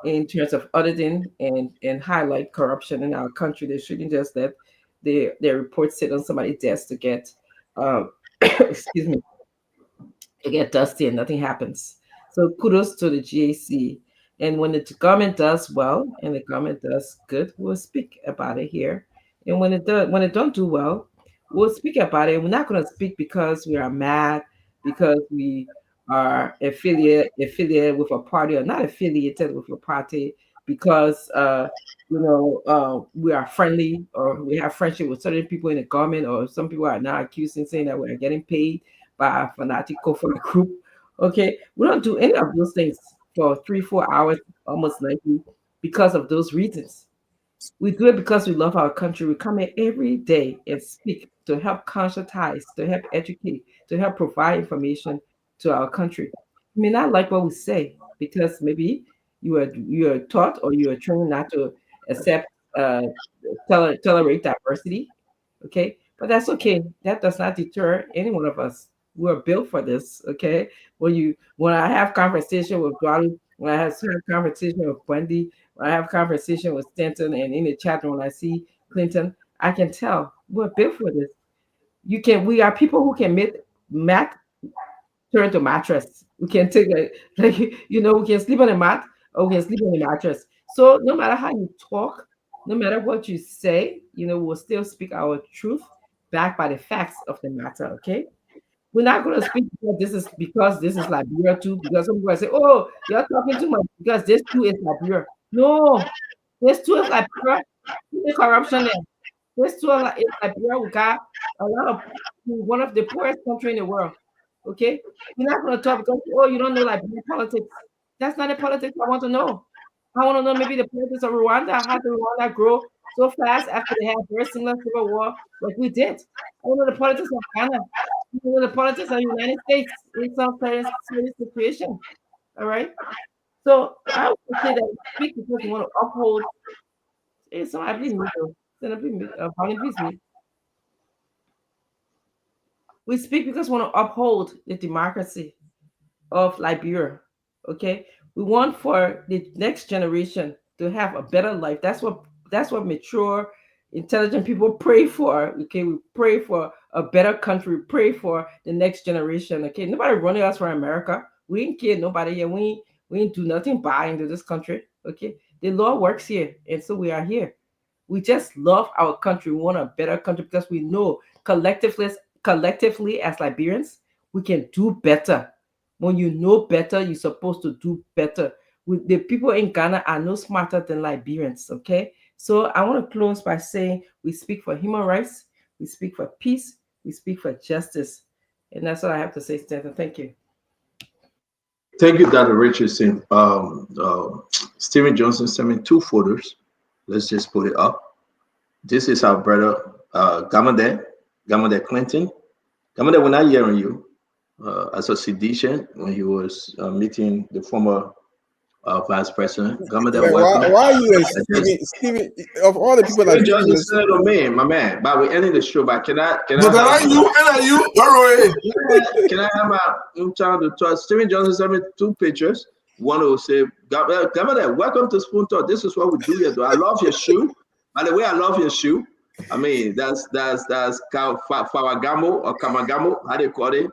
Speaker 6: in terms of auditing and highlight corruption in our country. They shouldn't just let their reports sit on somebody's desk to get, excuse me, to get dusty and nothing happens. So kudos to the GAC. And when the government does well and the government does good, we'll speak about it here. And when it don't do well, we'll speak about it. We're not going to speak because we are mad, because we are affiliated with a party or not affiliated with a party, because we are friendly or we have friendship with certain people in the government, or some people are now accusing saying that we are getting paid by a fanatical for the group. Okay, we don't do any of those things for 3-4 hours, almost nightly, because of those reasons. We do it because we love our country. We come here every day and speak to help conscientize, to help educate, to help provide information to our country. You may not like what we say because maybe you are taught or you are trained not to accept tolerate diversity. Okay, but that's okay. That does not deter any one of us. We're built for this. Okay, when I have conversation with Guadalupe, when I have conversation with Wendy, when I have conversation with Stanton, and in the chat room when I see Clinton, I can tell we're built for this. We are people who can make mat turn to mattress. We can take we can sleep on a mat or we can sleep on a mattress. So no matter how you talk, no matter what you say, we'll still speak our truth backed by the facts of the matter. Okay. We're not going to speak because this is Liberia too, because some people say, oh, you're talking too much because this too is Liberia. No, this too is Liberia. The corruption there. This too is Liberia. We got a lot of one of the poorest country in the world. Okay, you're not going to talk because you don't know Liberian politics. That's not the politics I want to know. I want to know maybe the politics of Rwanda. How did Rwanda grow so fast after they had a very similar civil war like we did? I want to know the politics of Ghana. The politics of the United States in some certain situation. All right. So I would say that we speak because we want to uphold. So I believe me. We speak because we want to uphold the democracy of Liberia. Okay. We want for the next generation to have a better life. That's what mature, intelligent people pray for. Okay, we pray for a better country. We pray for the next generation. Okay, nobody running us for America. We ain't kill nobody here. We ain't do nothing bad into this country. Okay, the law works here, and so we are here. We just love our country. We want a better country because we know collectively as Liberians, we can do better. When you know better, you're supposed to do better. The people in Ghana are no smarter than Liberians, okay? So I want to close by saying we speak for human rights, we speak for peace, we speak for justice. And that's what I have to say, Stanton. Thank you.
Speaker 20: Thank you, Dr. Richardson. Stephen Johnson sent me 2 photos. Let's just put it up. This is our brother, Gamade Clinton. Gamade, we're not hearing you. As a sedition when he was meeting the former vice president.
Speaker 15: Why are you Stephen, of all the people that
Speaker 20: Johnson said to me, my man, but we're ending the show, but can I can I have my time to talk? Stephen Johnson sent me 2 pictures. One will say, Governor, welcome to Spoon Talk. This is what we do here. I love your shoe. By the way, I love your shoe. I mean, that's Fawagamo or Kamagamo, how they call it.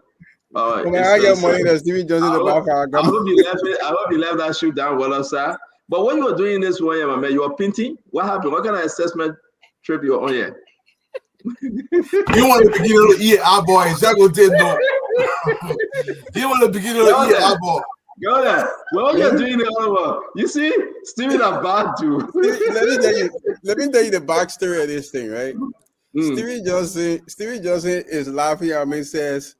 Speaker 15: I get money that Stephen Johnson about.
Speaker 20: I hope you left it. I hope you left that shoe down well, sir. But when you were doing this one, my man, you were painting. What happened? What kind of assessment trip you were on here?
Speaker 18: You want the beginning of the year, our boy, Zago Tendo. You want the beginning of the year, our boy.
Speaker 20: Go there. Well, you're doing it all. You see, Steven about to.
Speaker 15: Let me tell you the backstory of this thing, right? Steven Johnson is laughing at me, says,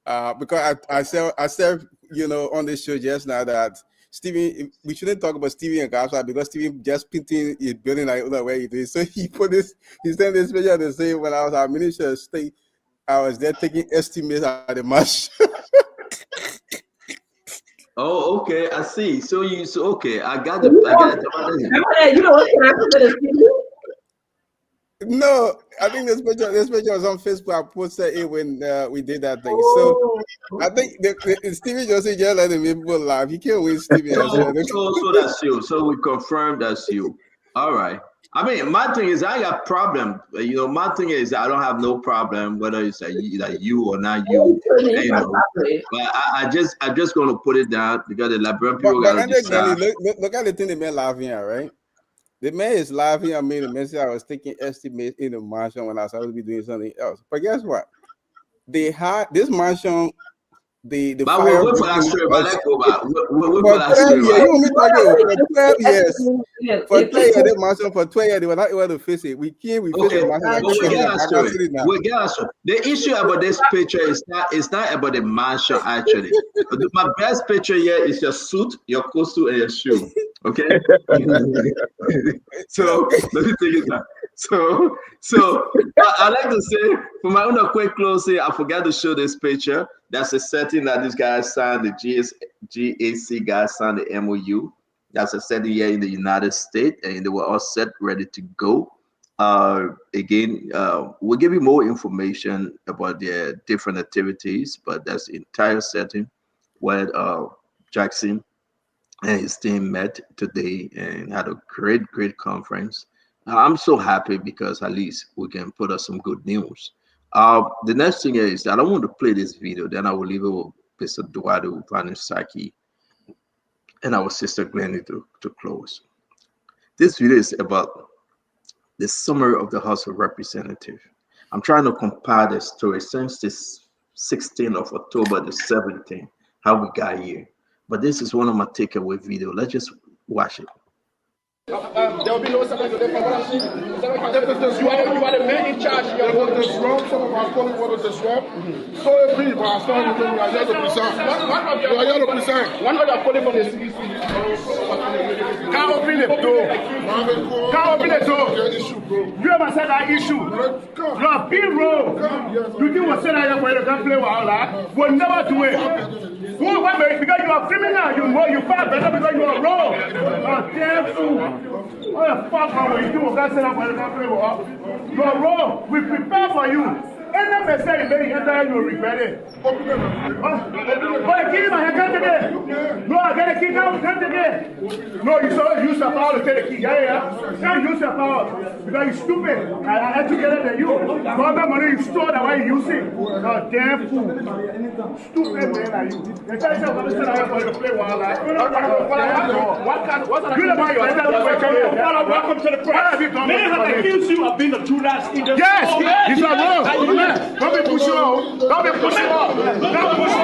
Speaker 15: because I said, you know, on this show just now that Steven, we shouldn't talk about Steven and Gasa because Steven just painting his building like where he did. So he sent this picture to say when I was at Minister of State, I was there taking estimates at the march.
Speaker 20: Oh, okay, I see. So okay, I got
Speaker 6: You know what can happen to the
Speaker 15: No, I think this picture was on Facebook. I posted it when we did that thing. So I think Stevie Johnson just letting people laugh. You can't win Stevie.
Speaker 20: So that's you. So we confirm that's you. All right. I mean, my thing is I got problem. You know, my thing is I don't have no problem whether it's like you or not you. You know, but I'm just gonna put it down because the Liberian people gotta decide.
Speaker 15: Look at the thing the man laughing at, right? The man is laughing at me. The man said I was taking estimates in the mansion when I was supposed to be doing something else. But guess what? They had this mansion. The
Speaker 20: but
Speaker 15: fire.
Speaker 20: We'll for that story, but let's go back. We'll
Speaker 15: for
Speaker 20: that
Speaker 15: 12
Speaker 20: story.
Speaker 15: years, you want me talking for 12 years? For 12 years, this mansion for 12 years, they were not able to face it. We came, we faced
Speaker 20: Okay,
Speaker 15: the mansion.
Speaker 20: but we get that story. We get that story. The issue about this picture is not about the mansion actually. My best picture here is your suit, your costume, and your shoe. Okay. So let me take it back. So I like to say for my own quick closing, I forgot to show this picture. That's a setting that this guy signed, the GAC guy signed the MOU. That's a setting here in the United States, and they were all set, ready to go. Again, we'll give you more information about their different activities, but that's the entire setting where Jackson and his team met today and had a great conference. I'm so happy because at least we can put us some good news. The next thing is that I want to play this video, then I will leave it with Mr. Eduardo Vanisaki and our sister Glennie to close. This video is about the summary of the House of Representatives. I'm trying to compile the story since this 16th of October the 17th, how we got here. But this is one of my takeaway videos. Let's just watch it.
Speaker 21: There will be no second. You are the man in charge. They want to disrupt. Some of our colleagues want to disrupt. So be, but as far as we are here to present. One of your colleagues from the CDC. Can't open the door. Can't open the door. You ever said that issue? No, be wrong. You think we'll say that here for you to come play with all that? We'll never do it. Because you are criminal, you fight better because you are wrong. Damn fool. What the fuck are you doing? You are wrong. We prepare for you. Any mistake you make, you will regret it. But keep my hand again. No, I got to keep out hand again. No, you saw use your power to take the key. Yeah. Can't use your power because you're stupid. I had to get it than you. Government money you stole that why you use it. No, damn fool. Stupid man like you. They tell you what to play wild life. Welcome to the press. Many have accused you of being the Judas in the yes, these are wrong. Don't be pushing on. Don't be pushing on. Don't push on.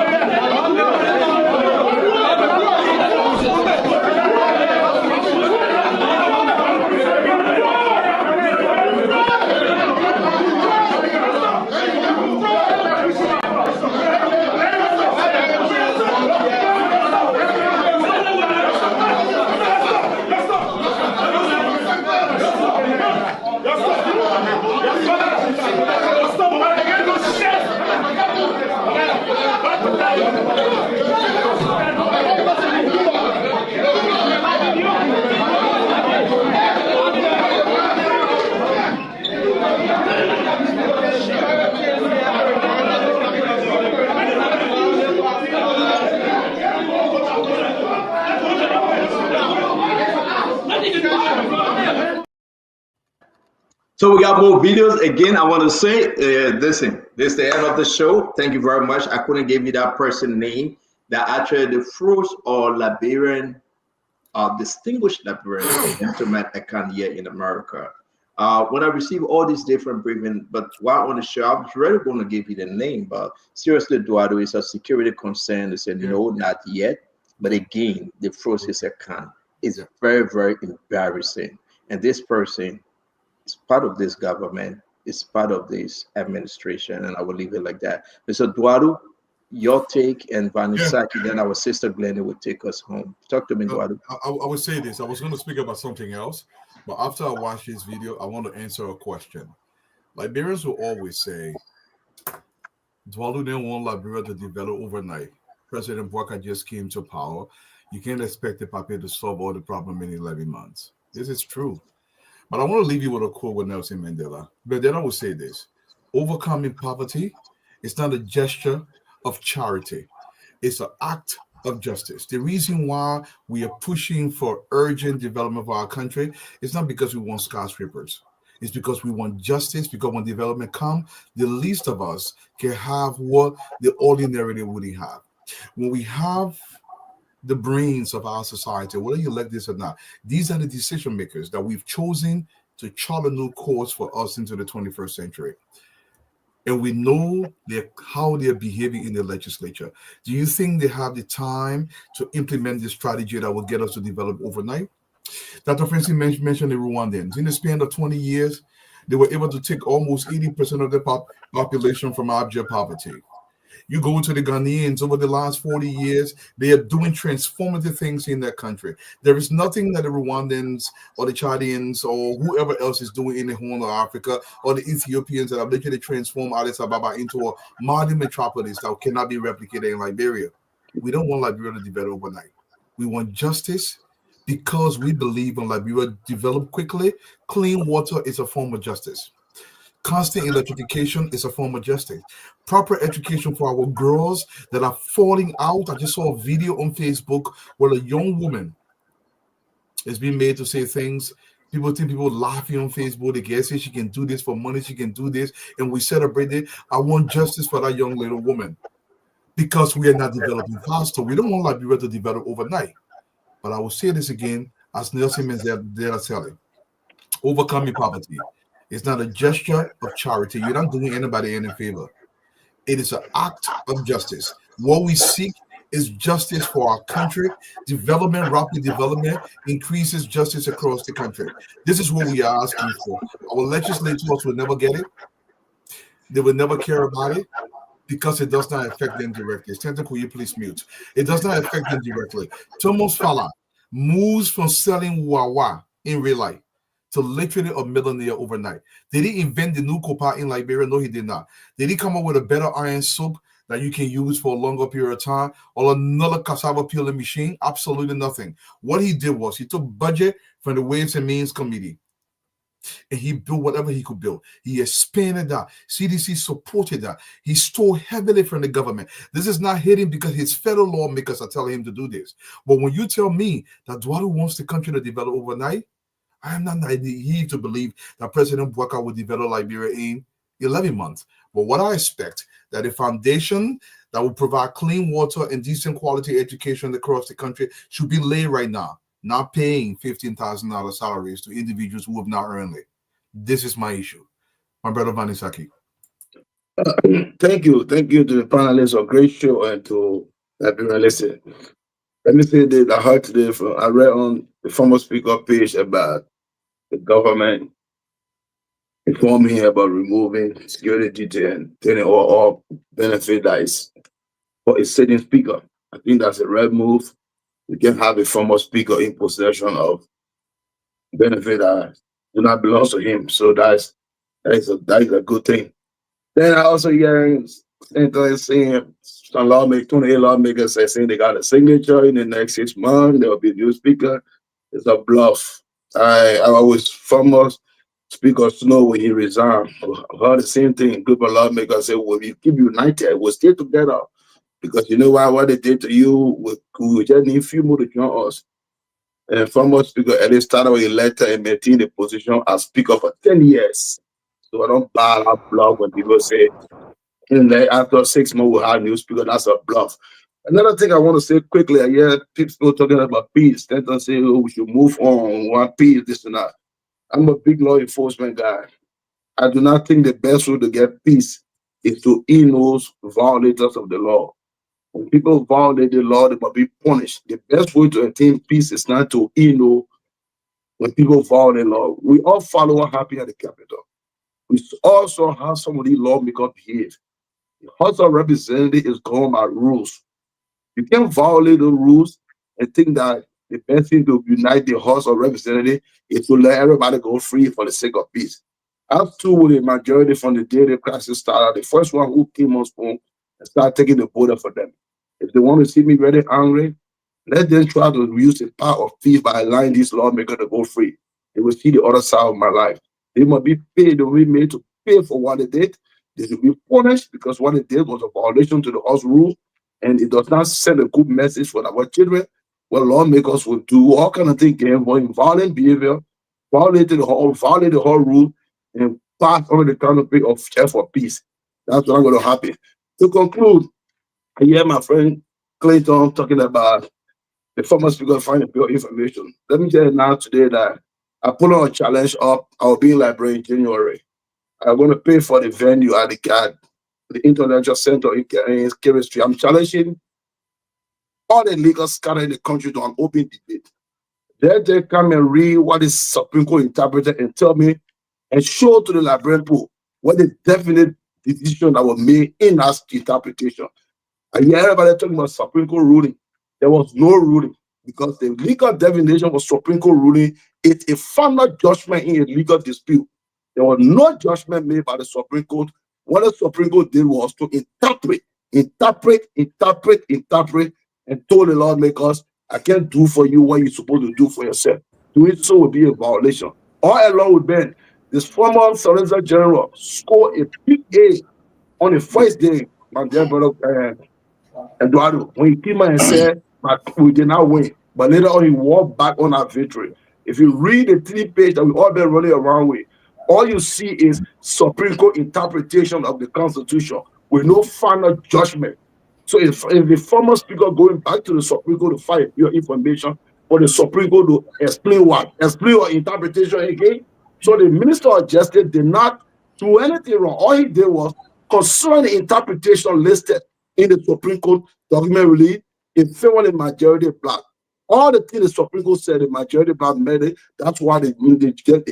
Speaker 20: So we got more videos. Again, I want to say, listen, this is the end of the show. Thank you very much. I couldn't give you that person name that actually the first or Liberian, distinguished Liberian gentleman account here in America. When I receive all these different briefing, but while on the show, I was really going to give you the name, but seriously, Eduardo, it's a security concern. They said, no, not yet. But again, the froze his account. It's very, very embarrassing. And this person is part of this government, is part of this administration, and I will leave it like that. Mr. Eduardo, your take, and Vanisaki, then our sister Glennie will take us home. Talk to me, Eduardo.
Speaker 18: I would say this. I was going to speak about something else, but after I watch this video, I want to answer a question. Liberians will always say, Eduardo didn't want Liberia to develop overnight. President Bouaka just came to power. You can't expect the papier to solve all the problem in 11 months. This is true. But I want to leave you with a quote with Nelson Mandela. Mandela will say this: overcoming poverty is not a gesture of charity. It's an act of justice. The reason why we are pushing for urgent development of our country is not because we want skyscrapers. It's because we want justice, because when development comes, the least of us can have what the ordinary wouldn't have. When we have the brains of our society, whether you like this or not, these are the decision makers that we've chosen to chart a new course for us into the 21st century. And we know how they're behaving in the legislature. Do you think they have the time to implement the strategy that will get us to develop overnight? Dr. Francis mentioned the Rwandans. In the span of 20 years, they were able to take almost 80% of the population from abject poverty. You go to the Ghanaians over the last 40 years, they are doing transformative things in that country. There is nothing that the Rwandans or the Chadians or whoever else is doing in the Horn of Africa, or the Ethiopians that have literally transformed Addis Ababa into a modern metropolis that cannot be replicated in Liberia. We don't want Liberia to develop overnight. We want justice because we believe when Liberia develop quickly, clean water is a form of justice. Constant electrification is a form of justice. Proper education for our girls that are falling out. I just saw a video on Facebook where a young woman is being made to say things. People think people laughing on Facebook. They guess she can do this for money. She can do this. And we celebrate it. I want justice for that young little woman because we are not developing faster. We don't want Liberia to develop overnight. But I will say this again, as Nelson Mandela said, overcoming poverty. It's not a gesture of charity. You're not doing anybody any favor. It is an act of justice. What we seek is justice for our country. Development, rapid development, increases justice across the country. This is what we are asking for. Our legislators will never get it. They will never care about it because it does not affect them directly. Senator, could you please mute? It does not affect them directly. Thomas Fala moves from selling Wawa in real life to literally a millionaire overnight. Did he invent the new copa in Liberia? No, he did not. Did he come up with a better iron soap that you can use for a longer period of time, or another cassava peeling machine? Absolutely nothing. What he did was he took budget from the Ways and Means Committee and he built whatever he could build. He expanded that. CDC supported that. He stole heavily from the government. This is not hidden because his federal lawmakers are telling him to do this. But when you tell me that Eduardo wants the country to develop overnight, I am not naive to believe that President Bouaka will develop Liberia in 11 months. But what I expect, that a foundation that will provide clean water and decent quality education across the country should be laid right now, not paying $15,000 salaries to individuals who have not earned it. This is my issue. My brother Vanisaki.
Speaker 10: Thank you. Thank you to the panelists. A great show, and to everyone listening. Let me say that I heard today I read on the former speaker page about the government informing about removing security detail and turning all benefit that is for a sitting speaker. I think that's a red move. We can have a former speaker in possession of benefit that do not belong to him. So that is a good thing. Then I also hearing saying some lawmakers, 28 lawmakers are saying they got a signature in the next 6 months. There will be a new speaker. It's a bluff. I always former Speaker Snow when he resigned. I heard the same thing. Group of lawmakers say, well, we keep united, we'll stay together. Because you know what they did to you, we just need a few more to join us. And former Speaker Ellis started with a letter and maintained the position as Speaker for 10 years. So I don't buy that bluff when people say, after 6 months we'll have a new speaker. That's a bluff. Another thing I want to say quickly, I hear people talking about peace. They don't say, oh, we should move on, we want peace, this and that. I'm a big law enforcement guy. I do not think the best way to get peace is to in those violators of the law. When people violate the law, they must be punished. The best way to attain peace is not to when people violate law. We all follow what happened at the Capitol. We also have some of these lawmakers behave. The House of Representatives is going by rules. You can't violate the rules and think that the best thing to unite the House of Representatives is to let everybody go free for the sake of peace. I've stood with a majority from the day the crisis started. The first one who came on spoon and started taking the border for them. If they want to see me very angry, let them try to use the power of peace by allowing these lawmakers to go free. They will see the other side of my life. They must be paid, they will be made to pay for what they did. They will be punished because what they did was a violation to the House rule, and it does not send a good message for our children. Well, lawmakers will do all kind of things, involving violent behavior, violate the whole rule, and pass on the canopy of chair for peace. That's not going to happen. To conclude, I hear my friend Clayton talking about the former speaker finding pure information. Let me tell you now today that I put on a challenge up. I'll be in library in January. I'm going to pay for the venue at the Intellectual Center in Kerry Street. I'm challenging all the legal scholars in the country to an open debate. They come and read what is Supreme Court interpreted and tell me and show to the librarian pool what the definite decision that was made in that interpretation. I hear everybody talking about Supreme Court ruling. There was no ruling because the legal definition of Supreme Court ruling is a final judgment in a legal dispute. There was no judgment made by the Supreme Court. What the Supreme Court did was to interpret, and told the lawmakers, I can't do for you what you're supposed to do for yourself. Doing so will be a violation. All along with Ben, this former Solicitor General scored a big A on the first day, my dear brother Eduardo, when he came out and said, but we did not win. But later on, he walked back on our victory. If you read the 3-page that we all been running around with, all you see is Supreme Court interpretation of the Constitution with no final judgment. So if the former speaker going back to the Supreme Court to fight your information, for the Supreme Court to explain what interpretation again. So the Minister of Justice did not do anything wrong. All he did was concern the interpretation listed in the Supreme Court document release in favor of the majority black. All the things the Supreme Court said, the majority black made it. That's why they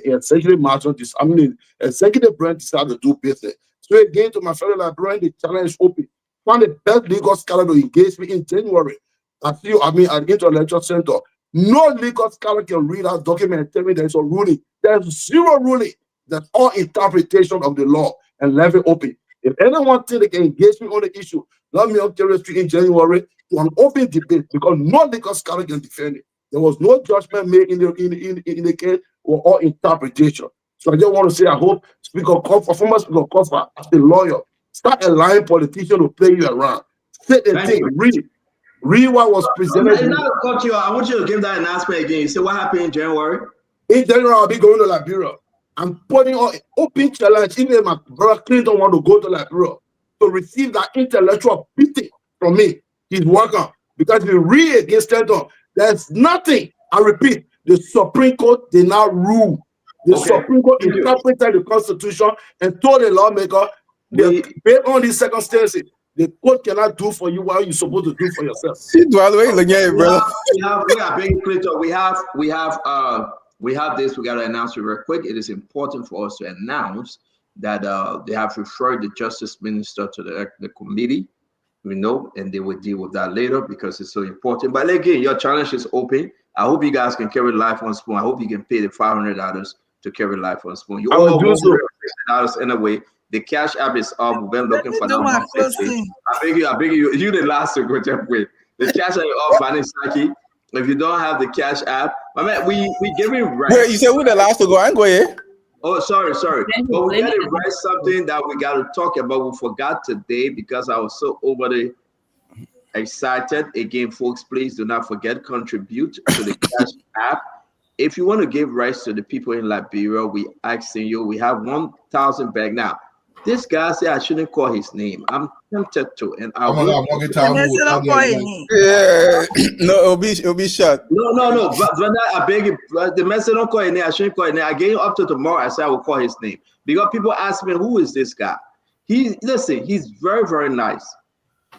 Speaker 10: essentially march on this. I mean, the executive branch decided to do business. So again, to my fellow librarian, the challenge is open. Find the best legal scholar to engage me in January. At the Intellectual Center. No legal scholar can read that document and tell me there's a ruling. There's zero ruling. That's all interpretation of the law and leave it open. If anyone thinks they can engage me on the issue, let me on Kerry Street in January to an open debate because no legal scholar can defend it. There was no judgment made in the case or all interpretation. So I just want to say, I hope former Speaker Kofa, as a lawyer, start allowing politicians to play you around. Sit and think, read what was presented.
Speaker 20: I want you to give that announcement again. You say what happened in January?
Speaker 10: In January, I'll be going to Liberia. I'm putting on open challenge. Even my brother Clinton want to go to Liberia to receive that intellectual beating from me. He's welcome. Because if you read against Clinton, there's nothing. I repeat, the Supreme Court did not rule. The Supreme Court interpreted the Constitution and told the lawmaker, based on these circumstances, the court cannot do for you what you're supposed to do for yourself.
Speaker 20: We are being Clinton. We have this. We got to announce it real quick. It is important for us to announce that they have referred the Justice Minister to the committee, and they will deal with that later because it's so important. But again, your challenge is open. I hope you guys can carry life on spoon. I hope you can pay the $500 to carry life on spoon. You all do $6 anyway. The Cash App is up. We've been looking for number 50. I beg you, you the last to go jump with. The Cash App is up, Vanisaki. If you don't have the Cash App, my man, we giving right.
Speaker 15: Wait, you said we're the last to go. I ain't go here.
Speaker 20: Oh, sorry. But we got to write something that we got to talk about. We forgot today because I was so overly excited. Again, folks, please do not forget, contribute to the Cash App. If you want to give rights to the people in Liberia, we asking you. We have 1,000 bags now. This guy said I shouldn't call his name. I'm tempted to, and I
Speaker 18: I'm
Speaker 20: will.
Speaker 18: gonna tell him
Speaker 15: Yeah, no, it'll be shut.
Speaker 20: No. But I beg you, the message don't call his name. I shouldn't call his name. I gave him up to tomorrow. I said I will call his name because people ask me who is this guy. He's very, very nice.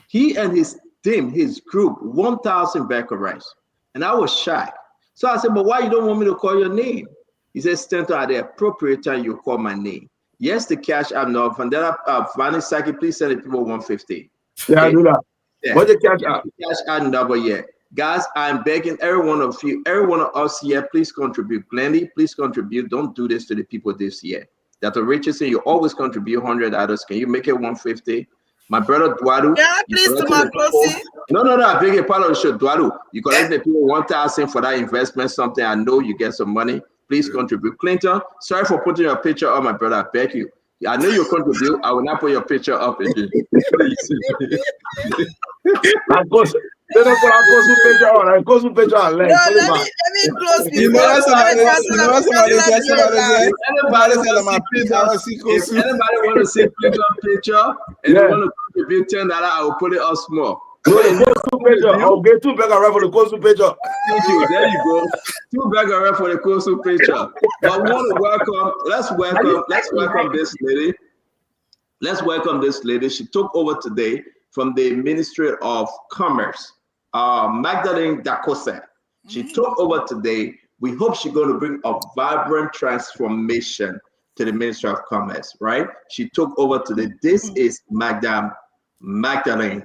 Speaker 20: He and his team, his group, 1,000 becquerels, and I was shocked. So I said, but why you don't want me to call your name? He said, Stanton, at the appropriate time, you call my name. Yes, the cash app now. From that, Vanessa Saki, please send the people 150.
Speaker 10: Yeah, I do that.
Speaker 20: Yeah.
Speaker 10: What's the cash app?
Speaker 20: Cash app number yet. Guys, I'm begging every one of you, every one of us here, please contribute. Glendy, please contribute. Don't do this to the people this year. Dr. Richardson, you always contribute $100. Can you make it 150? My brother Dwadu.
Speaker 16: Yeah, please, to my closing.
Speaker 20: No, I beg a part of the show. Dwadu, you collect the people 1,000 for that investment, something I know you get some money. Please contribute. Clinton, sorry for putting your picture up, my brother. I beg you. I know you contribute. I will not put your picture up again.
Speaker 10: Let me close.
Speaker 16: Let me close.
Speaker 20: If anybody want to see Clinton picture and you want to contribute $10, I will put it up small.
Speaker 10: No, the coastal picture. I'll get 2 becquerels for the coastal picture.
Speaker 20: Thank you. There you go. 2 becquerels for the coastal picture. But we want to let's welcome this lady. Let's welcome this lady. She took over today from the Ministry of Commerce, Magdalene Dakose. She took over today. We hope she's going to bring a vibrant transformation to the Ministry of Commerce, right? She took over today. This is Magdalene.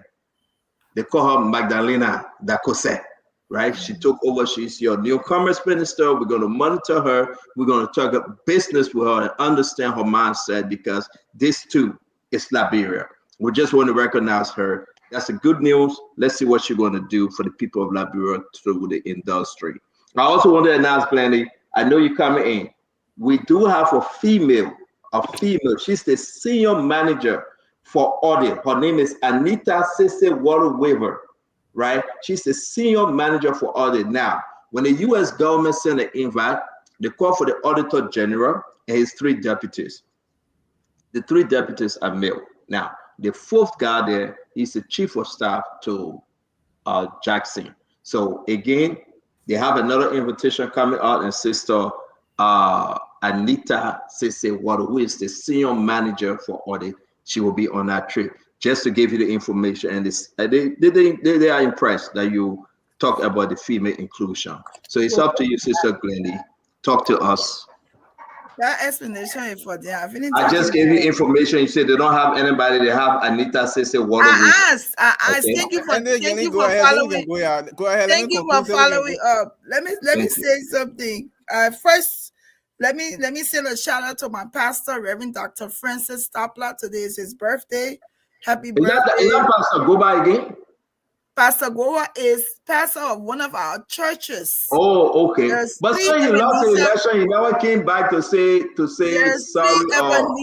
Speaker 20: They call her Magdalena Dakose, right? She took over. She's your new commerce minister. We're going to monitor her. We're going to talk business with her and understand her mindset because this too is Liberia. We just want to recognize her. That's a good news. Let's see what she's going to do for the people of Liberia through the industry. I also want to announce, Glendy, I know you're coming in. We do have a female. She's the senior manager for audit. Her name is Anita Sese Water-Weaver, right? She's the senior manager for audit. Now, when the U.S. government sent an invite, they called for the Auditor General and his 3 deputies. The 3 deputies are male. Now, the 4th guy there is the chief of staff to Jackson. So again, they have another invitation coming out, and Sister Anita Sese Water, who is the senior manager for audit, she will be on that trip. Just to give you the information, and they are impressed that you talk about the female inclusion. So it's up to you, Sister Glendy. Talk to us.
Speaker 16: That explanation is for them.
Speaker 20: I just gave you information. You said they don't have anybody. They have Anita Sese Water.
Speaker 16: I asked. Okay. Thank you for following.
Speaker 15: Go ahead.
Speaker 16: Thank you for following up. Let me say something. First, let me send a shout out to my pastor, Reverend Dr. Francis Stapler. Today is his birthday. Happy birthday!
Speaker 20: Is that Pastor Goba again?
Speaker 16: Pastor Goa is pastor of one of our churches.
Speaker 20: Oh, okay. But so he lost the election. He never came back to say sorry. No.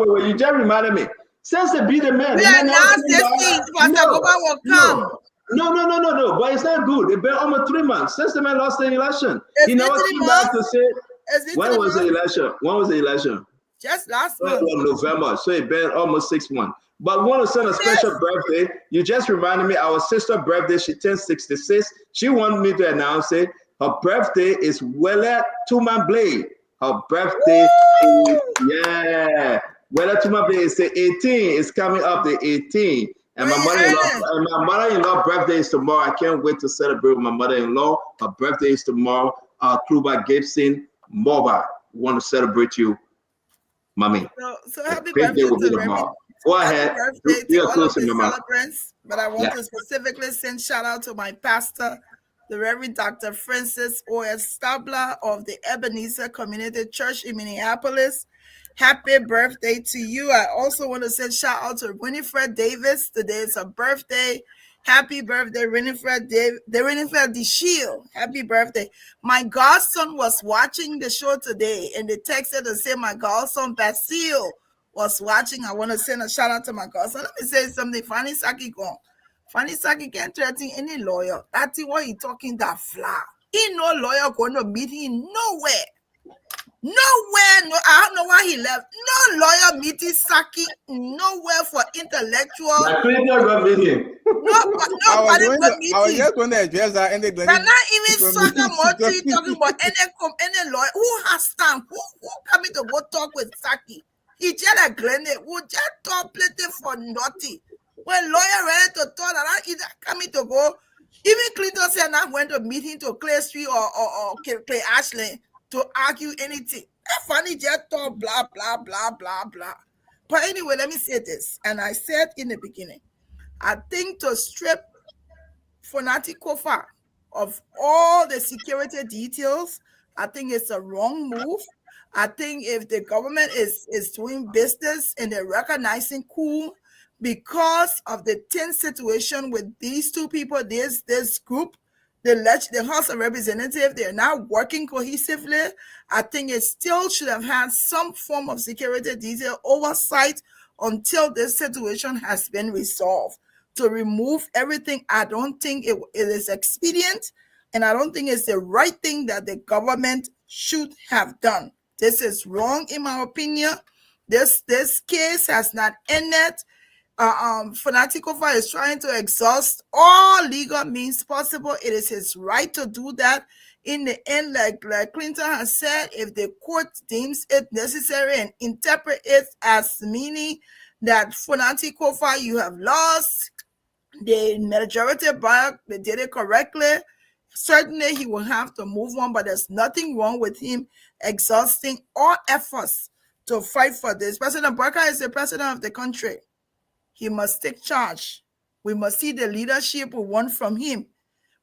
Speaker 20: Wait. You just reminded me. Since they beat the man,
Speaker 16: we announced this thing. Pastor Goa will come.
Speaker 20: No. But it's not good. It's been almost 3 months since the man lost the election. He never came back to say. When was the election?
Speaker 16: Just last month.
Speaker 20: November. So it's been almost 6 months. But want to send a special birthday. You just reminded me, our sister's birthday, she turned 66. She wanted me to announce it. Her birthday is Wella Tuma Blade. Her birthday is, Wella Tuma Blade is the 18th. It's coming up the 18th. And my mother-in-law birthday is tomorrow. I can't wait to celebrate with my mother-in-law. Her birthday is tomorrow. Kluba Gibson, Moba. We want to celebrate you, mommy.
Speaker 16: So happy birthday to Remy.
Speaker 20: Go ahead.
Speaker 16: Happy birthday to all of the celebrants. But I want to specifically send shout out to my pastor, the Reverend Dr. Francis O.S. Stabler of the Ebenezer Community Church in Minneapolis. Happy birthday to you. I also want to send shout out to Winifred Davis. Today is her birthday. Happy birthday, Winifred DeShield. Happy birthday. My godson was watching the show today, and they texted to say my godson Basil was watching. I want to send a shout out to my godson. Let me say something. Fanny Saki gone. Fanny Saki can't threaten any lawyer. That's what he talking that fly. He no lawyer going to meet him nowhere. I don't know why he left. No lawyer meeting Saki, nowhere for intellectual.
Speaker 20: My Clinton got meeting.
Speaker 15: I was just going to address that, and they
Speaker 16: They're not even Saka Motri talking about any lawyer. Who has time? Who coming to go talk with Saki? He just a Glenn who just talk plenty for nothing. When lawyer ready to talk, that either coming to go. Even Clinton said not went to meet him to Clay Street or Clay Ashland to argue anything. That funny just talk blah blah blah blah blah. But anyway, let me say this, and I said in the beginning, I think to strip Fonati Kofa of all the security details, I think it's a wrong move. I think if the government is doing business and they're recognizing cool because of the tense situation with these two people, this group, the House of Representatives, they're not working cohesively. I think it still should have had some form of security detail oversight until this situation has been resolved. To remove everything, I don't think it is expedient, and I don't think it's the right thing that the government should have done. This is wrong, in my opinion. This case has not ended. Fonati Kofa is trying to exhaust all legal means possible. It is his right to do that. In the end, like Clinton has said, if the court deems it necessary and interpret it as meaning that Fonati Kofa, you have lost, the majority bar, they did it correctly. Certainly, he will have to move on, but there's nothing wrong with him exhausting all efforts to fight for this. President Barker is the president of the country. He must take charge. We must see the leadership we want from him.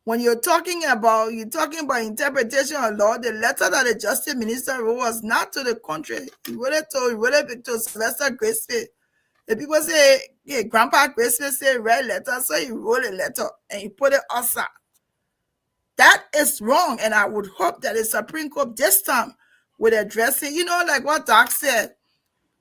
Speaker 16: When you're talking about interpretation of law, the letter that the Justice Minister wrote was not to the country. He wrote it to Sylvester Gracefield. The people say, yeah, Grandpa Gracefield said read letter, so he wrote a letter and he put it outside. That is wrong, and I would hope that the Supreme Court this time would address it. Like what Doc said,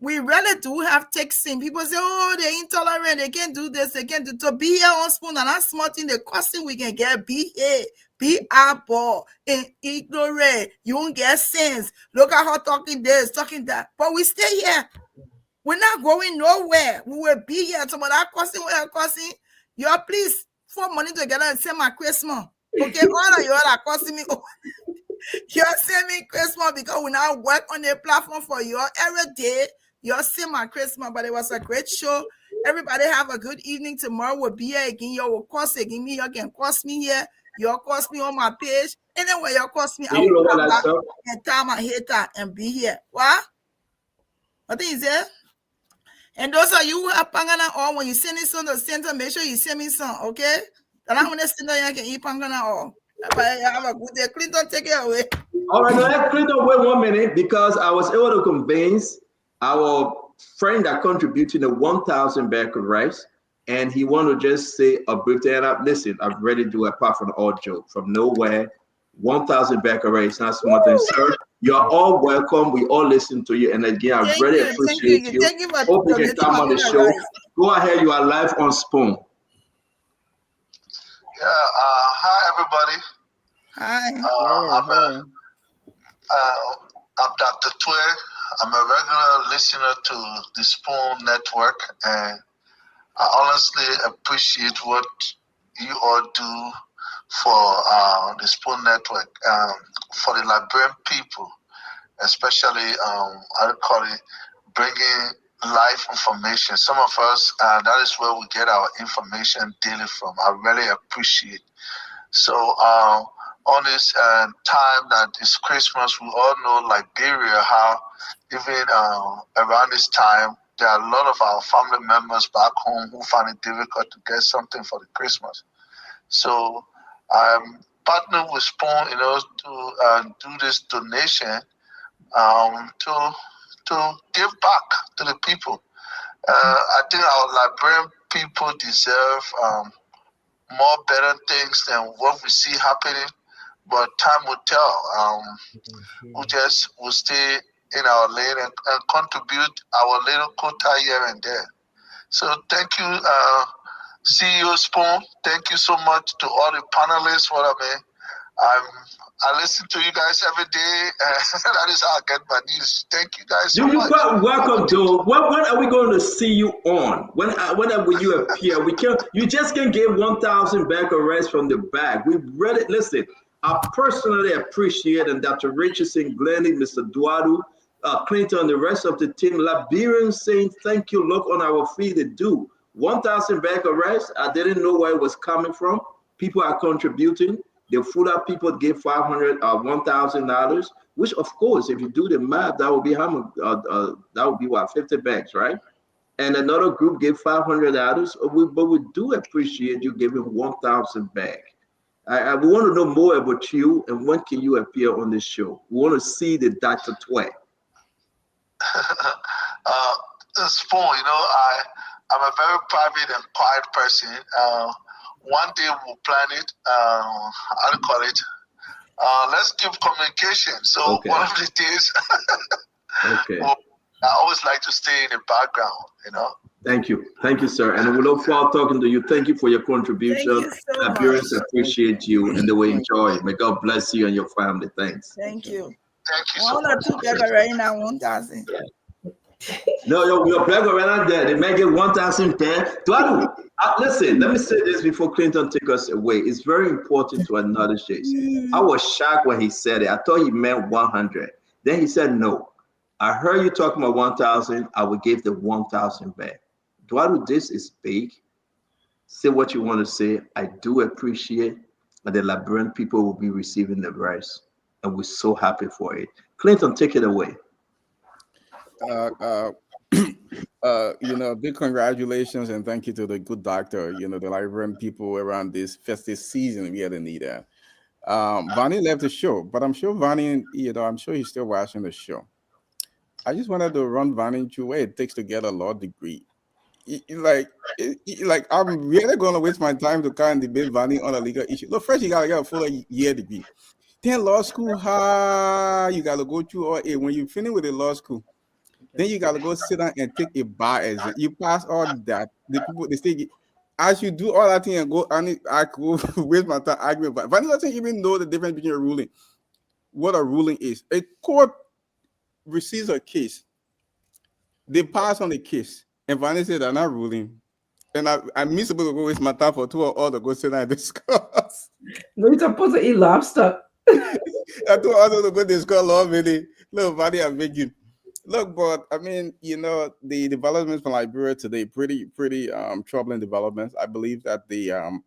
Speaker 16: we really do have thick skin. People say, oh, they're intolerant, they can't do this, they can't do to be here on spoon, and that's small thing, the costing we can get, be here, be eyeball, and ignorant, you won't get sense. Look at her talking this, talking that, but we stay here. We're not going nowhere. We will be here. Some of that costing, we are costing. Y'all please put money together and send my Christmas. Okay, all of y'all are costing me. You're sending me Christmas because we now work on the platform for you every day. You're sending my Christmas, but it was a great show. Everybody have a good evening. Tomorrow we'll be here again. You will cost again me. You can cost me here. You'll cost me on my page. Anyway, you'll cost me. I will come back and tell my hater and be here. What? What is it? And those of you who have pangana all, when you send me some to the center, make sure you send me some, okay? That I'm going to send you can eat pangana all. Have a good day. Clinton, take it away.
Speaker 20: All right, now let Clinton wait 1 minute because I was able to convince our friend that contributed the 1,000 bag of rice, and he wanted to just say a brief thing. Listen, I'm ready to do a apart from all joke from nowhere. 1,000 bag of rice, not small thing, sir. You're all welcome. We all listen to you, and again, I really appreciate you. Hope you can come on the show. Go ahead. You are live on Spoon.
Speaker 2: Yeah. Hi, everybody.
Speaker 16: Hi.
Speaker 2: I'm Dr. Twe. I'm a regular listener to the Spoon Network, and I honestly appreciate what you all do for the Spoon Network, for the Liberian people, especially, I call it bringing live information. Some of us, that is where we get our information daily from. I really appreciate. So on this time that is Christmas, we all know Liberia, how even around this time, there are a lot of our family members back home who find it difficult to get something for the Christmas. So I'm partnering with Spoon, to do this donation to give back to the people. I think our Liberian people deserve more better things than what we see happening, but time will tell. We'll stay in our lane and contribute our little quota here and there. So thank you, CEO Spoon. Thank you so much to all the panelists. I listen to you guys every day. That is how I get my news. Thank you guys so
Speaker 20: You're
Speaker 2: much.
Speaker 20: quite welcome, Joe. When are we going to see you on? When will you appear? We can. You just can get 1,000 bag of rice from the bag. We really listen. I personally appreciate, and Dr. Richardson, Glennie, Mr. Duadu, Clinton, the rest of the team, Liberians saying thank you. Look on our feed to do 1,000 bag of rice. I didn't know where it was coming from. People are contributing. The food up people give $500, $1,000, which of course, if you do the math, that would be how much? That would be what, 50 bags, right? And another group gave $500. But we do appreciate you giving 1,000 bags. We want to know more about you and when can you appear on this show? We want to see the Dr. Tway.
Speaker 2: Spoon, I'm a very private and quiet person. One day we'll plan it. How do you call it? Let's keep communication. So one of the days, I always like to stay in the background,
Speaker 20: Thank you, sir. And we look forward to talking to you. Thank you for your contribution. Liberians appreciate you and the way you enjoy it. May God bless you and your family. Thanks.
Speaker 16: Thank you.
Speaker 2: Thank you so much.
Speaker 16: 1,000.
Speaker 20: No, your black right there. They may get 1,000 pair. Listen, let me say this before Clinton takes us away. It's very important to acknowledge this. I was shocked when he said it. I thought he meant 100. Then he said no. I heard you talking about 1,000. I will give the 1,000 back. Duadu, this is big. Say what you want to say. I do appreciate that the Liberian people will be receiving the rice, and we're so happy for it. Clinton, take it away.
Speaker 15: Big congratulations and thank you to the good doctor, the Liberian people around this festive season. We really need that. Vonnie left the show, but I'm sure Vonnie, I'm sure he's still watching the show. I just wanted to run Vonnie through what it takes to get a law degree. I'm really going to waste my time to kind of debate Vonnie on a legal issue. Look, first you got to get a full year degree. Then law school, you got to go through all it. When you finish with the law school, then you got to go sit down and take a bar exam. You pass all that. The people, they say, as you do all that thing and go, I go waste my time arguing about it. Vonnie doesn't even know the difference between a ruling. What a ruling is. A court receives a case. They pass on the case. And Vonnie said they're not ruling. And I'm supposed to go waste my time for 2 hours to go sit down and discuss.
Speaker 6: No, you're supposed to eat lobster.
Speaker 15: I told others to go discuss law, really. Look, Vonnie, I beg you. Look, but I mean, the developments from Liberia today, pretty troubling developments. I believe that the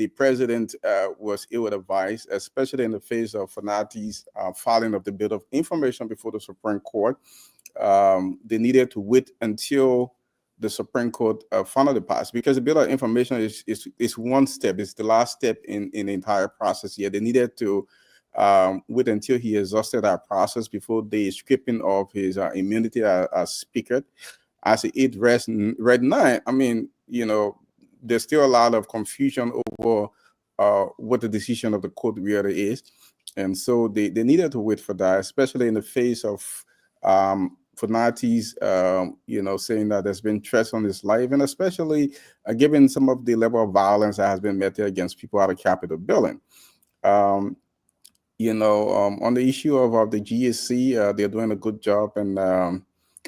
Speaker 15: president was ill-advised, especially in the face of Fanati's filing of the Bill of Information before the Supreme Court. They needed to wait until the Supreme Court finally passed, because the Bill of Information is one step. It's the last step in the entire process here. They needed to wait until he exhausted that process before they stripping of his immunity as Speaker. As it read 9, I mean, there's still a lot of confusion over what the decision of the court really is. And so they needed to wait for that, especially in the face of Fanati's, saying that there's been threats on his life, and especially given some of the level of violence that has been meted against people at the Capitol building. On the issue of the GSC, they're doing a good job, and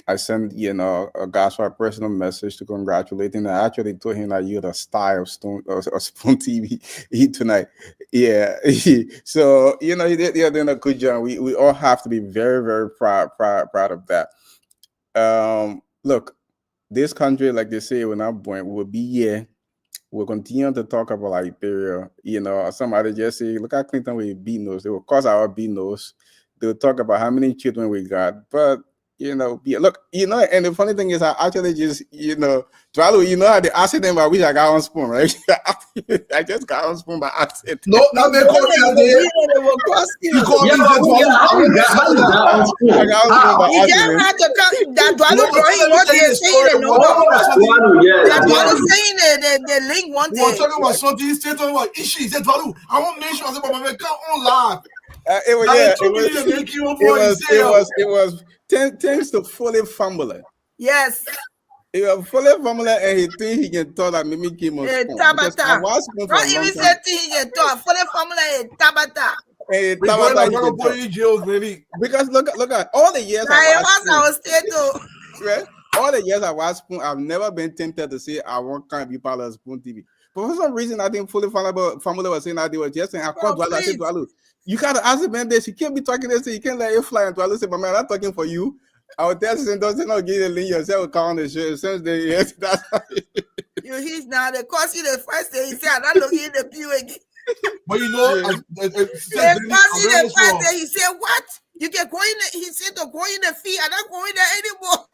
Speaker 15: I sent a Gospel personal message to congratulate him. I actually told him that you're the star of Spoon TV tonight. Yeah, so they're doing a good job. We all have to be very, very proud of that. Look, this country, like they say, we're not born. We'll be here. We'll continue to talk about Liberia. Somebody just say, look at Clinton with B-nose. They will cause our B-nose. They'll talk about how many children we got. But, look, and the funny thing is, I actually just, Dwalu, how the accident by which I got on Spoon, right? I just got on Spoon by accident.
Speaker 21: No, now they call me that day. You call me that
Speaker 16: He just had to come. That Dwalu going what they're saying. That Dwalu saying the link one day.
Speaker 21: We're talking about something. He's talking about issue. He said, Dwalu, I won't mention. I said, but my come on live.
Speaker 15: It was tends to fully fumble it.
Speaker 16: Yes.
Speaker 15: He was fully formula and he think he can talk that Mimi came on Spoon. Because I
Speaker 16: Tabata.
Speaker 15: was Spoon for a
Speaker 16: Don't
Speaker 15: long
Speaker 16: even
Speaker 15: time.
Speaker 16: say thing he can talk. For the formula is Tabata.
Speaker 15: Hey,
Speaker 18: We going
Speaker 15: Tabata,
Speaker 18: to
Speaker 15: he
Speaker 18: go
Speaker 15: can
Speaker 18: put
Speaker 15: talk.
Speaker 18: you in jail, Glenny.
Speaker 15: Because look at all the years
Speaker 16: Now,
Speaker 15: I
Speaker 16: it
Speaker 15: was
Speaker 16: was
Speaker 15: Spoon.
Speaker 16: our state though.
Speaker 15: Right? All the years I was Spoon, I've never been tempted to say I want to be part of Spoon TV. But for some reason, I think fully family was saying that they were just saying, I called Dwalu. I said, Dwalu, you got to ask the man this. You can't be talking this. You can't let it fly. And Dwalu said, my man, I'm not talking for you. I would tell you, don't give you the link yourself, count on the show. Since they, yes, that's
Speaker 16: He's now the cause you the first day he said, I'm not looking in the pew again.
Speaker 18: But you know,
Speaker 16: The cause the first day he said, what? You can go in he said to go in the fee. I'm not going there anymore.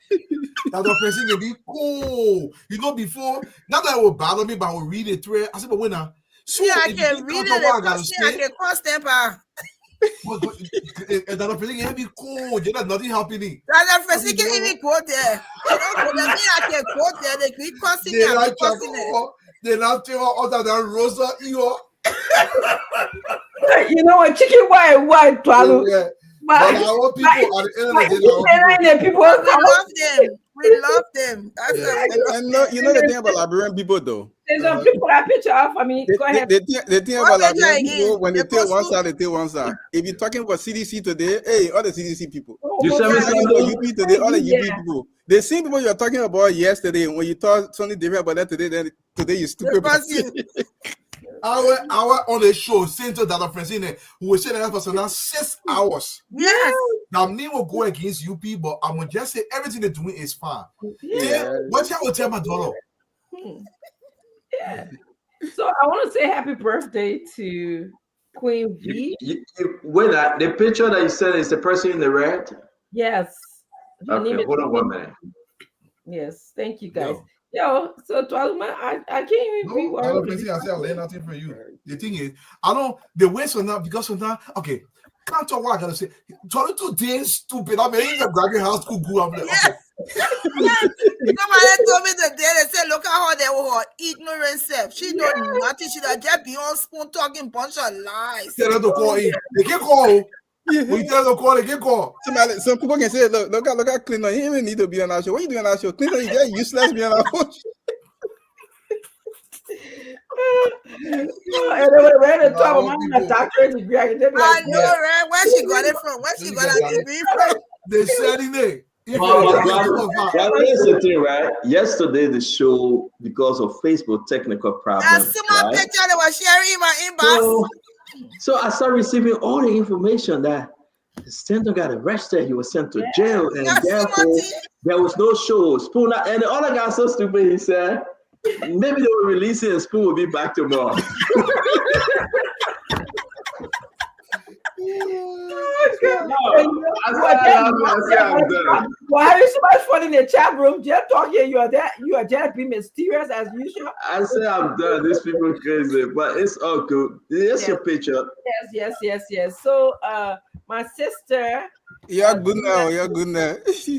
Speaker 18: That's what person can be cool. You know, before not that I will bother me, but I will read it through it. I said, but when I so
Speaker 16: Yeah, I
Speaker 18: if
Speaker 16: can
Speaker 18: you
Speaker 16: read
Speaker 18: can't
Speaker 16: it.
Speaker 18: talk, I gotta
Speaker 16: I can cross temper.
Speaker 18: but that person can be cool. You're not nothing happening.
Speaker 16: That person can even go there. They don't go there. Me, I can go there. They keep crossing me.
Speaker 18: They
Speaker 16: I
Speaker 18: not
Speaker 16: keep crossing it.
Speaker 18: they not other than Rosa Io.
Speaker 6: You know what, chicken white Dwalu.
Speaker 18: Yeah. But our people at the end of the day,
Speaker 16: We love them. We love them. That's
Speaker 15: yeah. And you know the thing about Liberian people though.
Speaker 6: There's some people that picture off. I mean, go ahead.
Speaker 15: The thing about Liberian people, when they take one side, they take one side. If you're talking about CDC today, hey, all the CDC people.
Speaker 20: You send me
Speaker 15: talking
Speaker 20: something?
Speaker 15: about UP today, all the UP people. The same people you're talking about yesterday, when you thought something different about that today, then today you stupid.
Speaker 18: Our on the show, Center that are president who will say that person now 6 hours.
Speaker 16: Yes.
Speaker 18: Now me will go against UP, but I'm gonna just say everything they're doing is fine.
Speaker 6: Yeah.
Speaker 18: What I will tell my daughter?
Speaker 6: Yeah. So I want to say happy birthday to Queen V.
Speaker 20: Wait, the picture that you said is the person in the red?
Speaker 6: Yes. Her name
Speaker 20: Okay,
Speaker 6: is
Speaker 20: hold on
Speaker 6: Queen
Speaker 20: 1 minute.
Speaker 6: Yes, thank you guys. Yo, so Dwalu, I can't even be
Speaker 18: I don't think I say I learn nothing from you. The thing is, I don't the way so now because of that. Okay, can't talk what I gotta say. Trying to damn stupid. I mean, he's a graduate high school guru. I'm like, okay.
Speaker 16: Somebody told me the day they said, look at how they were ignorant self. She don't nothing. She just be on Spoon talking bunch of lies.
Speaker 18: Tell her to call in. They can't call. When you tell them to call, they can't call.
Speaker 15: Some people can say, look at Clinton. He even need to be on our show. What are you doing on our show? Clinton, you get useless being on our show.
Speaker 6: And they were ready to talk about my doctorate degree. I know,
Speaker 16: right? Where she got it from? Where she got that degree from?
Speaker 18: They said it.
Speaker 20: That is the thing, right? Yesterday, the show, because of Facebook technical problems,
Speaker 16: That picture they were sharing in my inbox.
Speaker 20: So I started receiving all the information that Stanton got arrested, he was sent to jail, and therefore there was no show. Spoon, and the other guy so stupid, he said, maybe they will release it and Spoon will be back tomorrow.
Speaker 6: Why is so much fun in the chat room? Just talking, you are just being mysterious as usual.
Speaker 20: I say I'm done. These people are crazy, but it's all good. Here's your picture.
Speaker 6: Yes. So my sister.
Speaker 15: You're good now. You're good now.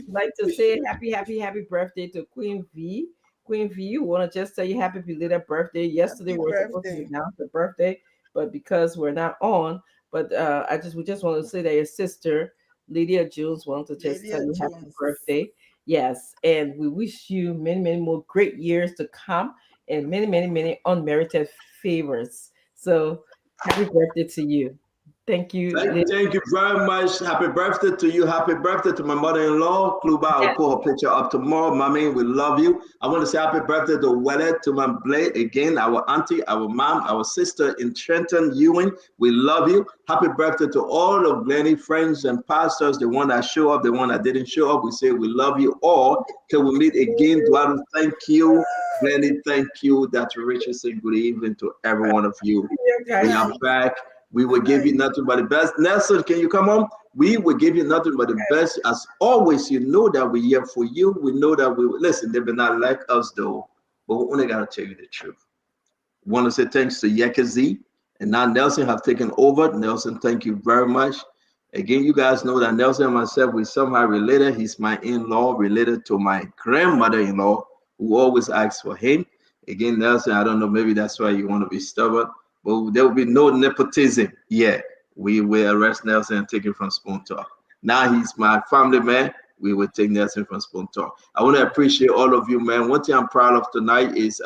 Speaker 6: Like to say happy birthday to Queen V. Queen V, we want to just tell you happy belated birthday. Yesterday we were supposed to announce the birthday, but because we're not on, but we just want to say that your sister, Lydia Jules, wants to just tell you happy birthday. Yes, and we wish you many, many more great years to come and many, many, many unmerited favors. So happy birthday to you. Thank you.
Speaker 20: Thank you very much. Happy birthday to you. Happy birthday to my mother-in-law. Kluba, I'll put her picture up tomorrow. Mommy, we love you. I want to say happy birthday to Wellet, to my Blade, again, our auntie, our mom, our sister in Trenton, Ewing. We love you. Happy birthday to all of Glenny friends and pastors, the one that show up, the one that didn't show up. We say we love you all. Till we meet again, Dwalu, thank you. Glenny, thank you. Dr. Richardson, good evening to every one of you. We are back. We will give you nothing but the best. Nelson, can you come on? We will give you nothing but the best. As always, you know that we're here for you. We know that we will listen. They may not like us though, but we only gotta tell you the truth. We want to say thanks to Yekazi, and now Nelson have taken over. Nelson, thank you very much. Again, you guys know that Nelson and myself, we somehow related. He's my in-law, related to my grandmother-in-law, who always asks for him. Again, Nelson, I don't know, maybe that's why you want to be stubborn. But there will be no nepotism. Yeah, we will arrest Nelson and take him from Spoon Talk. Now he's my family man. we will take Nelson from Spoon Talk. I want to appreciate all of you, man. One thing I'm proud of tonight is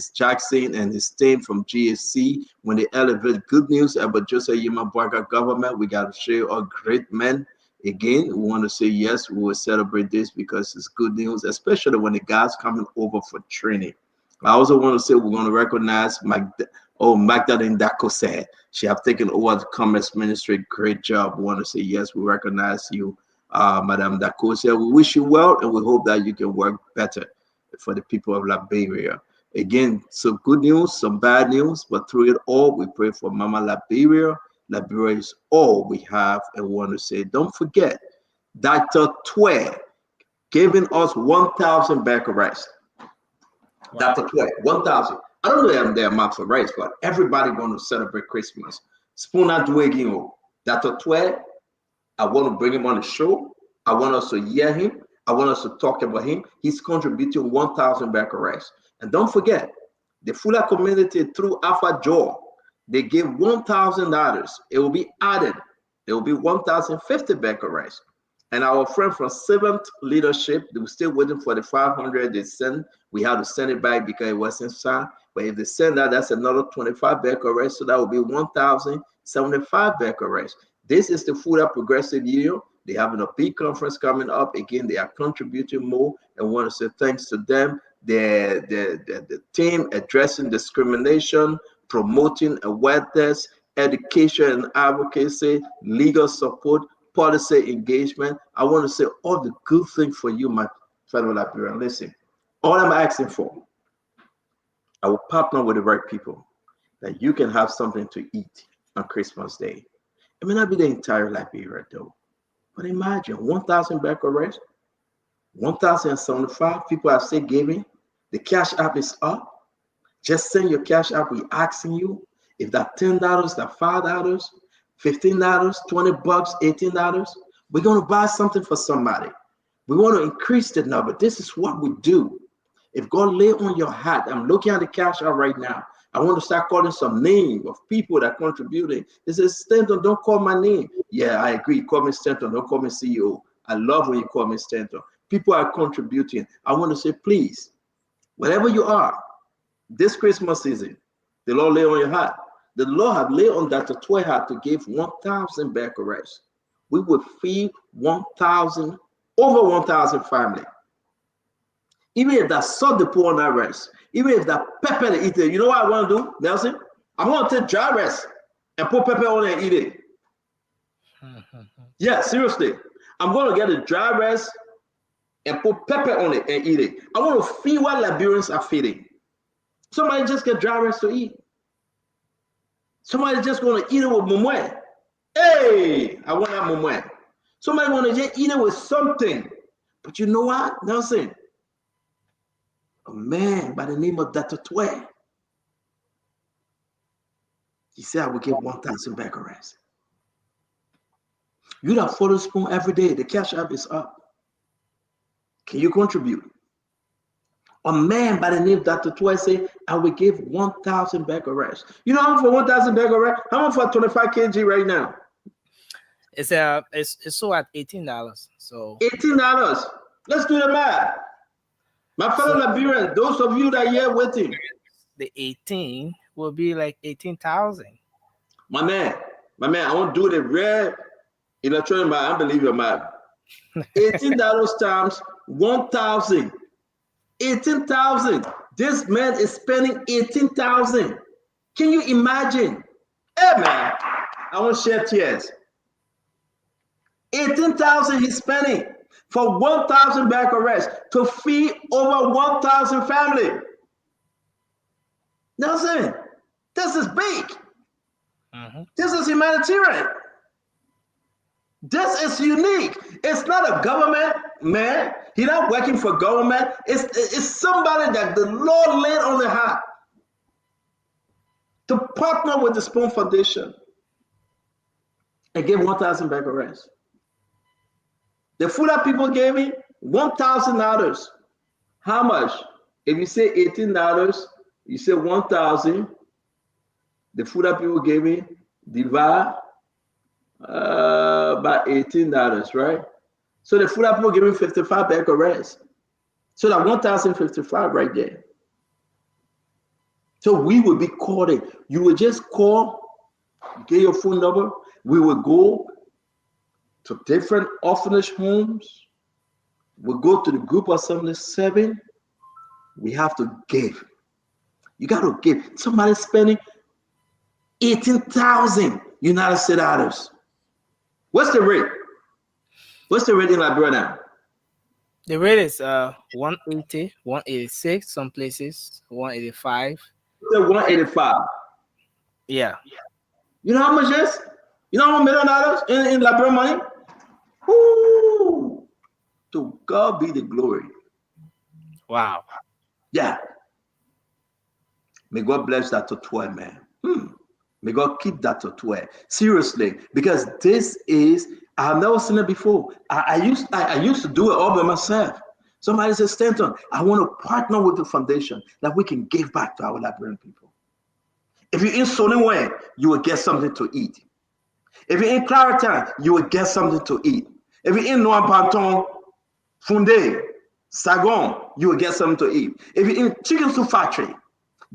Speaker 20: Jackson and his team from GSC when they elevate good news about Joseph Yimabwaga government. We got to share our great men. Again, we want to say yes, we will celebrate this because it's good news, especially when the guys coming over for training. I also want to say we're going to recognize Magdalene Dako said she have taken over the Commerce Ministry. Great job. We want to say yes, we recognize you, Madam Dako said. We wish you well and we hope that you can work better for the people of Liberia. Again, some good news, some bad news, but through it all, we pray for Mama Liberia. Liberia is all we have, and we want to say, don't forget, Dr. Twe giving us 1,000 back arrest. Dr. Twe, 1,000. I don't know the amount for rights, but everybody going to celebrate Christmas. Spooner Dwegino, Dr. Twe, I want to bring him on the show. I want us to hear him. I want us to talk about him. He's contributing 1,000 back arrests. And don't forget, the Fuller community through Alpha Jaw, they give $1,000. It will be added. There will be 1,050 back arrests. And our friend from Seventh Leadership, they were still waiting for the 500 they sent. We had to send it back because it wasn't signed. But if they send that, that's another 25 back arrests. So that will be 1,075 back arrests. This is the Fuller Progressive Union. They having a big conference coming up. Again, they are contributing more. And want to say thanks to them. The team addressing discrimination, promoting awareness, education and advocacy, legal support, policy engagement. I want to say all the good things for you, my fellow Liberian. Listen, all I'm asking for, I will partner with the right people that you can have something to eat on Christmas Day. It may not be the entire Liberia though, but imagine 1,000 back arrests, 1,075 people are still giving. The cash app is up. Just send your cash app. We're asking you if that $10, that $5, $15, $20, $18. We're going to buy something for somebody. We want to increase the number. This is what we do. If God lay on your heart, I'm looking at the cash app right now. I want to start calling some names of people that are contributing. They say, Stanton, don't call my name. Yeah, I agree. Call me Stanton. Don't call me CEO. I love when you call me Stanton. People are contributing. I want to say, please, wherever you are, this Christmas season, the Lord lay on your heart. The Lord have laid on Dr. Twe heart to give 1,000 back arrests. We will feed 1,000, over 1,000 family. Even if that salt the poor on that rice, even if that pepper they eat it, you know what I want to do, Nelson? I want to take dry rice and put pepper on it and eat it. Yeah, seriously. I'm going to get a dry rice and put pepper on it and eat it. I want to feed what Liberians are feeding. Somebody just get dry rice to eat. Somebody just going to eat it with mumwe. Hey, I want that mumwe. Somebody want to just eat it with something. But you know what, Nelson? A man by the name of Dr. Twe, he said, I will give 1,000 back arrests. You that follow Spoon every day, the cash app is up. Can you contribute? A man by the name of Dr. Twe say, I will give 1,000 back arrests. You know how much for 1,000 back arrests? How much for 25 kg right now?
Speaker 3: It's so at $18. So
Speaker 20: $18. Let's do the math. My fellow Liberians, those of you that are here waiting.
Speaker 3: The 18 will be like 18,000.
Speaker 20: My man, I want to do the rare electronic math. I believe your math. $18 times 1,000. 18,000. This man is spending 18,000. Can you imagine? Hey man, I want to share tears. 18,000 he's spending for 1,000 back arrests to feed over 1,000 family. Nelson, this is big. This is humanitarian. This is unique. It's not a government man. He's not working for government. It's somebody that the Lord laid on the heart to partner with the Spoon Foundation and give 1,000 back arrests. The Fuller people gave me $1,000. How much? If you say $18, you say 1,000. The Fuller people gave me divide by $18, right? So the food people giving 55 back arrest. So that 1,055 right there. So we will be calling. You will just call, get your phone number. We will go to different orphanage homes. We'll go to the group assembly 7. We have to give. You got to give. Somebody spending 18,000 United States dollars. What's the rate? What's the rate in Liberia now?
Speaker 3: The rate is 180, 186, some places 185.
Speaker 20: The 185.
Speaker 3: Yeah.
Speaker 20: You know how much is? You know how $1 million in Liberia money? Woo! To God be the glory.
Speaker 3: Wow.
Speaker 20: Yeah. May God bless that to 12, man. May God keep that to 12. Seriously, because this is, I have never seen it before. I used to do it all by myself. Somebody said, Stanton, I want to partner with the foundation that we can give back to our Liberian people. If you're in Soliway, you will get something to eat. If you're in Claritin, you will get something to eat. If you're in Noir Panton, Funde, Sagon, you will get something to eat. If you're in Chicken Soup Factory,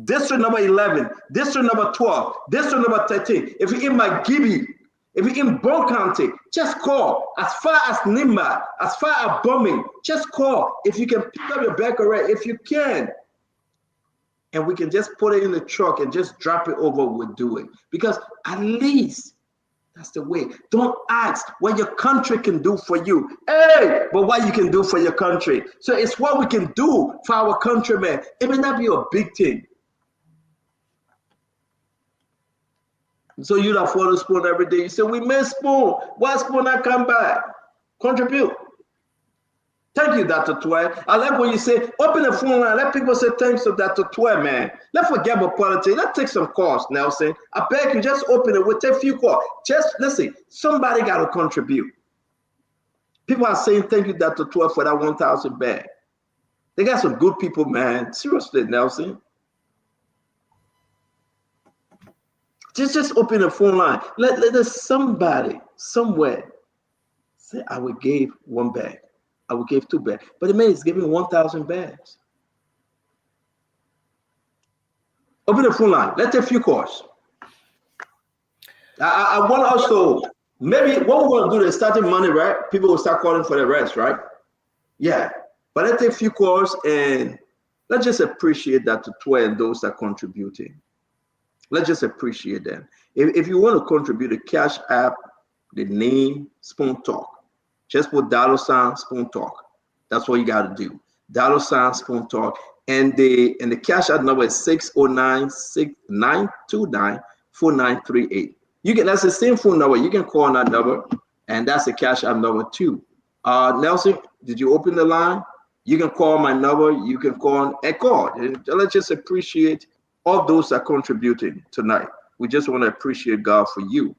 Speaker 20: District number 11, District number 12, District number 13, if you're in Magibi, if you're in Bon County, just call. As far as Nimba, as far as Bombing, just call. If you can pick up your bag already, if you can, and we can just put it in the truck and just drop it over, we'll do it. Because at least that's the way. Don't ask what your country can do for you. Hey, but what you can do for your country. So it's what we can do for our countrymen. It may not be a big thing. So you that follow Spoon every day, you say, we miss Spoon. Why Spoon not come back? Contribute. Thank you, Dr. Twain. I like when you say, open the phone line. Let people say thanks to Dr. Twain, man. Let's forget about politics. Let's take some calls, Nelson. I beg you, just open it. We'll take a few calls. Just listen, somebody got to contribute. People are saying thank you, Dr. Twain, for that 1,000 bag. They got some good people, man. Seriously, Nelson. Just open the phone line. Let somebody somewhere say, I will give 1 bag. I will give 2 bags. But the man is giving 1,000 bags. Open the phone line. Let's take a few calls. I want us to, maybe what we're going to do is starting money, right? People will start calling for the rest, right? Yeah. But let's take a few calls and let's just appreciate that to 12 and those that are contributing. Let's just appreciate them. If you want to contribute, the Cash App, the name, Spoon Talk. Just put $sign Spoon Talk. That's what you got to do. $sign Spoon Talk. And the Cash App number is 609-929-4938. You can, that's the same phone number. You can call on that number, and that's the Cash App number too. Nelson, did you open the line? You can call my number. You can call and call. And let's just appreciate all those that are contributing tonight. We just want to appreciate God for you.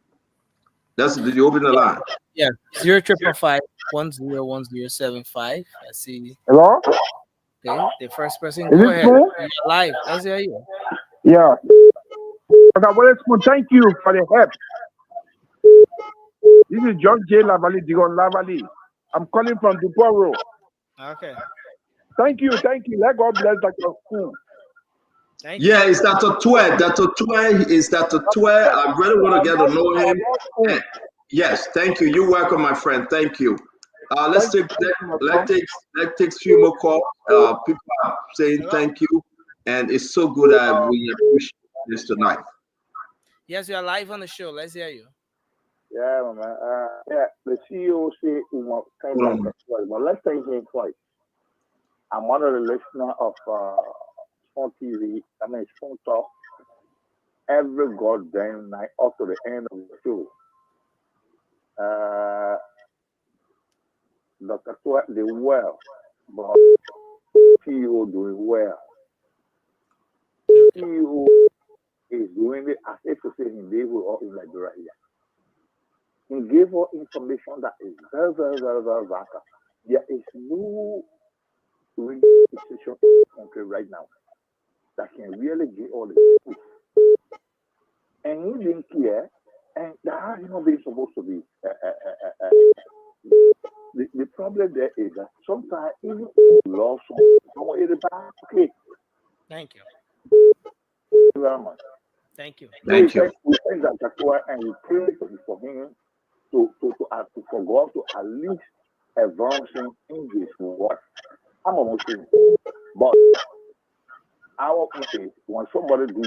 Speaker 20: Did you open the line?
Speaker 3: Yeah, 055-101075. I see.
Speaker 10: Hello?
Speaker 3: Okay, the first person,
Speaker 10: Is
Speaker 3: go
Speaker 10: it
Speaker 3: ahead.
Speaker 10: Spoon?
Speaker 3: You're live. Let's hear you.
Speaker 10: Yeah. Okay, well, Spoon, thank you for the help. This is John J. Lavalley, Digon Lavalley. I'm calling from Dupont Road.
Speaker 3: Okay.
Speaker 10: Thank you. Let God bless Dr. Spoon.
Speaker 20: Yeah, it's Dr. Twe. Dr. Twe is Dr. Twe. I really want to get to know him. Yes, thank you. You're welcome, my friend. Thank you. Let's take a few more calls. People are saying thank you, and it's so good that we appreciate this tonight.
Speaker 3: Yes, you are live on the show. Let's hear you.
Speaker 10: Yeah, man. Yeah, the CEO say well, let's thank him twice. I'm one of the listeners of Spoon TV. I mean, Spoon Talk. Every goddamn night up to the end of the show. Dr. Twain doing well, but CEO doing well. CEO is doing it as if to say he gave all in Liberia. He gave us information that is very, very, very, very vital. There is no institution in the country right now that can really give all the truth. And he didn't care, and that has not been supposed to be the problem there is that sometimes even love someone is bad. Okay.
Speaker 3: Thank you.
Speaker 10: Thank you very much.
Speaker 3: Thank you.
Speaker 20: Thank you.
Speaker 10: We thank that Jacoa and we pray for him to for God to at least advance him in his work. I'm a Muslim, but our is when somebody do,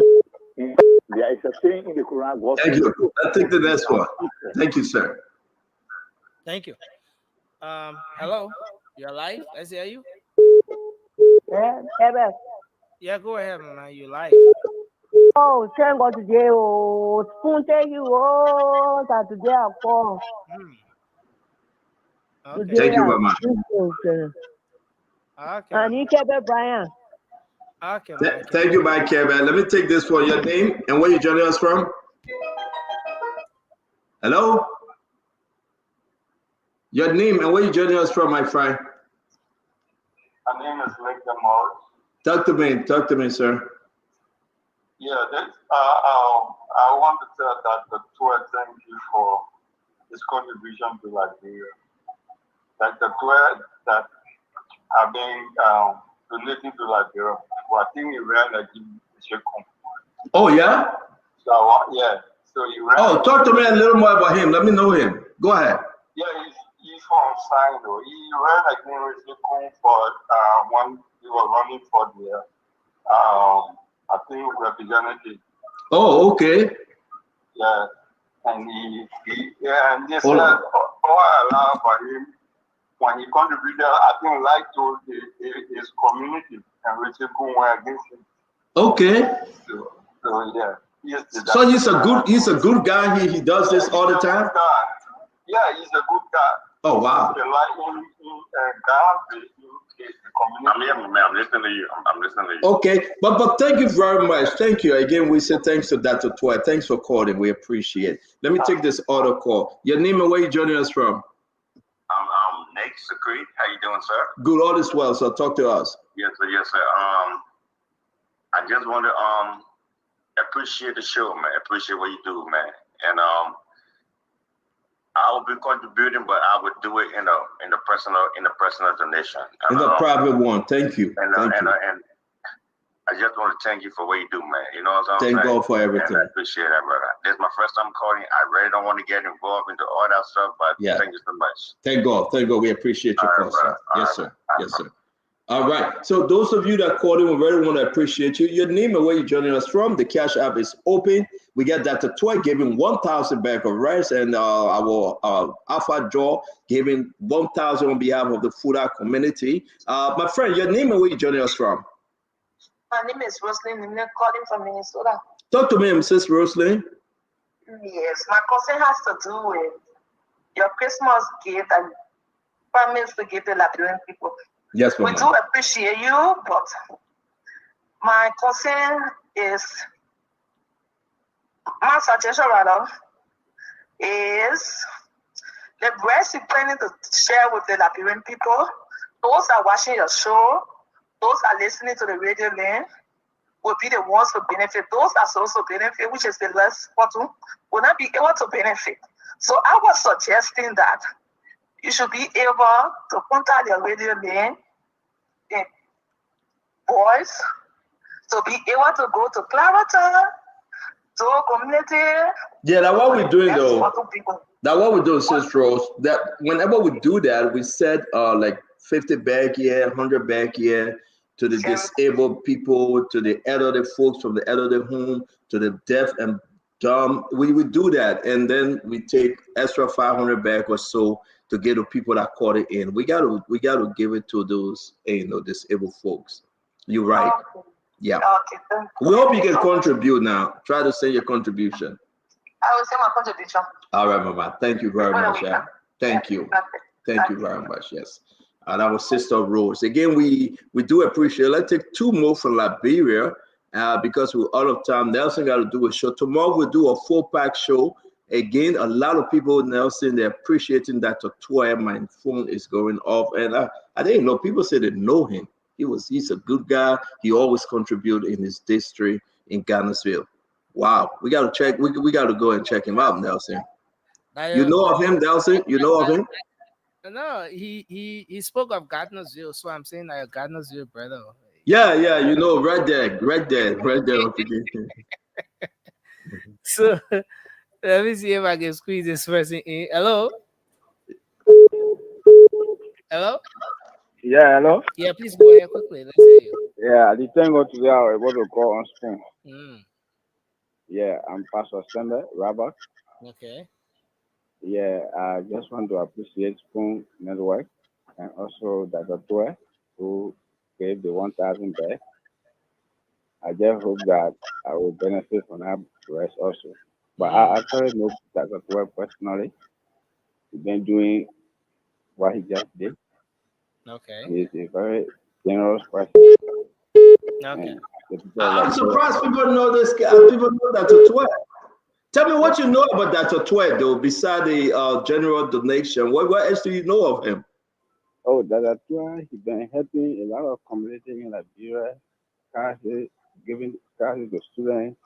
Speaker 10: there is a saying in the Quran. God
Speaker 20: Thank you. I'll take the next one. Thank you, sir.
Speaker 3: Thank you. Hello, you're live. I hear you. Yeah, go ahead, man. You live.
Speaker 4: Oh, thank God today. Oh, spoon thank you. Oh, that today I call.
Speaker 3: Okay.
Speaker 20: Thank you, Mama.
Speaker 3: Okay.
Speaker 4: And you kept it, Brian.
Speaker 3: Okay.
Speaker 20: Thank you, Mike Kevin. Let me take this one. Your name and where you joining us from? Hello? Your name and where you joining us from, my friend?
Speaker 22: My name is Victor Morris.
Speaker 20: Talk to me, sir.
Speaker 22: Yeah, I want to tell Dr. Tua thank you for his contribution to Liberia. Dr. Tua that have been donating to Liberia. Well, I think he ran like
Speaker 20: Oh, yeah?
Speaker 22: So, yeah. So he ran.
Speaker 20: Oh, talk to me a little more about him. Let me know him. Go ahead.
Speaker 22: Yeah, he's from Sino. He ran against Sekun for when he was running for the I think representative.
Speaker 20: Oh, okay.
Speaker 22: Yeah, and and they said all allowed for him when he contributed. I think like to his community and Sekun went against him.
Speaker 20: Okay.
Speaker 22: So yeah.
Speaker 20: So he's a good guy. He does this all the time.
Speaker 22: Yeah, he's a good guy.
Speaker 20: Oh wow.
Speaker 22: I'm listening to you. I'm listening to you.
Speaker 20: Okay, but thank you very much. Thank you again. We say thanks to Dr. Toy. Thanks for calling. We appreciate it. Let me take this auto call. Your name and where you joining us from?
Speaker 22: I'm Nick Secrete. How you doing, sir?
Speaker 20: Good, all is well. So talk to us.
Speaker 22: Yes, sir. Yes, sir. I just want to appreciate the show, man. Appreciate what you do, man. And I will be contributing, but I would do it in a personal donation.
Speaker 20: In the private one. Thank you.
Speaker 22: And I just want to thank you for what you do, man. You know what I'm saying?
Speaker 20: Thank God for everything.
Speaker 22: And I appreciate that, brother. This is my first time calling. I really don't want to get involved into all that stuff, but thank you so much.
Speaker 20: Thank God. Thank God. We appreciate your call, sir. Yes, sir. Yes, sir. All right. So those of you that called in, we really want to appreciate you. Your name and where you're joining us from. The Cash App is open. We got Dr. Toy giving 1,000 bag of rice, and our Alpha Jaw giving 1,000 on behalf of the Fuda community. My friend, your name and where you're joining us from.
Speaker 23: My name is Roslyn. I'm calling from Minnesota.
Speaker 20: Talk to me, Mrs. Roslyn.
Speaker 23: Yes, my concern has to do with your Christmas gift and promise to give the Liberian people.
Speaker 20: Yes,
Speaker 23: we do appreciate you, but my concern is, my suggestion rather, is the breast you're planning to share with the Liberian people. Those are watching your show, those are listening to the radio link, will be the ones to benefit. Those are supposed to benefit, which is the less bottom, will not be able to benefit. So I was suggesting that you should be able to contact your radio lane, the boys, to be able to go to Clarita, to community.
Speaker 20: Yeah, that's what we're doing though. That's what we're doing, Sis Rose. That whenever we do that, we said like 50 bag here, 100 bag here to the disabled people, to the elderly folks from the elderly home, to the deaf and dumb. We would do that, and then we take extra 500 bag or so to get the people that caught it in. We got to give it to those disabled folks. You're right.
Speaker 23: Okay.
Speaker 20: Yeah.
Speaker 23: Okay.
Speaker 20: We hope you can contribute now. Try to say your contribution.
Speaker 23: I will say my contribution.
Speaker 20: All right, Mama. Thank you very much. Thank you. Thank you very much. Yes. That was Sister Rose. Again, we do appreciate it. Let's take two more from Liberia because we're out of time. Nelson got to do a show. Tomorrow we'll do a 4-pack show. Again, a lot of people, Nelson, they're appreciating that Toy. My phone is going off. And I didn't know. People say they know him. He's a good guy. He always contribute in his district in Ghannasville. Wow. We got to check. We got to go and check him out, Nelson. You know of him, Nelson? You know of him?
Speaker 3: No, he spoke of Gardnersville, so I'm saying like a Gardnersville brother.
Speaker 20: Yeah, you know, right there.
Speaker 3: So let me see if I can squeeze this person in. Hello? Hello?
Speaker 1: Yeah, hello?
Speaker 3: Yeah, please go ahead quickly. Let's hear you.
Speaker 1: Yeah, the thank God today I was able to call on Spoon.
Speaker 3: Mm,
Speaker 1: Yeah, I'm Pastor Sembe, Robert.
Speaker 3: okay.
Speaker 1: Yeah, I just want to appreciate Spoon Network and also Dr. Tue, who gave the 1,000 back. I just hope that I will benefit from that rest also. But I actually know Dr. Tue personally. He's been doing what he just did.
Speaker 3: Okay.
Speaker 1: He's a very generous person.
Speaker 3: Okay.
Speaker 1: And the people
Speaker 20: I'm
Speaker 1: like
Speaker 20: surprised people know this guy. People know Dr. Twe. Tell me what you know about Dr. Twe, though, beside the general donation. What else do you know of him?
Speaker 1: Oh, Dr. Tue, he's been helping a lot of community in Liberia, giving classes to students.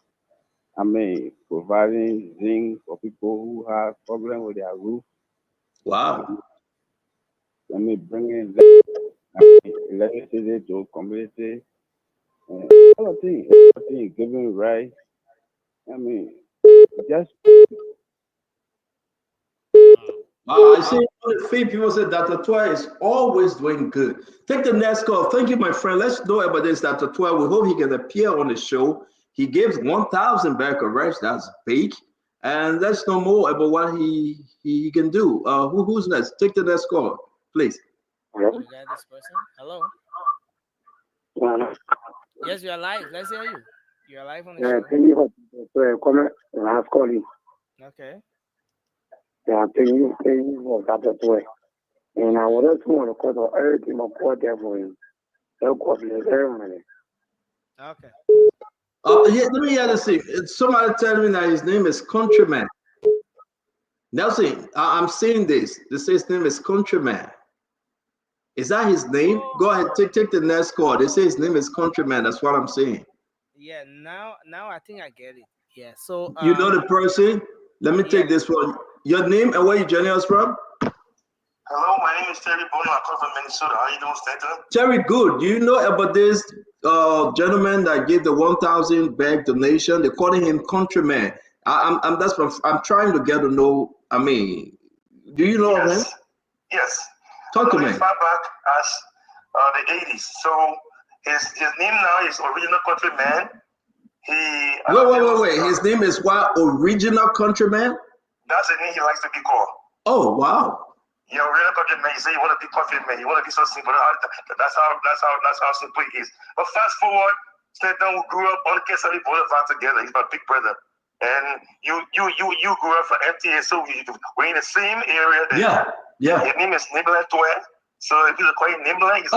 Speaker 1: I mean, providing zinc for people who have problems with their roof.
Speaker 20: Wow.
Speaker 1: I mean, bringing electricity to community. Other thing, giving rights. I mean, just.
Speaker 20: Wow, I see on the feed people say Dr. Twe is always doing good. Take the next call. Thank you, my friend. Let's know about this Dr. Twe. We hope he can appear on the show. He gives 1,000 back of rest. That's big. And let's know more about what he can do. Who's next? Take the next call, please.
Speaker 3: You got this person? Hello? Yes, you are live. Let's hear you. You are live on the show.
Speaker 9: Thank you for coming. Last calling.
Speaker 3: Okay.
Speaker 9: Yeah, thank you for that way. And I would also want to call everything about there for him.
Speaker 3: Okay.
Speaker 20: Yeah, let me hear this thing. Somebody tell me that his name is Countryman. Nelson, I'm seeing this. They say his name is Countryman. Is that his name? Go ahead, take the next call. They say his name is Countryman. That's what I'm saying.
Speaker 3: Yeah, now I think I get it. Yeah. So
Speaker 20: You know the person? Let me take this one. Your name and where you joining us from?
Speaker 22: Hello, my name is Terry Bono. I come from Minnesota. How are you doing, Stanton?
Speaker 20: Terry, good. Do you know about this gentleman that gave the 1,000 bag donation? They're calling him Countryman. I'm trying to get to know. I mean, do you know of him?
Speaker 22: Yes.
Speaker 20: Talk to me.
Speaker 22: Far back as the 80s. So his name now is Original Countryman.
Speaker 20: Wait. His name is what? Original Countryman?
Speaker 22: That's the name he likes to be called.
Speaker 20: Oh, wow.
Speaker 22: Yeah, Original Countryman. You say you want to be Countryman. You want to be so simple. That's how simple it is. But fast forward, Stanton, who grew up on Kesari Boulevard together. He's my big brother. And you grew up for MTA, so we're in the same area.
Speaker 20: Yeah.
Speaker 22: His name is Nimble Twe. So if you call him Nimble,
Speaker 20: his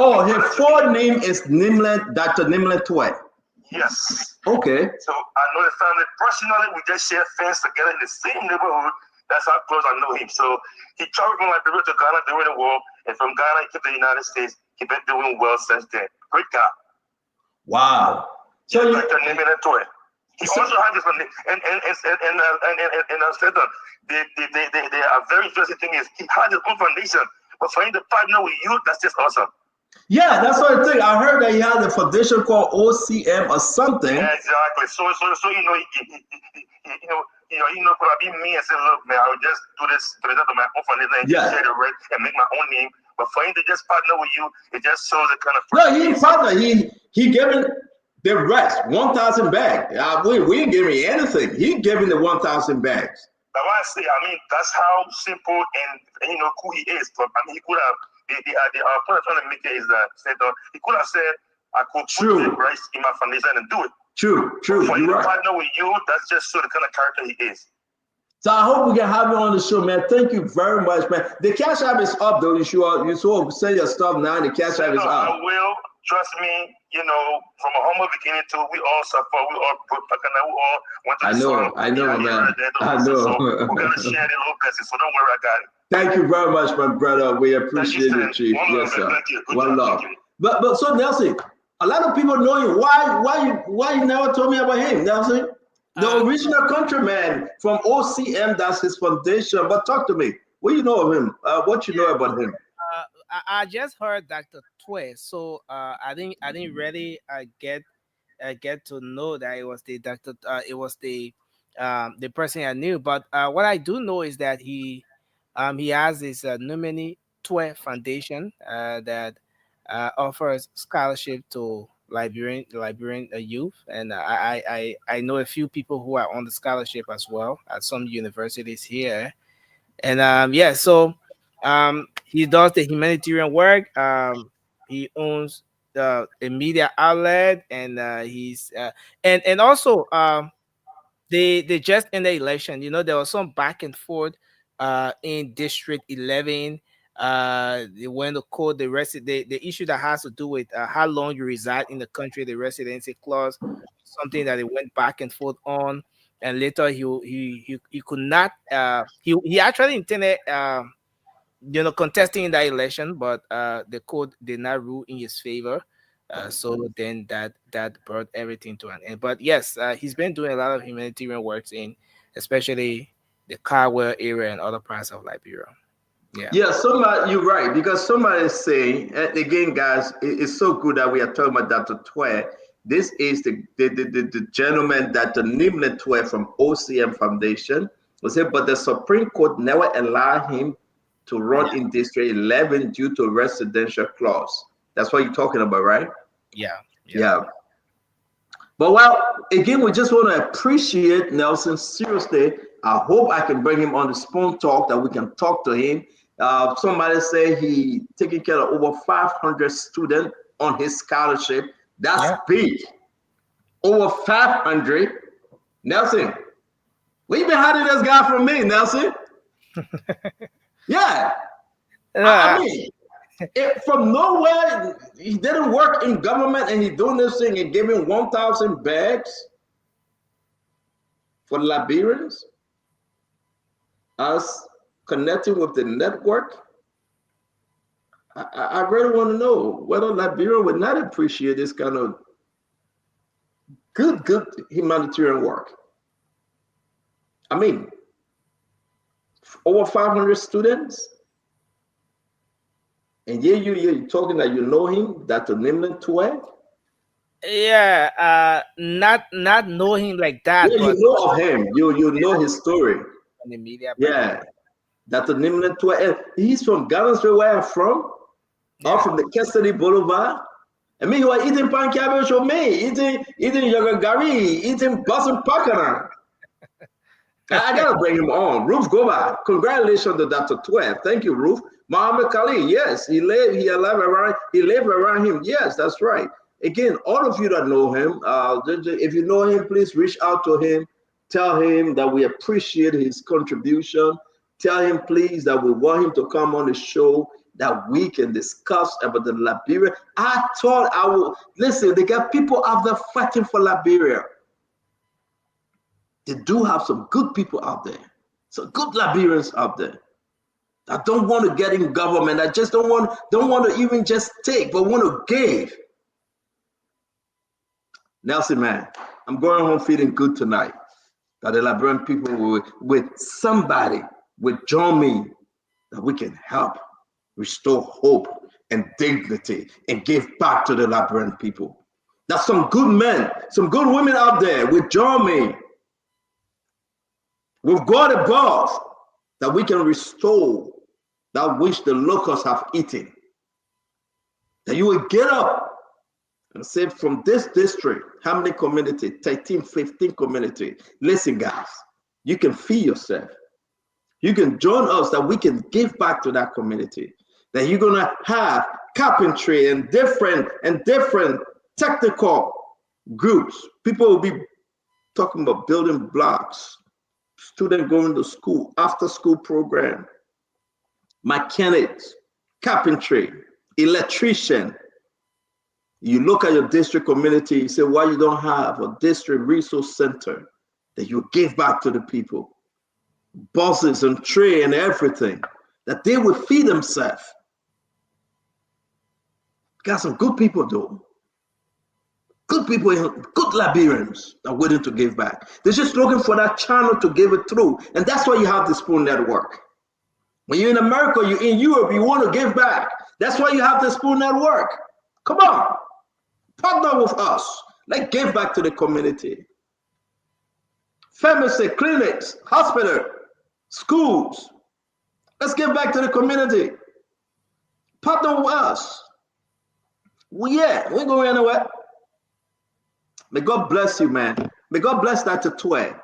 Speaker 20: full name is Nimble, Dr. Nimble Twe.
Speaker 22: Yes.
Speaker 20: Okay.
Speaker 22: So I know the family personally. We just share fence together in the same neighborhood. That's how close I know him. So he traveled from Liberia to Ghana during the war, and from Ghana he came to the United States. He's been doing well since then. Great guy.
Speaker 20: Wow.
Speaker 22: So Dr. Nimble Twe. He also had this one, and Stanton, they are very interesting thing is he had his own foundation, but for him to partner with you, that's just awesome.
Speaker 20: Yeah, that's what I think. I heard that he had a foundation called OCM or something.
Speaker 22: Yeah, exactly. So you know, could have been me and say, look, man, I would just do this to my own foundation and share the rest and make my own name. But for him to just partner with you, it just shows the kind of.
Speaker 20: No, he partner. He gave it the rest 1,000 bags. We ain't giving anything. He giving the 1,000 bags.
Speaker 22: That's why I say, I mean, that's how simple and you know who he is. But I mean, he could have. The point I'm trying to make it is that he could have said, I could put the rice in my foundation and do it.
Speaker 20: True.
Speaker 22: But for him to partner with you, that's just so the kind of character he is.
Speaker 20: So I hope we can have you on the show, man. Thank you very much, man. The cash app is up, though. You should send your stuff now. The cash app is up.
Speaker 22: I will. Trust me, you know, from a humble beginning to we all suffer, we all went to the sun.
Speaker 20: I know, man. I know.
Speaker 22: So we're gonna share the little blessings. So don't worry, I got it.
Speaker 20: Thank you very much, my brother. We appreciate you, Chief. Yes, sir.
Speaker 22: Thank you.
Speaker 20: One love. But so Nelson, a lot of people know you. Why you never told me about him, Nelson? The original Countryman from OCM, that's his foundation. But talk to me. What do you know of him? What you know about him?
Speaker 3: I just heard Dr. Twe, so I didn't really get to know that it was the doctor. It was the person I knew. But what I do know is that he has this Numeni Twe Foundation that offers scholarship to Liberian youth, and I know a few people who are on the scholarship as well at some universities here. And yeah, so he does the humanitarian work. He owns a media outlet, and and also they just in the election, there was some back and forth in District 11. They went to court, the issue that has to do with how long you reside in the country, the residency clause, something that they went back and forth on. And later he could not he actually intended contesting in that election, but the court did not rule in his favor. So then that brought everything to an end. But yes, he's been doing a lot of humanitarian works in especially the Caldwell area and other parts of Liberia. Yeah.
Speaker 20: Yeah, somebody, you're right, because somebody is saying, and again, guys, it's so good that we are talking about Dr. Twe. This is the gentleman, Dr. Nimle Twe from OCM Foundation. Was it? But the Supreme Court never allowed him to run in District 11 due to residential clause. That's what you're talking about, right?
Speaker 3: Yeah.
Speaker 20: But well, again, we just want to appreciate Nelson. Seriously, I hope I can bring him on the Spoon Talk that we can talk to him. Somebody say he taking care of over 500 students on his scholarship. That's big. Over 500. Nelson, where you been hiding this guy from me, Nelson? Yeah. I mean, from nowhere, he didn't work in government and he doing this thing and giving 1,000 bags for Liberians. Us connecting with the network. I really want to know whether Liberia would not appreciate this kind of good humanitarian work. I mean, over 500 students. And you're talking that you know him, Dr. Nimle Twe?
Speaker 3: Yeah, not know him like that.
Speaker 20: Yeah,
Speaker 3: but
Speaker 20: you know of him. You know his story.
Speaker 3: On the media.
Speaker 20: Yeah. Dr. Nimle Twe. He's from Gallersville, where I'm from. Or from the Cassidy Boulevard. I mean, he was eating pan cabbage with me, eating yoga gari, eating Boston Pakana. I gotta bring him on. Ruth Goba, congratulations to Dr. Twe. Thank you, Ruth. Muhammad Khalid, yes, he lived around him. Yes, that's right. Again, all of you that know him, if you know him, please reach out to him. Tell him that we appreciate his contribution. Tell him, please, that we want him to come on the show that we can discuss about the Liberia. I thought I would listen. They got people out there fighting for Liberia. They do have some good people out there, some good Liberians out there. I don't want to get in government. I just don't want to even just take, but want to give. Nelson, man, I'm going home feeling good tonight. That the Liberian people with somebody will join me, that we can help restore hope and dignity and give back to the Liberian people. There's some good men, some good women out there will join me. With God above, that we can restore that which the locusts have eaten. That you will get up and say, from this district, how many community? 13, 15 community. Listen, guys, you can feed yourself. You can join us that we can give back to that community. That you're gonna have carpentry and different technical groups. People will be talking about building blocks, students going to school, after school program, mechanics, carpentry, electrician. You look at your district community, you say, why you don't have a district resource center that you give back to the people? Buses and tray and everything, that they will feed themselves. Got some good people though. Good people, good Liberians are willing to give back. They're just looking for that channel to give it through. And that's why you have the Spoon Network. When you're in America, you're in Europe, you want to give back. That's why you have the Spoon Network. Come on, partner with us. Let's give back to the community. Pharmacy, clinics, hospital, schools. Let's give back to the community. Partner with us. We ain't going anywhere. May God bless you, man. May God bless Dr. Tway.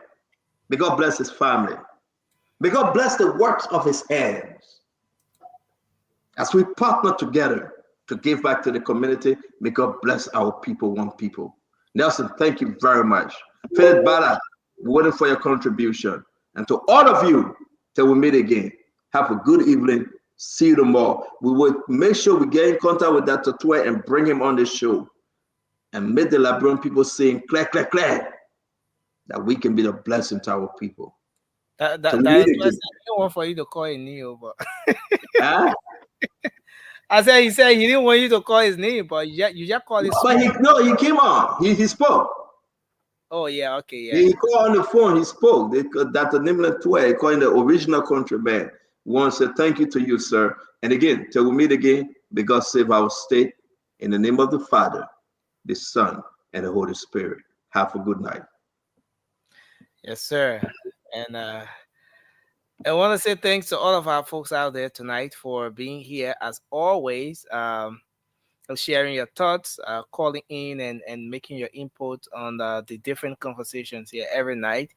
Speaker 20: May God bless his family. May God bless the works of his hands. As we partner together to give back to the community, may God bless our people, one people. Nelson, thank you very much. Philip Bala, waiting for your contribution. And to all of you, till we meet again, have a good evening. See you tomorrow. We will make sure we get in contact with Dr. Tway and bring him on the show and make the Liberian people sing, clack, clack, clack, that we can be a blessing to our people.
Speaker 3: That was want for you to call his name, but
Speaker 20: huh?
Speaker 3: I said he said he didn't want you to call his name, but you just call his.
Speaker 20: But he came on. He spoke.
Speaker 3: Oh yeah, okay, yeah.
Speaker 20: He called on the phone. He spoke. Dr. Nimla Tway, calling the original country man. We want to say thank you to you, sir. And again, till we meet again, may God save our state. In the name of the Father, the Son, and the Holy Spirit. Have a good night.
Speaker 3: Yes, sir. And I want to say thanks to all of our folks out there tonight for being here as always, sharing your thoughts, calling in and making your input on the different conversations here every night.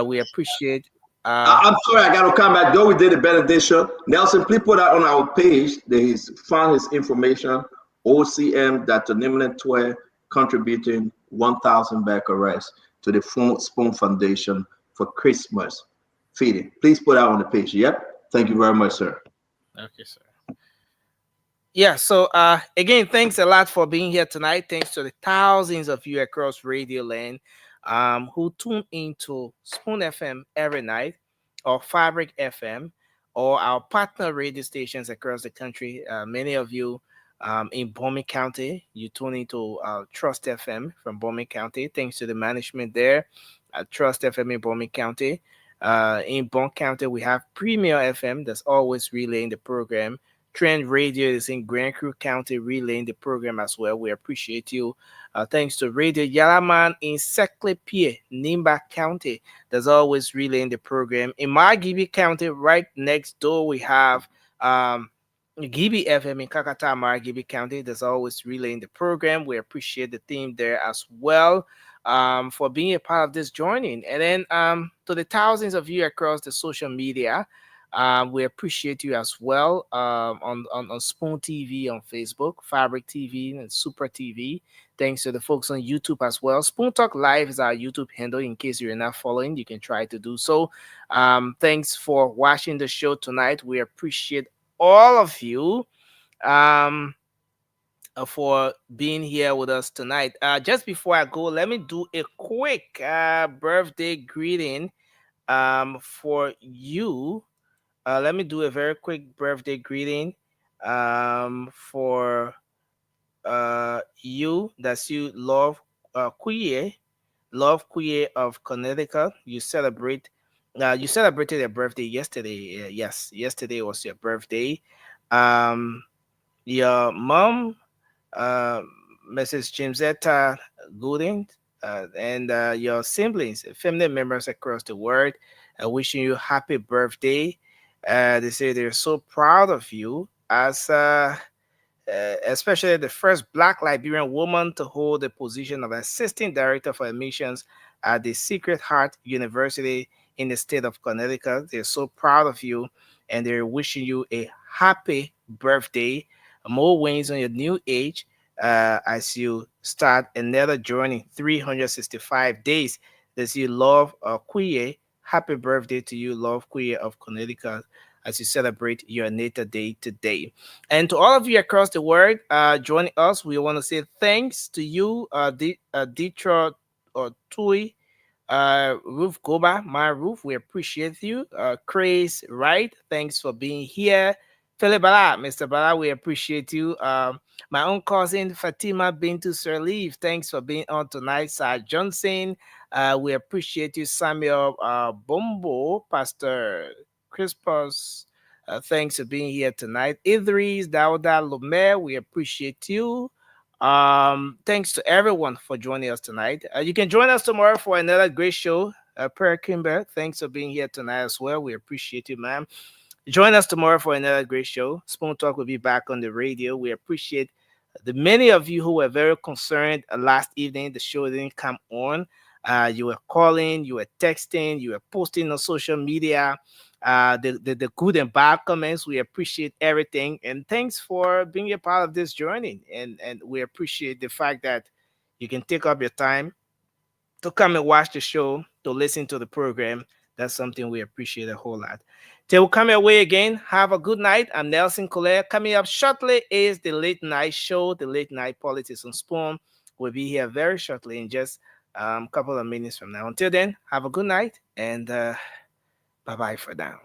Speaker 3: We appreciate.
Speaker 20: I'm sorry, I got to come back. Though we did a benediction, Nelson, please put that on our page. He's found his information. OCM, Dr. Nimlan Tway, contributing 1,000 back arrest to the Spoon Foundation for Christmas feeding. Please put that on the page. Yep. Thank you very much, sir.
Speaker 3: Okay, sir. Yeah, so again, thanks a lot for being here tonight. Thanks to the thousands of you across Radio Land who tune into Spoon FM every night, or Fabric FM, or our partner radio stations across the country. Many of you in Bomi County, you tune into Trust FM from Bomi County. Thanks to the management there at Trust FM in Bomi County. In Bon County, we have Premier FM that's always relaying the program. Trend Radio is in Grand Crew County, relaying the program as well. We appreciate you. Thanks to Radio Yalaman in Seclepie, Nimba County, that's always relaying the program. In Margibi County, right next door, we have Gibi FM in Kakata, Margibi County, that's always relaying the program. We appreciate the team there as well. For being a part of this joining. And then to the thousands of you across the social media, we appreciate you as well on Spoon TV on Facebook, Fabric TV, and Super TV. Thanks to the folks on YouTube as well. Spoon Talk Live is our YouTube handle. In case you're not following, you can try to do so. Thanks for watching the show tonight. We appreciate all of you. For being here with us tonight. Just before I go, let me do a quick birthday greeting for you. Let me do a very quick birthday greeting for you. That's you, Love Kuye of Connecticut. You celebrated your birthday yesterday. Yes, yesterday was your birthday. Your mom, Mrs. Jamesetta Gooden, and your siblings, family members across the world, wishing you happy birthday. They say they're so proud of you as especially the first Black Liberian woman to hold the position of Assistant Director for Admissions at the Sacred Heart University in the state of Connecticut. They're so proud of you and they're wishing you a happy birthday. More wins on your new age as you start another journey, 365 days. As you Love Kuye. Happy birthday to you, Love Kuye of Connecticut, as you celebrate your natal day today. And to all of you across the world joining us, we want to say thanks to you, Detroit or Tui, Ruth Goba, my Ruth. We appreciate you. Chris Wright, thanks for being here. Philip Bala, Mr. Bala, we appreciate you. My own cousin Fatima Bintu Sirleaf, thanks for being on tonight. Sir Johnson, we appreciate you. Samuel Bombo, Pastor Crispus Thanks for being here tonight. Idris Dauda Lumer, we appreciate you. Thanks to everyone for joining us tonight. You can join us tomorrow for another great show. Per Kimber, thanks for being here tonight as well. We appreciate you, ma'am. Join us tomorrow for another great show. Spoon Talk will be back on the radio. We appreciate the many of you who were very concerned last evening the show didn't come on. You were calling, you were texting, you were posting on social media. The good and bad comments. We appreciate everything, and thanks for being a part of this journey. And we appreciate the fact that you can take up your time to come and watch the show, to listen to the program. That's something we appreciate a whole lot. Till we come your way again, have a good night. I'm Nelson Collier. Coming up shortly is the late night show, the late night politics on Spoon. We'll be here very shortly in just a couple of minutes from now. Until then, have a good night and bye-bye for now.